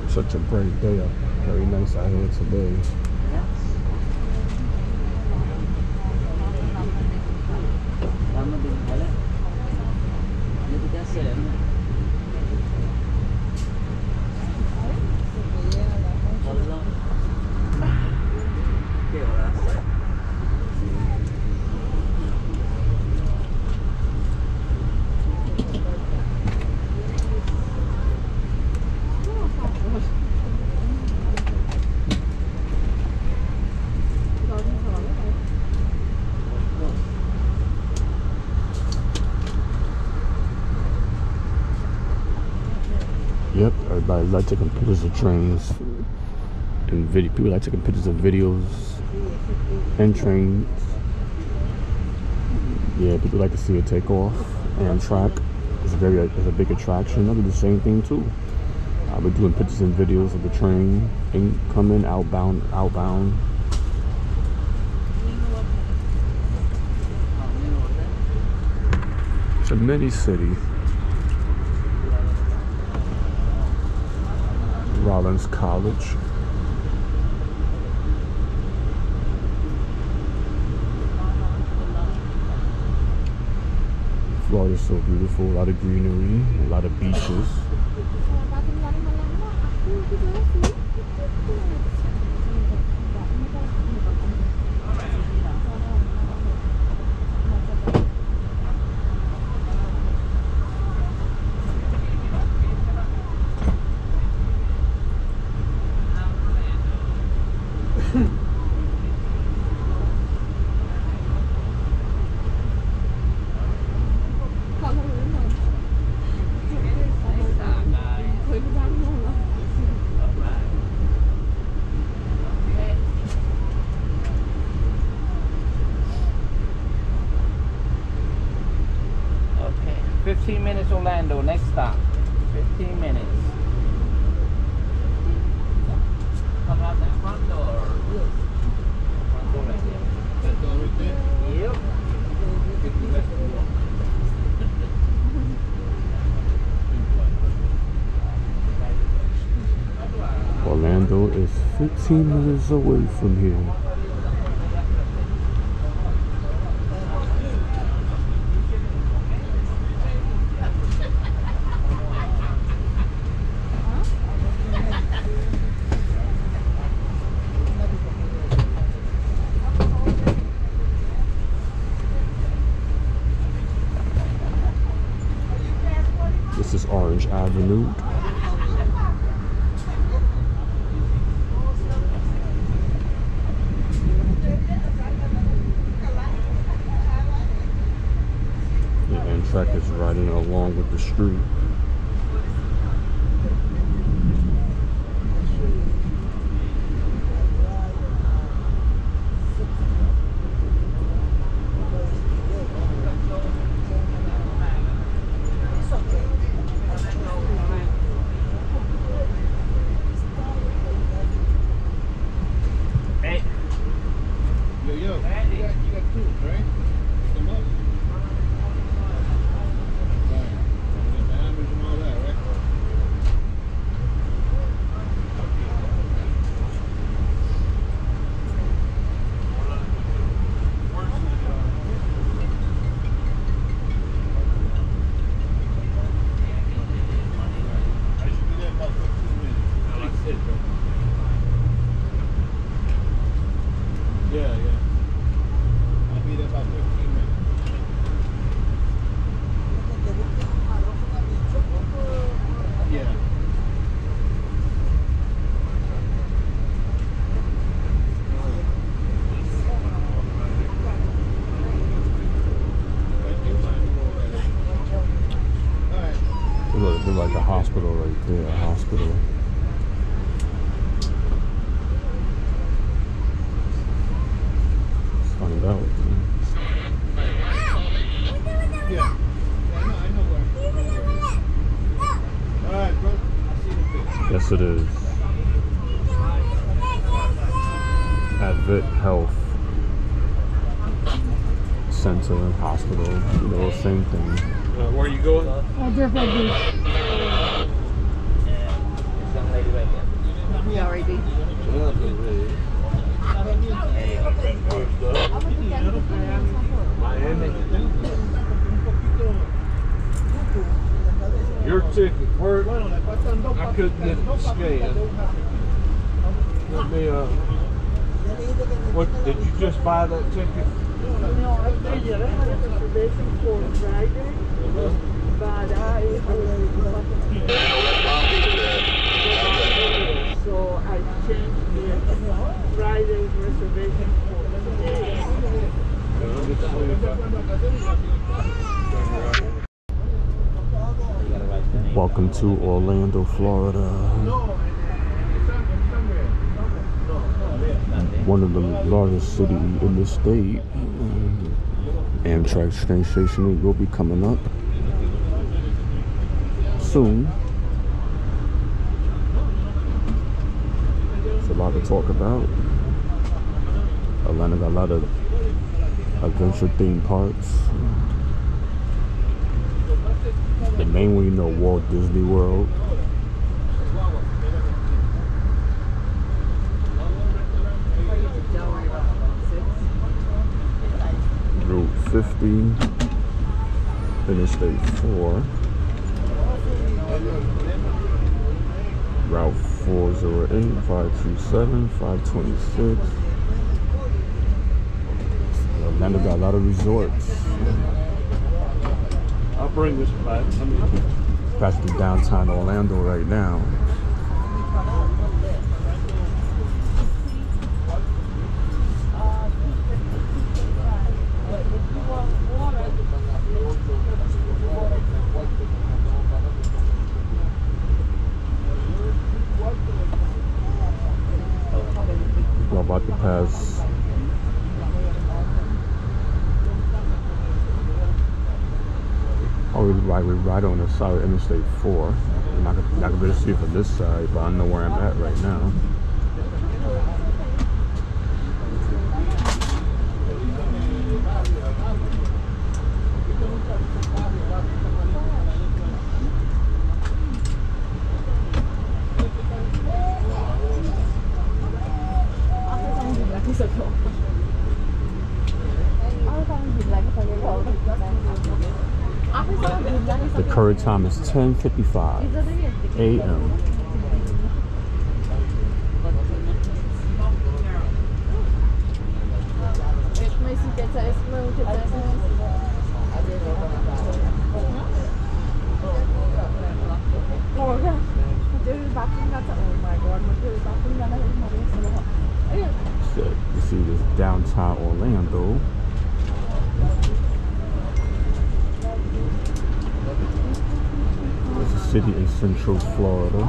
Such a bright day up. Very nice out here today. Yep, everybody like taking pictures of trains and video. People like taking pictures of videos and trains. Yeah, people like to see it take off. Amtrak is a big attraction. I do the same thing too. I'll be doing pictures and videos of the train incoming, outbound. It's a mini city. Rollins College. Florida's so beautiful, a lot of greenery, a lot of beaches. Okay, 15 minutes Orlando, next stop. 15 minutes. Come out that front door. Front door right there. That door right there? Yep. Orlando is 15 minutes away from here. This is R&D. Orange Avenue. The Amtrak is riding along with the street. There's like a hospital right there, a hospital. Let's find out. Yeah. I know where. Alright, bro. I see the picture. Yes, it is. Advent Health Center and Hospital, you know, same thing. Where are you going? This young lady right here. We already. Miami. Your ticket, where? I couldn't get it scanned. Let me, what, did you just buy that ticket? No, I paid you. I had a reservation for Friday, but I so I changed the Friday's reservation for today. Welcome to Orlando, Florida. One of the largest cities in the state. Amtrak train station will be coming up soon. It's a lot to talk about. Atlanta got a lot of adventure theme parks. The main one, you know, Walt Disney World. Route 50, Interstate 4, Route 408, 527, 526. Atlanta got a lot of resorts. I'll bring this back. Passing through downtown Orlando right now. We're about to pass we ride on the side of Interstate 4. I'm not gonna be able to see it from this side, but I know where I'm at right now. The current time is 10:55 a.m. downtown Orlando. It's a city in Central Florida.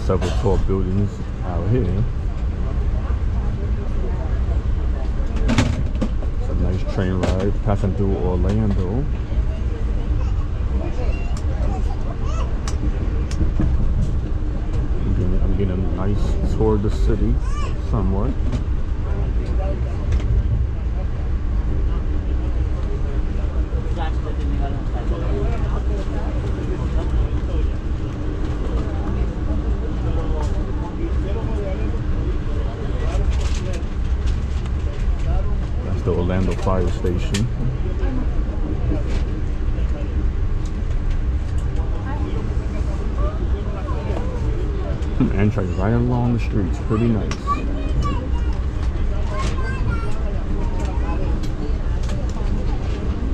Several tall buildings out here. It's a nice train ride passing through Orlando. I'm getting a nice tour of the city somewhat. The Orlando Fire Station. Amtrak right along the streets, pretty nice.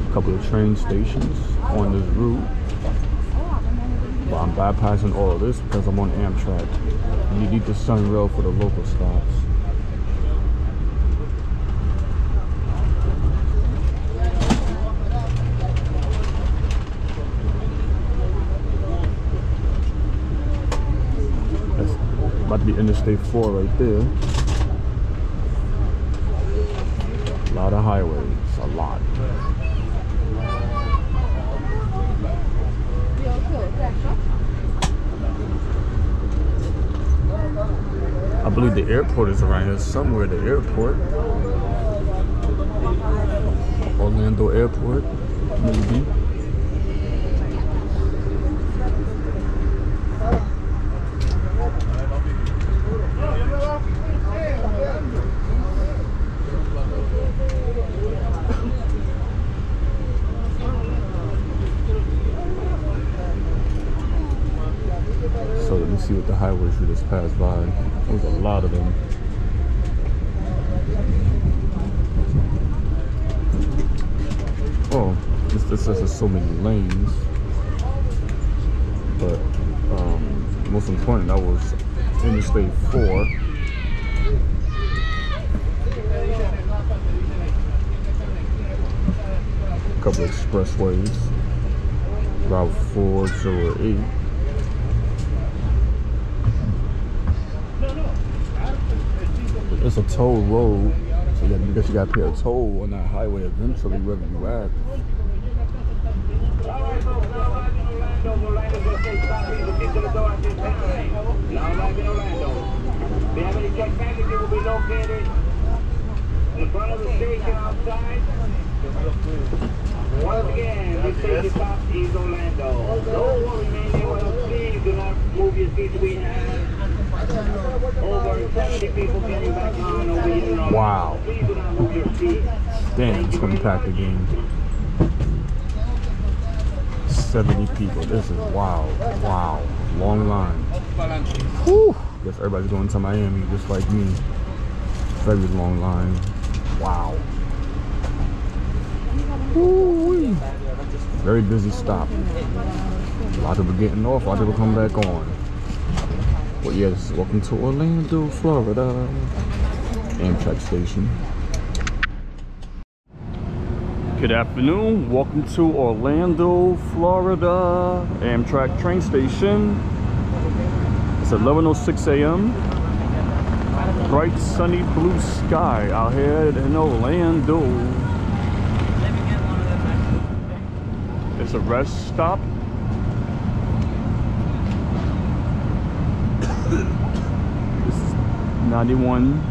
A couple of train stations on this route. But I'm bypassing all of this because I'm on Amtrak. You need the Sun Rail for the local stops. About to be Interstate 4 right there. A lot of highways, a lot. I believe the airport is around here somewhere, the airport. Orlando Airport, maybe. So let me see what the highways we just passed by. There's a lot of them. Oh, this has so many lanes. But most important, that was Interstate 4. A couple of expressways. Route 408. It's a toll road, so yeah, because you gotta pay a toll on that highway eventually, wherever you at. Alright folks, now arriving in Orlando just say stop here, look into the door at this time. Now arriving in Orlando. If you have any checked baggage, it will be located in front of the station outside. Once again, this station stop is Orlando. Don't worry, man, please do not move your seats. We have over 70 people getting back on over here in Orlando. Wow. Please do not move your seats. Damn, it's gonna pack the game. 70 people. This is wild. Wow. Long line. Whew. Guess everybody's going to Miami just like me. Very long line. Wow. Woo-wee. Very busy stop. A lot of people getting off, a lot of people coming back on. Well, yes, welcome to Orlando, Florida. Amtrak station. Good afternoon. Welcome to Orlando, Florida. Amtrak train station. It's 11:06 a.m. Bright, sunny, blue sky out here in Orlando. It's a rest stop. This is 91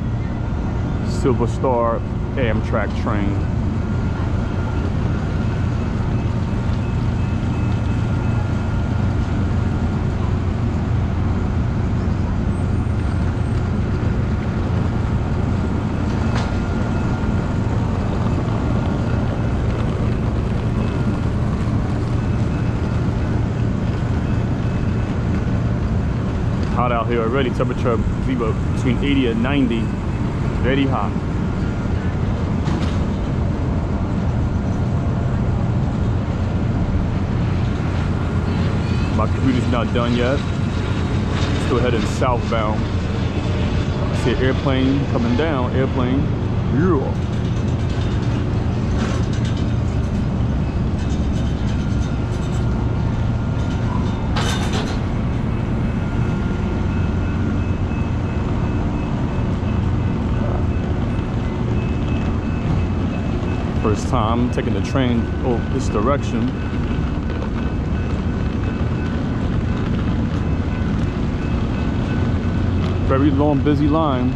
Silver Star Amtrak train. hot out here already. Temperature be between 80 and 90. Very hot. My commute's not done yet. Still heading southbound. I see an airplane coming down. Airplane. Yeah. First time taking the train this direction. Very long, busy line.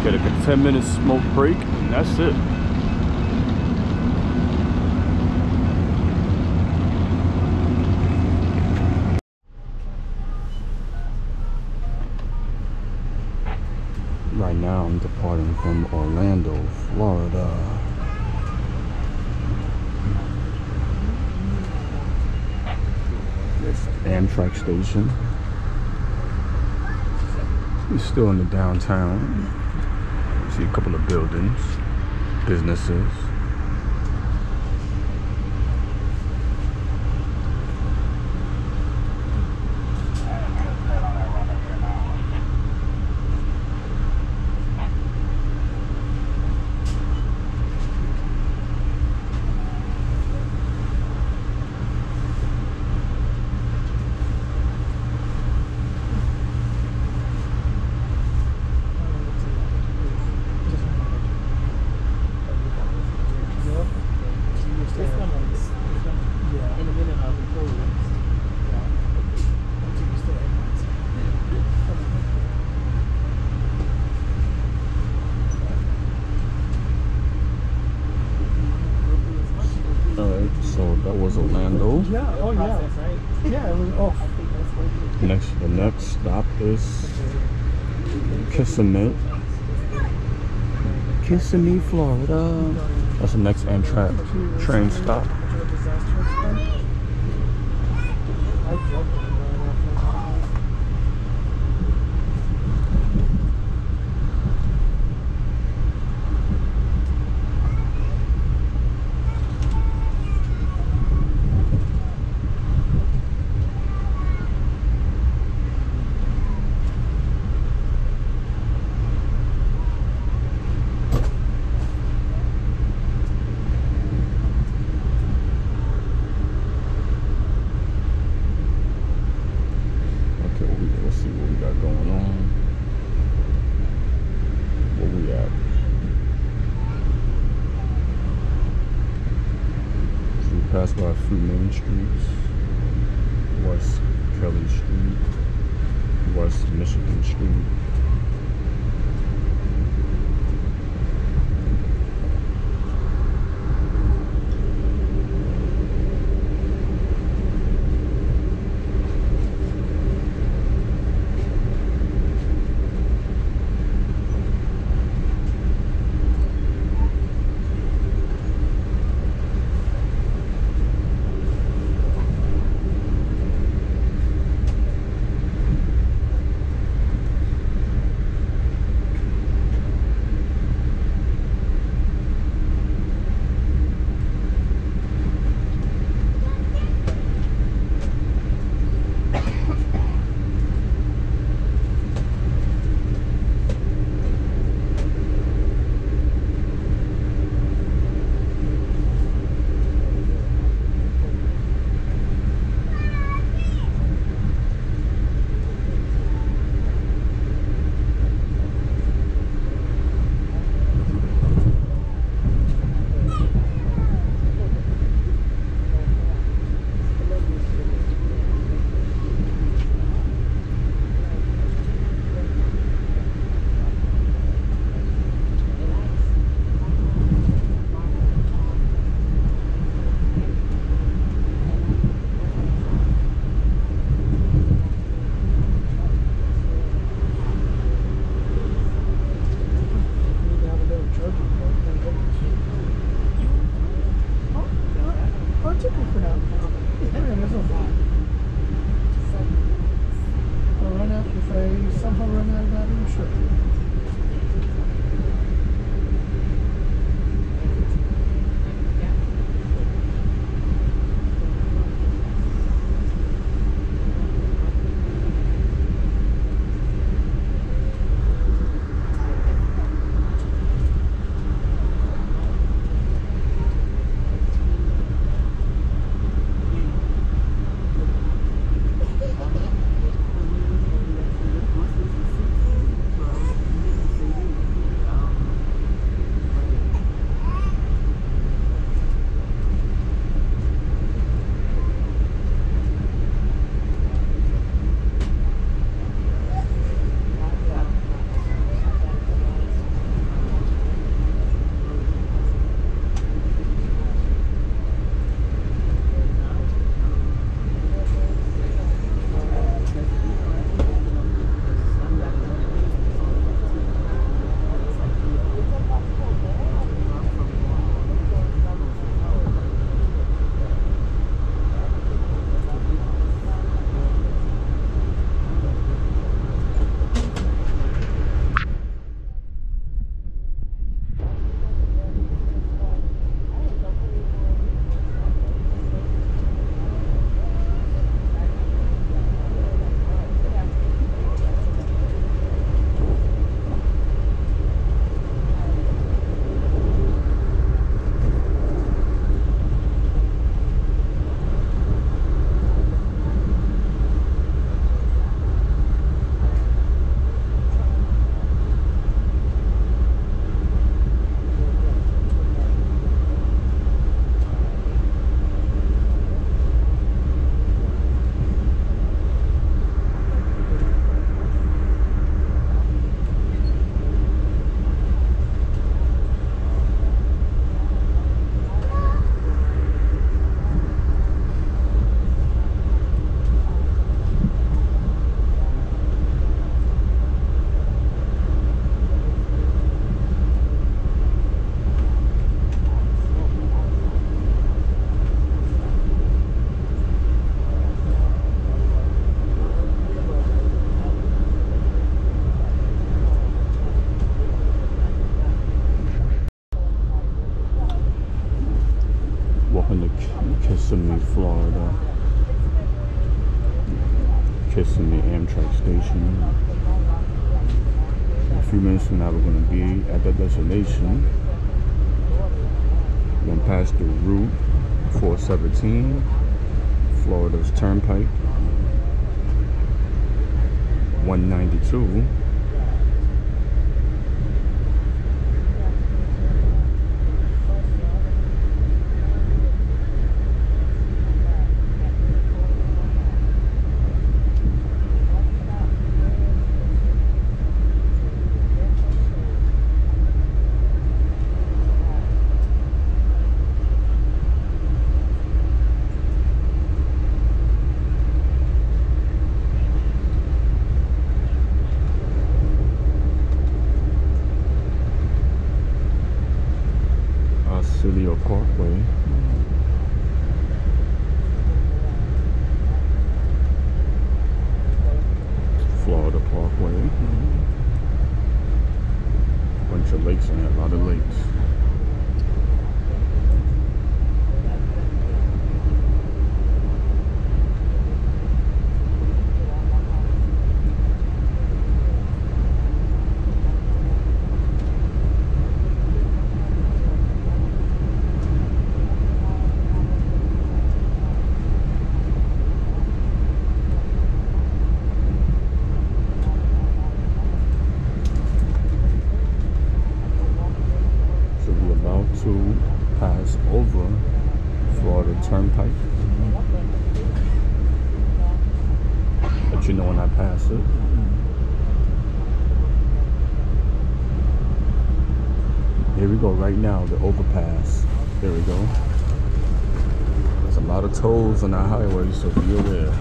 Get a 10-minute smoke break, and that's it. Right now, I'm departing from Orlando, Florida. This Amtrak station. We're still in the downtown. See a couple of buildings, businesses. That was Orlando. Yeah, oh yeah. Yeah, it was off. The next stop is Kissimmee, Florida. That's the next Amtrak train stop. Passed by a few main streets. West Kelly Street, West Michigan Street. Kissimmee, Florida. Kissimmee Amtrak station. In a few minutes from now, we're going to be at the destination. We're going to pass through Route 417, Florida's Turnpike, 192. Parkway. Florida Parkway. Bunch of lakes in it, a lot of lakes. To pass over Florida Turnpike. Let you know when I pass it. Here we go right now, the overpass. There we go. There's a lot of tolls on our highway, so be aware.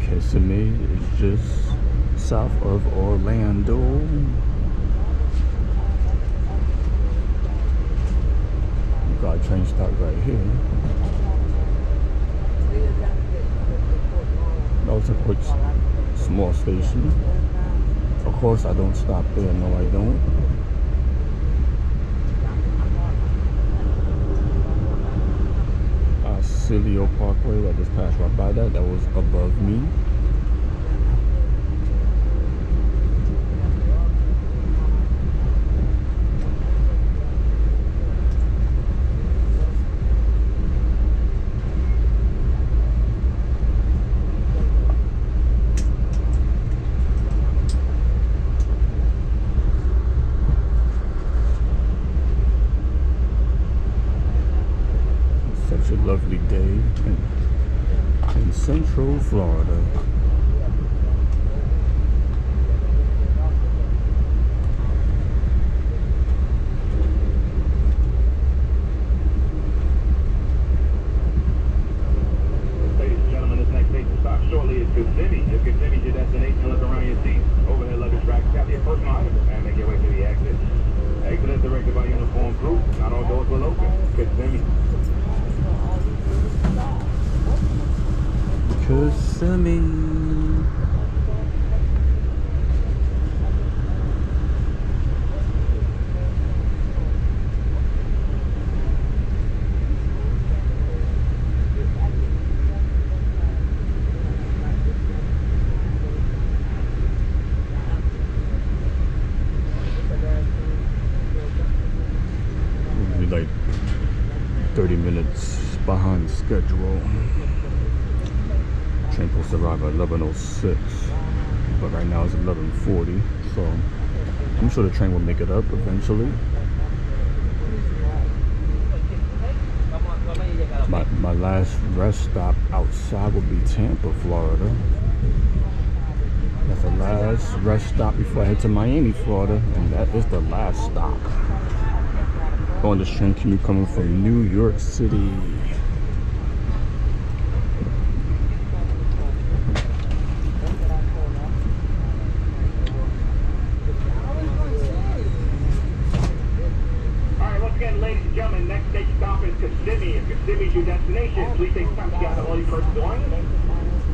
Kissimmee is just south of Orlando. We got a train stop right here. No, it's a quick, small station. Of course, I don't stop there. No, I don't. Arcilio Parkway, I just passed right by that. That was above me. Such a lovely day in Central Florida. Ladies and gentlemen, this next station stop shortly is Kissimmee. If Kissimmee is your destination, look around your seats. Overhead luggage racks, grab your personal items and make your way to the exit. Exit is directed by uniformed crew. Not all doors will open. Kissimmee. Kissimmee. We'll be like 30 minutes behind schedule. Train supposed to arrive at 11:06, but right now it's 11:40, so I'm sure the train will make it up eventually. My last rest stop outside will be Tampa, Florida. That's the last rest stop before I head to Miami, Florida, and that is the last stop on this train commute coming from New York City. Ladies and gentlemen, next station stop is Kissimmee. If Kissimmee is your destination, please take time to gather all your personal belongings.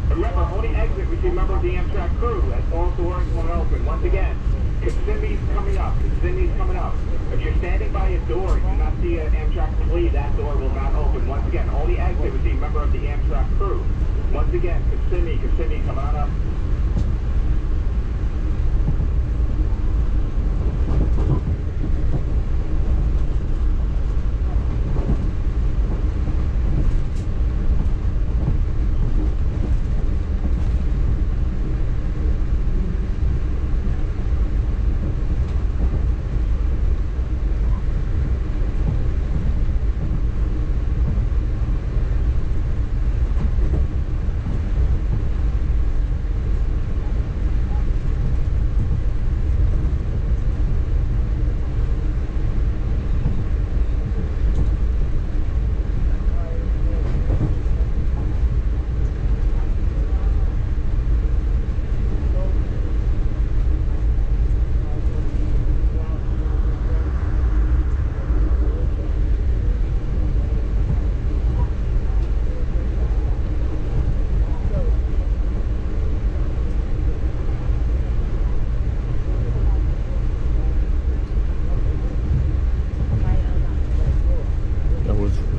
Remember, only exit with a member of the Amtrak crew as all doors will open. Once again, Kissimmee's coming up. Kissimmee's coming up. If you're standing by a door and do not see an Amtrak plea, that door will not open. Once again, only exit with a member of the Amtrak crew. Once again, Kissimmee coming on up.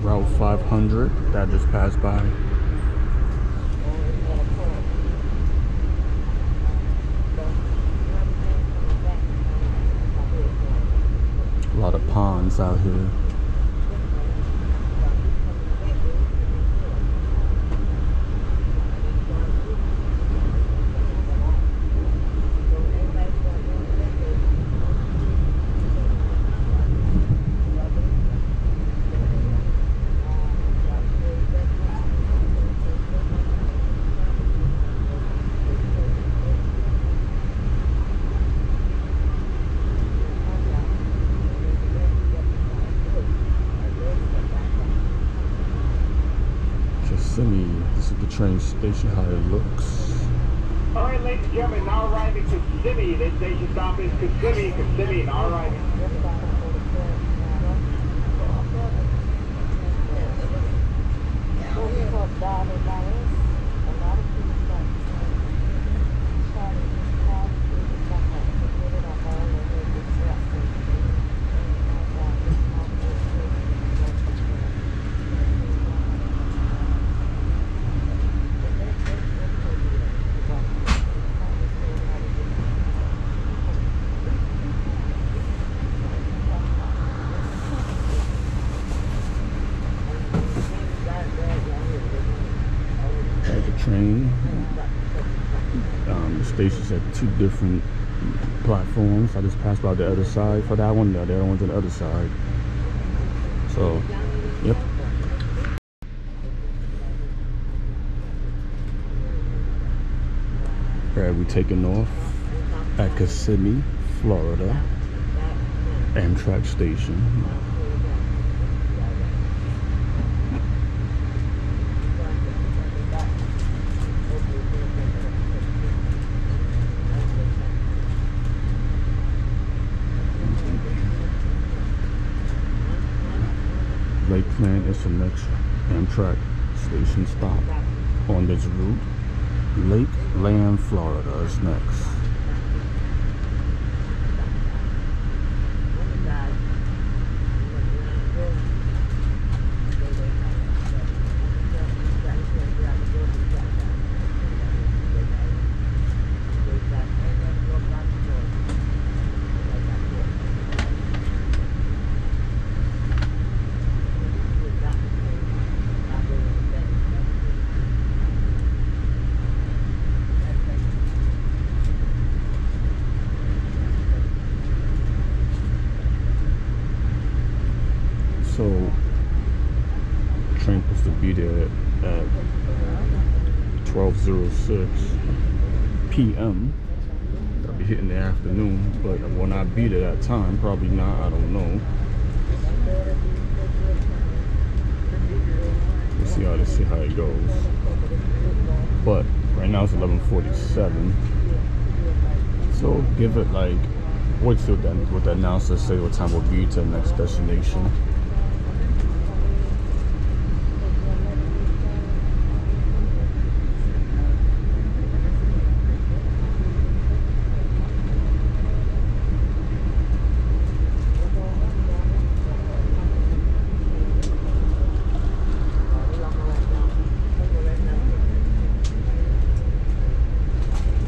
Route 500 that just passed by. A lot of ponds out here. This is the train station, how it looks. All right, ladies and gentlemen, now arriving to Kissimmee. This station stop is Kissimmee, now arriving. Train. The station's at two different platforms. I just passed by the other side for that one. The other one's on the other side. So, yep. Alright, we're taking off at Kissimmee, Florida, Amtrak station. Lakeland is the next Amtrak station stop on this route. Lakeland, Florida is next. So, train supposed to be there at 12:06. p.m. I'll be hitting the afternoon, but will not be there that time. Probably not. I don't know. We'll see how it goes. But right now it's 11:47. So give it like, wait till then. What the announcer say what time we'll be to the next destination.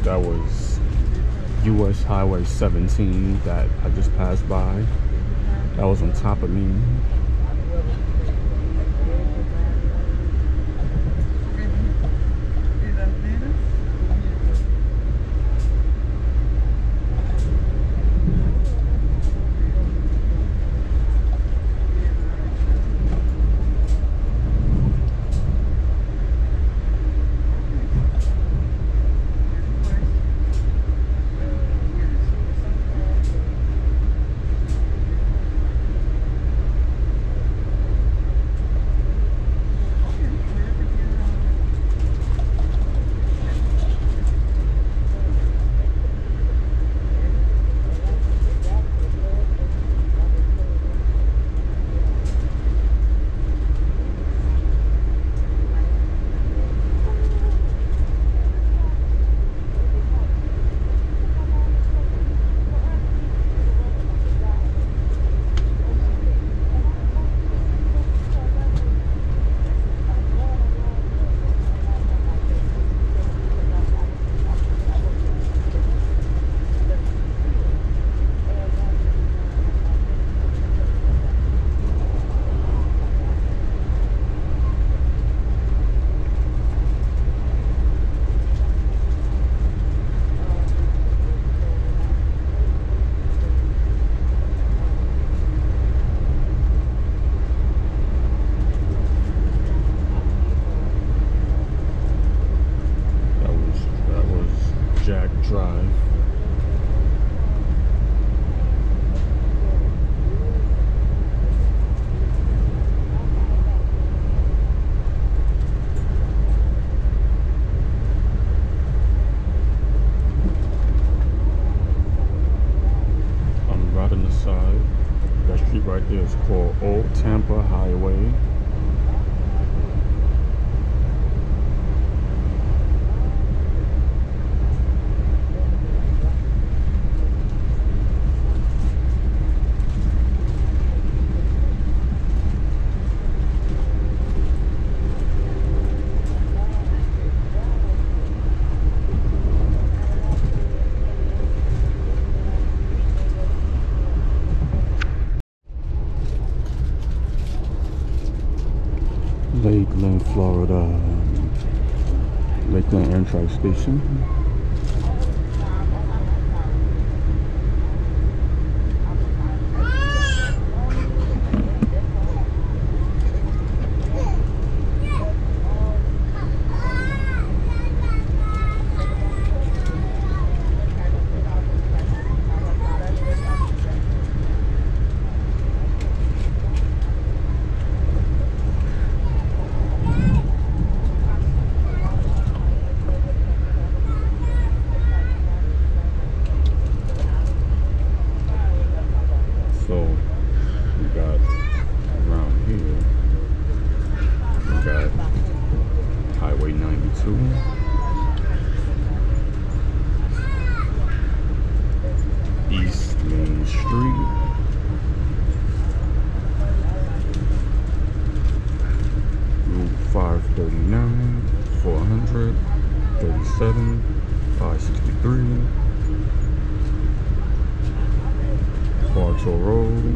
That was US Highway 17 that I just passed by. That was on top of me. Drive. I'm right on the side. That street right there is called Old Tampa Highway. Lakeland, Florida. Lakeland Amtrak Station. East Main Street. Route 539, 400, 37, 563. Bartow Road.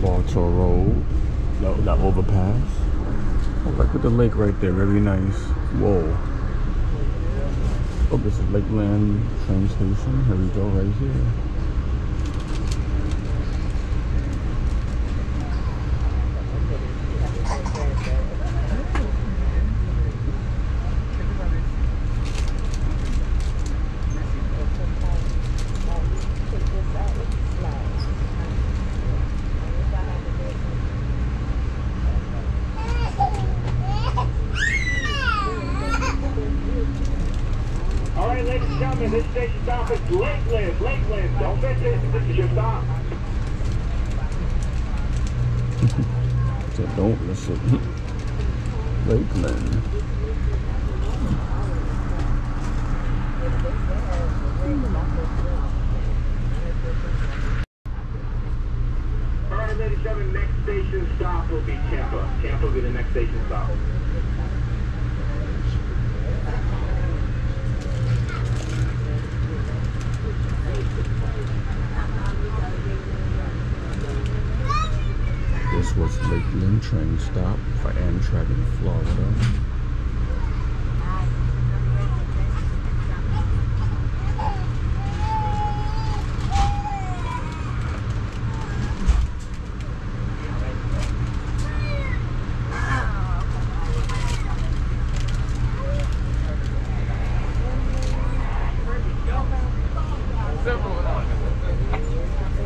Baltimore Road. That overpass. Oh, look at the lake right there. Very nice. Whoa. Oh, this is Lakeland train station. Here we go, right here. All right, ladies and gentlemen, this station stop is Lakeland. Lakeland, don't miss it. This is your stop. So don't miss it. Lakeland. All right, ladies and gentlemen, next station stop will be Tampa. Tampa will be the next station stop. This was Lakeland train stop for Amtrak in Florida.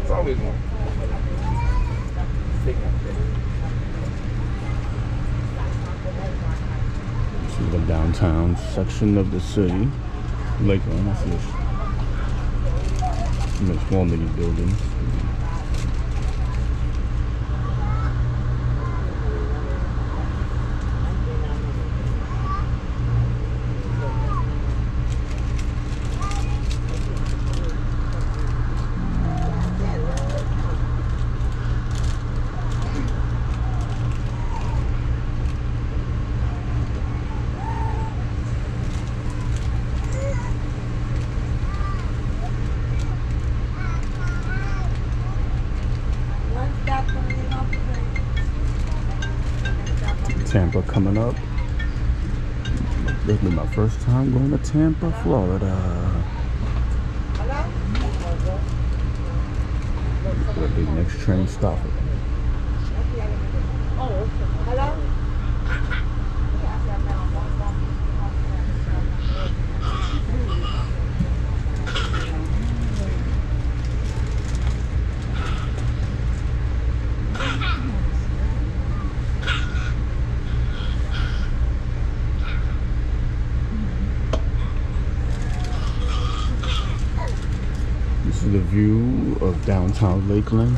It's always one. This is the downtown section of the city. Lakeland, I see some small mini buildings. Tampa coming up. This will be my first time going to Tampa, Florida. This will be the next train stop. This is the view of downtown Lakeland.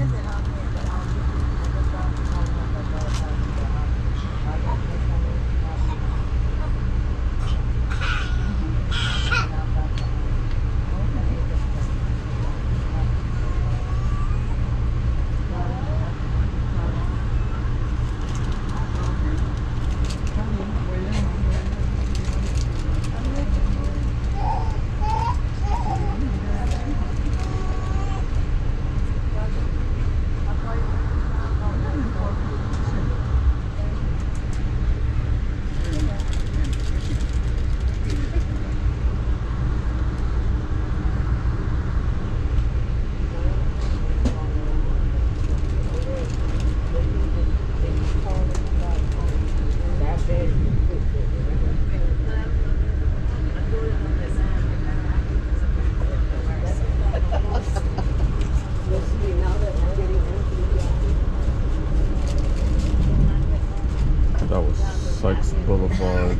That was Sykes Boulevard.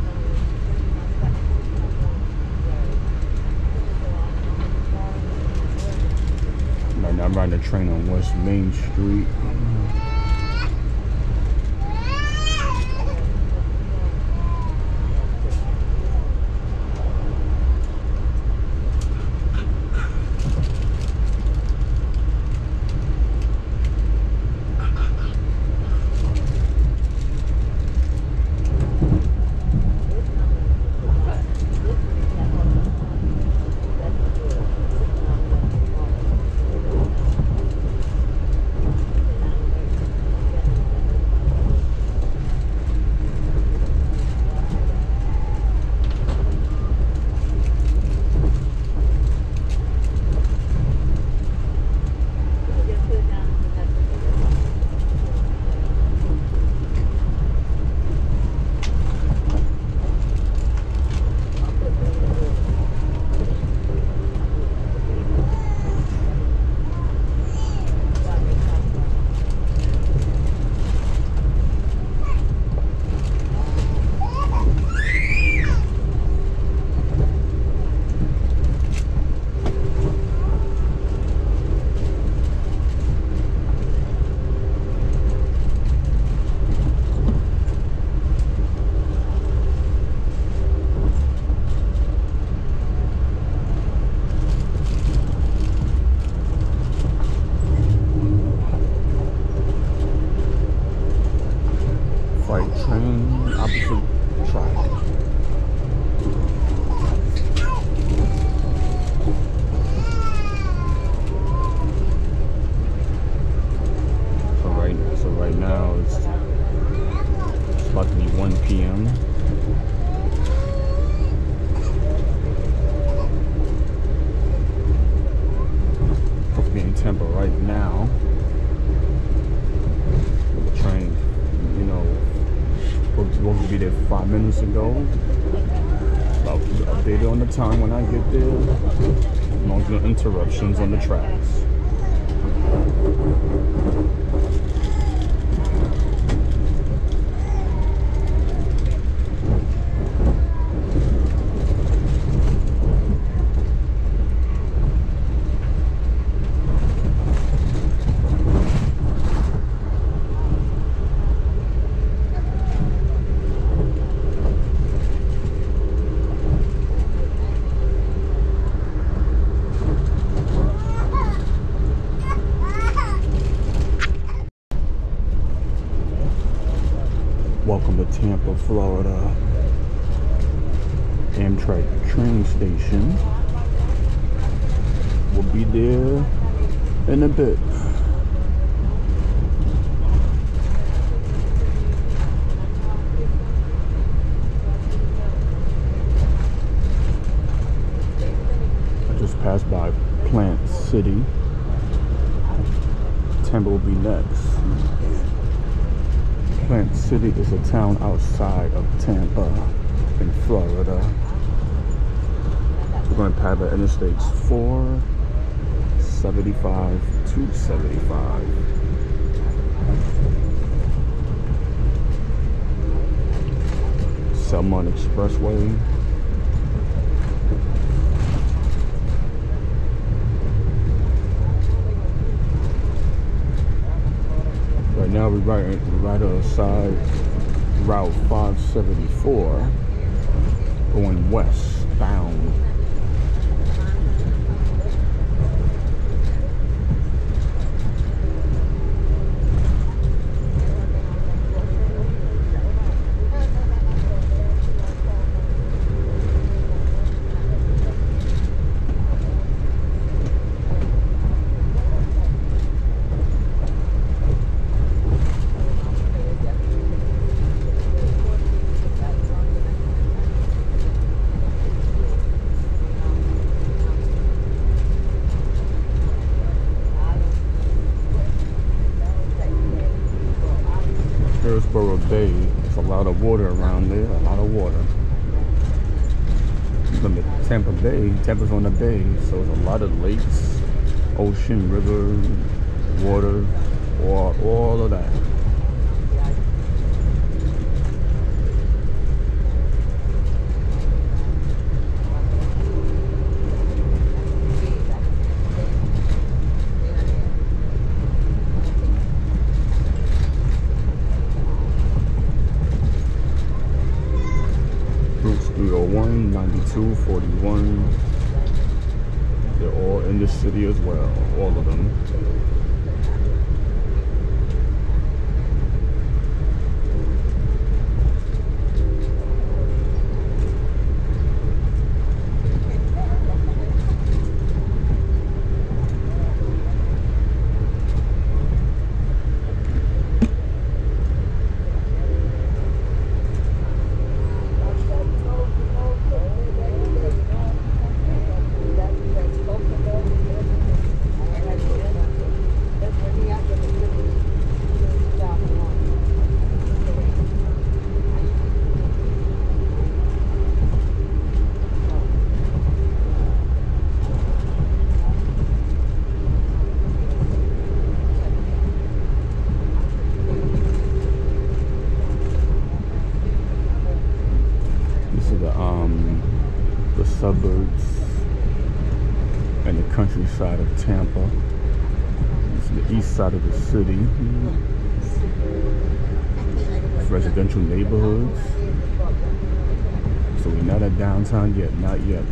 Right now I'm riding a train on West Main Street. train opposite track. So right now it's about to be 1 p.m. Supposed to be in Tampa right now. The train, you know, supposed to be there 5 minutes ago. I'll keep you updated on the time when I get there. No interruptions on the tracks. Welcome to Tampa, Florida. Amtrak train station. We'll be there in a bit. I just passed by Plant City. Tampa will be next. Plant City is a town outside of Tampa in Florida. We're going to pass by Interstates 4, 75, 275. Selmon Expressway. Right now we're right outside Route 574 going westbound. Bay. There's a lot of water around there, a lot of water. From the Tampa Bay, Tampa's on the bay, so there's a lot of lakes, ocean, river, water, all of that. Routes 301, 92, 41. They're all in the city as well, all of them. The suburbs and the countryside of Tampa. This is the east side of the city. It's residential neighborhoods. So we're not at downtown yet, not yet.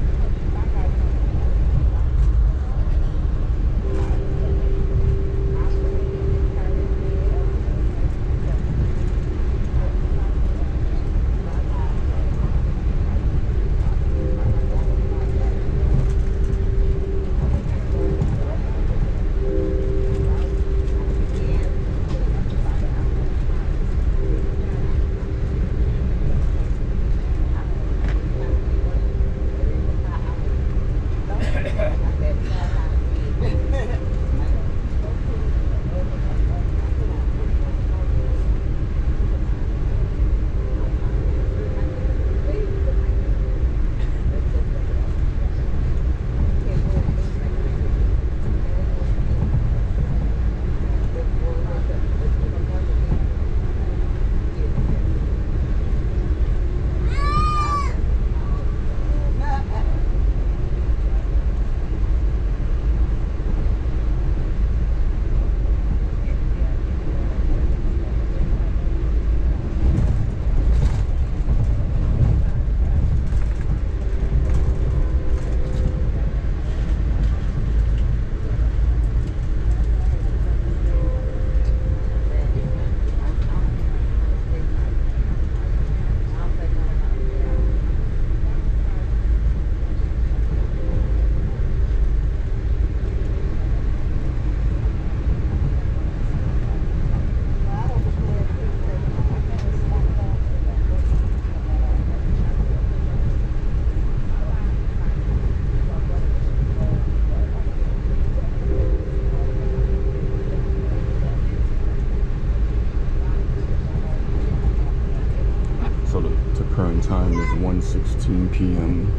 time is 1:16 p.m.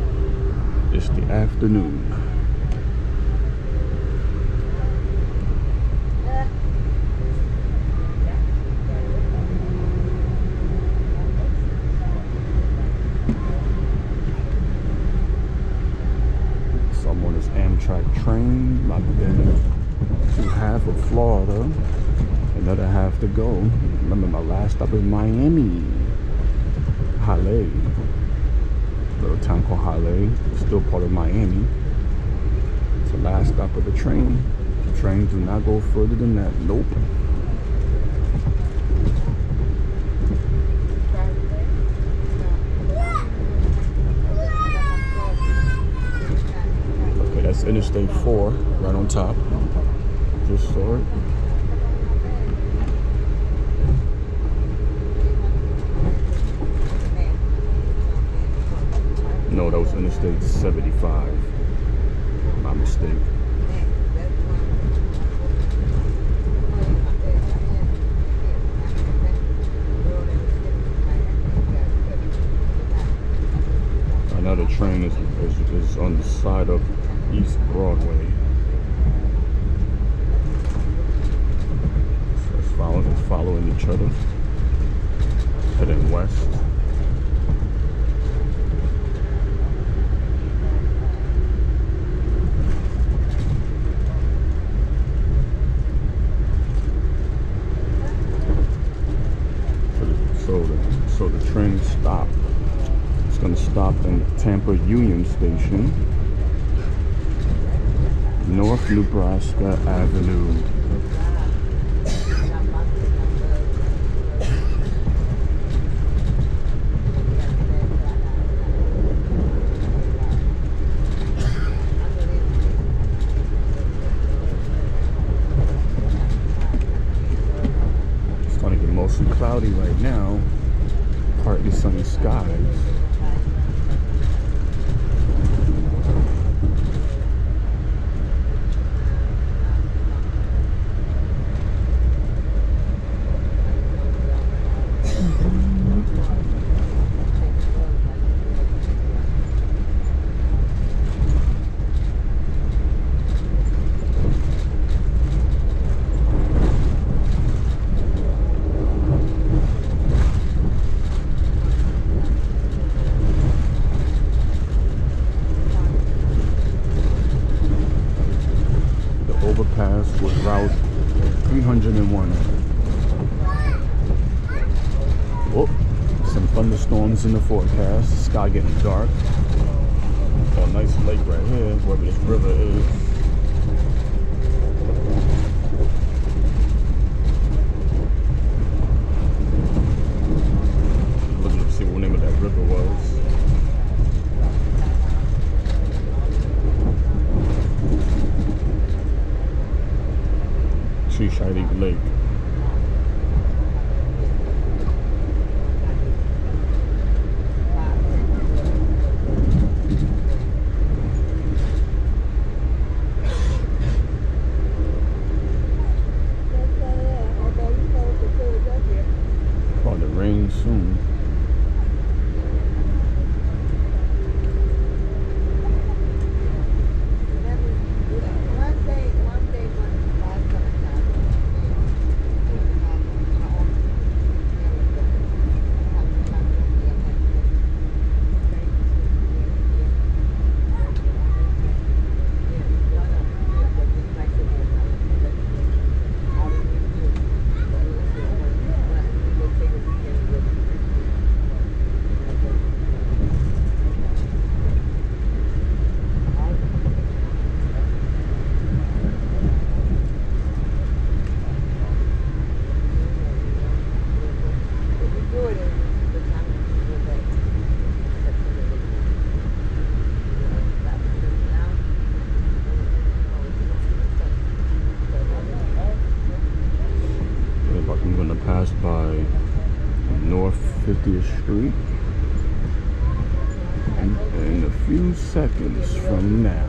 It's the afternoon. So I'm on this Amtrak train. I've been to half of Florida, another half to go. Remember my last stop in Miami, Halle, little town called Halle, still part of Miami. It's the last stop of the train. The trains do not go further than that. Nope. Okay, that's Interstate 4 right on top. Just saw it. No, that was Interstate 75. My mistake. Another train is on the side of East Broadway. So it's following each other, heading west. So the train stop. It's going to stop in Tampa Union Station, North Nebraska Avenue. It's going to get mostly cloudy right now. Partly sunny skies. Overpass with Route 301. Oh, some thunderstorms in the forecast. The sky getting dark. Oh, nice lake right here, wherever this river is. Looking to see what the name of that river was. Shady Lake. About to rain soon. Pass by North 50th Street in a few seconds from now.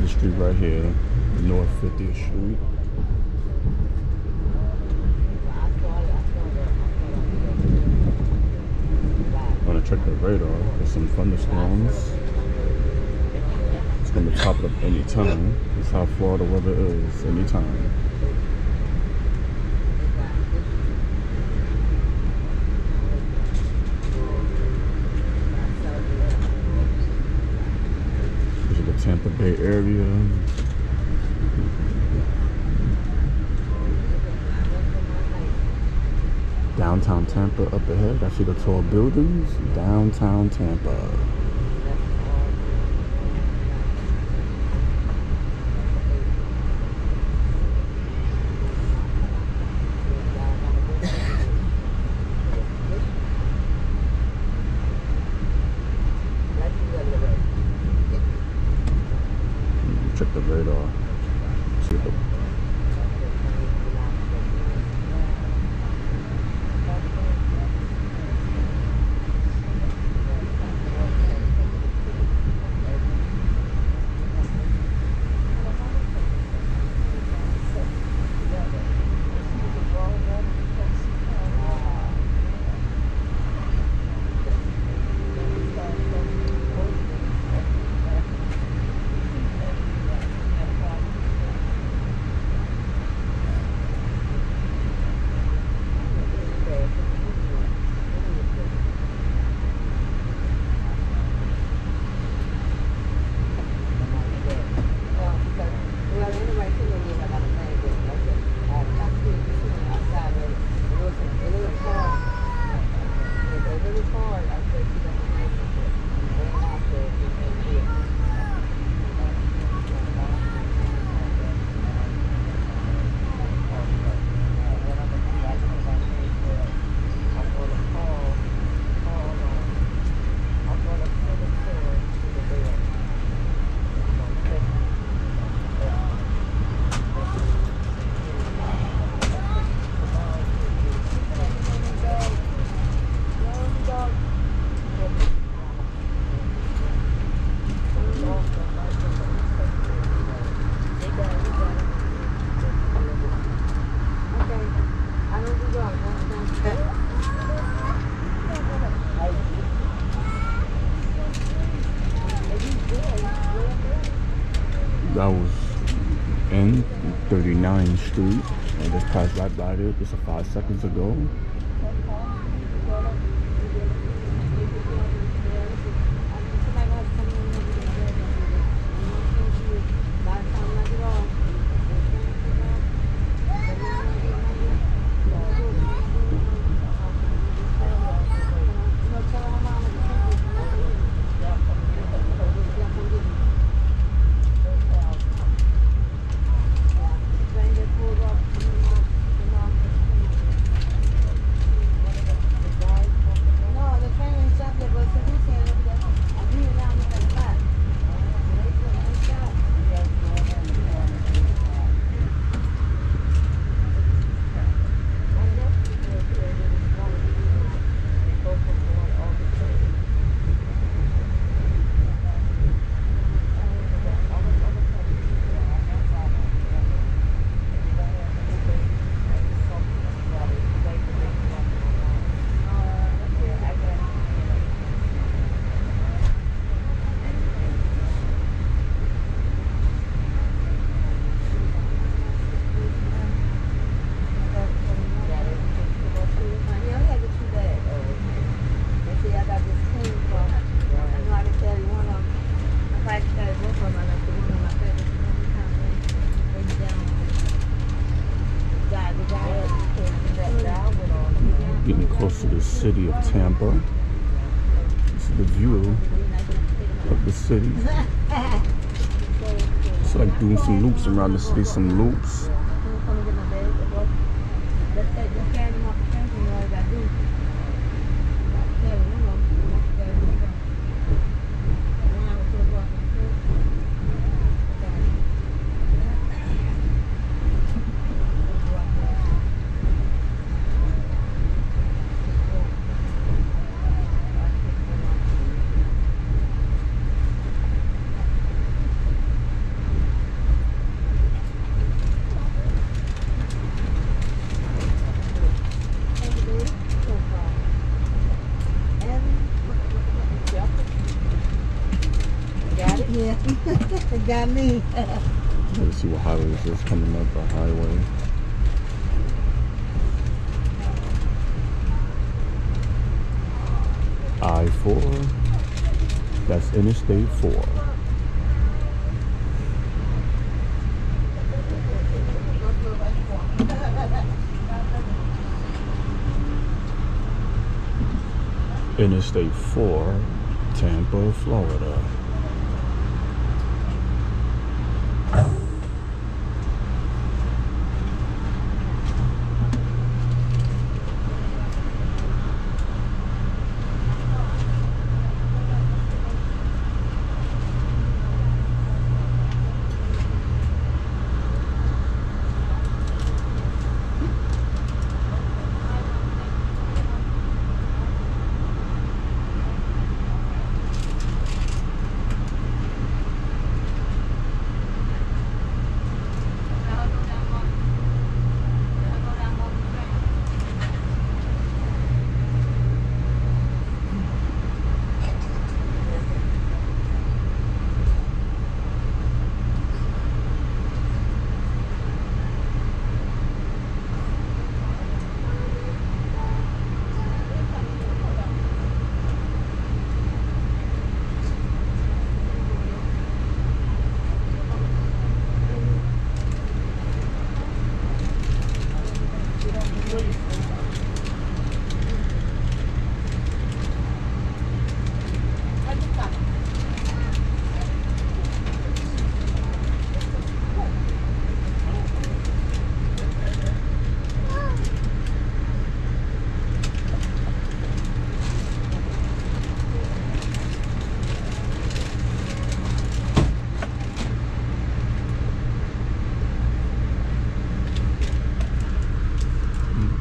the street right here, North 50th Street. I'm gonna check the radar. There's some thunderstorms. It's gonna top it up anytime. That's how Florida weather is, anytime. This is the Tampa Bay area. Downtown Tampa up ahead. I see the tall buildings. Downtown Tampa. Check the radar. See the that was in 39th Street. I just passed right by it just 5 seconds ago. Getting close to the city of Tampa. This is the view of the city. It's like doing some loops around the city, some loops. It got me. Let's see what highway this is coming up. A highway. I-4. That's Interstate 4. Interstate 4, Tampa, Florida.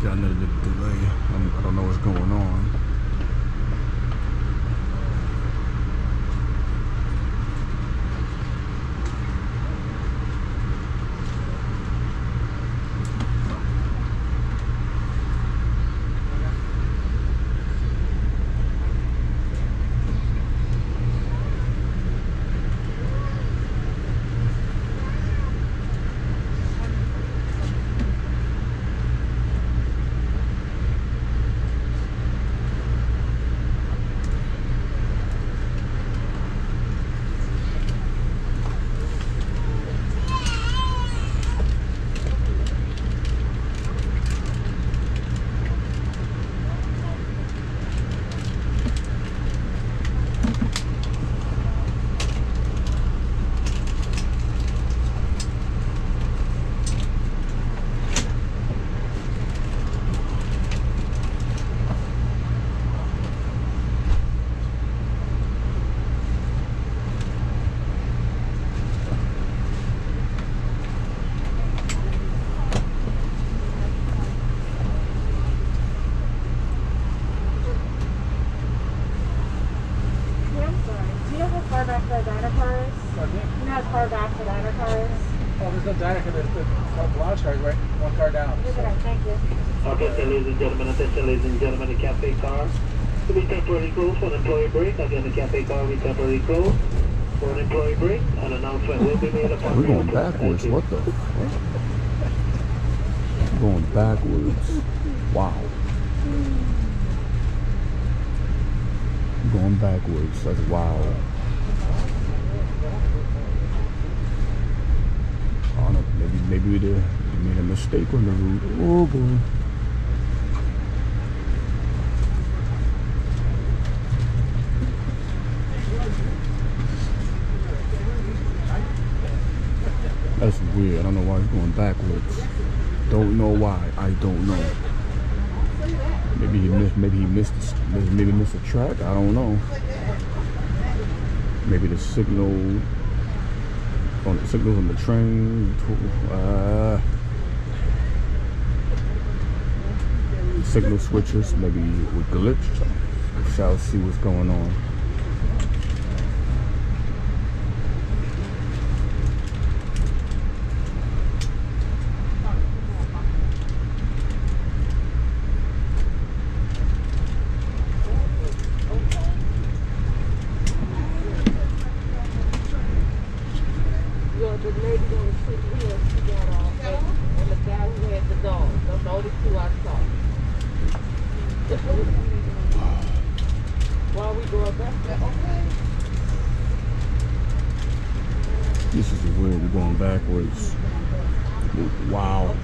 Got another delay. I don't know what's going on. far back the diner cars? Pardon me? You know how far back the diner cars? Oh, there's no diner car. There's the lounge cars, right? One car down. Look at that, thank you. Okay, ladies and gentlemen, attention, ladies and gentlemen, the cafe car will be temporarily closed for an employee break. Again, the cafe car will be temporarily closed for an employee break. An announcement will be made upon We're going reopening. backwards. What the fuck? We're going backwards. Wow. We're going backwards. That's wild. I don't know. Maybe they made a mistake on the route. Oh boy. That's weird. I don't know why it's going backwards. Don't know why. I don't know. Maybe he missed a track. I don't know. Maybe the signals on the train. Signal switches maybe would glitch. We shall see what's going on. the lady that was sitting here, she got off. And the guy who had the dog. Those are the only two I saw. While we going back, okay. This is weird. We're going backwards. Wow.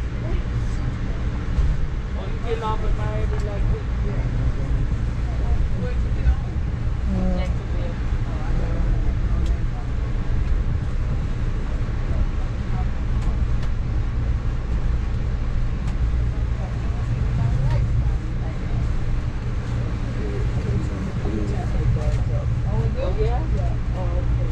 Oh, you getting off at Miami like this? Where'd you get on? Jacksonville. Oh, yeah? Oh, okay.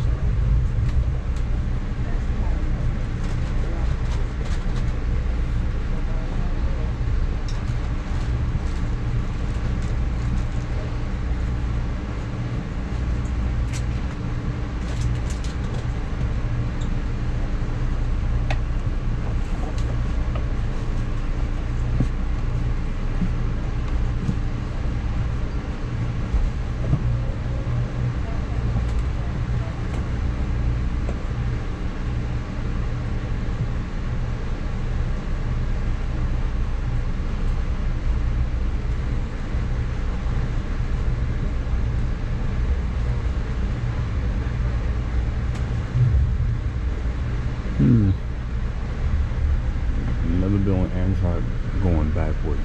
Never been on Amtrak going backwards.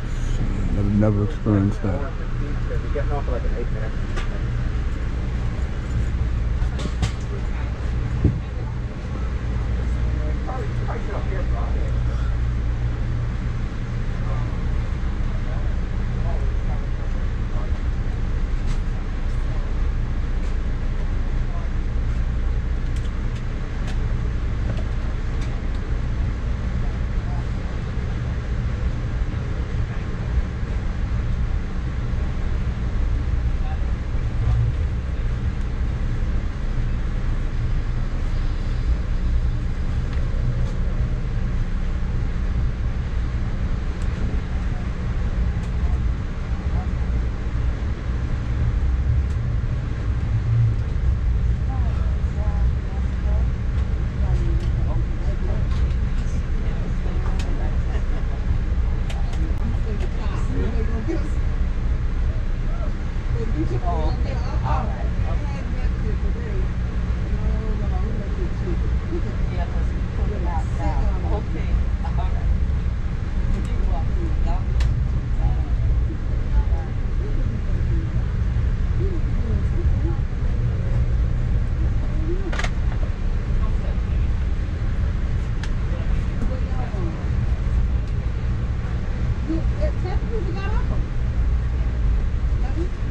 Never experienced that. You're getting off for like an 8 minute.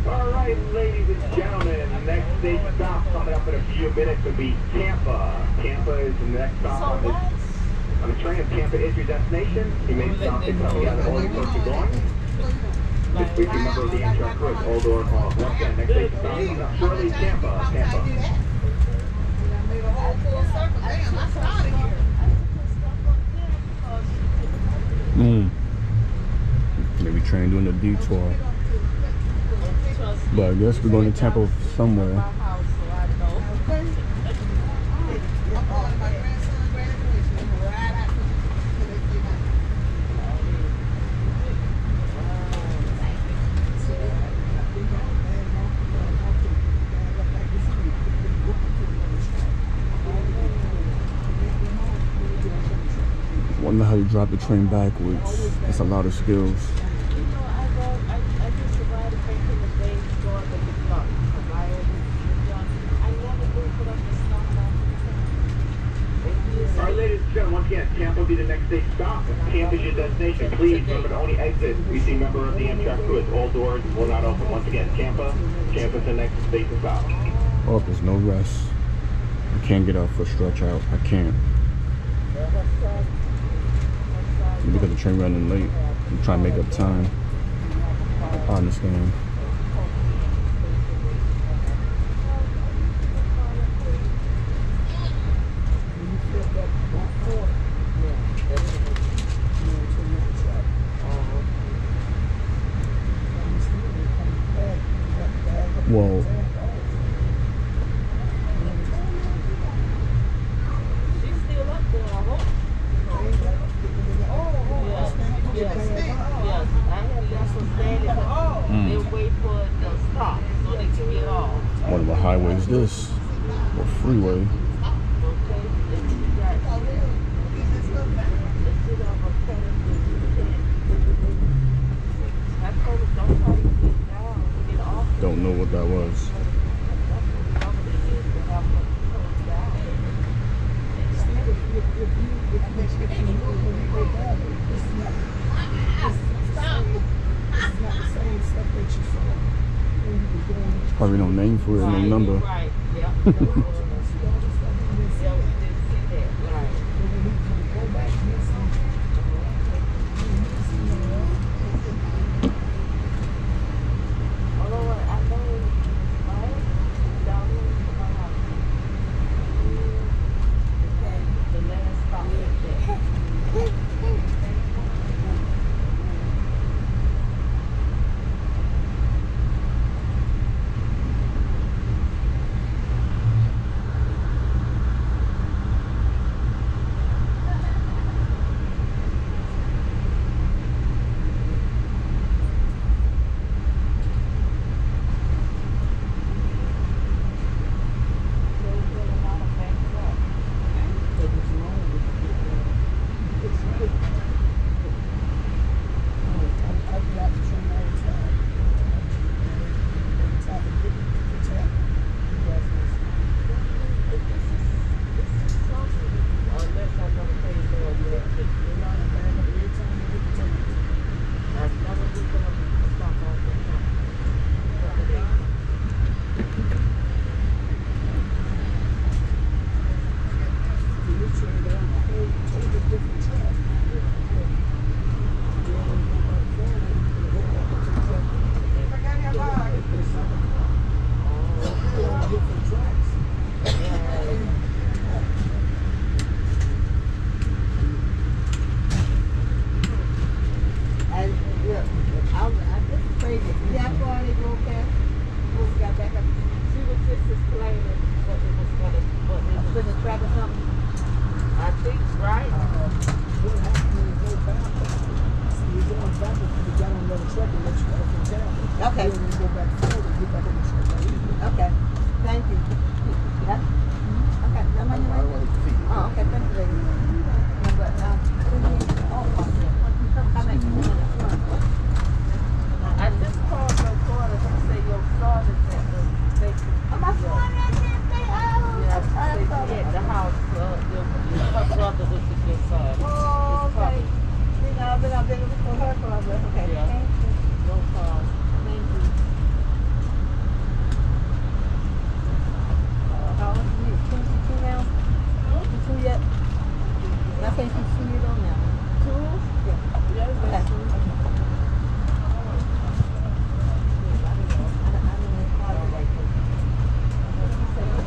Alright, ladies and gentlemen, next stage stop coming up in a few minutes will be Tampa. Tampa is the next stop on the train. If Tampa is your destination, you may stop it coming out of all your folks are going. This week, remember the Amtrak crew is all door and off. Once again, next stage stop coming up shortly, Tampa. Made a whole full circle. Damn, I started here. Maybe train doing a detour. But I guess we're going to Tampa somewhere. Wonder how you drop the train backwards. That's a lot of skills. Alright, ladies and gentlemen, once again, Tampa will be the next stage stop. If Tampa is your destination, please remember to only exit. We see member of the Amtrak crew. It's all doors will not open. Once again, Tampa's the next station stop. Oh, there's no rest. I can't get off for stretch out. I can't. Because the train running late. I'm trying to make up time. I understand. Whoa. She's still this? A freeway. Don't know what that was. There's probably no name for it, no number. Right, yeah.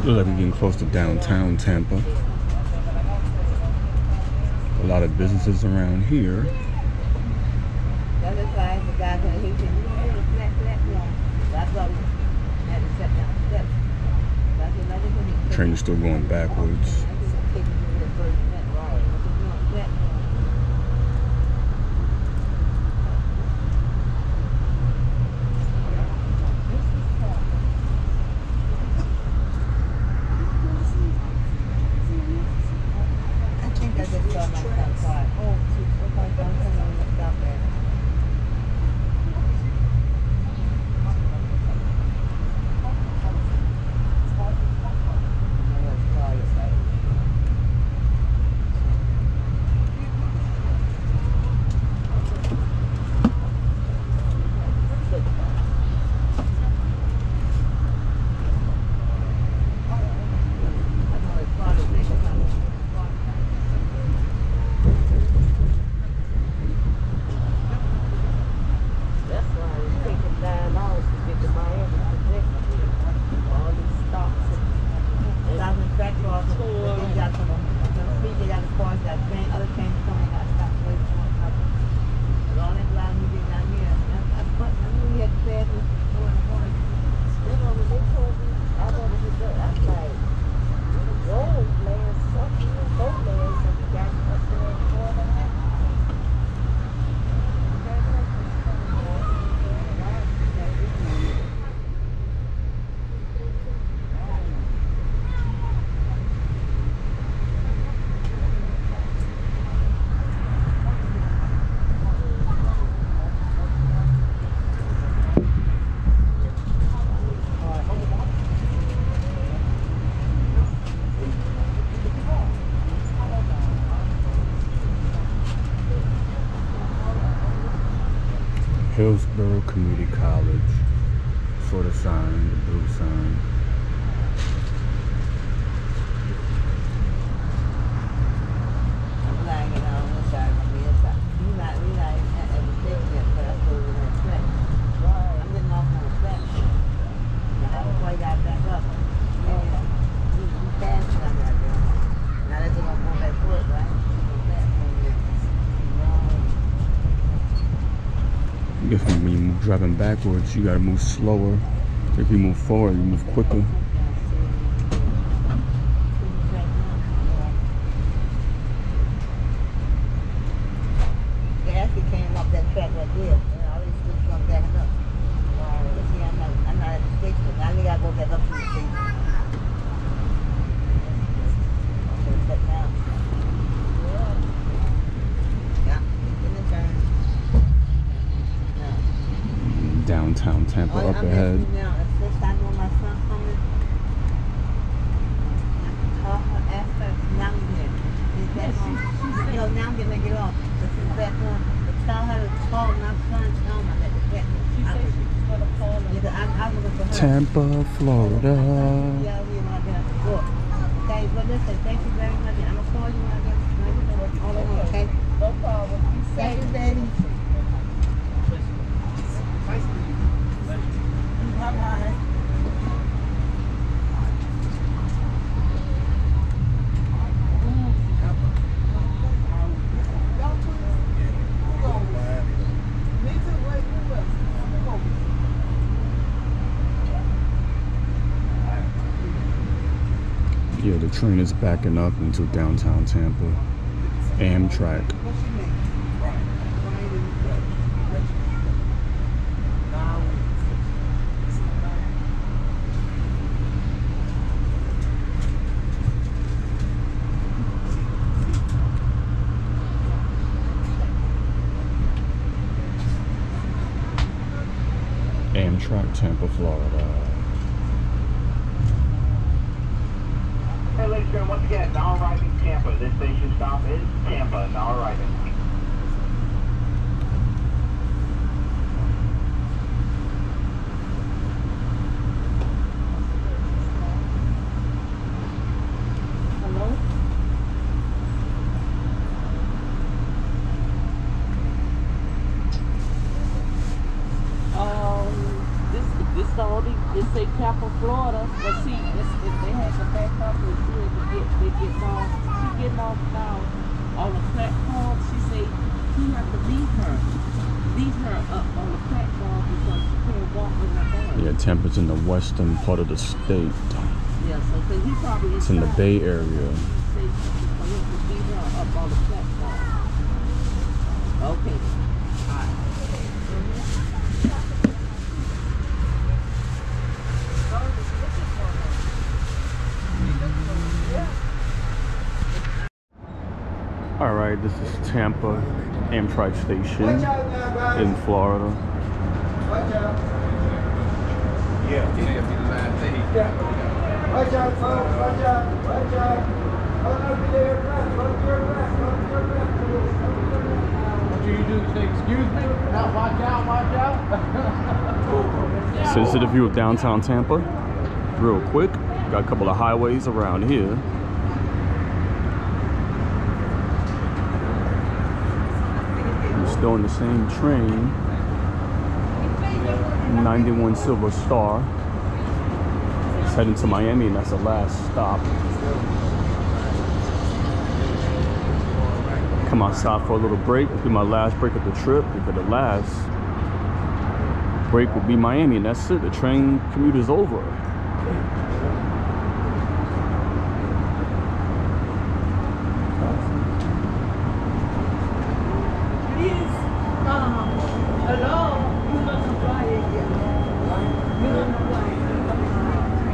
Looks like we're getting close to downtown Tampa. A lot of businesses around here. Train is still going backwards. Hillsborough Community College. Sort of sign, the blue sign. I guess when you move driving backwards, you gotta move slower. If you move forward, you move quicker. They actually came up that track right there. And all these students come backing up. But see, I'm not at the station. Now they gotta go back up to the station. Okay, step down. Yeah, in the turn. Downtown Tampa up ahead. Now, it's this I know my son coming. Call her, ask her, now I'm here. Is that home? You know, now I'm getting ready to get off. But she's back home. But tell her to call my son, tell him I'm at the vet. She said she was going to call him. Yeah, I'm looking for her. Tampa, Florida. Yeah, we want to get out the door. Okay, but listen, thank you very much. I'm going to call you when I get all over, okay? No problem. Thank you, baby. Bye-bye. Yeah, the train is backing up into downtown Tampa. Amtrak. Amtrak, Tampa, Florida. Hey, ladies and gentlemen, once again, now arriving Tampa. This station stop is Tampa, now arriving. It say Tampa, Florida, but see, if they had to back up and do it, they get off. She getting off now on the platform. She say he have to leave her up on the platform because she can't walk in the bed. Yeah, Tampa's in the western part of the state. Yeah, so he probably It's in the Bay Area. She say for him to leave her up on the platform. Okay. All right. All right, this is Tampa Amtrak station in Florida. Yeah, today will be the last day. Watch out, folks, watch out, watch out. Oh, no, be there, go to your back, go to your back. What do you do today? Excuse me? Now, watch out, watch out. So this is the view of downtown Tampa. Real quick, got a couple of highways around here. Still in the same train, 91 Silver Star. It's heading to Miami, and that's the last stop. Come outside for a little break. It'll be my last break of the trip, because the last break will be Miami, and that's it. The train commute is over.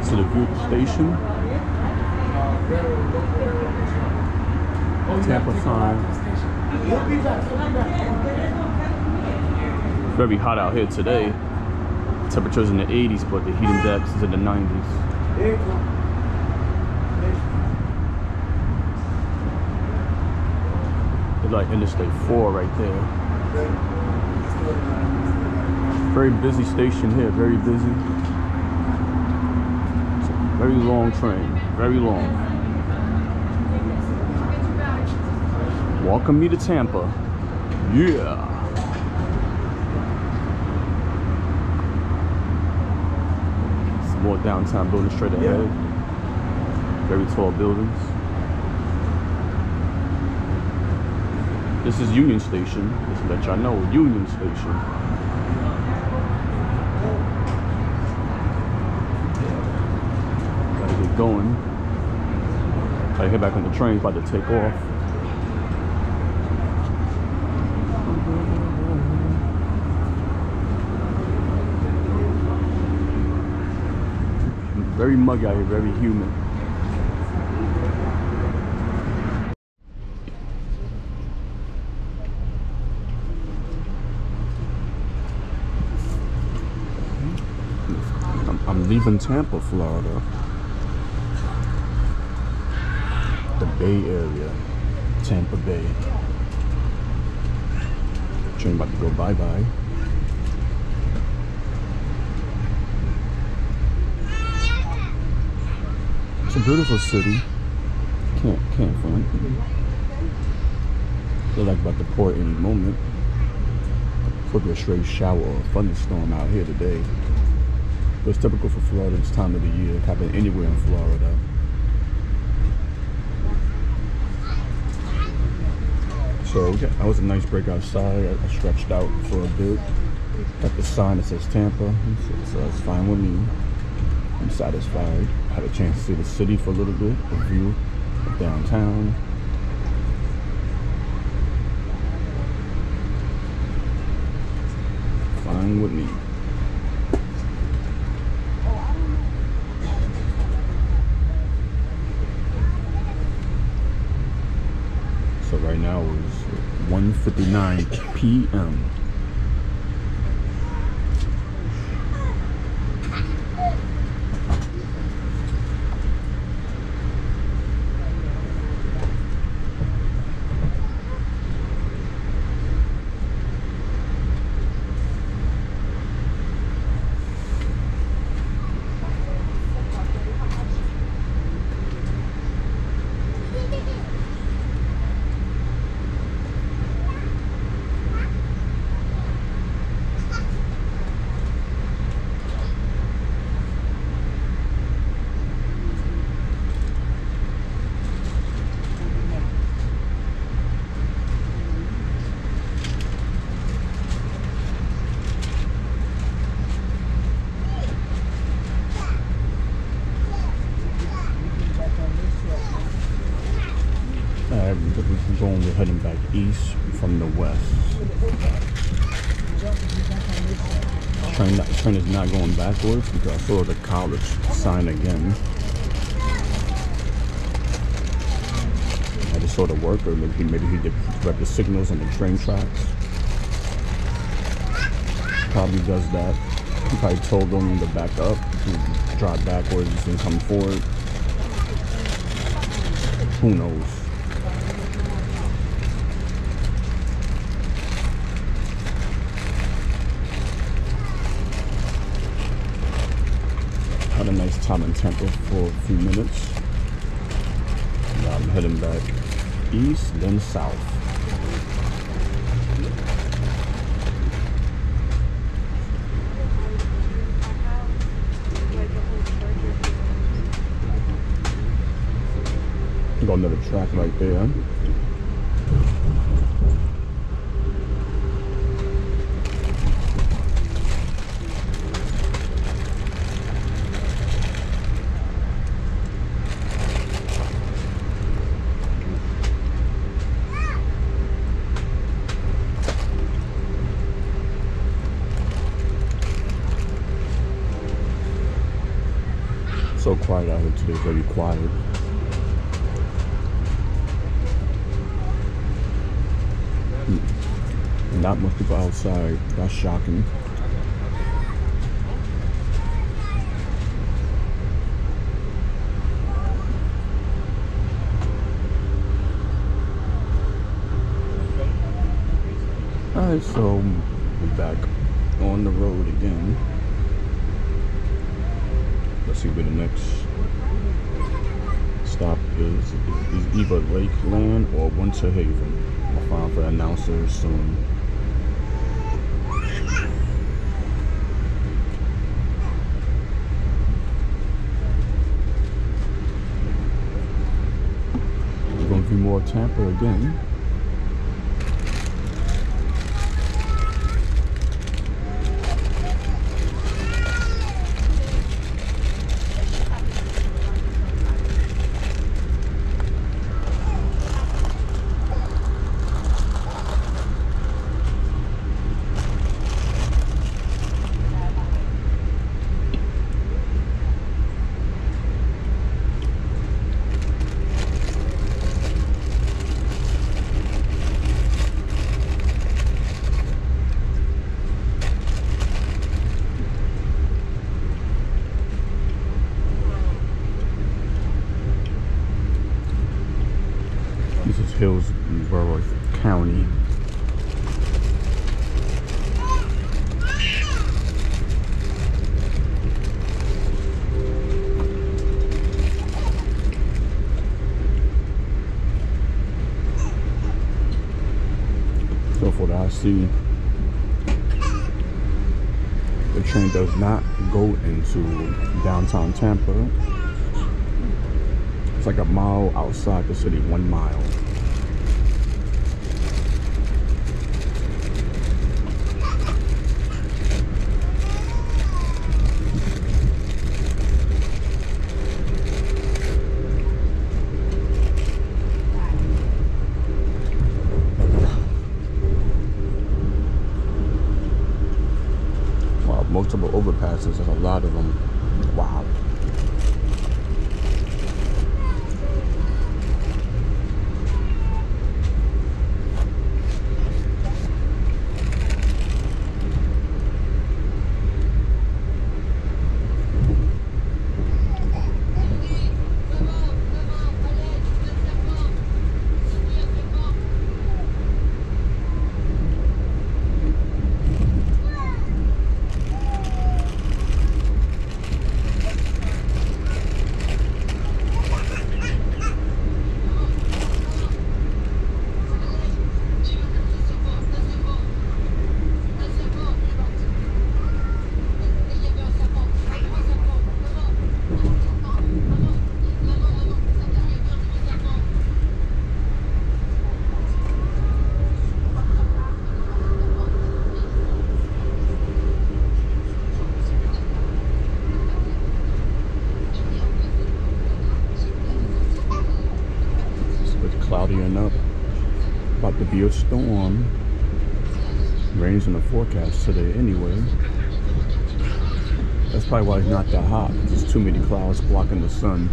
To the view of the station. Tampa sign. Very hot out here today. Temperatures in the 80s, but the heat index is in the 90s. It's like Interstate 4 right there. Very busy station here, very busy. It's a very long train, very long. Welcome me to Tampa. Yeah. Some more downtown buildings straight ahead. Very tall buildings. This is Union Station. Just to let y'all know, Union Station. Gotta get going. Gotta head back on the train, about to take off. Very muggy out here, very humid. I'm leaving Tampa, Florida. The Bay Area. Tampa Bay. Train about to go bye-bye. It's a beautiful city. Can't front. Feel like about to pour any moment. Could be a straight shower or a thunderstorm out here today. But it's typical for Florida this time of the year. It can happen anywhere in Florida. So yeah, that was a nice break outside. I stretched out for a bit. Got the sign that says Tampa, so it's fine with me. I'm satisfied. I had a chance to see the city for a little bit, the view of downtown. Fine with me. So right now is 1:59 p.m. We're heading back east from the west. Train is not going backwards because I saw the college sign again. I just saw the worker. Maybe he did read the signals on the train tracks. Probably does that. He probably told them to back up, to drive backwards and come forward. Who knows? Had a nice time in Tampa for a few minutes. Now I'm heading back east, then south. Got another track right there. So quiet out here today, very quiet. Not much people outside, that's shocking. Alright, so we're back on the road again. Let's see where the next stop is. It's either Lakeland or Winter Haven. I'll find for announcers soon. We're going through more Tampa again. This is Hillsborough County. So for what I see, the train does not go into downtown Tampa. It's like a mile outside the city, 1 mile. Wow, multiple overpasses, there's a lot of them. Wow. Cloudying up, about to be a storm. Rain's in the forecast today anyway. That's probably why it's not that hot, because there's too many clouds blocking the sun.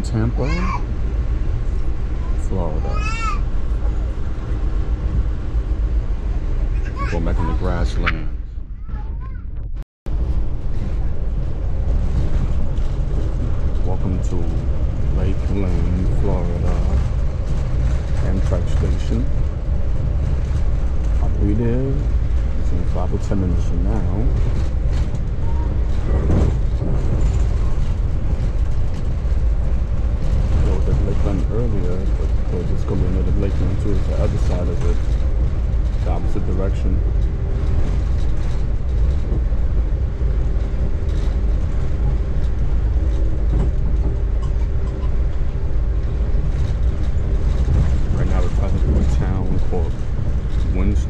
Tampa, Florida. Going back in the grasslands. Welcome to Lakeland, Florida. Amtrak station. I'll be there in 5 or 10 minutes from now.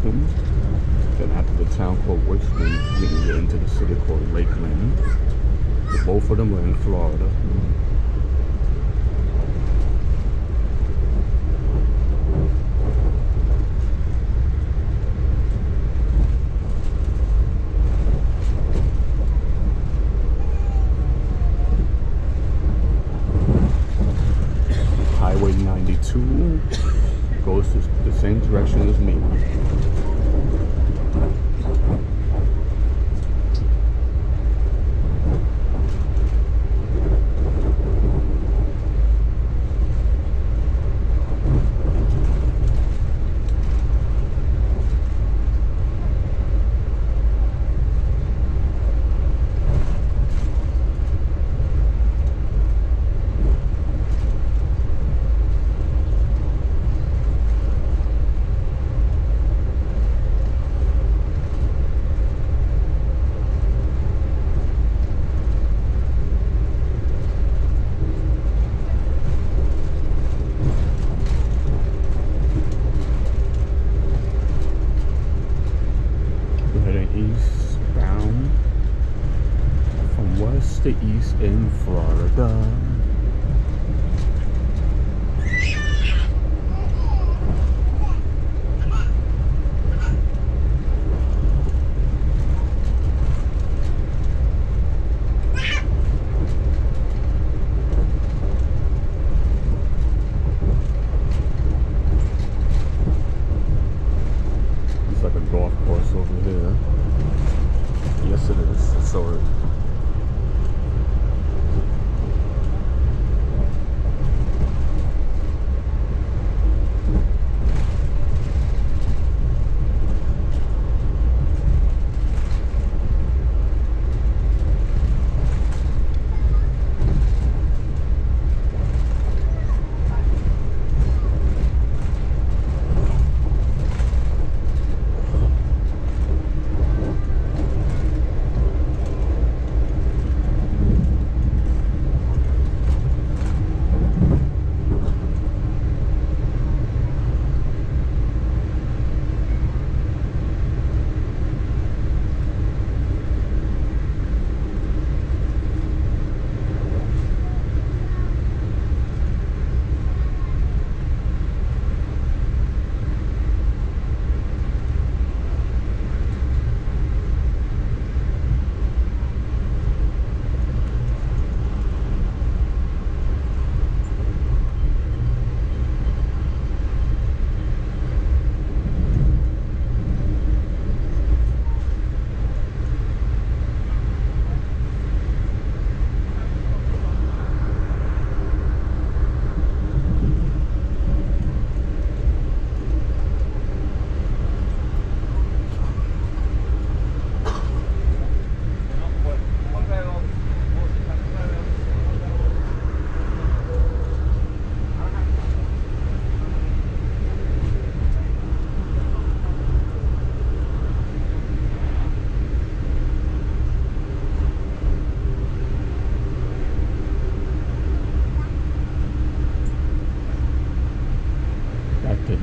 Weston. Then after the town called Weston, we can get into the city called Lakeland. Both of them are in Florida. Highway 92 goes to the same direction as me. Eastbound from west to east in Florida. It's like a golf course over here. Yes, it is. So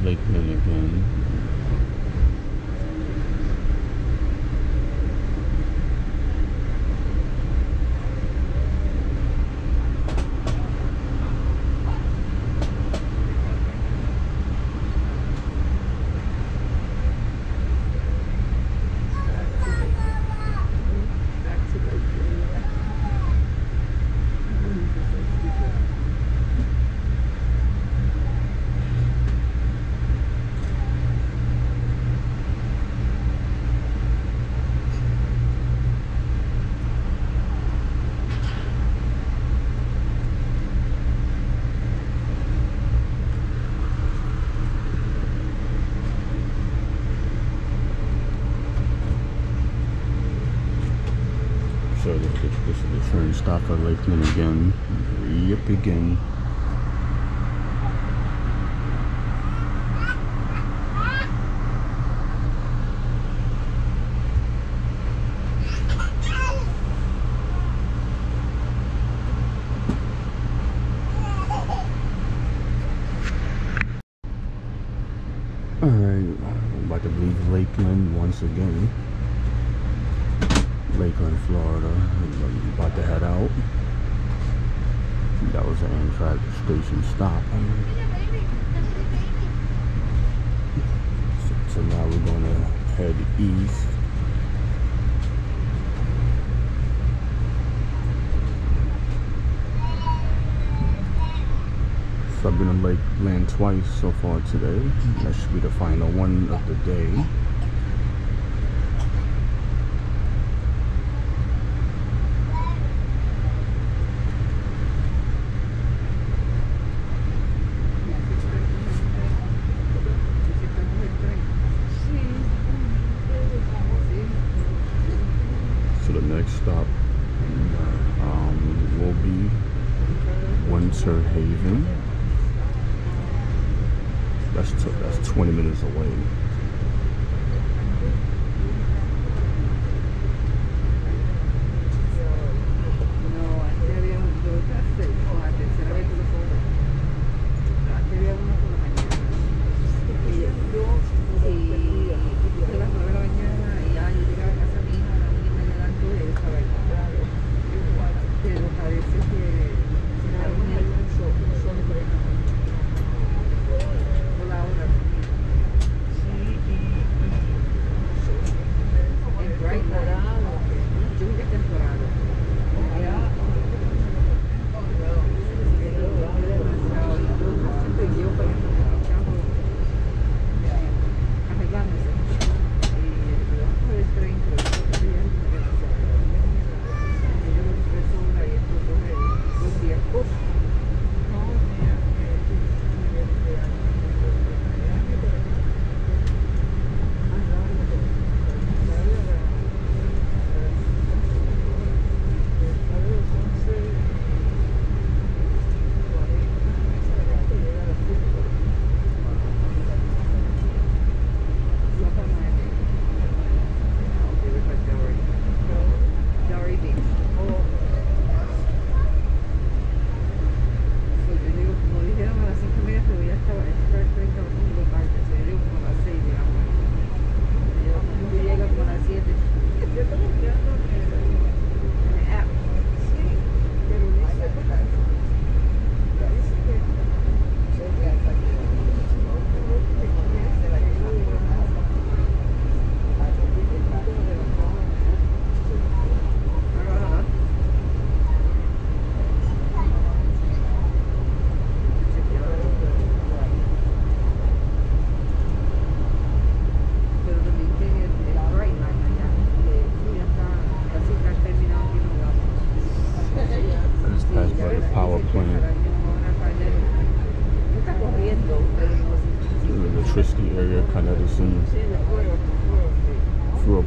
Lakeland again. So this is the train stop at Lakeland again. Yep, again. Alright, I'm about to leave Lakeland once again. Lakeland, Florida. I'm about to head out. That was an Amtrak station stop. So now we're gonna head east. So I've been in Lakeland twice so far today. That should be the final one of the day. So the next stop will be Winter Haven. That's 20 minutes away.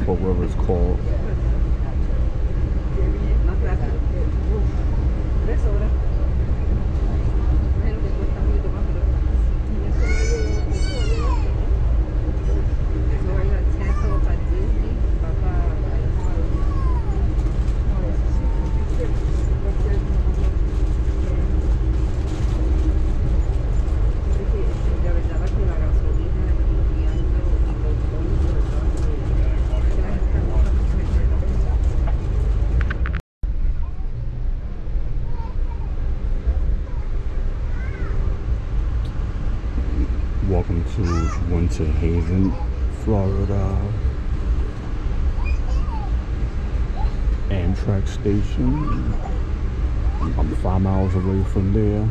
Whatever it's called. Welcome to Winter Haven, Florida. Amtrak station. I'm 5 miles away from there.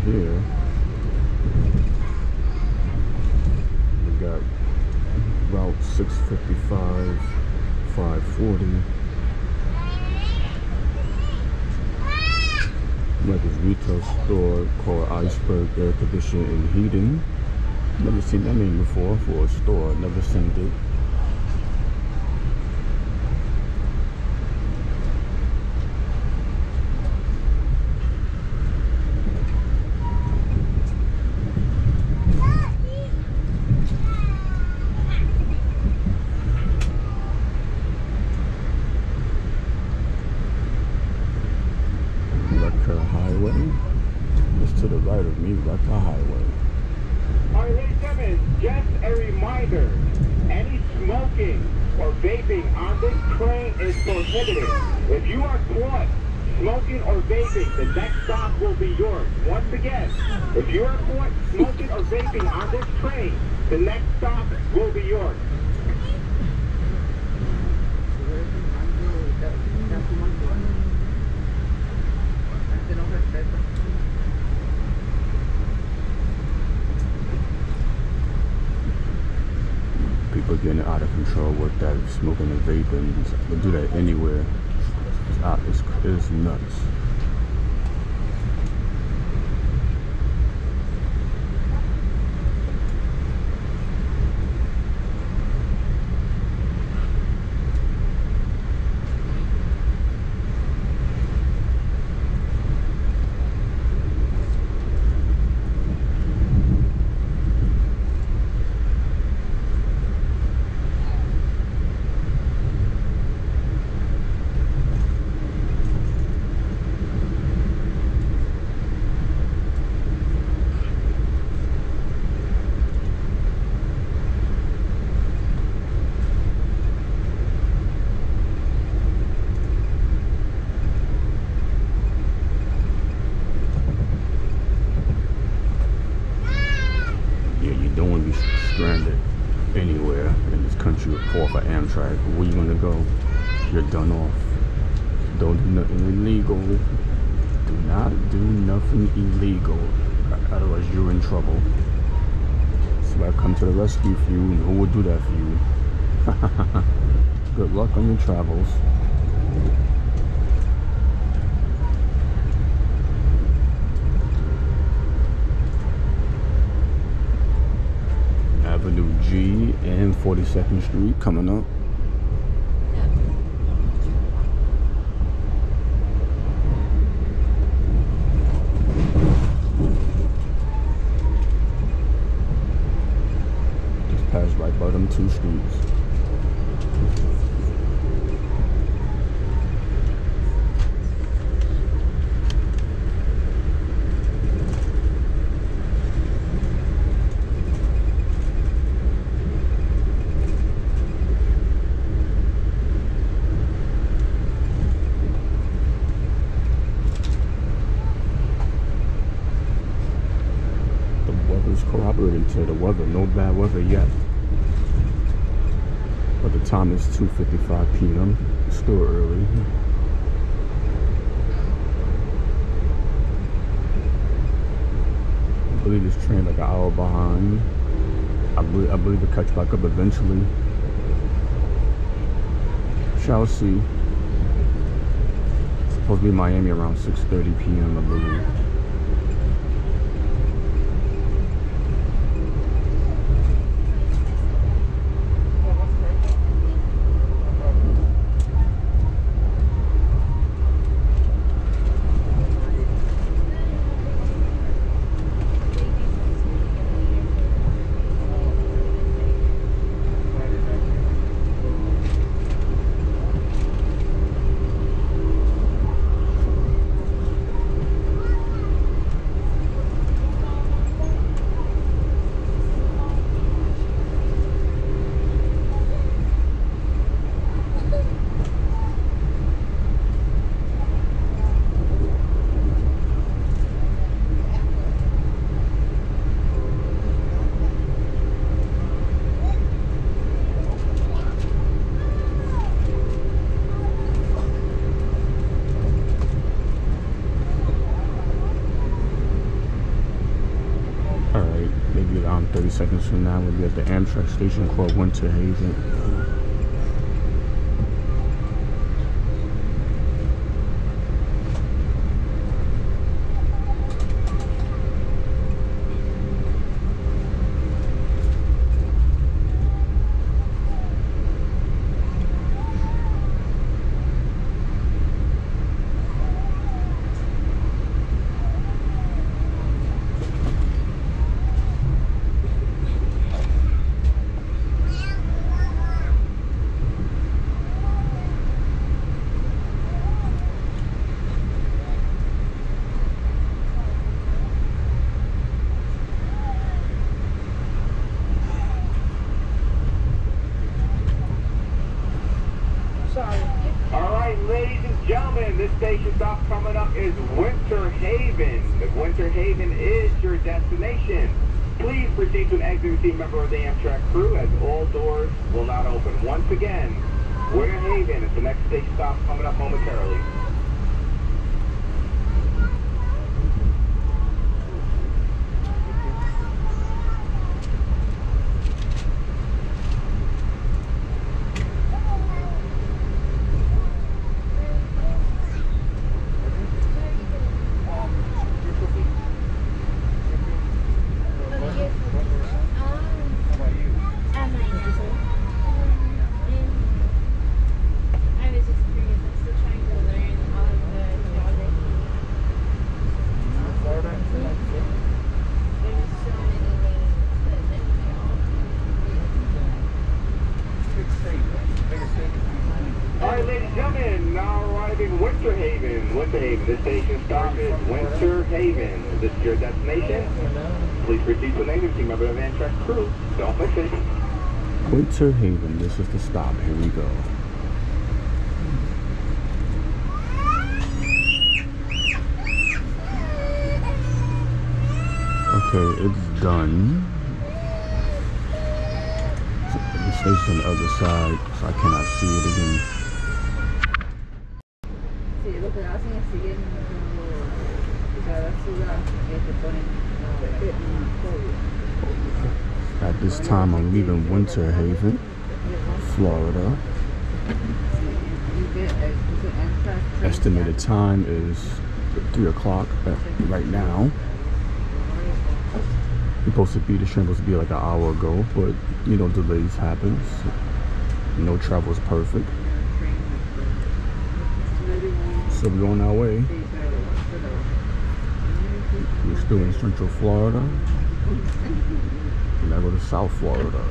here, we got Route 655, 540. Like this retail store called Iceberg Air Conditioning and Heating. Never seen that name before for a store. Never seen it. To the right of me, like a highway. Alright, ladies and gentlemen, just a reminder, any smoking or vaping on this train is prohibited. If you are caught smoking or vaping, the next stop will be yours. Once again, if you are caught smoking or vaping on this train, the next stop will be yours. People getting out of control with that smoking and vaping. They do that anywhere. It's nuts. Stranded anywhere in this country with for Amtrak. Where you gonna go? You're done off. Don't do nothing illegal. Do not do nothing illegal. Otherwise you're in trouble. Somebody come to the rescue for you, and who would do that for you? Good luck on your travels. Avenue G and 42nd Street coming up. Just passed right by them two streets. Corroborating to the weather, no bad weather yet. But the time is 2:55 p.m. It's still early. I believe this train like an hour behind. I believe it'll catch back up eventually. Shall see. It's supposed to be Miami around 6:30 p.m. I believe. 30 seconds from now, we'll be at the Amtrak station called Winter Haven. Ladies and gentlemen, this station stop coming up is Winter Haven. If Winter Haven is your destination, please proceed to an exit seat member of the Amtrak crew as all doors will not open. Once again, Winter Haven is the next station stop coming up momentarily. Winter Haven. This station stop is Winter Haven. Is this your destination? Please proceed to an exit team member of the Amtrak crew. Don't miss it. Winter Haven, this is the stop. Here we go. Okay, it's done. The station's on the other side, so I cannot see it again. At this time, I'm leaving Winter Haven, Florida. Estimated time is 3 o'clock right now. The train was supposed to be like an hour ago, but you know, delays happen. No travel is perfect. So we're on our way. We're still in Central Florida. And I go to South Florida.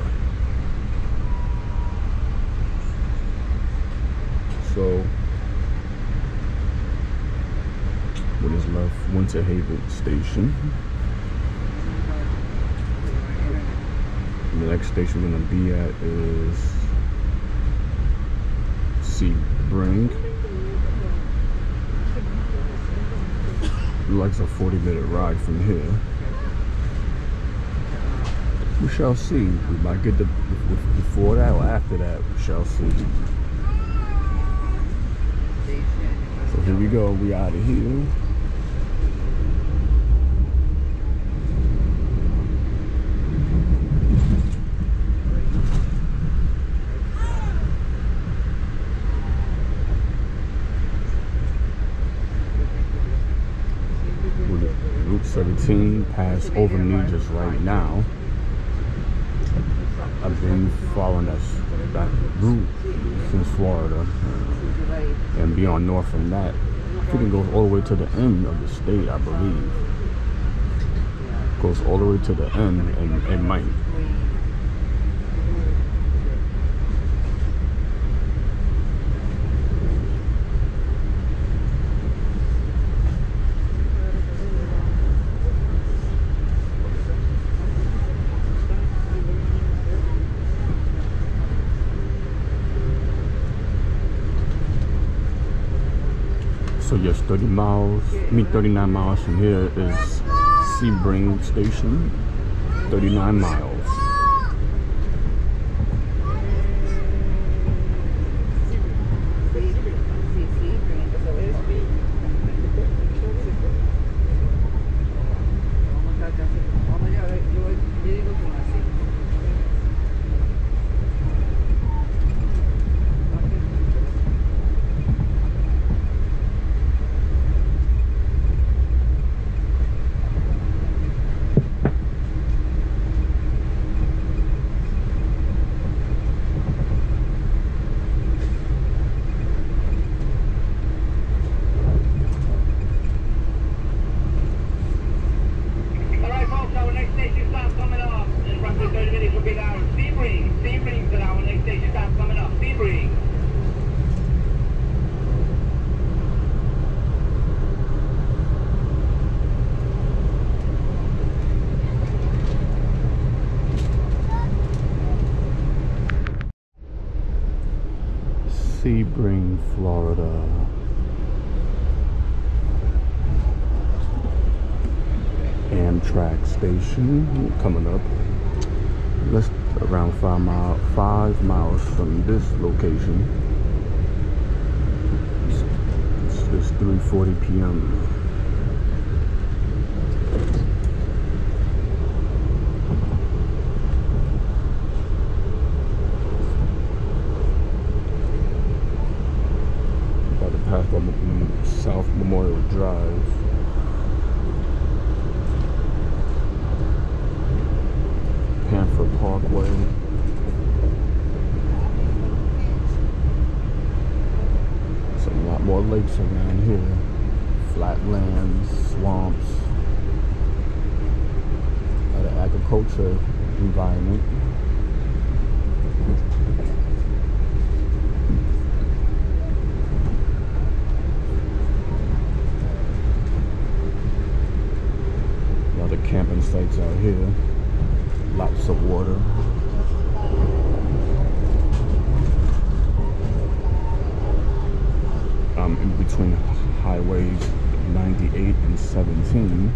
So what is left? Winter Haven Station. And the next station we're gonna be at is Sebring. Like a 40-minute ride from here. We shall see. We might get before that or after that. We shall see. So here we go. We out of here. Route 17 pass over me just right now. I've been following that route since Florida and beyond north from that. I think it goes all the way to the end of the state, I believe. Goes all the way to the end, and it might. So yes, 39 miles from here is Sebring Station. 39 miles. Sebring, Florida. Amtrak station coming up. Let's around 5 miles from this location. It's 3:40 p.m. About to pass by South Memorial Drive. Parkway. There's a lot more lakes around here. Flatlands, swamps. A lot of agriculture environment. A lot of camping sites out here. Lots of water. In between highways 98 and 17.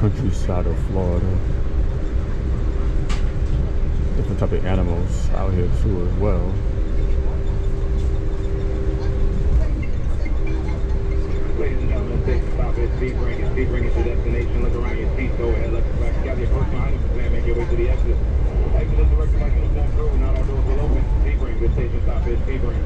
Countryside of Florida. Different type of animals out here too as well. Ladies and gentlemen, take the stop at Sebring. If Sebring is your destination, look around your seat, go ahead, let the back gather your personal items and make your way to the exit. Exit is directed by uniform crew, not all doors will open. Sebring, good station stop at Sebring.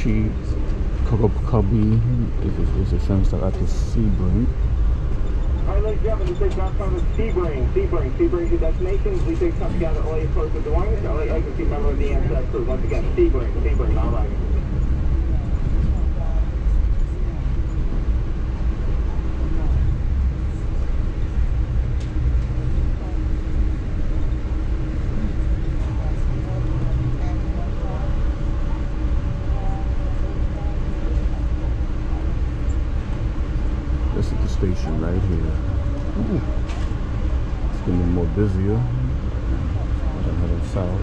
Cubby is a train stop at the Sebring. Alright, ladies and gentlemen, this is downtown Sebring. Sebring to destination. Please take time together all your close belongings. Alright, I can see member of the Amtrak crew. Once again, Sebring, alright. This is the station right here. Ooh. It's getting more busier. I'm heading south.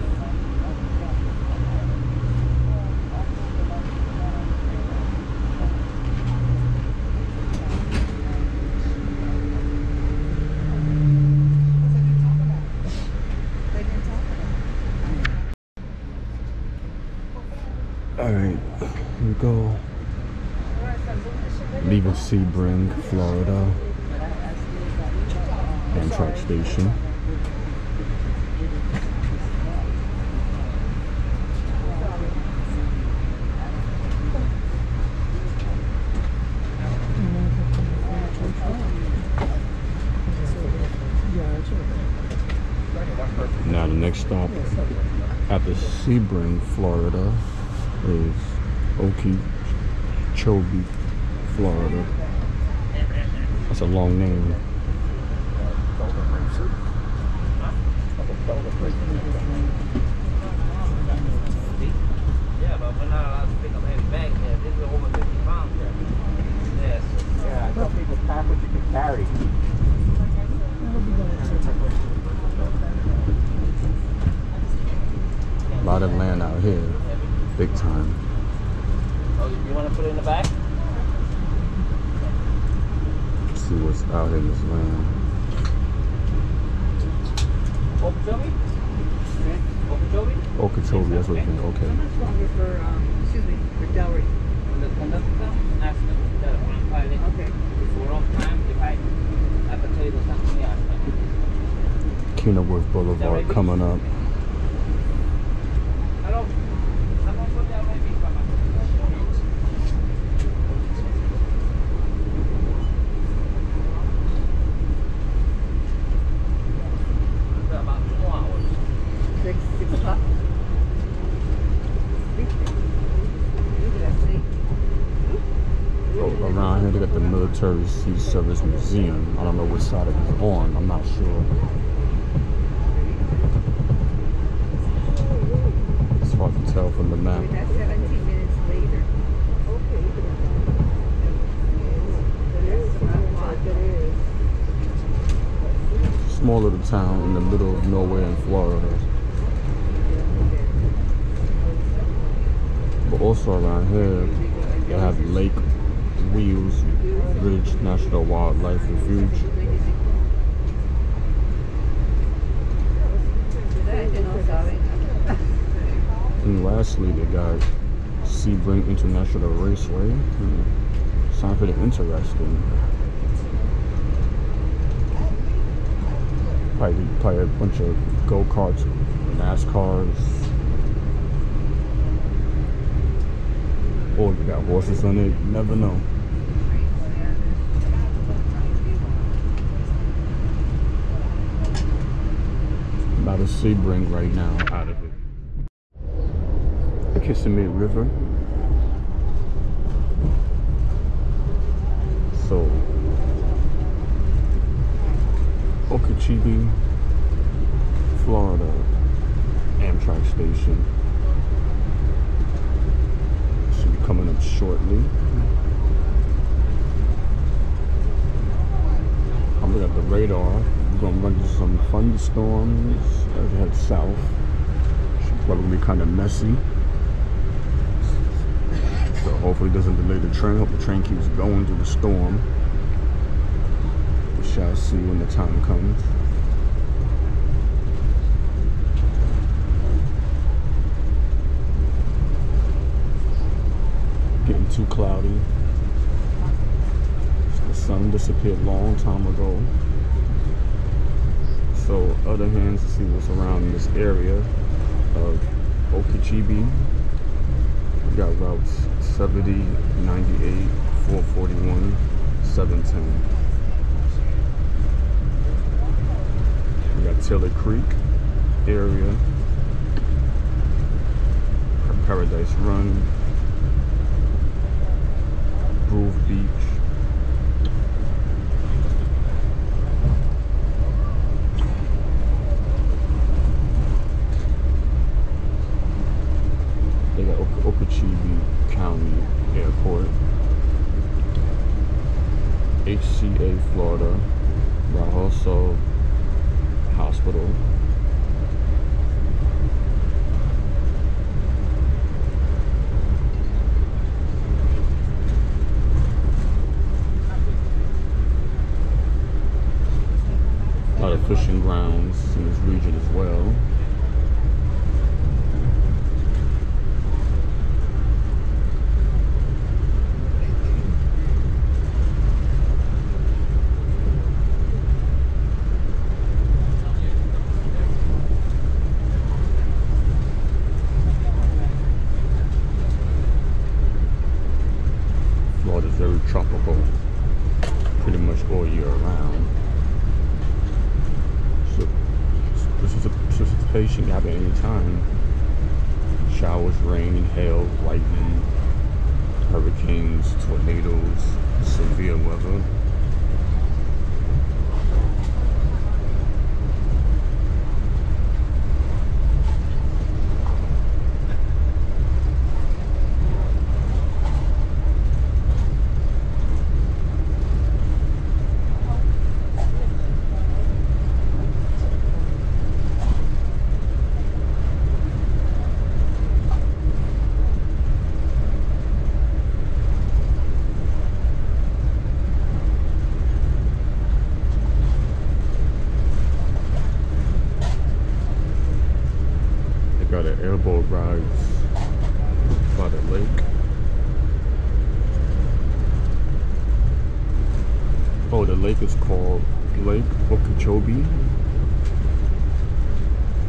Alright, here we go. Leaving Sebring, Florida. Amtrak station. Now the next stop after Sebring, Florida is Okeechobee, Florida. That's a long name. Yeah, but we're not allowed to pick up heavy bags there. This is over 50 pounds there. Yes. Yeah, I tell people pack what you can carry. A lot of land out here, big time. Oh, you want to put it in the back? See what's out in this land. Okeechobee? Okeechobee? Okeechobee, that's what you think. Okay. For Delaware. When the conductor comes, ask them to tell the front pilot. Okay. If we're off time, if I can tell you there's something else. Kenilworth Boulevard coming up. Hello? Someone put that right beef, Mama. About 2 hours. 6 o'clock. So around here they got the Military Sea Service Museum. I don't know which side it is on. I'm not sure. It's hard to tell from the map. That's 17 minutes later. Small little town in the middle of nowhere in Florida. But also around here, they have Lake Wheels Ridge National Wildlife Refuge. And lastly, they got Sebring International Raceway. Sounds pretty interesting. Probably a bunch of go-karts, NASCARs. Or they got horses on it, you never know. About to Sebring right now, out of it. Kissimmee River. So, Okeechobee, Florida, Amtrak station. Should be coming up shortly. I'm looking at the radar. We're gonna run into some thunderstorms as we head south. Should probably be kind of messy. So hopefully it doesn't delay the train. Hope the train keeps going through the storm. We shall see when the time comes. Getting too cloudy. The sun disappeared a long time ago. So other hands to see what's around this area of Okeechobee. We got routes 70, 98, 441, 710. We got Taylor Creek area, Paradise Run, Grove Beach, they got Okeechobee County Airport, HCA Florida, Rahoso Hospital, a lot of fishing grounds in this region as well. Florida's very tropical, pretty much all year round. So precipitation can happen any time. Showers, rain, hail, lightning, hurricanes, tornadoes, severe weather. Got an airboat rides by the lake. Oh, the lake is called Lake Okeechobee.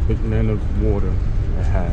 Big man of water it has.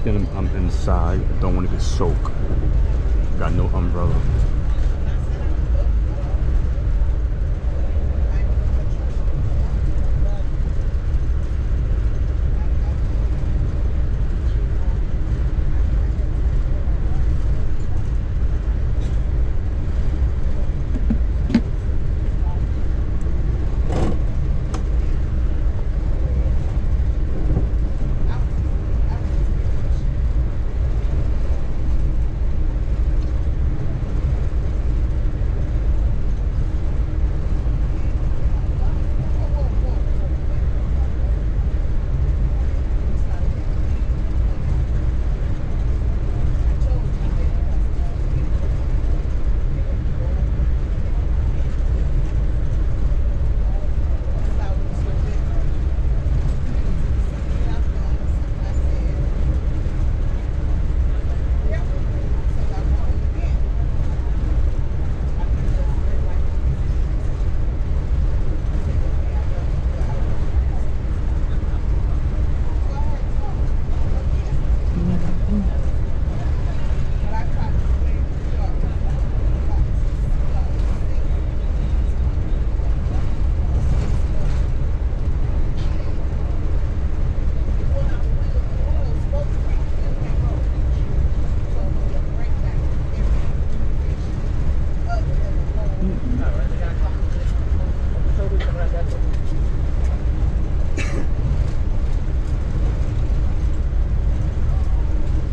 Then I'm inside. I don't want to get soaked. Got no umbrella.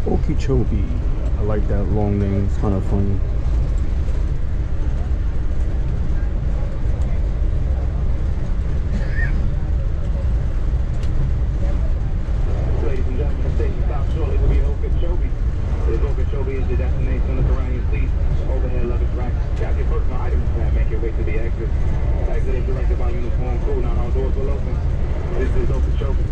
Okeechobee. I like that long name. It's kind of funny. Ladies and gentlemen, the station stop shortly will be in Okeechobee. Okeechobee is the destination. Look around your seat. Overhead luggage rack. Grab your personal items and make your way to the exit. Exit is directed by uniform crew. Not all doors will open. This is Okeechobee.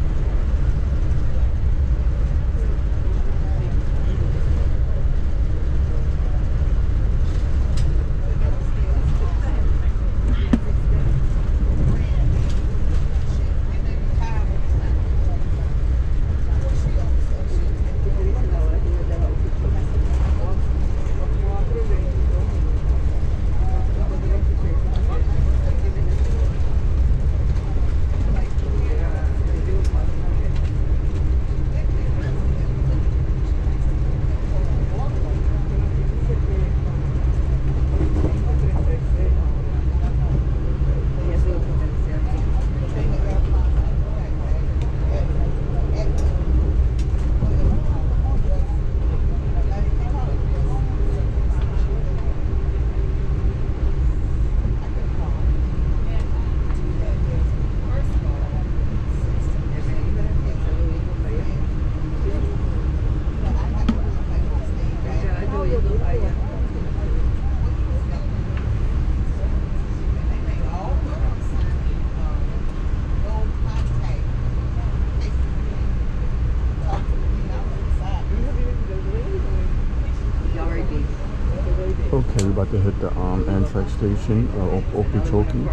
Okay, we're about to hit the Amtrak station, Okeechobee.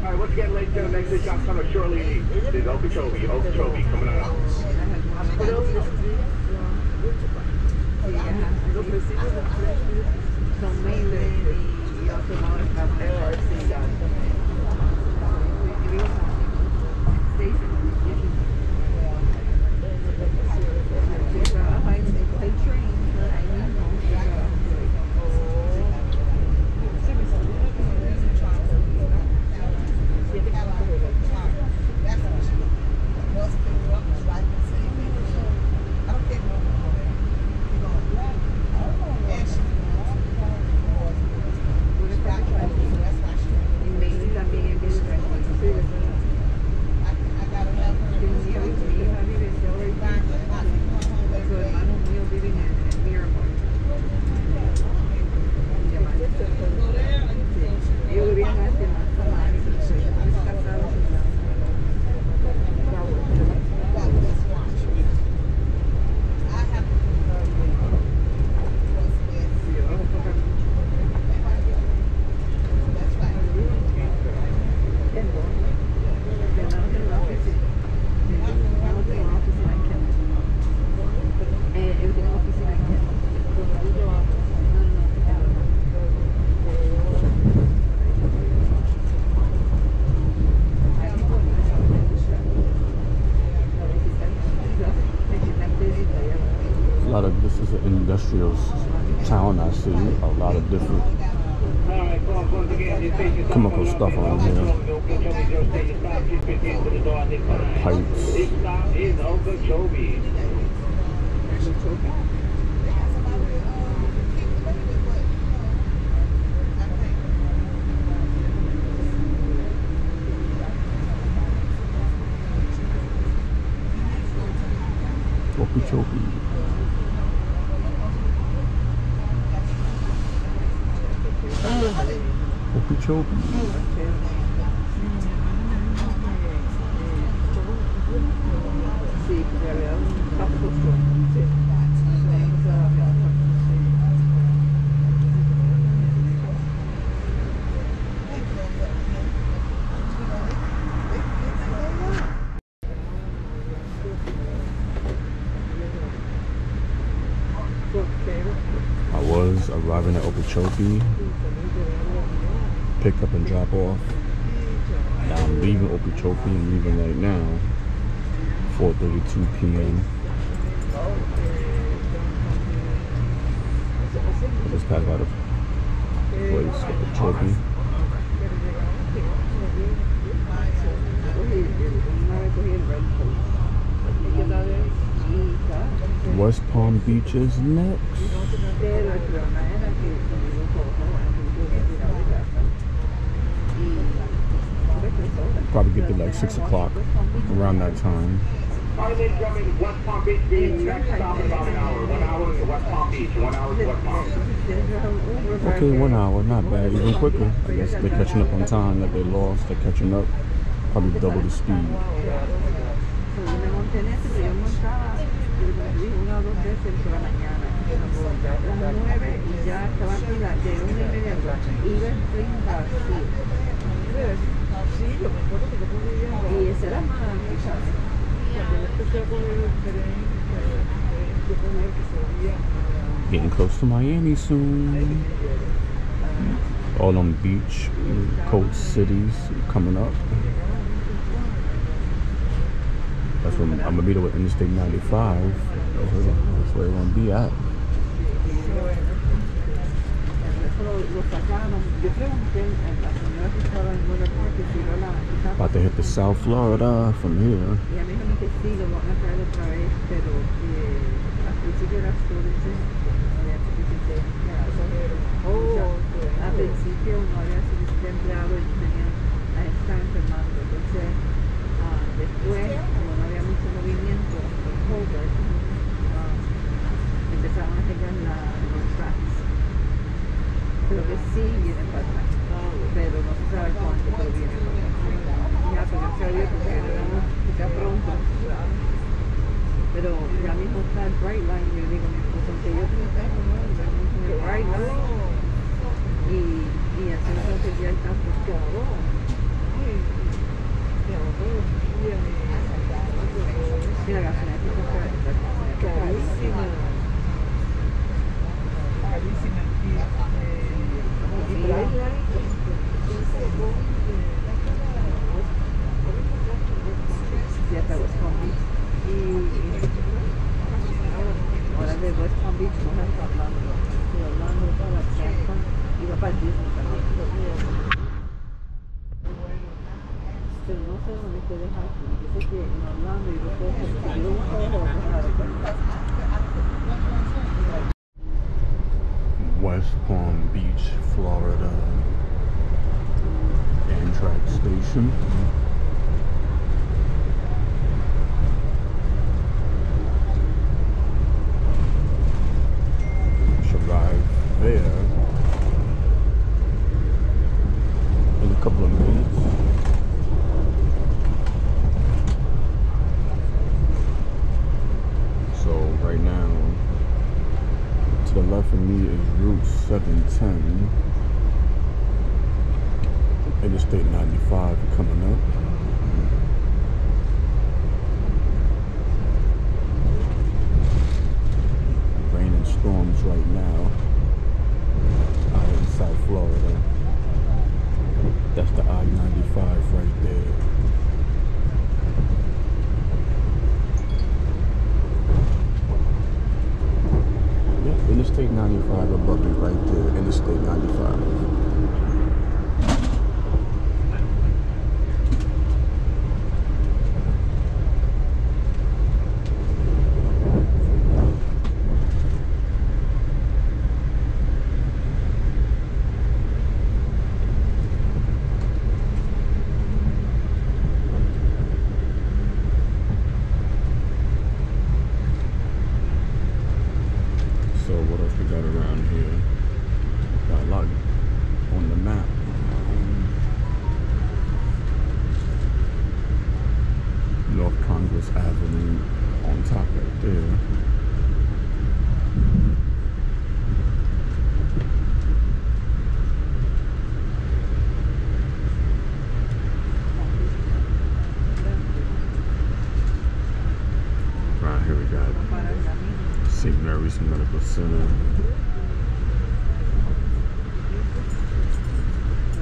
Alright, once again, ladies and gentlemen, next stop coming shortly is Okeechobee. Okeechobee coming out. industrial town. I see a lot of different chemical stuff on here. A lot of pipes. Okeechobee. Okeechobee. I was arriving at Okeechobee, pick up and drop off. Now I'm leaving Okeechobee and leaving right now, 4:32 p.m. I just passed by the place, Okeechobee. West Palm Beach is next. Probably get there like 6 o'clock, around that time. Alright, ladies and gentlemen, West Palm Beach being next stop in about an hour. 1 hour to West Palm Beach, 1 hour to West Palm Beach. Okay, 1 hour, not bad, even quicker. I guess they're catching up on time that they lost. They're catching up, probably double the speed. Getting close to Miami soon. All them beach, coast cities coming up. That's when I'm gonna be there with Interstate 95. That's where I'm gonna be at. About to hit the South Florida from here. Creo que sí viene para atrás, pero no se sabe cuánto, pero viene para atrás. Ya, pero se había porque está pronto. Pero ya mismo está el Bright Line, yo digo, mi esposo, aunque yo tengo carro, ¿no? El Bright Line. Y así entonces ya está todo. Y la gasolina está carísima. Carísima. Sí, hasta West Palm Beach. Y ahora de West Palm Beach no me está hablando. Estoy hablando para la Tampa y va para Disney también. Pero no sé dónde te deja aquí. Yo sé que en Orlando y los cosas, porque yo busco de West Palm Beach, Florida, Amtrak station. Should arrive there in a couple of minutes. So right now, to the left of me is Route 710. Interstate 95 coming up. Rain and storms right now out in South Florida. That's the I-95 right there. Baptist Medical Center.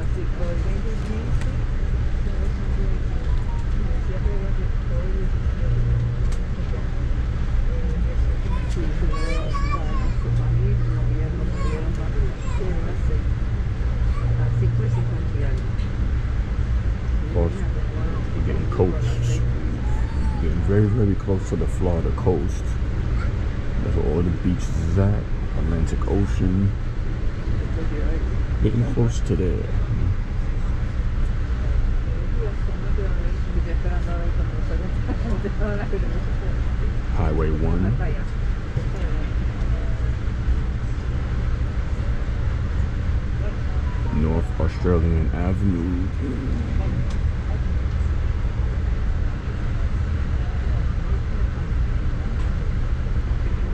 Así, o el 2015, We're getting coached. Getting very, very close to the Florida coast. That's where all the beaches is at. Atlantic Ocean. Getting close to there. Highway 1. North Australian Avenue.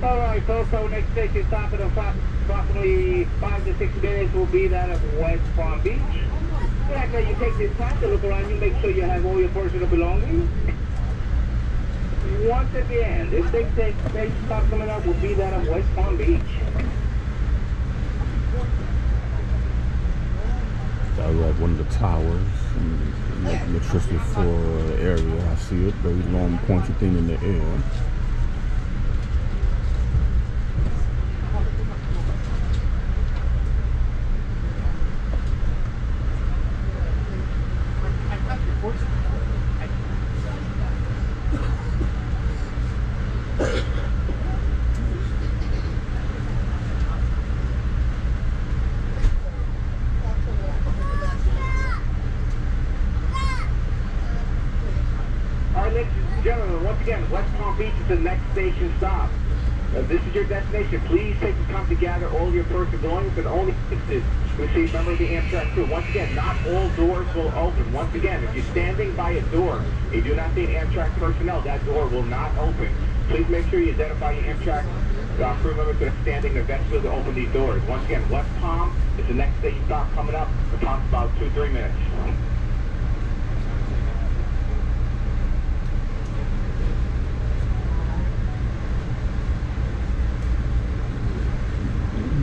Alright folks, so next station stop at approximately 5 to 6 minutes will be that of West Palm Beach. After you take this time to look around you, make sure you have all your personal belongings. Once again, this next station stop coming up will be that of West Palm Beach. I was at one of the towers and electricity for the area. I see it, very long pointy thing in the air. Ladies and gentlemen, once again, West Palm Beach is the next station stop. This is your destination. Please take the time to gather all your personal belongings and only receive member of the Amtrak crew. Once again, not all doors will open. Once again, if you're standing by a door and you do not see an Amtrak personnel, that door will not open. Please make sure you identify your Amtrak crew members that are standing in the vestibule to open these doors. Once again, West Palm is the next station stop coming up. The time's about 2-3 minutes.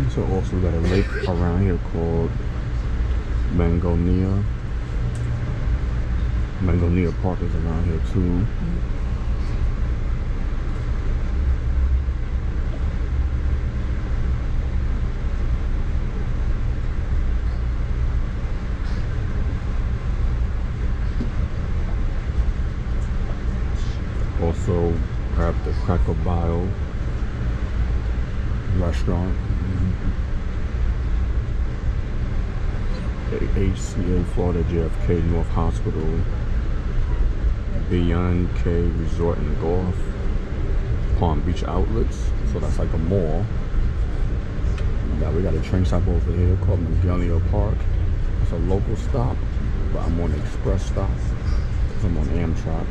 So also got a lake around here called Mangonia. Mangonia Park is around here too. Also grab the Cracker Barrel restaurant. HCA Florida JFK North Hospital, Beyond K Resort and Golf, Palm Beach Outlets, so that's like a mall. Now we got a train stop over here called Mangonia Park. It's a local stop, but I'm on the express stop because I'm on Amtrak.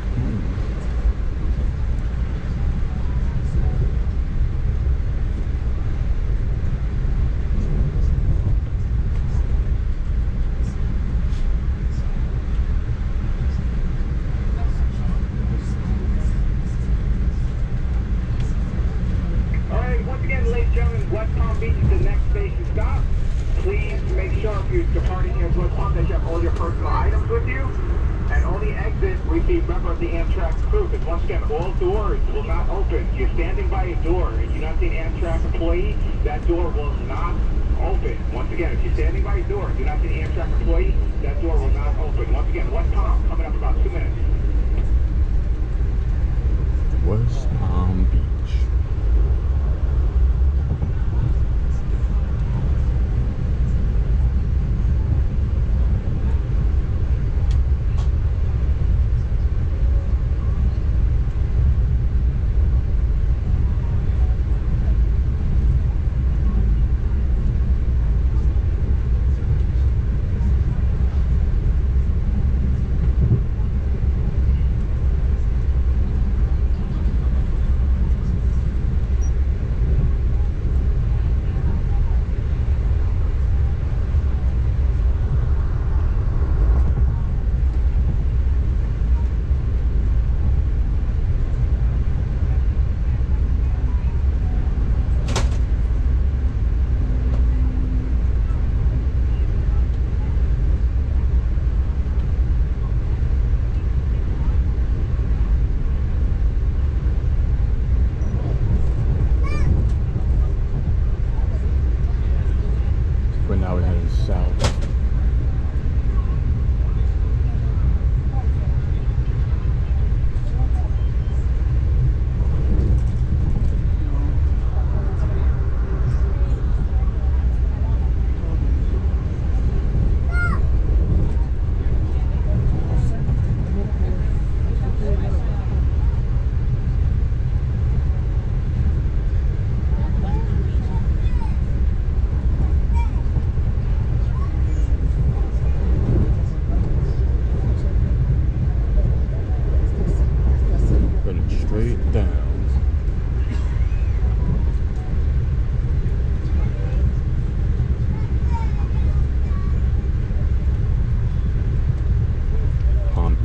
West Palm Beach is the next station stop. Please make sure if you're departing here to West Palm that you have all your personal items with you. And on the exit, receive member of the Amtrak crew. Because once again, all doors will not open. If you're standing by a door and you're not the Amtrak employee, that door will not open. Once again, if you're standing by a door and you're not the Amtrak employee, that door will not open. Once again, West Palm, coming up about 2 minutes. West Palm Beach.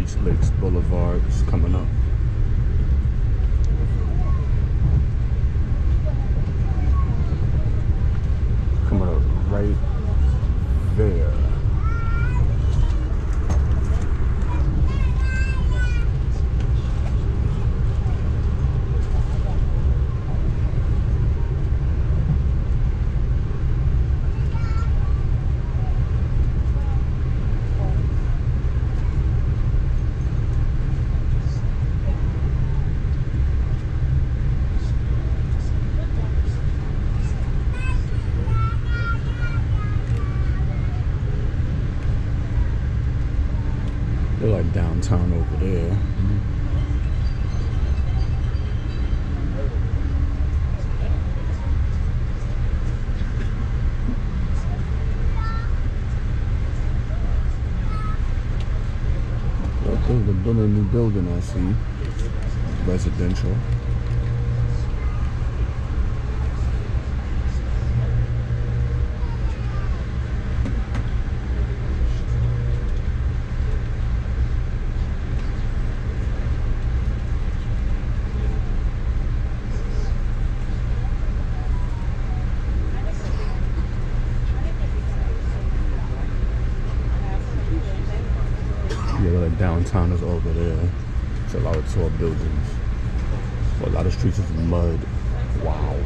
East Lakes Boulevard is coming up. Coming up right there. They're like downtown over there. They're building a new building, I see. Residential. Downtown is over there. It's a lot of tall buildings. A lot of streets is mud. Wow.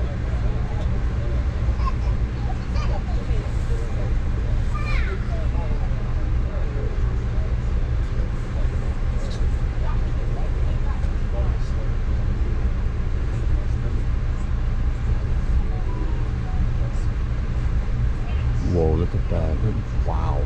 Whoa, look at that. Wow.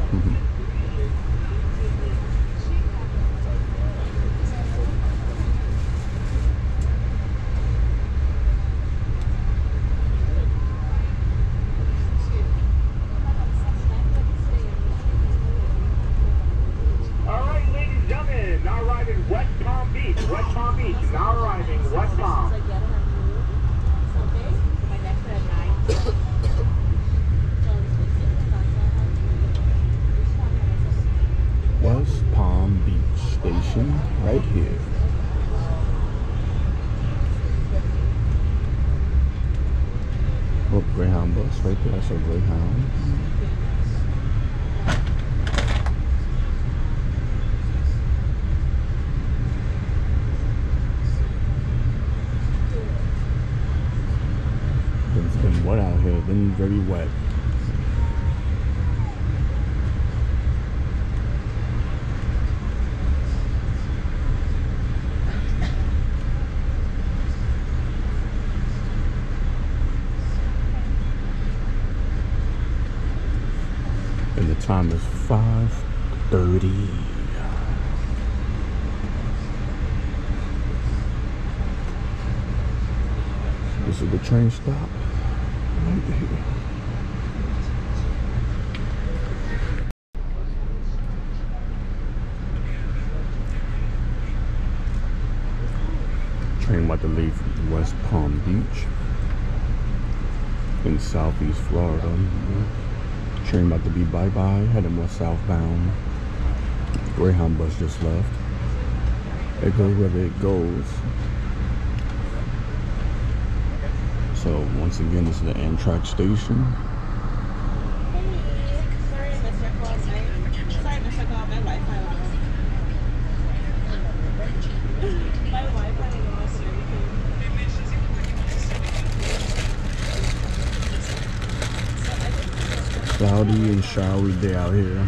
Right here. Oh, Greyhound bus right there. That's a Greyhound. It's been wet out here. Been very wet. And the time is 5:30. This is the train stop right here. Train about to leave West Palm Beach in Southeast Florida. Train about to be bye-bye, heading more southbound. Greyhound bus just left. It goes wherever it goes. So once again, this is the Amtrak station. Cloudy and showery day out here.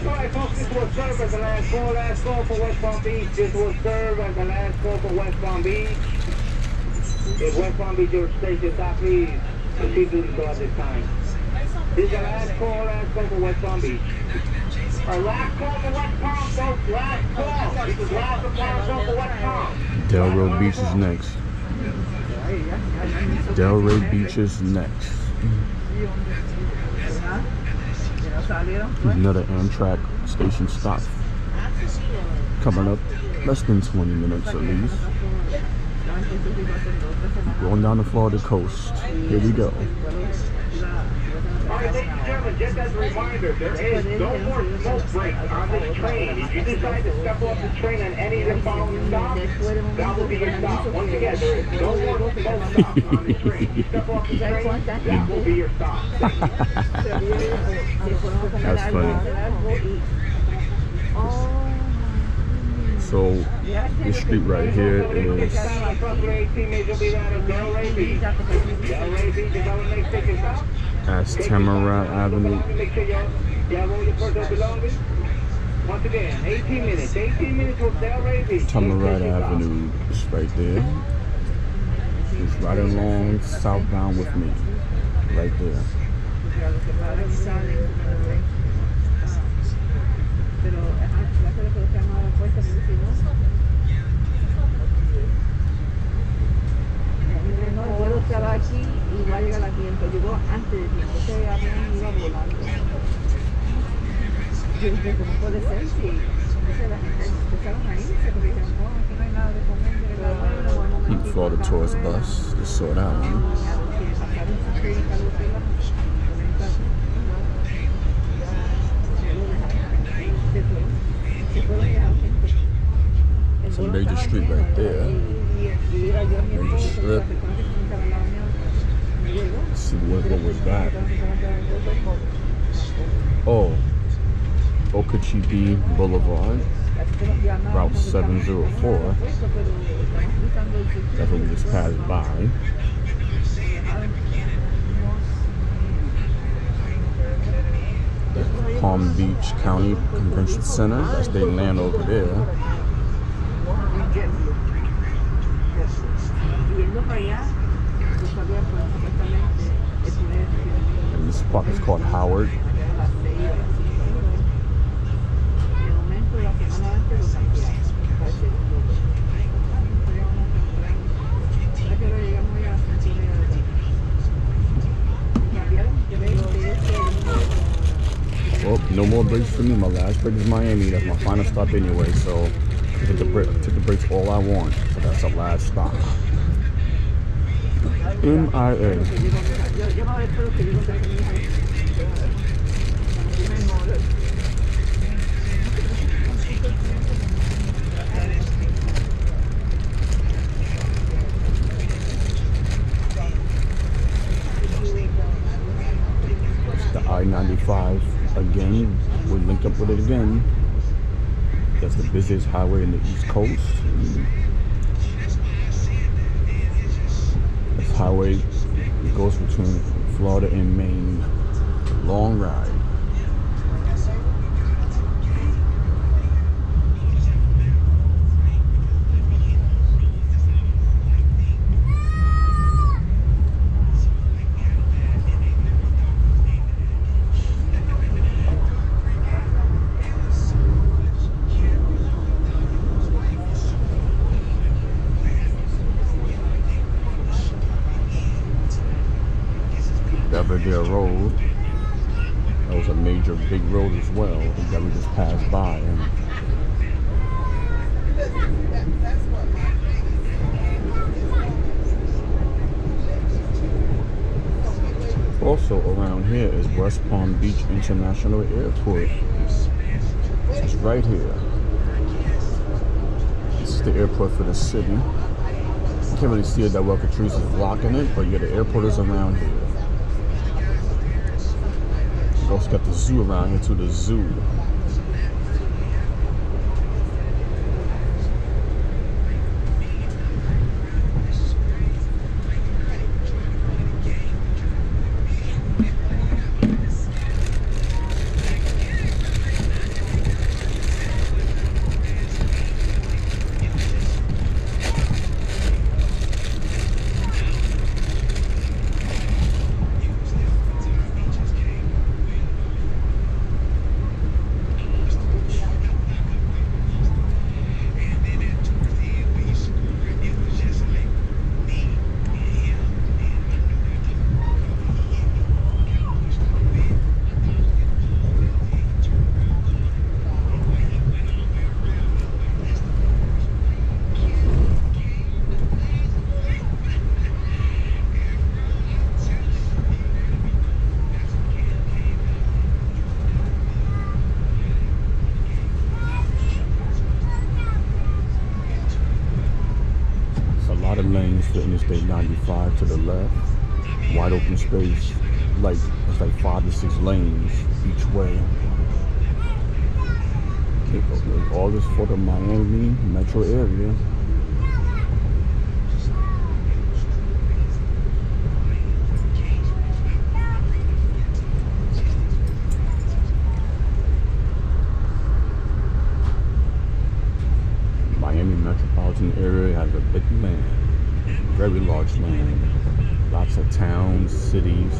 Alright folks, this will serve as the last call for West Palm Beach. This will serve as the last call for West Palm Beach. If West Palm Beach your station stop, please proceed to the door at this time. This is the last call for West Palm Beach. Our last call for West Palm, folks. Last call. This is last call for West Palm. Delaware Beach is next. Delaware Beach is next. Another Amtrak station stop coming up, less than 20 minutes at least. Going down the Florida coast. Here we go. Alright, ladies and gentlemen, just as a reminder, there is no more smoke breaks on this train. If you decide to step off the train on any of the following stops, that will be your stop. Once again, there is no more smoke stops on the train. You step off the train, that will be your stop. That's funny. So this street right here is as Tamarack Avenue. Once again, 18 minutes with Delaware Beach. Tamarack Avenue is right there. It's right along Southbound with me, right there. Puedo estar aquí y va a llegar a tiempo. Llegó antes de tiempo. Se habían ido volando. Yo dije, ¿cómo puede ser? Si entonces la gente empezaron a irse porque dijeron, no, aquí no hay nada de comer. For the tourist bus, just saw that one. It's a major street right there. Major strip. Let's see what was that. Oh, Okeechobee Boulevard, Route 704. That's what we just passed by. That's Palm Beach County Convention Center. That's their land over there. And this spot is called Howard. Well, no more breaks for me. My last break is Miami. That's my final stop anyway. So I took the breaks all I want. So that's the last stop. MIA. It's the I-95 again. We linked up with it again. That's the busiest highway in the East Coast. This highway goes between Florida and Maine. Long ride. Delaware Road. That was a major big road as well that we just passed by. Also around here is West Palm Beach International Airport. It's right here. This is the airport for the city. You can't really see it that well because trees is blocking it, but yeah, the airport is around here. We also got the zoo around here too, the zoo. open space. Like it's like 5 to 6 lanes each way. All this for the Miami metro area. Miami metropolitan area has a big land, very large land, lots of towns, cities.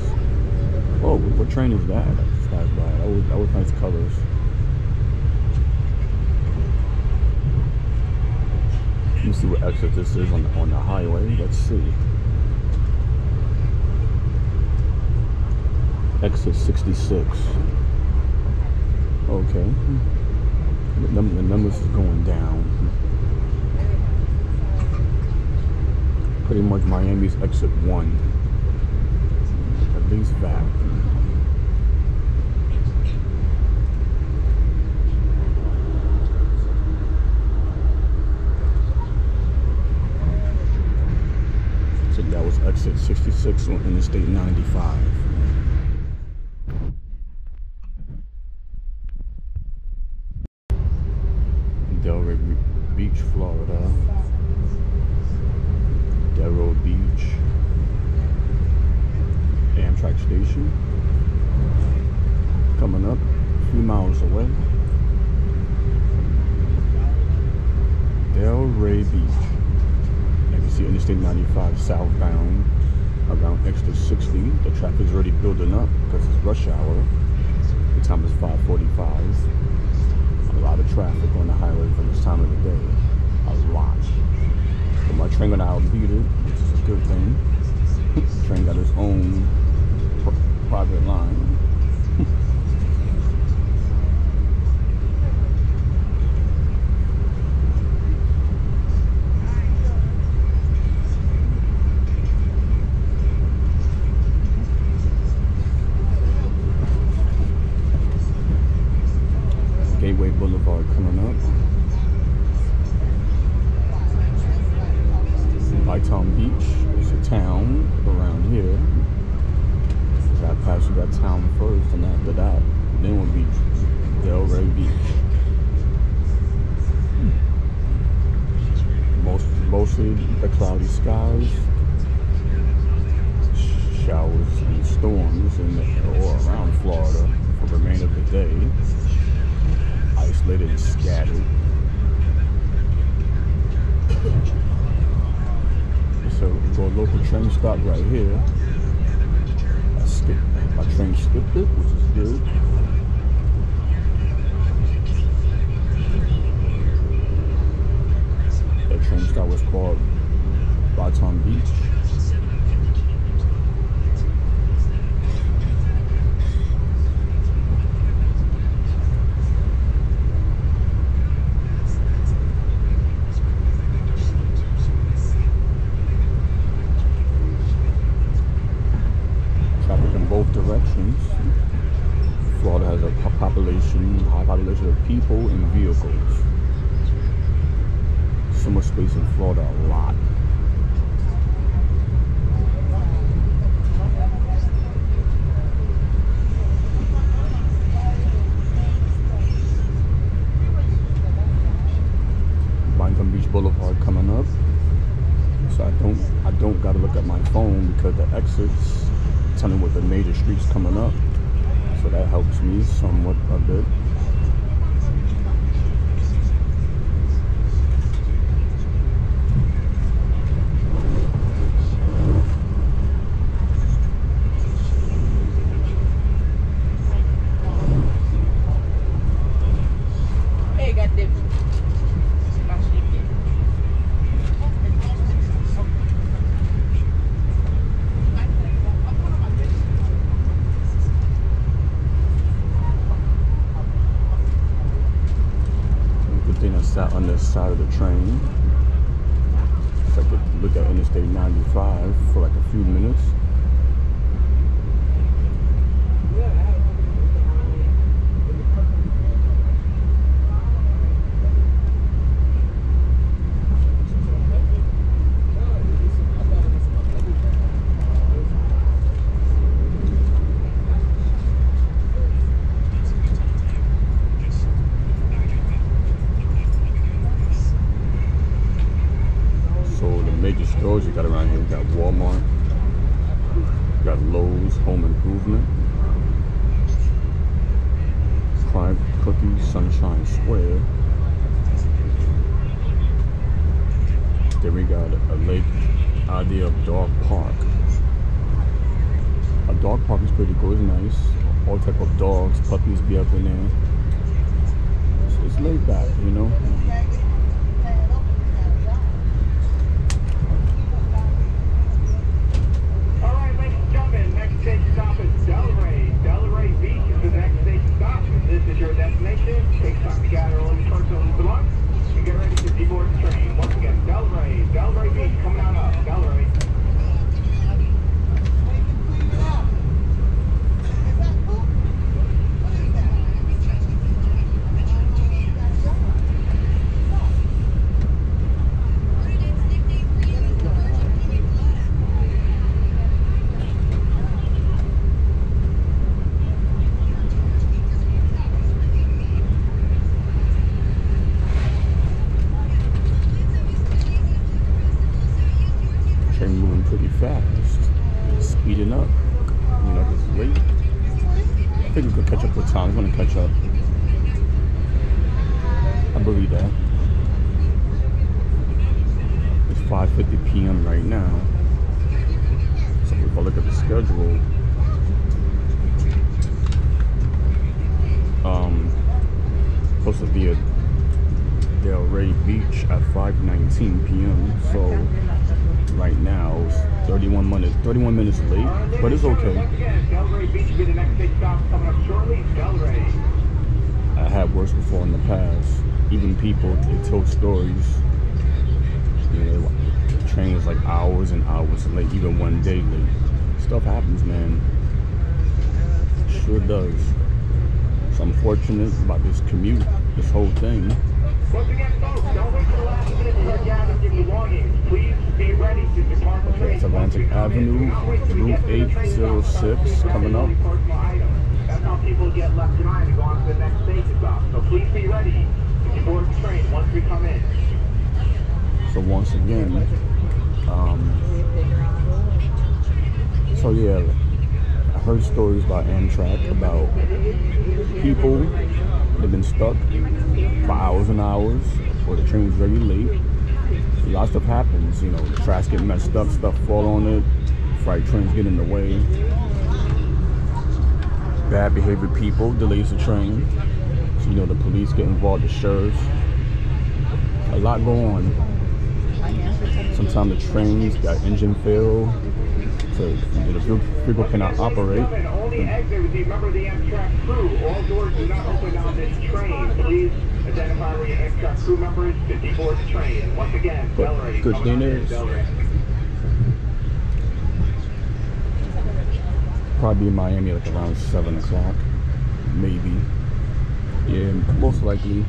Oh, what train is that? That was nice colors. Let me see what exit this is on the highway. Let's see. Exit 66. Okay. The numbers is going down. Pretty much Miami's exit 1. At least that. So that was exit 66 on Interstate 95. Delaware Beach, Florida. Delaware Beach. Amtrak station. Coming up a few miles away. Delaware Beach. You can see Interstate 95 southbound around exit 60. The traffic's already building up because it's rush hour. The time is 5:45. A lot of traffic on the highway for this time of the day. A lot. But my train gonna outbeat it, which is a good thing. The train got its own private line. Gateway Boulevard coming up. Bytown Beach is a town around here. So I pass through that town first, and after that, then we'll be Delaware Beach. Mostly the cloudy skies, showers and storms in or around Florida for the remainder of the day. Isolated and scattered. So we go a local train stop right here. My train skipped it, which is good. That train stop was called Bytown Beach. Both directions. Florida has a high population of people and vehicles. So much space in Florida, a lot. Bytown Beach Boulevard coming up. So I don't gotta look at my phone because the exits tell me what the major streets coming up, so that helps me somewhat a bit. Hey, got them. Sat on this side of the train, so I could look at Interstate 95 for like a few minutes. got Lowe's, Home Improvement, Clive Cookie, Sunshine Square. Then we got a lake idea of dog park. A dog park is pretty cool, it's nice. All type of dogs, puppies be up in there. It's laid back, you know. Alright, ladies and gentlemen, next station stop is Delaware. Delaware Beach is the next station stop. This is your destination. Take time to gather all your personal belongings and get ready to deboard the train. Once again, Delaware Beach coming on up. Delaware. Train moving pretty fast, speeding up. You know, it's late. I think we could catch up with time. I'm gonna catch up. I believe that. It's 5:50 p.m. right now. So if I look at the schedule, supposed to be at Delaware Beach at 5:19 p.m. So right now it's 31 minutes late, but it's okay. I had worse before in the past. Even people, they told stories. You know, the train was like hours and hours late, even one day late. Stuff happens, man. Sure does. It's unfortunate about this commute, this whole thing. Once again, folks, don't wait till the last minute to gather your belongings. Please be ready to depart the train. It's Atlantic Avenue, Route 806 coming up. That's how people get left behind and go on to the next station stop. So please be ready to board the train once we come in. So once again, so yeah, I heard stories about Amtrak about people that have been stuck for hours and hours, or the train's very late. A lot of stuff happens, you know, the tracks get messed up, stuff fall on it, freight trains get in the way. Bad behavior people delays the train. So, you know, the police get involved, the sheriffs. A lot go on. Sometimes the trains got engine fail, so the people cannot operate. Only exit with the member of the Amtrak crew. All doors do not open on this train. Please identify where your Amtrak crew members to deboard the train. Once again, Delaware. Good thing is, probably in Miami like around 7 o'clock, maybe. Yeah, most likely.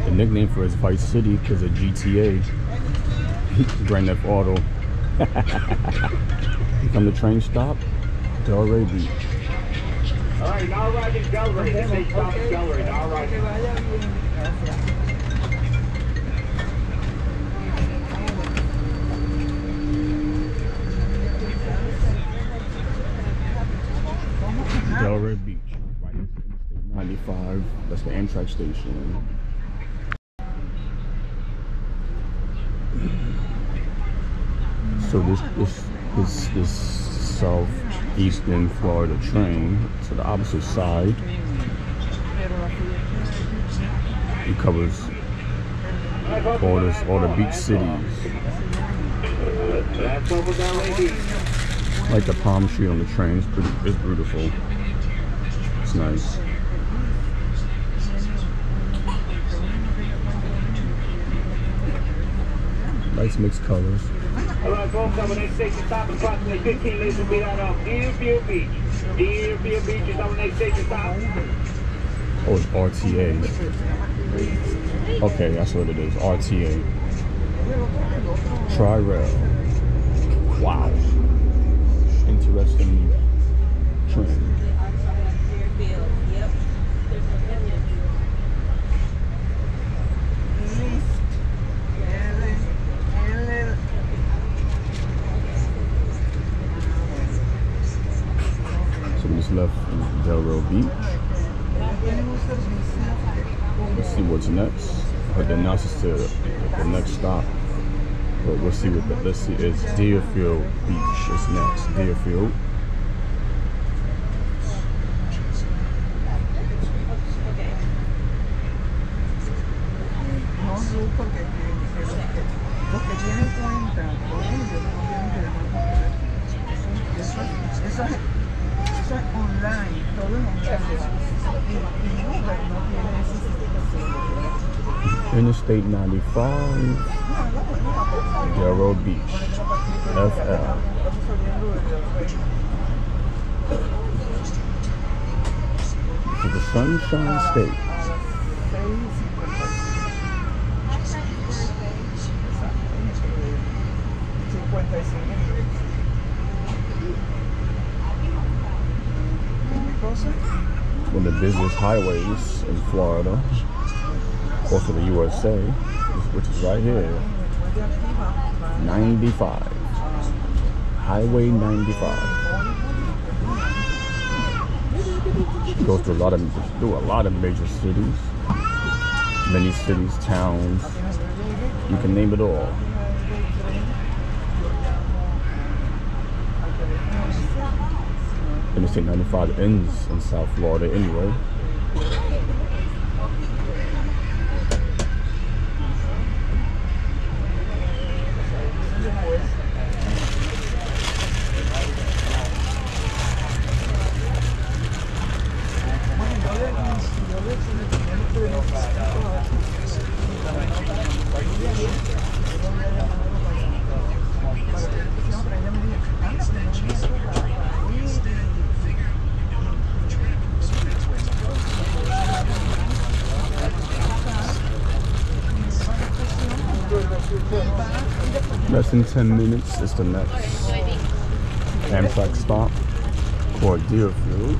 The nickname for it is Vice City because of GTA. Grand Theft Auto. From the train stop, Delaware Beach. Alright, now arriving Delaware. This is stop Delaware. Now arriving. Delaware Beach, right next to Interstate 95. That's the Amtrak station. So this southeastern Florida train to the opposite side. It covers all the beach cities. That's over Delaware Beach. Like the palm tree on the train, it's beautiful. It's nice. Nice mixed colors. Alright, folks, our next station stop is approximately 15 minutes will be out of Deerfield Beach. Deerfield Beach is our next station stop. Oh, it's RTA. Okay, that's what it is. RTA. Tri-Rail. Wow. Interesting train. Delaware Beach. Let's see what's next. But then now it's to the next stop. But we'll see what let's see. It's Deerfield Beach. It's next. Deerfield. Interstate 95, Delaware Beach, FL. To the Sunshine State. One of the busiest highways in Florida, also the USA, which is right here, 95, Highway 95. Goes through a lot of major cities, many cities, towns, you can name it all. Interstate 95 ends in South Florida anyway. Less than 10 minutes is the next Amtrak stop for Deerfield.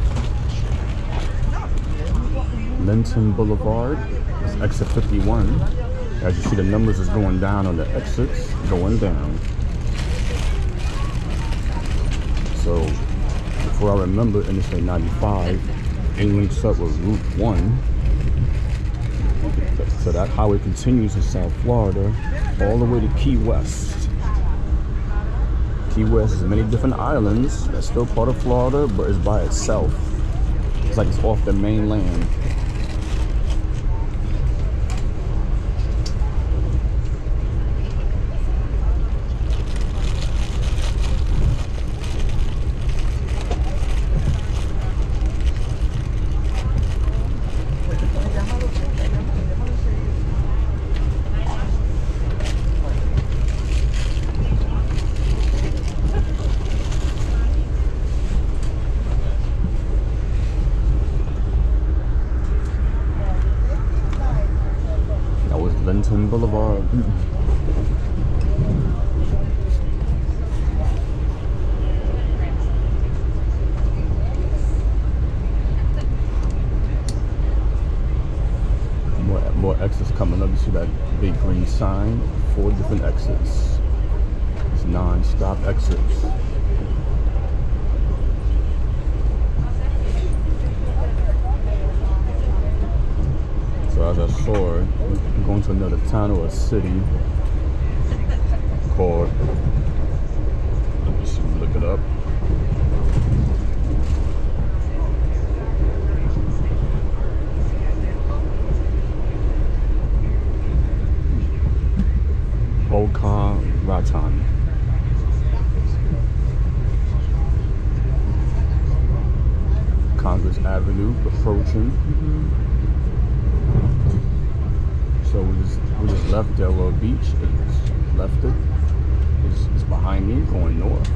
Linton Boulevard is exit 51. As you see, the numbers is going down on the exits, going down. So before I remember, Interstate 95, it links up with Route 1. So that highway continues in South Florida all the way to Key West. Key West has many different islands. That's still part of Florida, but it's by itself. It's like it's off the mainland. Linton Boulevard. More exits coming up. You see that big green sign? 4 different exits. It's non-stop exits. So as I saw, we're going to another town or a city called, let me see, look it up. Boca Raton. Congress Avenue approaching. So we just left Delaware Beach. It's left it. It's behind me, going north.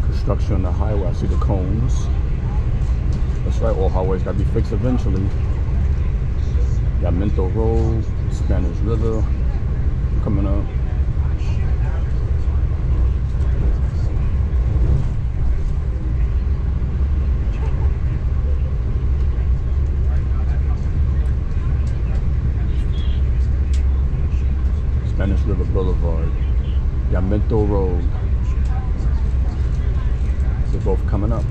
Construction on the highway. I see the cones. That's right. All highways gotta be fixed eventually. Got Minto Road, Spanish River coming up. So they're both coming up.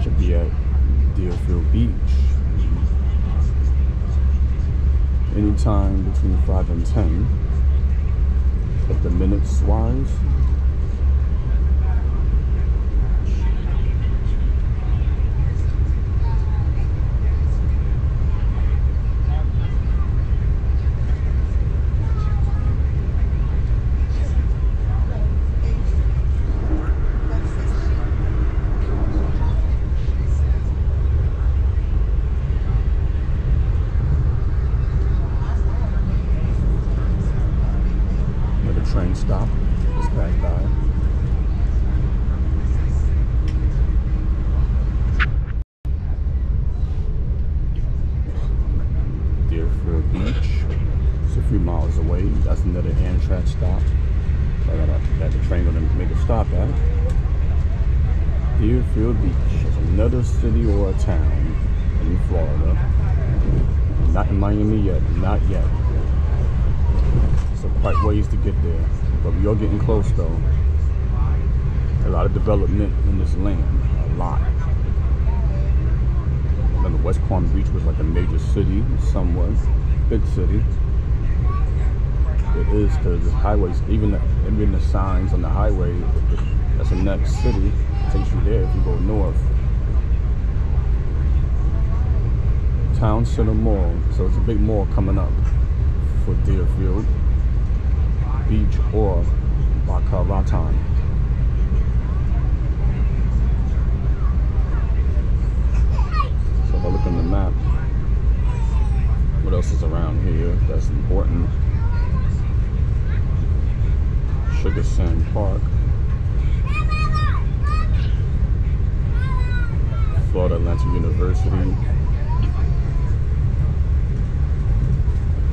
Should be at Deerfield Beach anytime between 5 and 10. If the minutes wise, train stop is back by. Deerfield Beach. It's a few miles away. That's another Amtrak stop that the train gonna make a stop at. Deerfield Beach is another city or a town in Florida. Not in Miami yet, not yet. So quite ways to get there, but we are getting close though. A lot of development in this land, a lot. Remember, West Palm Beach was like a major city, somewhat big city. It is because the highways, even the signs on the highway, that's the next city. It takes you there if you go north. Town Center Mall, so it's a big mall coming up for Deerfield Beach or Boca Raton. So if I look on the map, what else is around here that's important? Sugar Sand Park, Florida Atlantic University.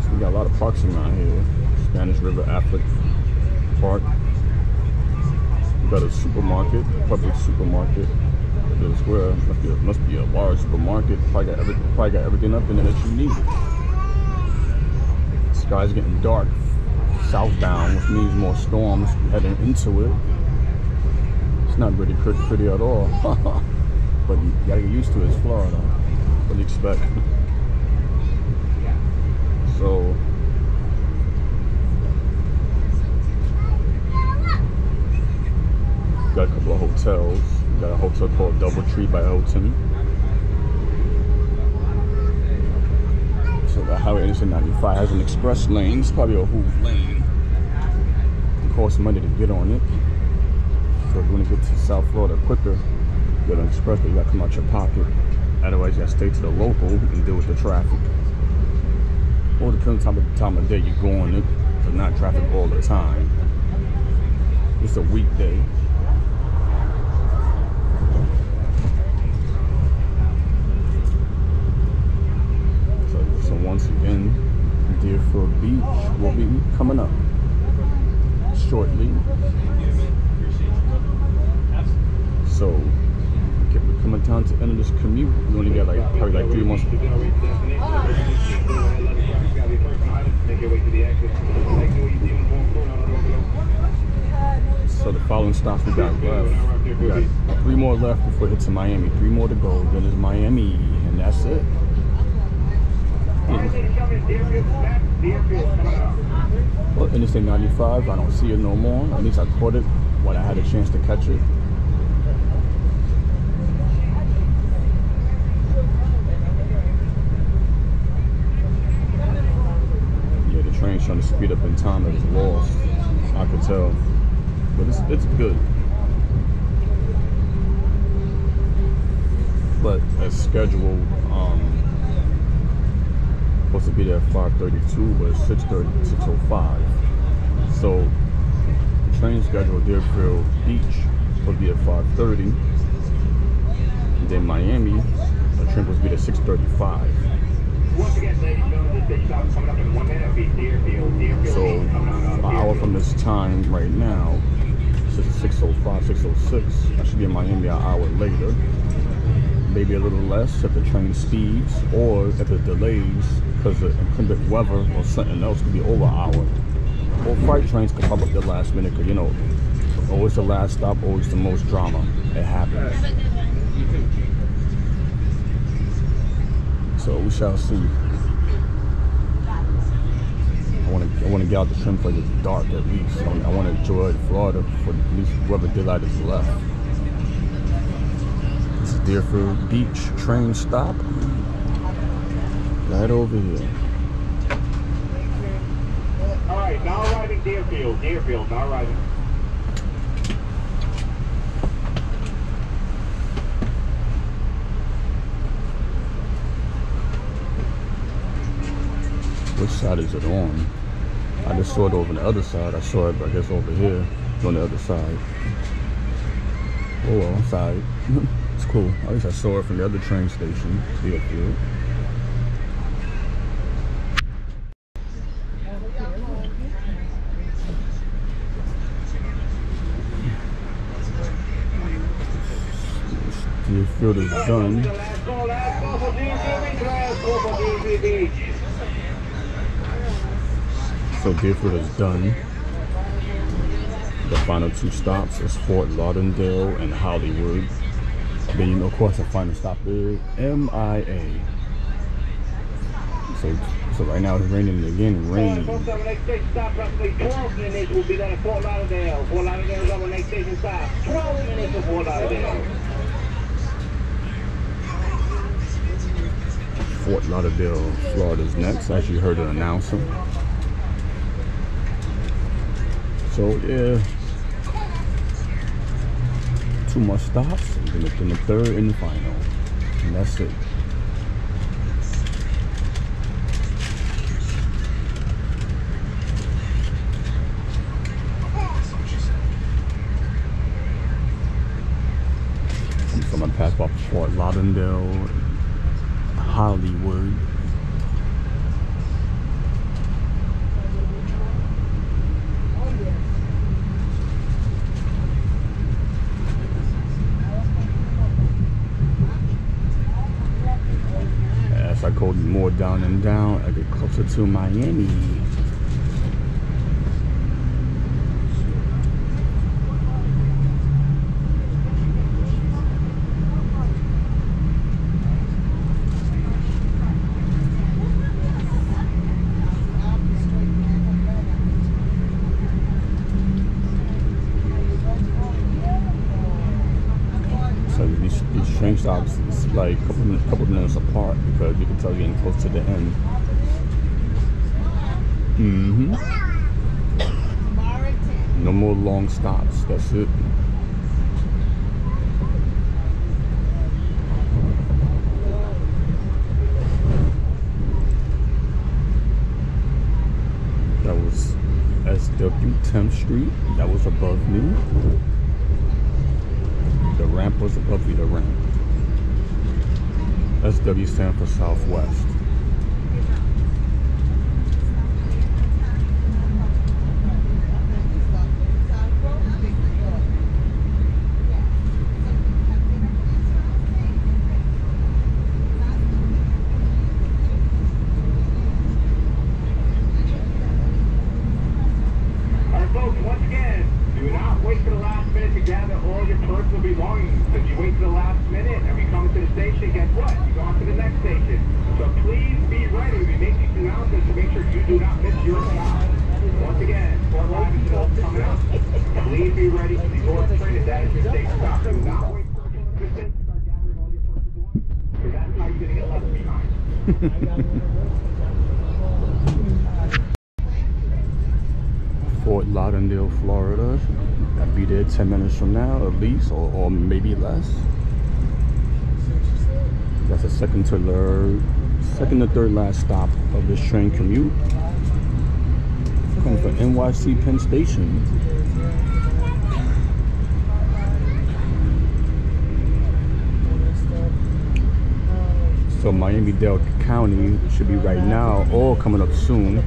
So we got a lot of parks around here. Spanish River Affleck Park. We got a supermarket, public supermarket. The square must be a large supermarket. Probably got everything up in there that you need. The sky's getting dark. Southbound, which means more storms heading into it. It's not really pretty at all. But you gotta get used to it. It's Florida. What do you expect? So got a couple of hotels. We got a hotel called Doubletree by Hilton. So the Highway Interstate 95 has an express lane. It's probably a Hoove lane. It costs money to get on it. So if you want to get to South Florida quicker, get on express, but you got to come out your pocket. Otherwise, you got to stay to the local and deal with the traffic. Or depending on the time of day you go on it. There's not traffic all the time. It's a weekday. So once again, Deerfield Beach will be coming up shortly. So we're coming down to the end of this commute. We only got probably 3 months. So the following stops we got left. We got 3 more left before it hits Miami. 3 more to go. Then it's Miami, and that's it. Well, Interstate 95, I don't see it no more. At least I caught it when I had a chance to catch it. Yeah, the train's trying to speed up in time. It was lost. I could tell. But it's good. But as scheduled, supposed to be there at 5:32, but it's 6:05. So the train schedule Deerfield Beach will be at 5:30. then Miami, the train was be at 6:35. Once again, ladies and gentlemen, this station stop is coming up in 1 minute. It'll be Deerfield. So an hour from this time right now, this is 6:05, 6:06. I should be in Miami an hour later. Maybe a little less if the train speeds, or if it delays because of inclement weather or something else, could be over an hour. Or freight trains could pop up the last minute, because you know, always the last stop, always the most drama. It happens. So we shall see. I want to get out the trim for it's dark at least. I want to enjoy Florida for at least whoever daylight is left. This is Deerfield Beach train stop. Right over here. All right, now arriving Deerfield. Deerfield, now arriving. Which side is it on? I just saw it over on the other side. I saw it, I guess, over here on the other side. Oh well, I'm sorry. It's cool. At least I saw it from the other train station, Deerfield. Deerfield is done. So Deerfield is done. The final two stops is Fort Lauderdale and Hollywood. Then, you know, of course, the final stop is MIA. So right now it's raining again. Rain. Folks, our next station stop, roughly 12 minutes will be done at Fort Lauderdale. Fort Lauderdale is our next station stop. 12 minutes to Fort Lauderdale. Fort Lauderdale, Florida's next. As you heard an announcer. So yeah, 2 more stops, and then the third and the final, and that's it. So I'm gonna pass by Fort Lauderdale, Hollywood. As I go more down and down, I get closer to Miami. These train stops is like a couple of minutes apart because you can tell you're getting close to the end. No more long stops. That's it. That was SW 10th Street. That was above me. The ramp was above the ramp. SW stand for Southwest. Alright folks, once again, do not wait for the last minute to gather all your personal belongings. If you wait for the last minute and we come to the station, guess what? You go on to the next station. So please be ready. We make these announcements to make sure you do not miss your stop. Once again, Fort Lauderdale coming up. Please be ready for the North train. That is your station stop. Do not wait for the distance to start gathering all your personal belongings, because that's how you're going to get left behind. Fort Lauderdale, Florida. I'll be there 10 minutes from now at least, or maybe less. That's the second to third last stop of this train commute. Coming from NYC Penn Station. So Miami-Dade County should be right now or coming up soon.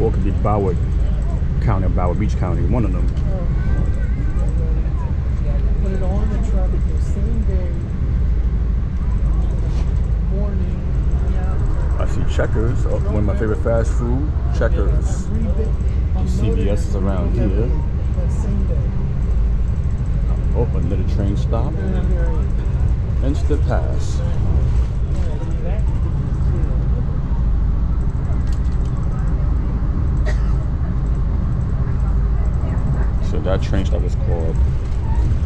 Or it could be Broward County or Broward Beach County, one of them. Put it on the truck the same day, morning. I see Checkers, one of my favorite fast food. Checkers. CVS is around here. That same day. Oh, another train stop. Instant pass. So that train stop is called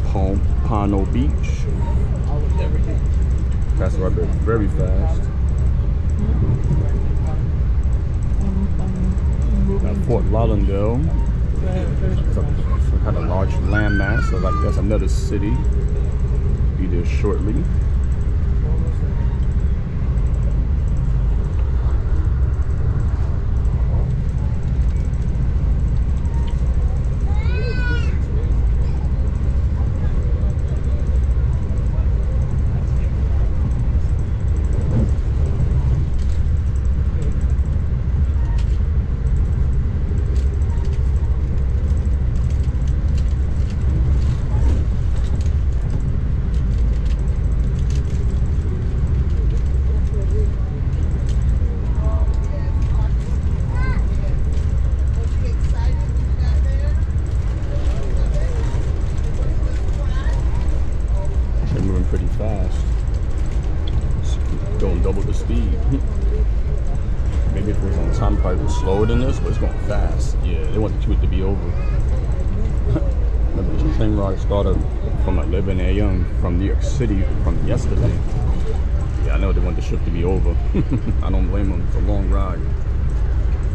Pompano Beach. That's right, very fast. Now Fort Lauderdale, some kind of large landmass, so like that's another city. Be there shortly. Pretty fast. It's going double the speed. Maybe if it was on time, probably was slower than this, but it's going fast. Yeah, they want the queue to be over. Remember, this train ride started from 11 a.m. from New York City from yesterday. Yeah, I know they want the shift to be over. I don't blame them. It's a long ride.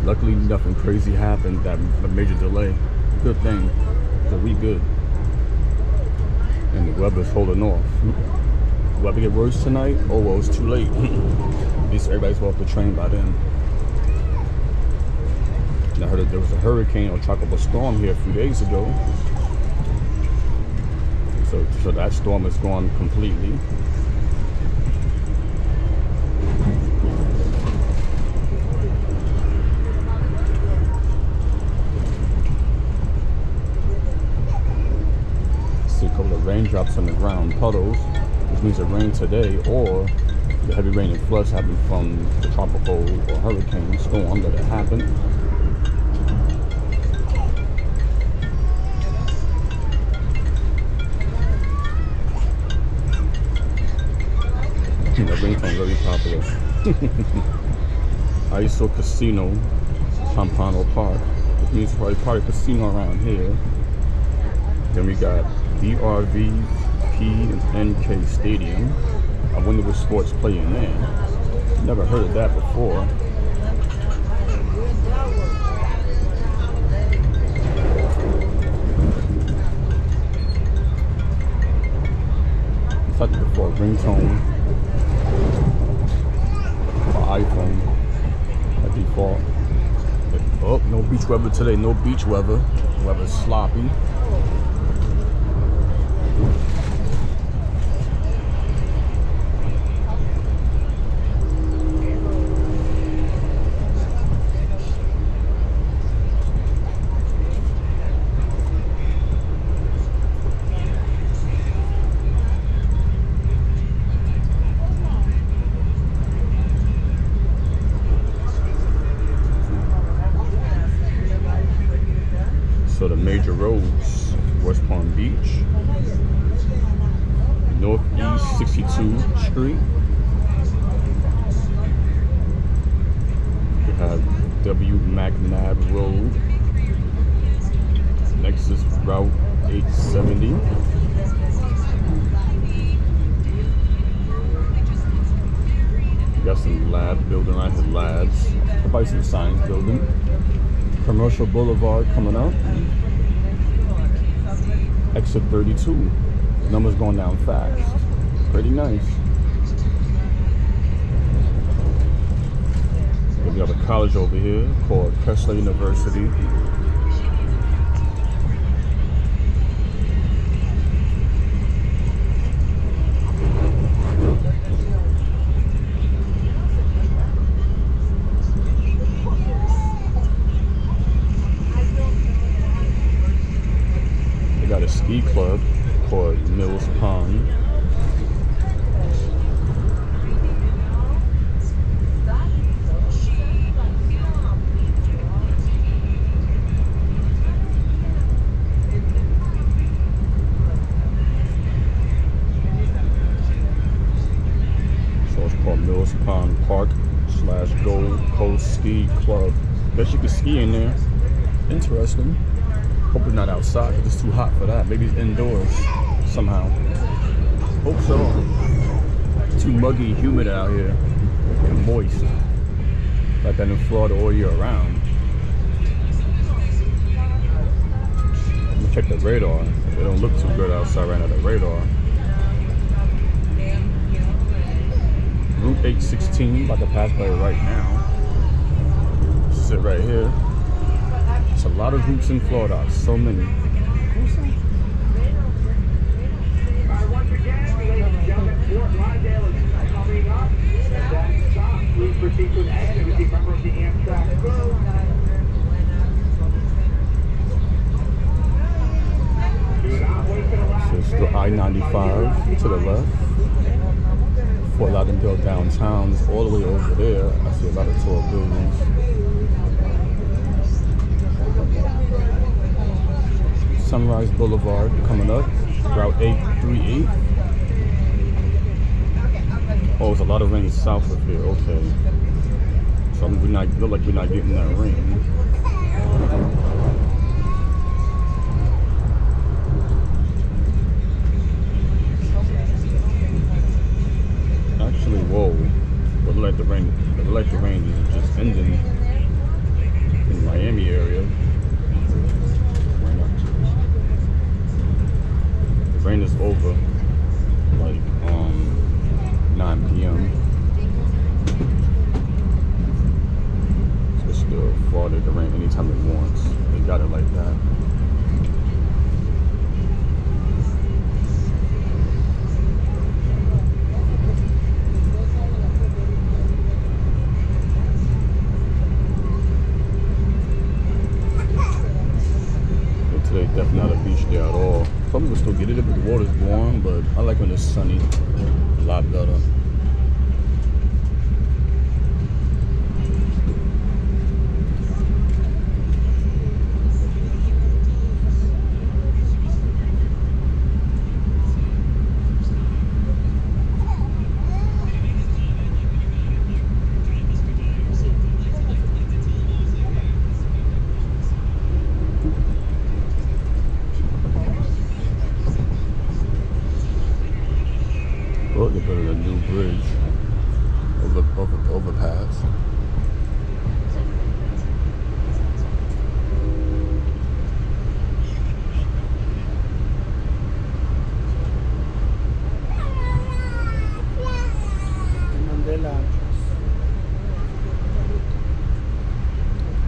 Luckily, nothing crazy happened. That a major delay. Good thing. So we good. And the weather's holding off. Weather get worse tonight? Oh well, it's too late. At least everybody's off the train by then. And I heard that there was a hurricane or tropical storm here a few days ago. So that storm is gone completely. See a couple of raindrops on the ground, puddles, which means it rained today, or the heavy rain and floods happened from the tropical or hurricane storm that happened. The ringtone very popular. ISO Casino, Pompano Park, which means probably part of casino around here. Then we got BRV PNK Stadium. I wonder what sports play in there. Never heard of that before. It's like before ringtone for iPhone by default. Oh, no beach weather today. No beach weather. The weather's sloppy. So the major roads: West Palm Beach, Northeast 62nd Street. We have W. McNabb Road. Next is Route 870. We got some lab building. I have labs. Probably some science building. Commercial Boulevard coming up. Exit 32. Numbers going down fast. Pretty nice. We have a college over here called Kessler University. club called Mills Pond. So it's called Mills Pond Park / Gold Coast Ski Club. Guess you can ski in there. Interesting. Hope it's not outside because it's too hot for that. Maybe it's indoors somehow. Hope so. It's too muggy, humid out here, and moist. Like that in Florida all year round. I'm gonna check the radar. It don't look too good outside right now, the radar. Route 816, about to pass by it right now. Sit right here. It's a lot of routes in Florida, so many. Once again, ladies and gentlemen, Fort Lauderdale is coming up. And that stop, please proceed to an exit with the member of the Amtrak crew. Do not wait for the last So it's the I-95 to the left. Fort Lauderdale downtown is all the way over there. I see a lot of tall buildings. Sunrise Boulevard coming up, Route 838. Oh, there's a lot of rain south of here. Okay, so look like we're not getting that rain. Actually, whoa! But look like the rain is just ending in the Miami area. Rain is over like 9 p.m. So it's still Florida to rain anytime it wants. They got it like that. But today definitely not a beach day at all. Some people still get it if the water's warm, but I like when it's sunny. A lot better. Oh, they're building a new bridge over the overpass.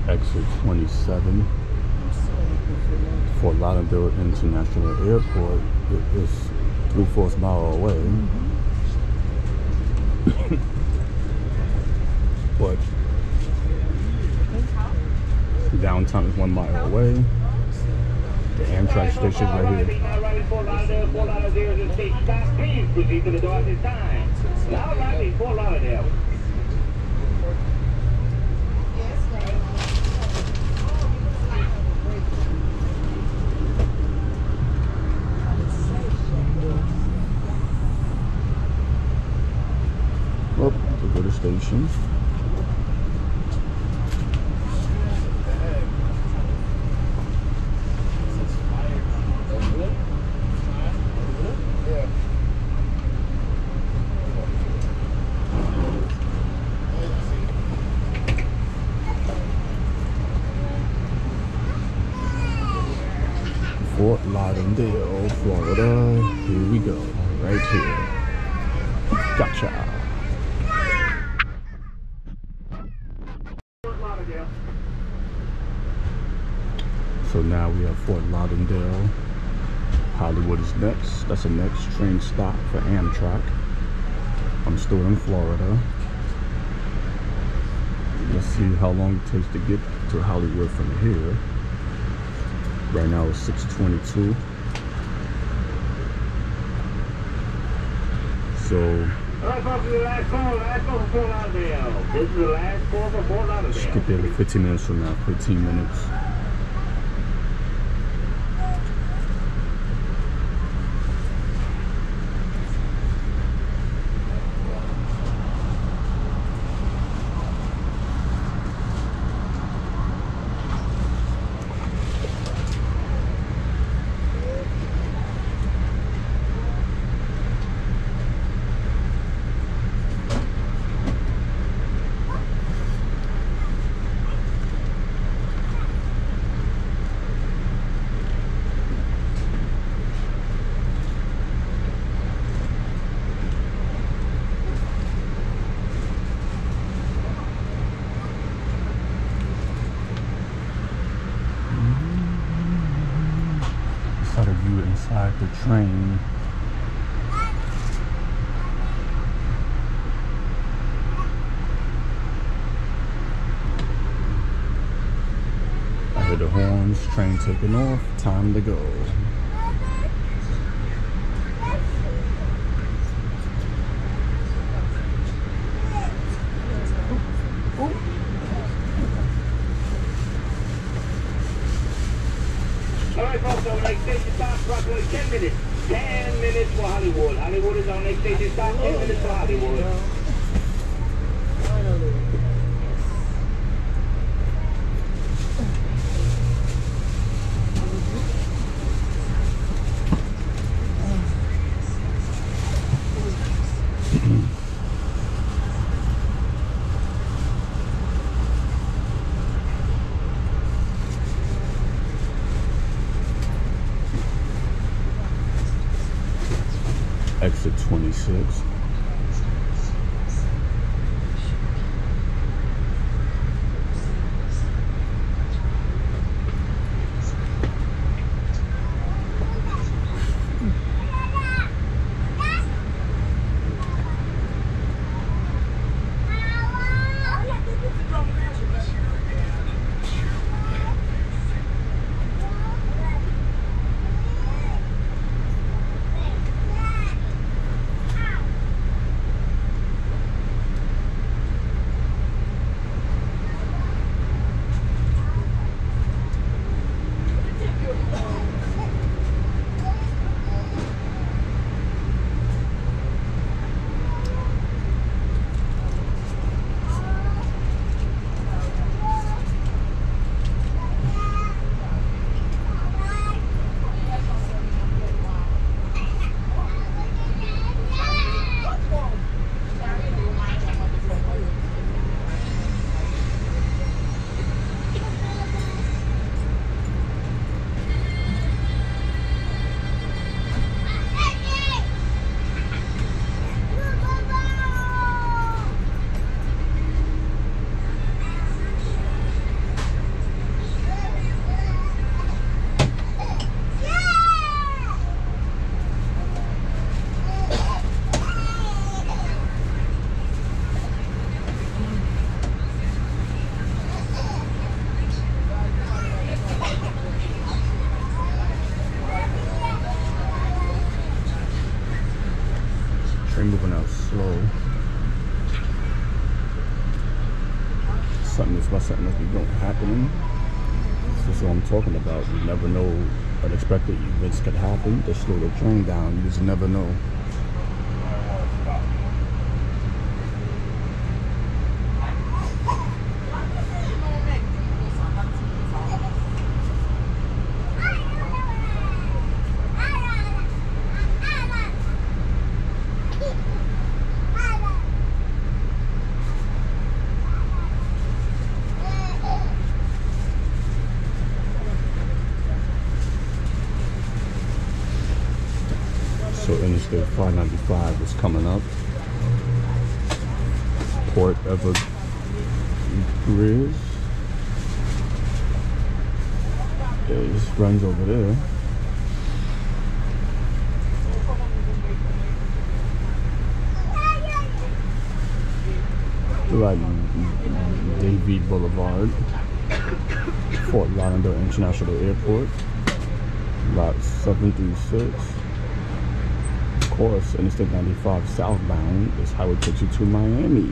Exit 27. Fort Lauderdale International Airport is 3/4 mile away. But downtown is 1 mile away. The Amtrak station is right here. Fort Lauderdale is a state stop. Please proceed to the door at this time. Now arriving Fort Lauderdale. Up to go to the station. Fort Lauderdale, Florida. Here we go, right here. Gotcha. So now we have Fort Lauderdale. Hollywood is next. That's the next train stop for Amtrak. I'm still in Florida. Let's see how long it takes to get to Hollywood from here. Right now it's 6:22. So Alright, folks, the last call for Fort Lauderdale. This is the last call for Fort Lauderdale. just get there 15 minutes from now, 15 minutes. Sort of view inside the train. I hear the horns, train taking off, time to go. Alright, folks, our next station stop, approximately 10 minutes. 10 minutes for Hollywood. Hollywood is our next station stop, 10 minutes for Hollywood. Finally. Exit 26. Train moving out slow. Something must be happening. This is what I'm talking about. You never know. Unexpected events could happen. They slow the train down. You just never know. So Interstate 595 is coming up. Port Everbridge. Yeah, it just runs over there. Like Davie Boulevard, Fort Lauderdale International Airport, Lot 736. course, Interstate 95 southbound. This highway takes you to Miami.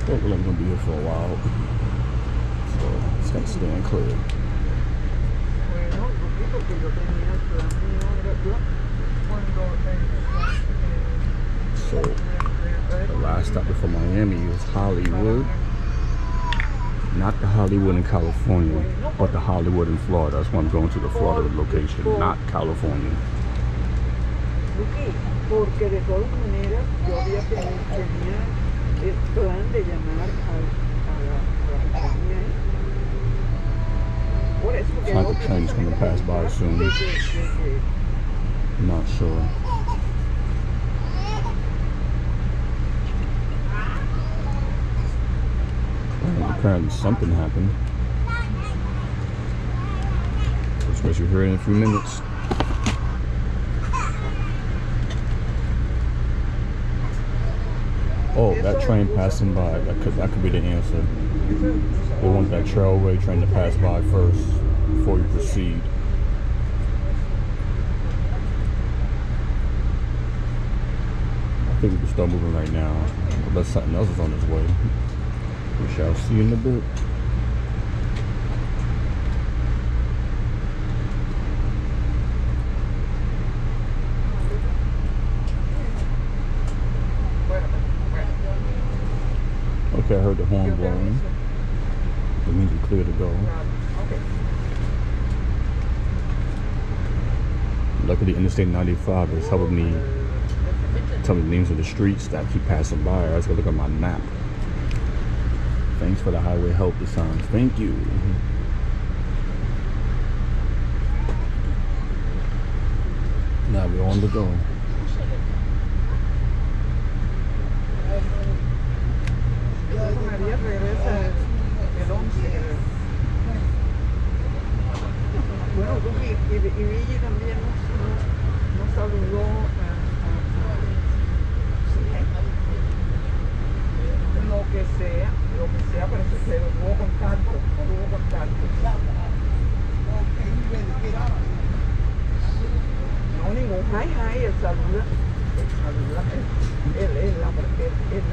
Oakland gonna be here for a while, so it's gonna stand clear. Bueno, porque yo tenía el plan mío, era yo cuando So the last stop before Miami is Hollywood. Not the Hollywood in California, but the Hollywood in Florida. That's why I'm going to the Florida location, not California. Porque de todas maneras yo tenía el plan de llamar a la compañía. Por eso que It's like the train's going to pass by soon. Not sure. Apparently something happened. That's what you'll hear in a few minutes. Oh, that train passing by, that could be the answer. They want that trailway train to pass by first before you proceed. I think we can start moving right now, unless something else is on its way. We shall see in a bit. Okay, I heard the horn blowing. That means we're clear to go. Luckily, Interstate 95 is helping me tell me the names of the streets that I keep passing by. I just gotta look at my map. Thanks for the highway help this time. Thank you. Now we're on the go. María regresa el 11. Bueno, y Villa también nos saludó lo que sea, pero se hubo contacto, No, ningún hi, él saluda, él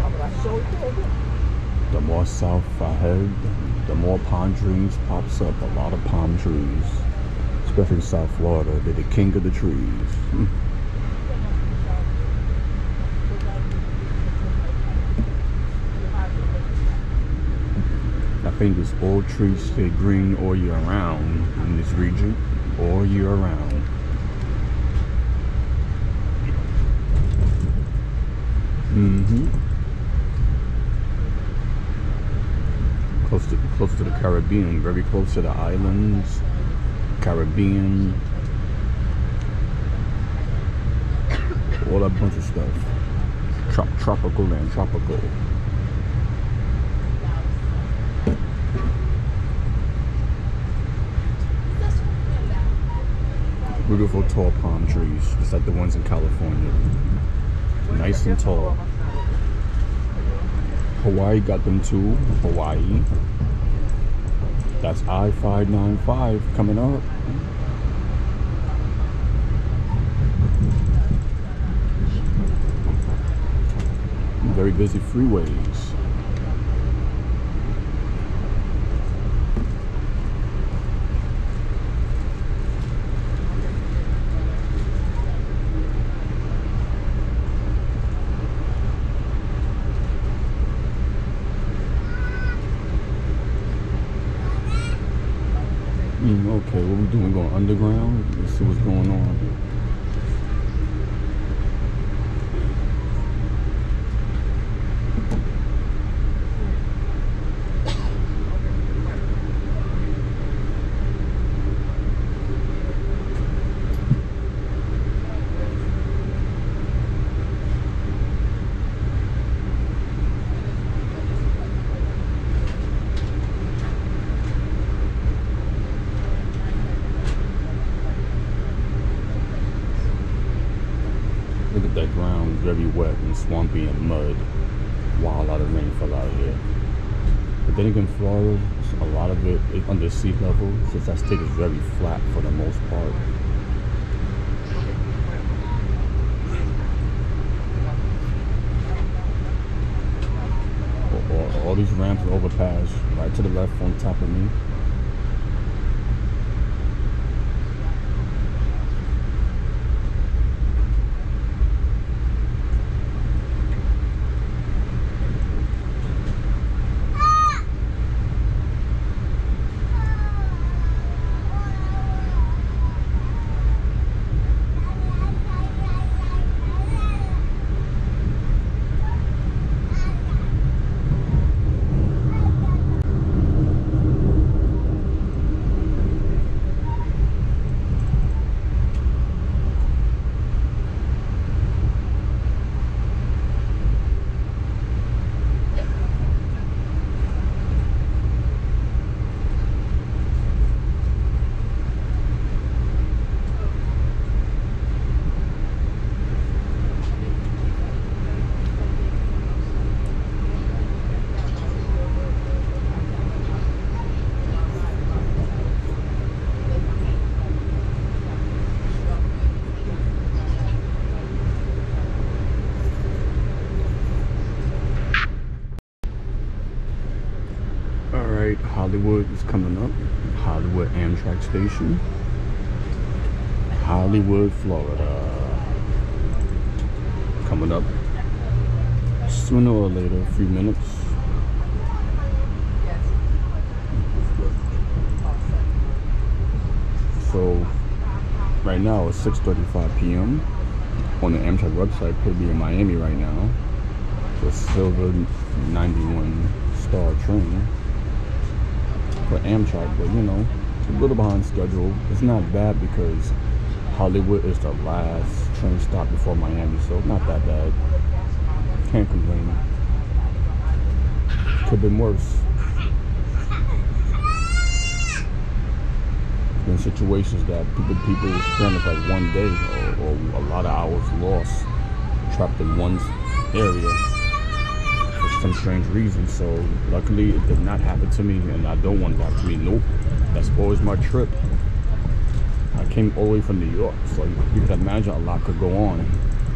abrazó y todo. The more south I head, the more palm trees pops up. A lot of palm trees, especially in South Florida. They're the king of the trees. I think this all trees stay green all year round in this region, all year round. Close to the Caribbean, very close to the islands, Caribbean, all that bunch of stuff. Tropical and tropical. Beautiful tall palm trees, just like the ones in California. Nice and tall. Hawaii got them too. Hawaii. That's I-595 coming up. Very busy freeways. Okay, what we doing going underground. Let's see what's going on. Look at that ground, very wet and swampy and mud. Wow, a lot of rain fell out here. But then again, Florida, a lot of it is under sea level, since that state is very flat for the most part. All these ramps and overpass right to the left on top of me. Hollywood is coming up. Hollywood Amtrak station. Hollywood, Florida. Coming up. Sooner or later, a few minutes. So, right now it's 6:35 p.m. On the Amtrak website, could be in Miami right now. The silver 91 star train for Amtrak, but you know, it's a little behind schedule. It's not bad because Hollywood is the last train stop before Miami, so not that bad. Can't complain. Could have been worse. In situations that people stranded like one day or a lot of hours lost, trapped in one area for some strange reason. So luckily it did not happen to me, and I don't want that to me. Nope, that spoils my trip. I came all the way from New York, so you can imagine a lot could go on,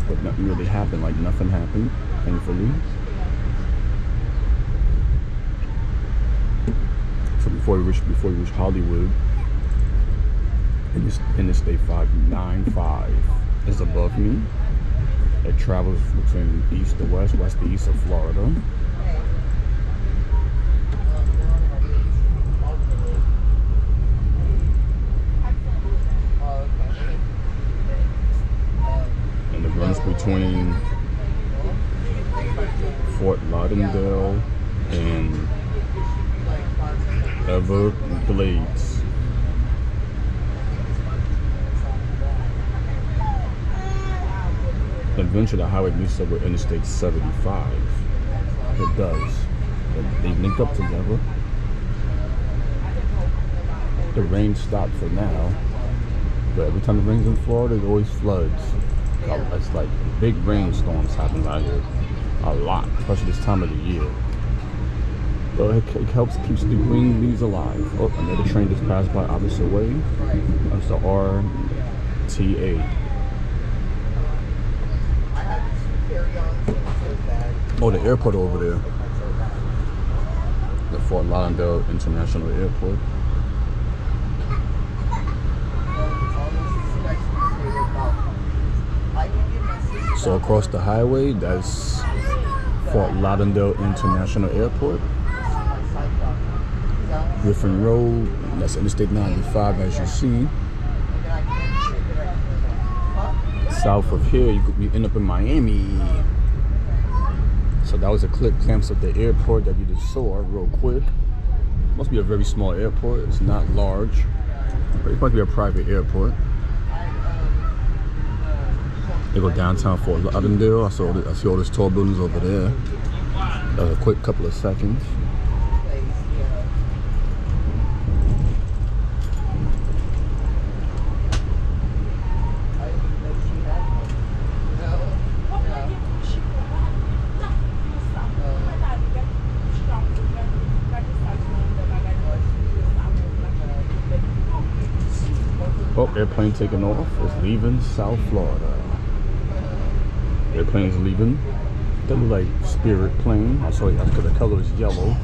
but nothing really happened. Like nothing happened, thankfully. So before we reach Hollywood, Interstate 595 is above me. It travels between east to west, west to east of Florida. And it runs between Fort Lauderdale and Everglades. Eventually the highway meets up with Interstate 75. It does. They link up together. The rain stopped for now, but every time it rains in Florida, it always floods. It's like big rainstorms happen out here. A lot, especially this time of the year. So it helps keeps the green leaves alive. Oh, another train just passed by opposite way. That's the RTA. Oh, the airport over there. The Fort Lauderdale International Airport. So across the highway, that's Fort Lauderdale International Airport. Griffin Road, That's Interstate 95, as you see. South of here, you end up in Miami. So that was a quick glimpse of the airport that you just saw real quick. Must be a very small airport. It's not large, but it must be a private airport. They go downtown Fort Lauderdale. I see all these tall buildings over there. That was a quick couple of seconds. Oh, airplane taking off. It's leaving South Florida. Airplane's leaving. That look like Spirit plane. I saw it because the color is yellow.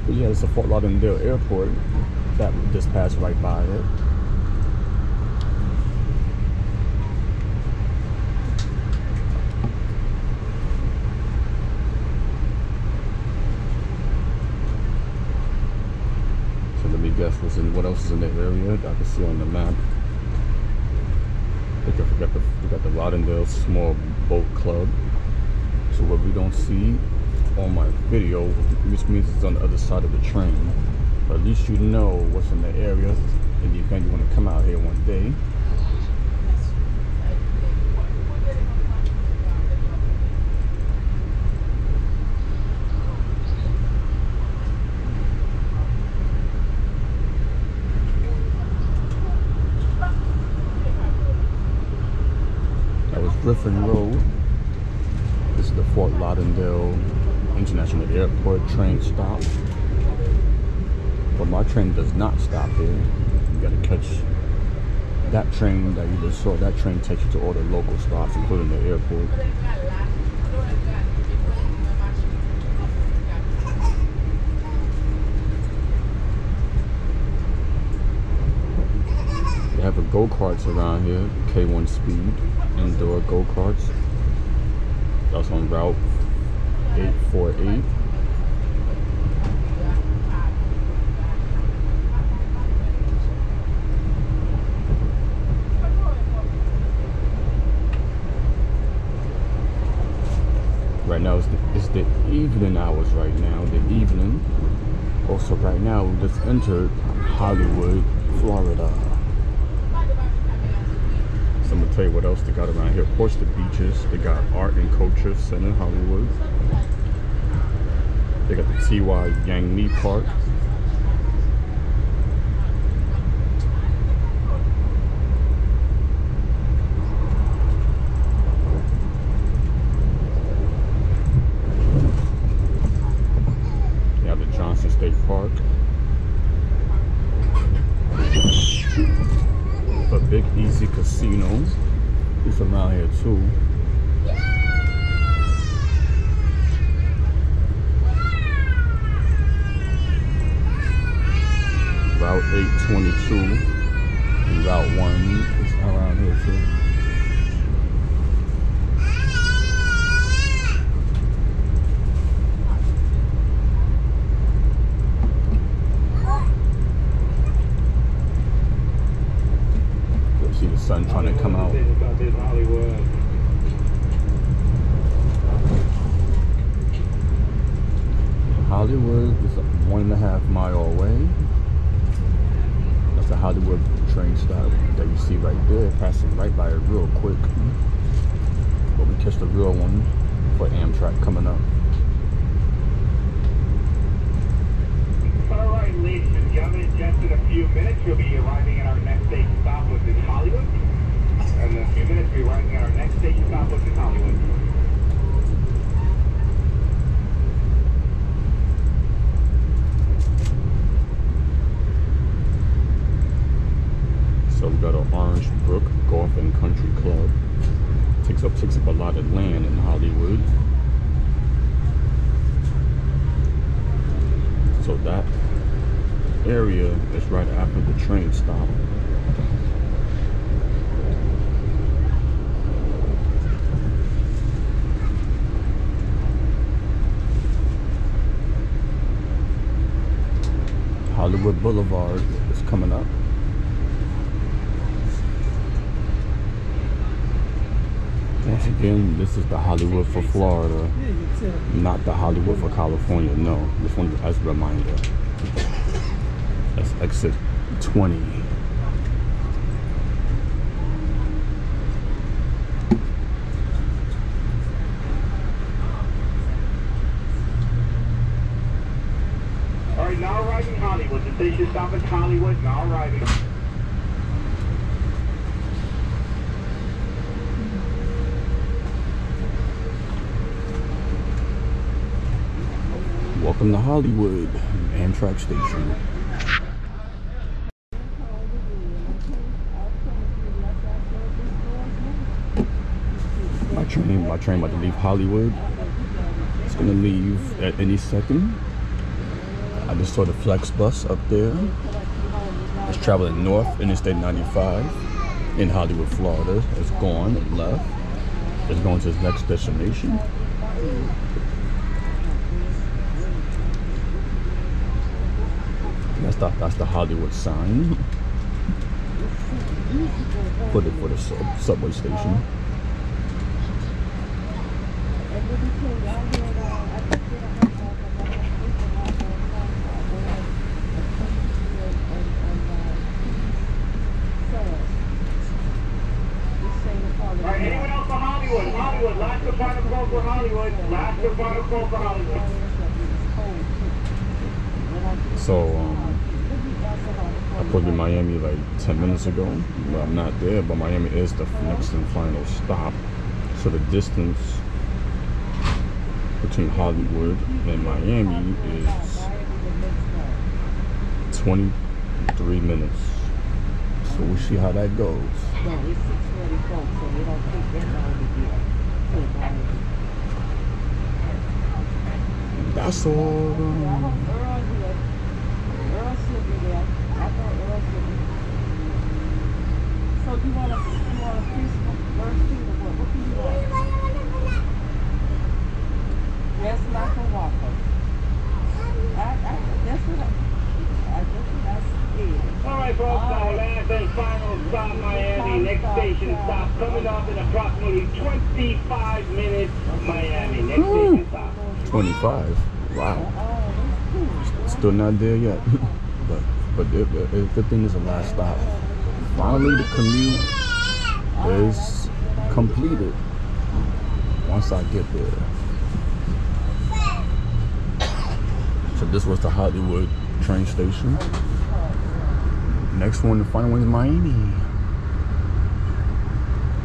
But yeah, it's a Fort Lauderdale airport that just passed right by it. Guess what else is in the area that I can see on the map. I think I forgot we got the Lauderdale Small Boat Club. So what we don't see on my video, which means it's on the other side of the train. But at least you know what's in the area in the event you want to come out here one day. Griffin Road. This is the Fort Lauderdale International Airport train stop. But my train does not stop here. You gotta catch that train that you just saw. That train takes you to all the local stops, including the airport. They have a go-karts around here, K1 speed. Indoor go-karts. That's on Route 848. Right now it's the evening hours right now, the evening. Also right now we just entered Hollywood, Florida. So I'm gonna tell you what else they got around here. Of course, the beaches. They got Art and Culture Center, Hollywood. They got the T.Y. Yang Mi Park. They have the Johnson State Park. A Big Easy Casino. It's around here too. Route 822 and Route 1 is around here too. See the sun trying to come out. Hollywood is 1.5 miles away. That's the Hollywood train stop that you see right there, passing right by it real quick. But we catch the real one for Amtrak coming up. Alright, ladies and gentlemen, just in a few minutes we'll be arriving at our next station stop, which is Hollywood. And in a few minutes we'll be arriving at our next station stop, which is Hollywood. So we got an Orange Brook Golf and Country Club. Takes up a lot of land in Hollywood. So that area is right after the train stop. Hollywood Boulevard is coming up. Once again, this is the Hollywood for Florida, not the Hollywood for California. No, this one as a reminder. That's exit 20. All right, now arriving Hollywood. The station stop at Hollywood, now arriving. Welcome to Hollywood, Amtrak station. My train about to leave Hollywood. It's gonna leave at any second. I just saw the Flex bus up there. It's traveling north Interstate 95 in Hollywood, Florida. It's gone, it left. It's going to its next destination. That's the Hollywood sign for the subway station. Alright, anyone else for Hollywood? Hollywood, last and final call for Hollywood. Last and final call for Hollywood. So, I pulled in Miami like 10 minutes ago. Well, I'm not there, but Miami is the next and final stop. So the distance between Hollywood and Miami is 23 minutes. So we'll see how that goes. No, it's 6:44, so we don't take that long to get. That's all. Earl should be there. I thought Earl should be. So do you want a fish first thing or what? What do you want? Yes, like a waffle. That's what I said. All right, folks, our last and final stop, Miami. Next station stop coming up in approximately 25 minutes. Miami, next station stop. 25. Wow. Still not there yet. but the good thing is the last stop. Finally, the commute is completed. Once I get there. So this was the Hollywood train station. Next one, the final one is Miami.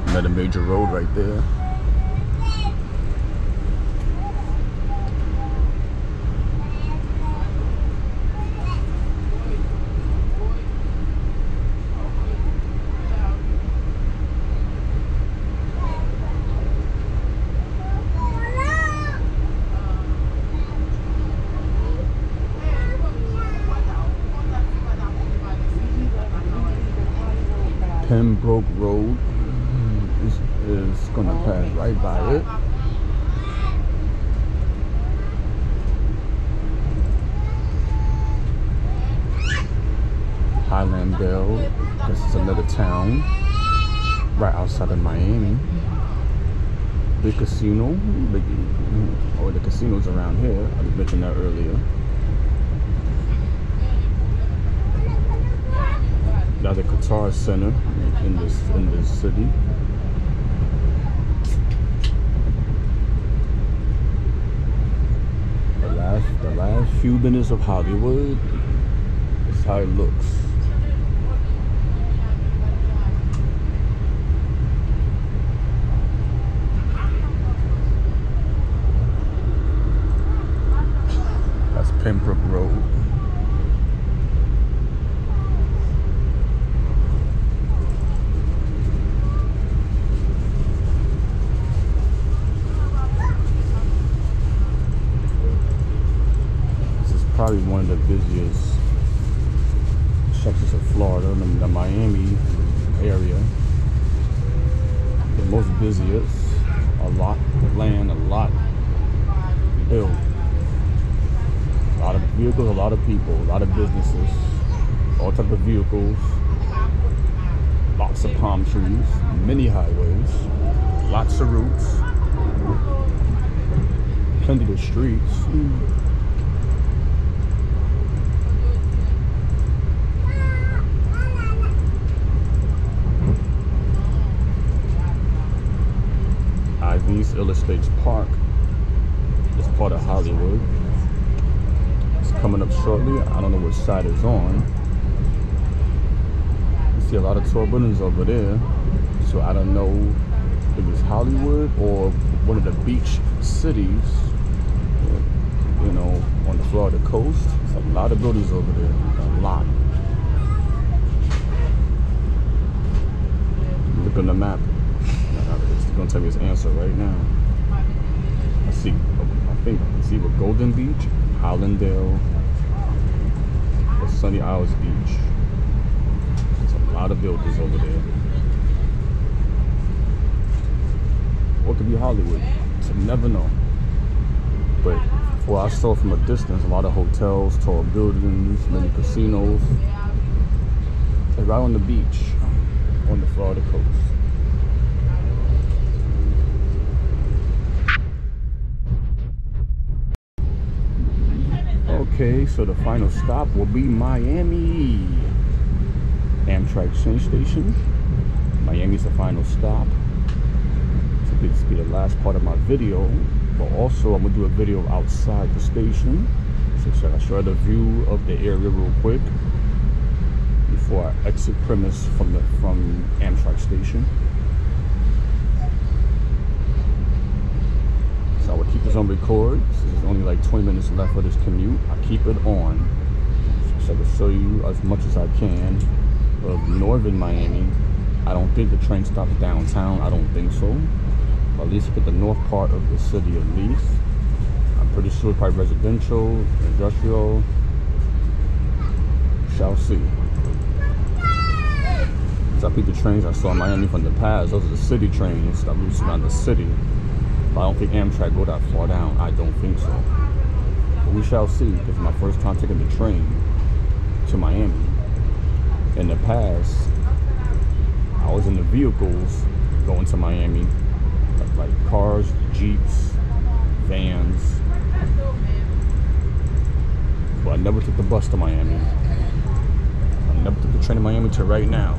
Another major road right there. Pembroke Road is gonna pass right by it. Highlanddale, this is another town right outside of Miami. Big casino, the casinos around here. I mentioned that earlier. Now the Qatar Center in this city. The last few minutes of Hollywood is how it looks. That's Pembroke Road. Probably one of the busiest sections of Florida, the Miami area. The most busiest, a lot of land, a lot built. A lot of vehicles, a lot of people, a lot of businesses, all type of vehicles, lots of palm trees, many highways, lots of routes, plenty of streets. Ivy's Ill Estates Park is part of Hollywood. It's coming up shortly. I don't know which side it's on. You see a lot of tall buildings over there, so I don't know if it's Hollywood or one of the beach cities, you know, on the Florida coast. It's a lot of buildings over there, a lot. Look on the map. It's gonna tell me his answer right now. I think it's either Golden Beach, Hollandale, or Sunny Isles Beach. There's a lot of buildings over there. Or it could be Hollywood. So you never know. But what I saw from a distance, a lot of hotels, tall buildings, many casinos. It's right on the beach, on the Florida coast. Okay, so the final stop will be Miami. Amtrak train station. Miami's the final stop. So this will be the last part of my video. But also, I'm going to do a video outside the station. So I'll show the view of the area real quick before I exit premise from Amtrak station. So I will keep this on record. There's only like 20 minutes left for this commute. I keep it on so I can show you as much as I can of northern Miami. I don't think the train stops downtown. I don't think so. But at least look at the north part of the city at least. I'm pretty sure probably residential, industrial. Shall see. So I picked the trains I saw in Miami from the past. Those are the city trains that moves around the city. But I don't think Amtrak go that far down. I don't think so. But we shall see. This is my first time taking the train to Miami. In the past, I was in the vehicles going to Miami, like cars, jeeps, vans. But I never took the bus to Miami. I never took the train to Miami till right now.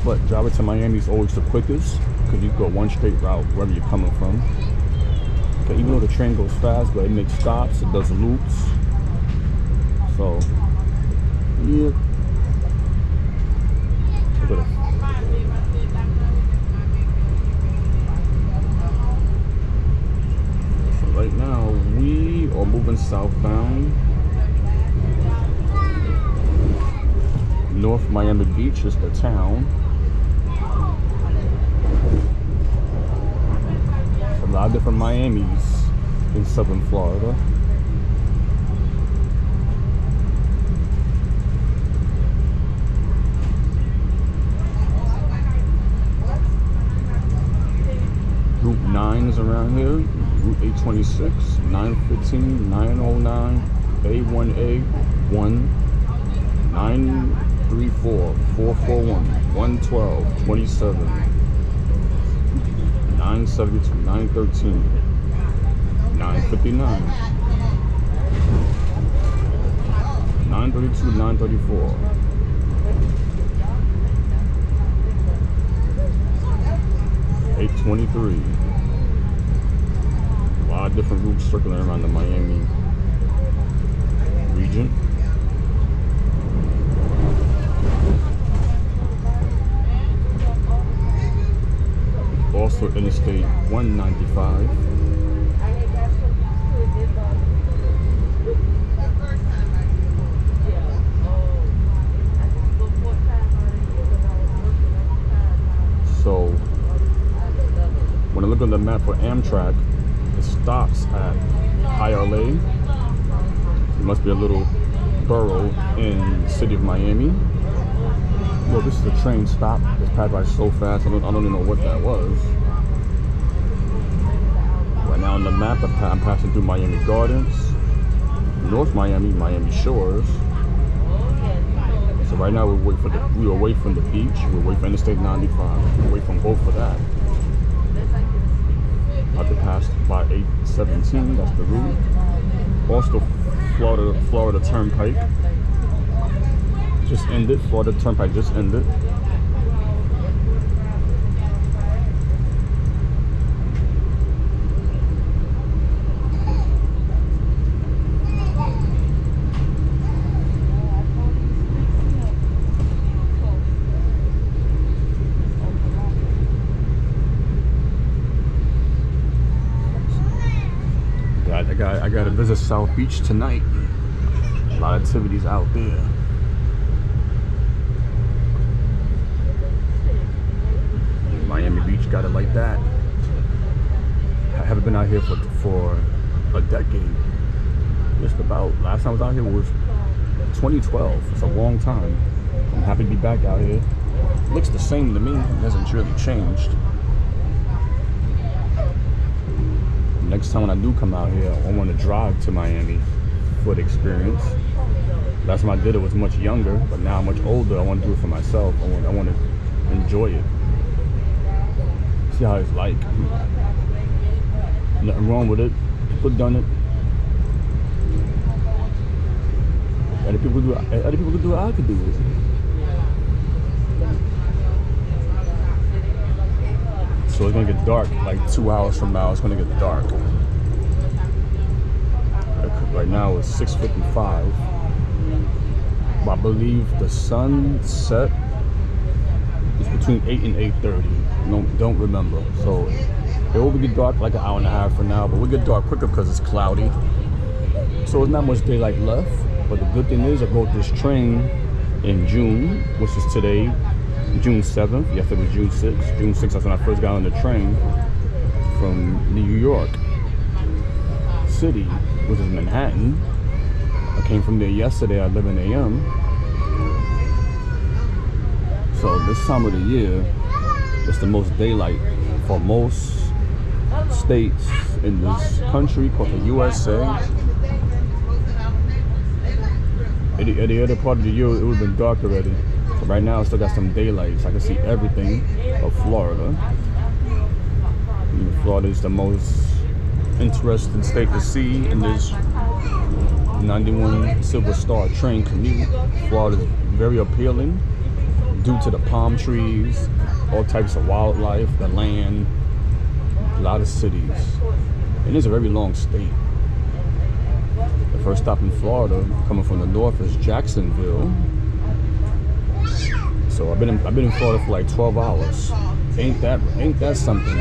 But driving to Miami is always the quickest, because you go one straight route wherever you're coming from. Okay, even though the train goes fast, but it makes stops, it does loops. So, yeah. So right now, we are moving southbound. North Miami Beach is the town. A lot of different Miamis in southern Florida. Route 9 is around here. Route 826, 915, 909, A1A, 1, 934, 441, 112, 27. 972, 913, 959, 932, 934. $823. A lot of different routes circling around the Miami region. Also Interstate 195. So when I look on the map for Amtrak, it stops at High LA. It must be a little borough in the city of Miami. Well, this is a train stop. It's passed by so fast, I don't even know what that was. Right now on the map, I'm passing through Miami Gardens. North Miami, Miami Shores. So right now we we're away from the beach. We're away from Interstate 95. We're away from both of that. About to pass by 817. That's the route. Also, Florida Turnpike just ended. Florida Turnpike just ended. I got to visit South Beach tonight. A lot of activities out there. Miami Beach got it like that. I haven't been out here for a decade. Just about. Last time I was out here was 2012. It's a long time. I'm happy to be back out here. It looks the same to me. It hasn't really changed. Next time when I do come out here, I want to drive to Miami for the experience. Last time I did it was much younger, but now I'm much older. I want to do it for myself. I want to enjoy it. See how it's like. Nothing wrong with it. People done it. Other people do it. I could do it. So it's gonna get dark like 2 hours from now. It's gonna get dark. Right now it's 6:55. I believe the sunset is between 8 and 8:30. No, don't remember. So it will get dark like an hour and a half from now, but we'll get dark quicker because it's cloudy. So it's not much daylight left. But the good thing is I go with this train in June, which is today. June 7th, yesterday was June 6th. June 6th, that's when I first got on the train from New York City, which is Manhattan. I came from there yesterday at 11 a.m. So this time of the year, it's the most daylight for most states in this country called the USA. At the other part of the year, it would have been dark already. So right now, I still got some daylight, so I can see everything of Florida. Florida is the most interesting state to see in this 91 Silver Star train commute. Florida is very appealing due to the palm trees, all types of wildlife, the land, a lot of cities. And it's a very long state. The first stop in Florida, coming from the north, is Jacksonville. So I've been in Florida for like 12 hours. Ain't that something?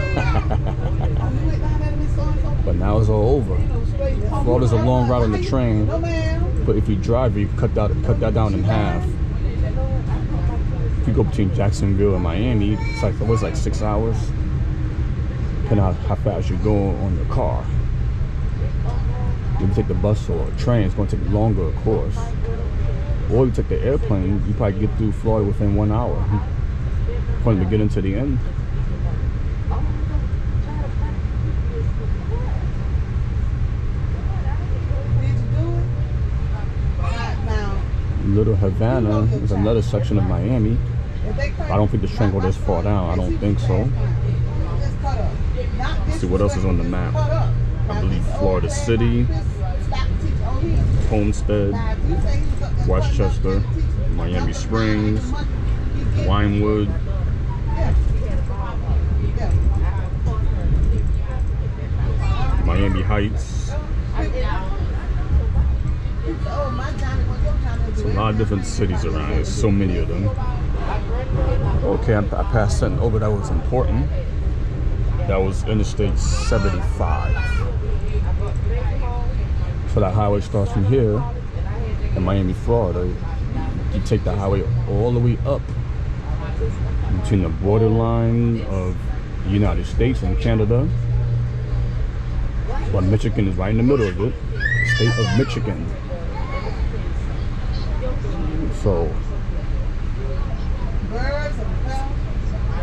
But now it's all over. Florida's a long route on the train, but if you drive, you cut that down in half. If you go between Jacksonville and Miami, it's like 6 hours. Depending on how fast you go on your car. If you take the bus or a train, it's going to take longer, of course. Or you take the airplane, you probably get through Florida within 1 hour. From the beginning to the end. Little Havana is another section of Miami. I don't think this train goes this far down. I don't think so. Let's see what else is on the map. I believe Florida City, Homestead, Westchester, Miami Springs, Winewood, Miami Heights. There's a lot of different cities around. There's so many of them. Okay, I passed something over that was important. That was Interstate 75. So that highway starts from here in Miami, Florida. You take the highway all the way up between the borderline of the United States and Canada. But Michigan is right in the middle of it. The state of Michigan. So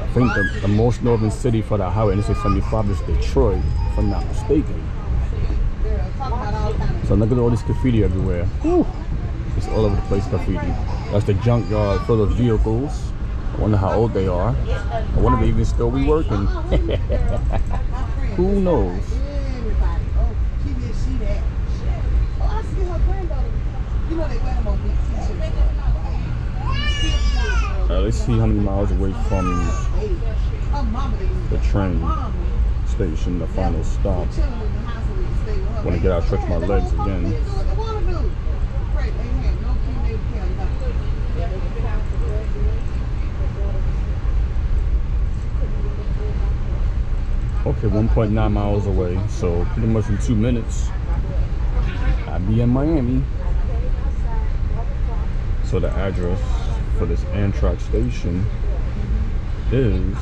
I think the most northern city for that highway, Interstate 75, is Detroit, if I'm not mistaken. So So look at all this graffiti everywhere. Whew. It's all over the place, graffiti. That's the junkyard full of vehicles. I wonder how old they are. I wonder if they even still be working. Who knows? Let's see how many miles away from the train station, the final stop. Want to get out, stretch my legs again. Okay, 1.9 miles away, so pretty much in 2 minutes I'll be in Miami. So the address for this Amtrak station is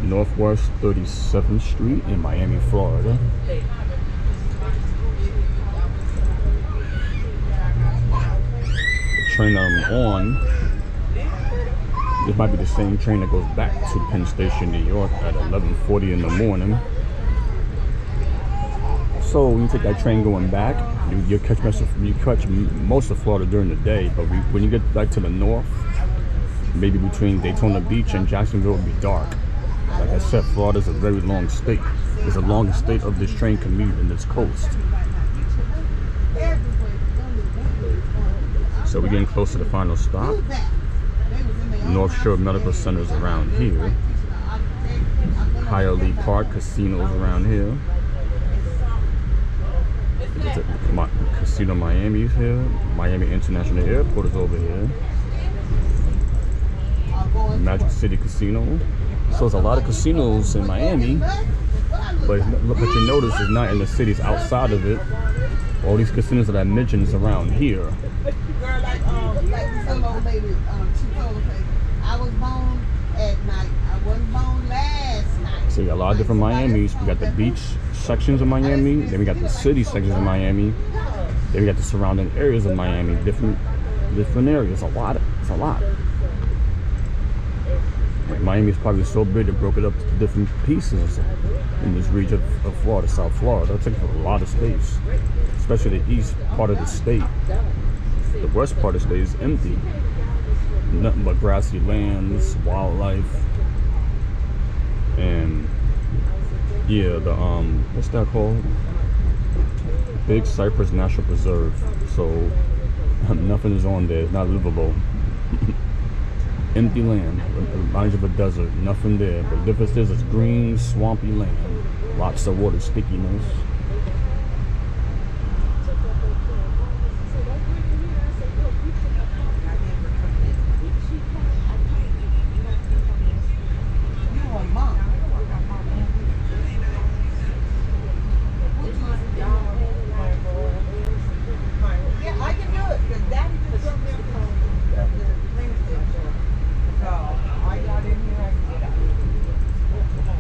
Northwest 37th Street in Miami, Florida. The train I'm on, this might be the same train that goes back to Penn Station, New York at 11:40 in the morning. So when you take that train going back, you catch most of Florida during the day, but when you get back to the north, maybe between Daytona Beach and Jacksonville, it'll be dark. Like I said, Florida's a very long state. It's the longest state of this train commute in this coast. So we're getting close to the final stop. North Shore Medical Center's around here. Hialeah Park Casino's around here. Casino Miami's here. Miami International Airport is over here. Magic City Casino. So there's a lot of casinos in Miami, but you notice it's not in the cities outside of it. All these casinos that I mentioned is around here. Girl, like some old lady, she told us, I was born at night. I wasn't born last night. So you got a lot of different Miamis. We got the beach sections of Miami, then we got the city sections of Miami, then we got the surrounding areas of Miami, different areas. It's a lot. Like Miami is probably so big they broke it up into different pieces in this region of Florida, South Florida. It takes a lot of space, especially the east part of the state. The west part of the state is empty. Nothing but grassy lands, wildlife, and yeah, the what's that called? Big Cypress National Preserve. So nothing is on there. It's not livable. Empty land, reminds you of a desert. Nothing there. But the difference is it's green, swampy land. Lots of water stickiness.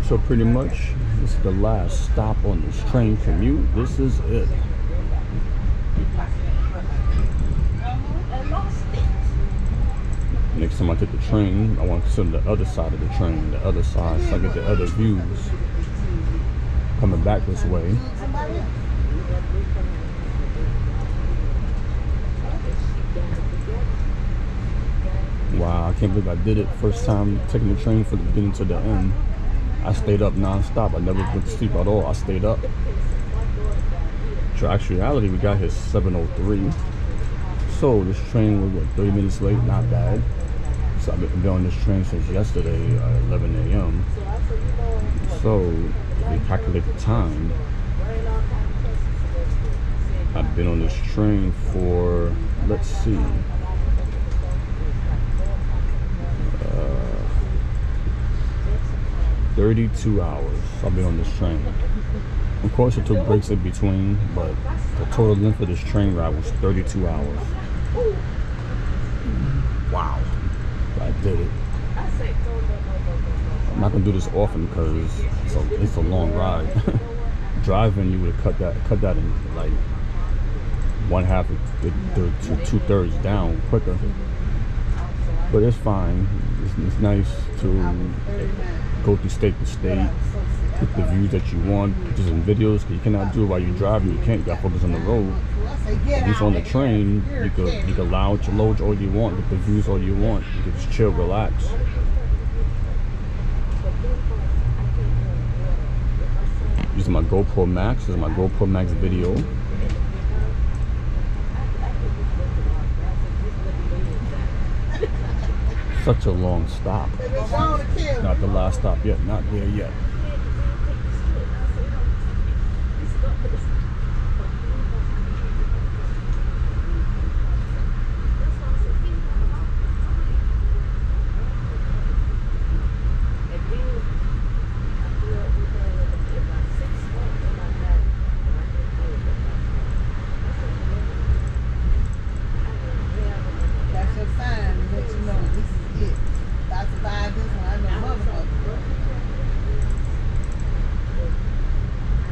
So pretty much, this is the last stop on this train commute. This is it. Next time I take the train, I want to sit on the other side of the train, the other side, so I get the other views coming back this way. Wow, I can't believe I did it. First time taking the train from the beginning to the end. I stayed up non-stop. I never went to sleep at all. I stayed up. So actuality, we got here 7:03. So this train was what, 30 minutes late? Not bad. So I've been on this train since yesterday, 11 a.m. So if we calculate the time, I've been on this train for, let's see, 32 hours I've been on this train. Of course it took breaks in between, but the total length of this train ride was 32 hours. Wow, I did it. I'm not gonna do this often because it's a long ride. Driving, you would have cut that in like 1/2 to 2/3 down quicker. But it's fine. It's nice to go through state to state, get the views that you want, pictures and videos. Cause you cannot do it while you're driving. You can't. You gotta focus on the road. At least on the train, you could load all you want, get the views all you want. You can just chill, relax. Using my GoPro Max. This is my GoPro Max video. Such a long stop. Not the last stop yet. Not there yet.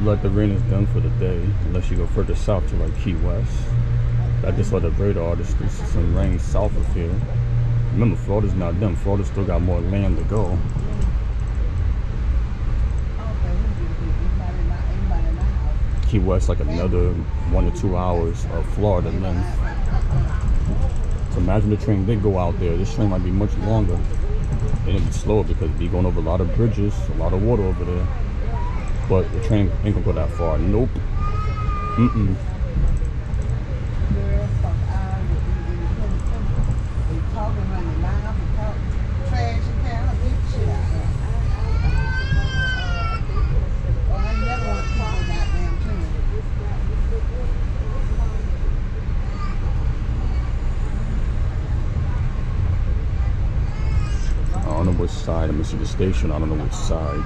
Like the rain is done for the day, unless you go further south to like Key West. I just saw the radar. There's some rain south of here. Remember, Florida's not done. Florida still got more land to go. Key West like another 1 or 2 hours of Florida length. So imagine the train did go out there. This train might be much longer. And it'd be slower because it'd be going over a lot of bridges, a lot of water over there. But the train ain't gonna go that far. Nope. I don't know which side. I'm gonna see the station. I don't know which side.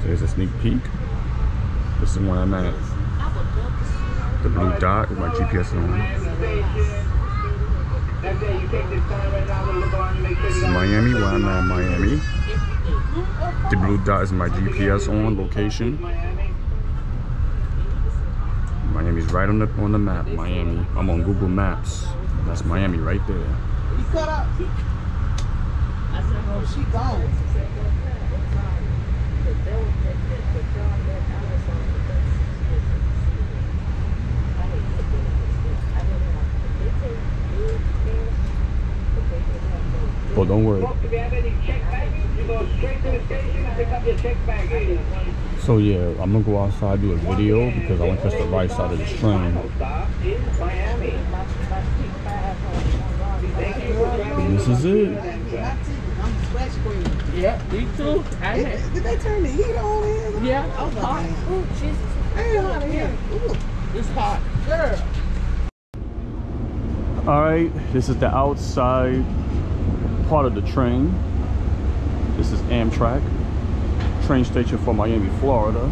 There's a sneak peek. This is where I'm at. The blue dot with my GPS on. This is Miami, where I'm at, Miami. The blue dot is my GPS on location. Miami's right on the map, Miami. I'm on Google Maps. That's Miami right there. He cut up. Oh, she gone. Well, don't worry. If you have any check baggage, you go straight to the station and pick up your check baggage. So yeah, I'm gonna go outside and do a video because I want to catch the right side of this train. This is it. Yeah, me too. Did they turn the heat on here? Yeah, I'm hot. Oh, Jesus. Hey, hot in here. It's hot. Girl. Alright, this is the outside part of the train. This is Amtrak train station for Miami, Florida.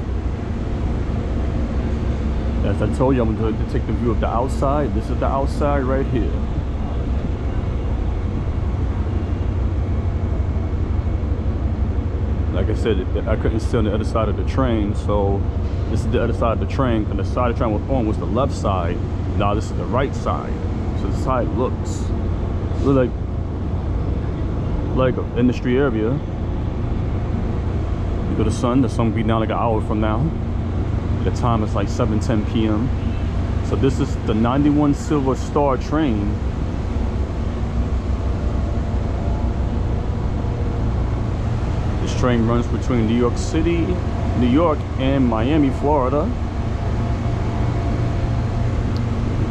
As I told you, I'm going to take the view of the outside. This is the outside right here. Like I said, I couldn't see on the other side of the train, so this is the other side of the train, and the side the train was on was the left side. Now this is the right side. So the side looks like an industry area. Look at the sun will be down like an hour from now. The time is like 7:10 p.m. So this is the 91 Silver Star train. This train runs between New York City, New York, and Miami, Florida.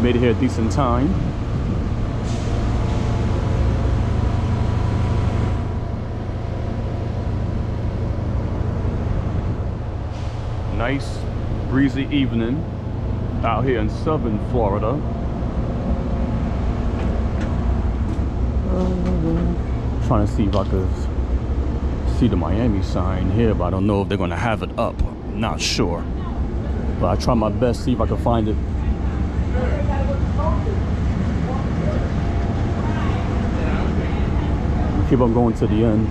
Made it here a decent time. Nice breezy evening out here in southern Florida. Trying to see if I could see the Miami sign here, but I don't know if they're going to have it up. I'm not sure, but I try my best to see if I can find it. Keep on going to the end.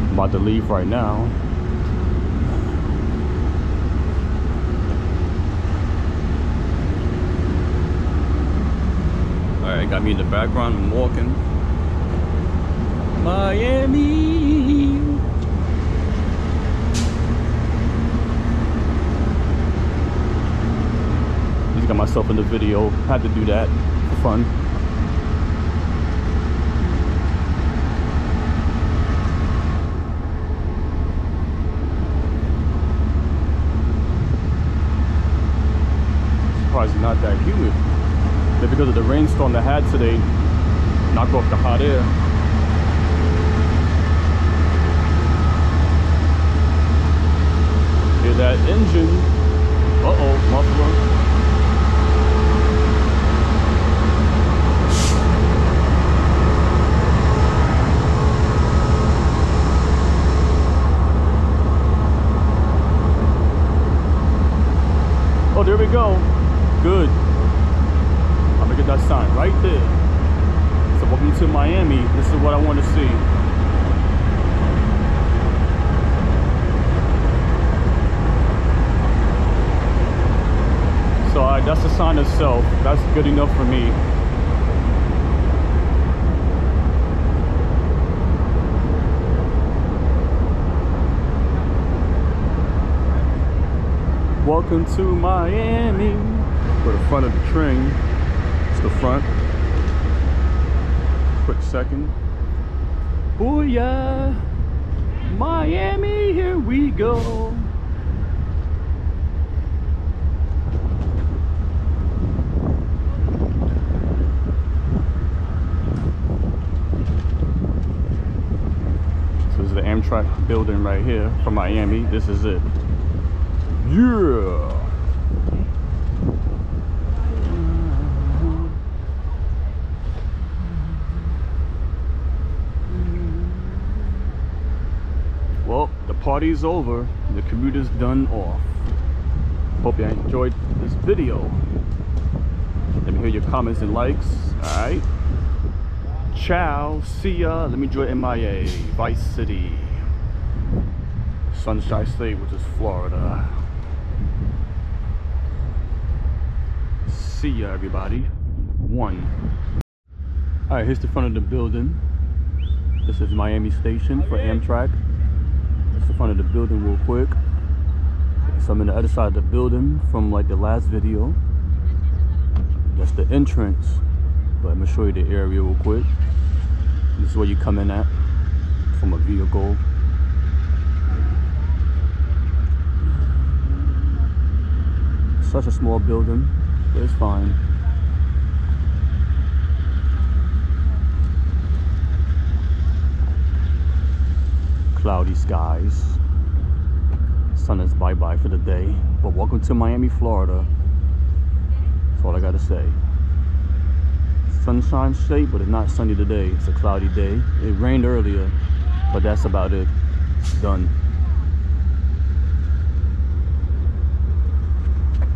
I'm about to leave right now. Alright, got me in the background. I'm walking. Miami. Just got myself in the video. Had to do that for fun. Surprised it's not that humid. Maybe because of the rainstorm they had today, knocked off the hot air. Hear that engine? Uh-oh, muffler. Oh, there we go. Good. I'm gonna get that sign right there. So welcome to Miami. This is what I want to see. So that's the sign itself. That's good enough for me. Welcome to Miami. For the front of the train. It's the front. Quick second. Booyah! Miami, here we go. So this is the Amtrak building right here from Miami. This is it. Yeah! Well, the party's over. The commute is done off. Hope you enjoyed this video. Let me hear your comments and likes. Alright. Ciao. See ya. Let me enjoy MIA. Vice City. Sunshine State, which is Florida. See ya, everybody. One. Alright, here's the front of the building. This is Miami Station for Amtrak. That's the front of the building real quick. So I'm in the other side of the building from like the last video. That's the entrance. But I'm gonna show you the area real quick. This is where you come in at from a vehicle. Such a small building, but it's fine. Cloudy skies. Sun is bye-bye for the day. But welcome to Miami, Florida. That's all I gotta say. Sunshine State, but it's not sunny today. It's a cloudy day. It rained earlier, but that's about it. Done.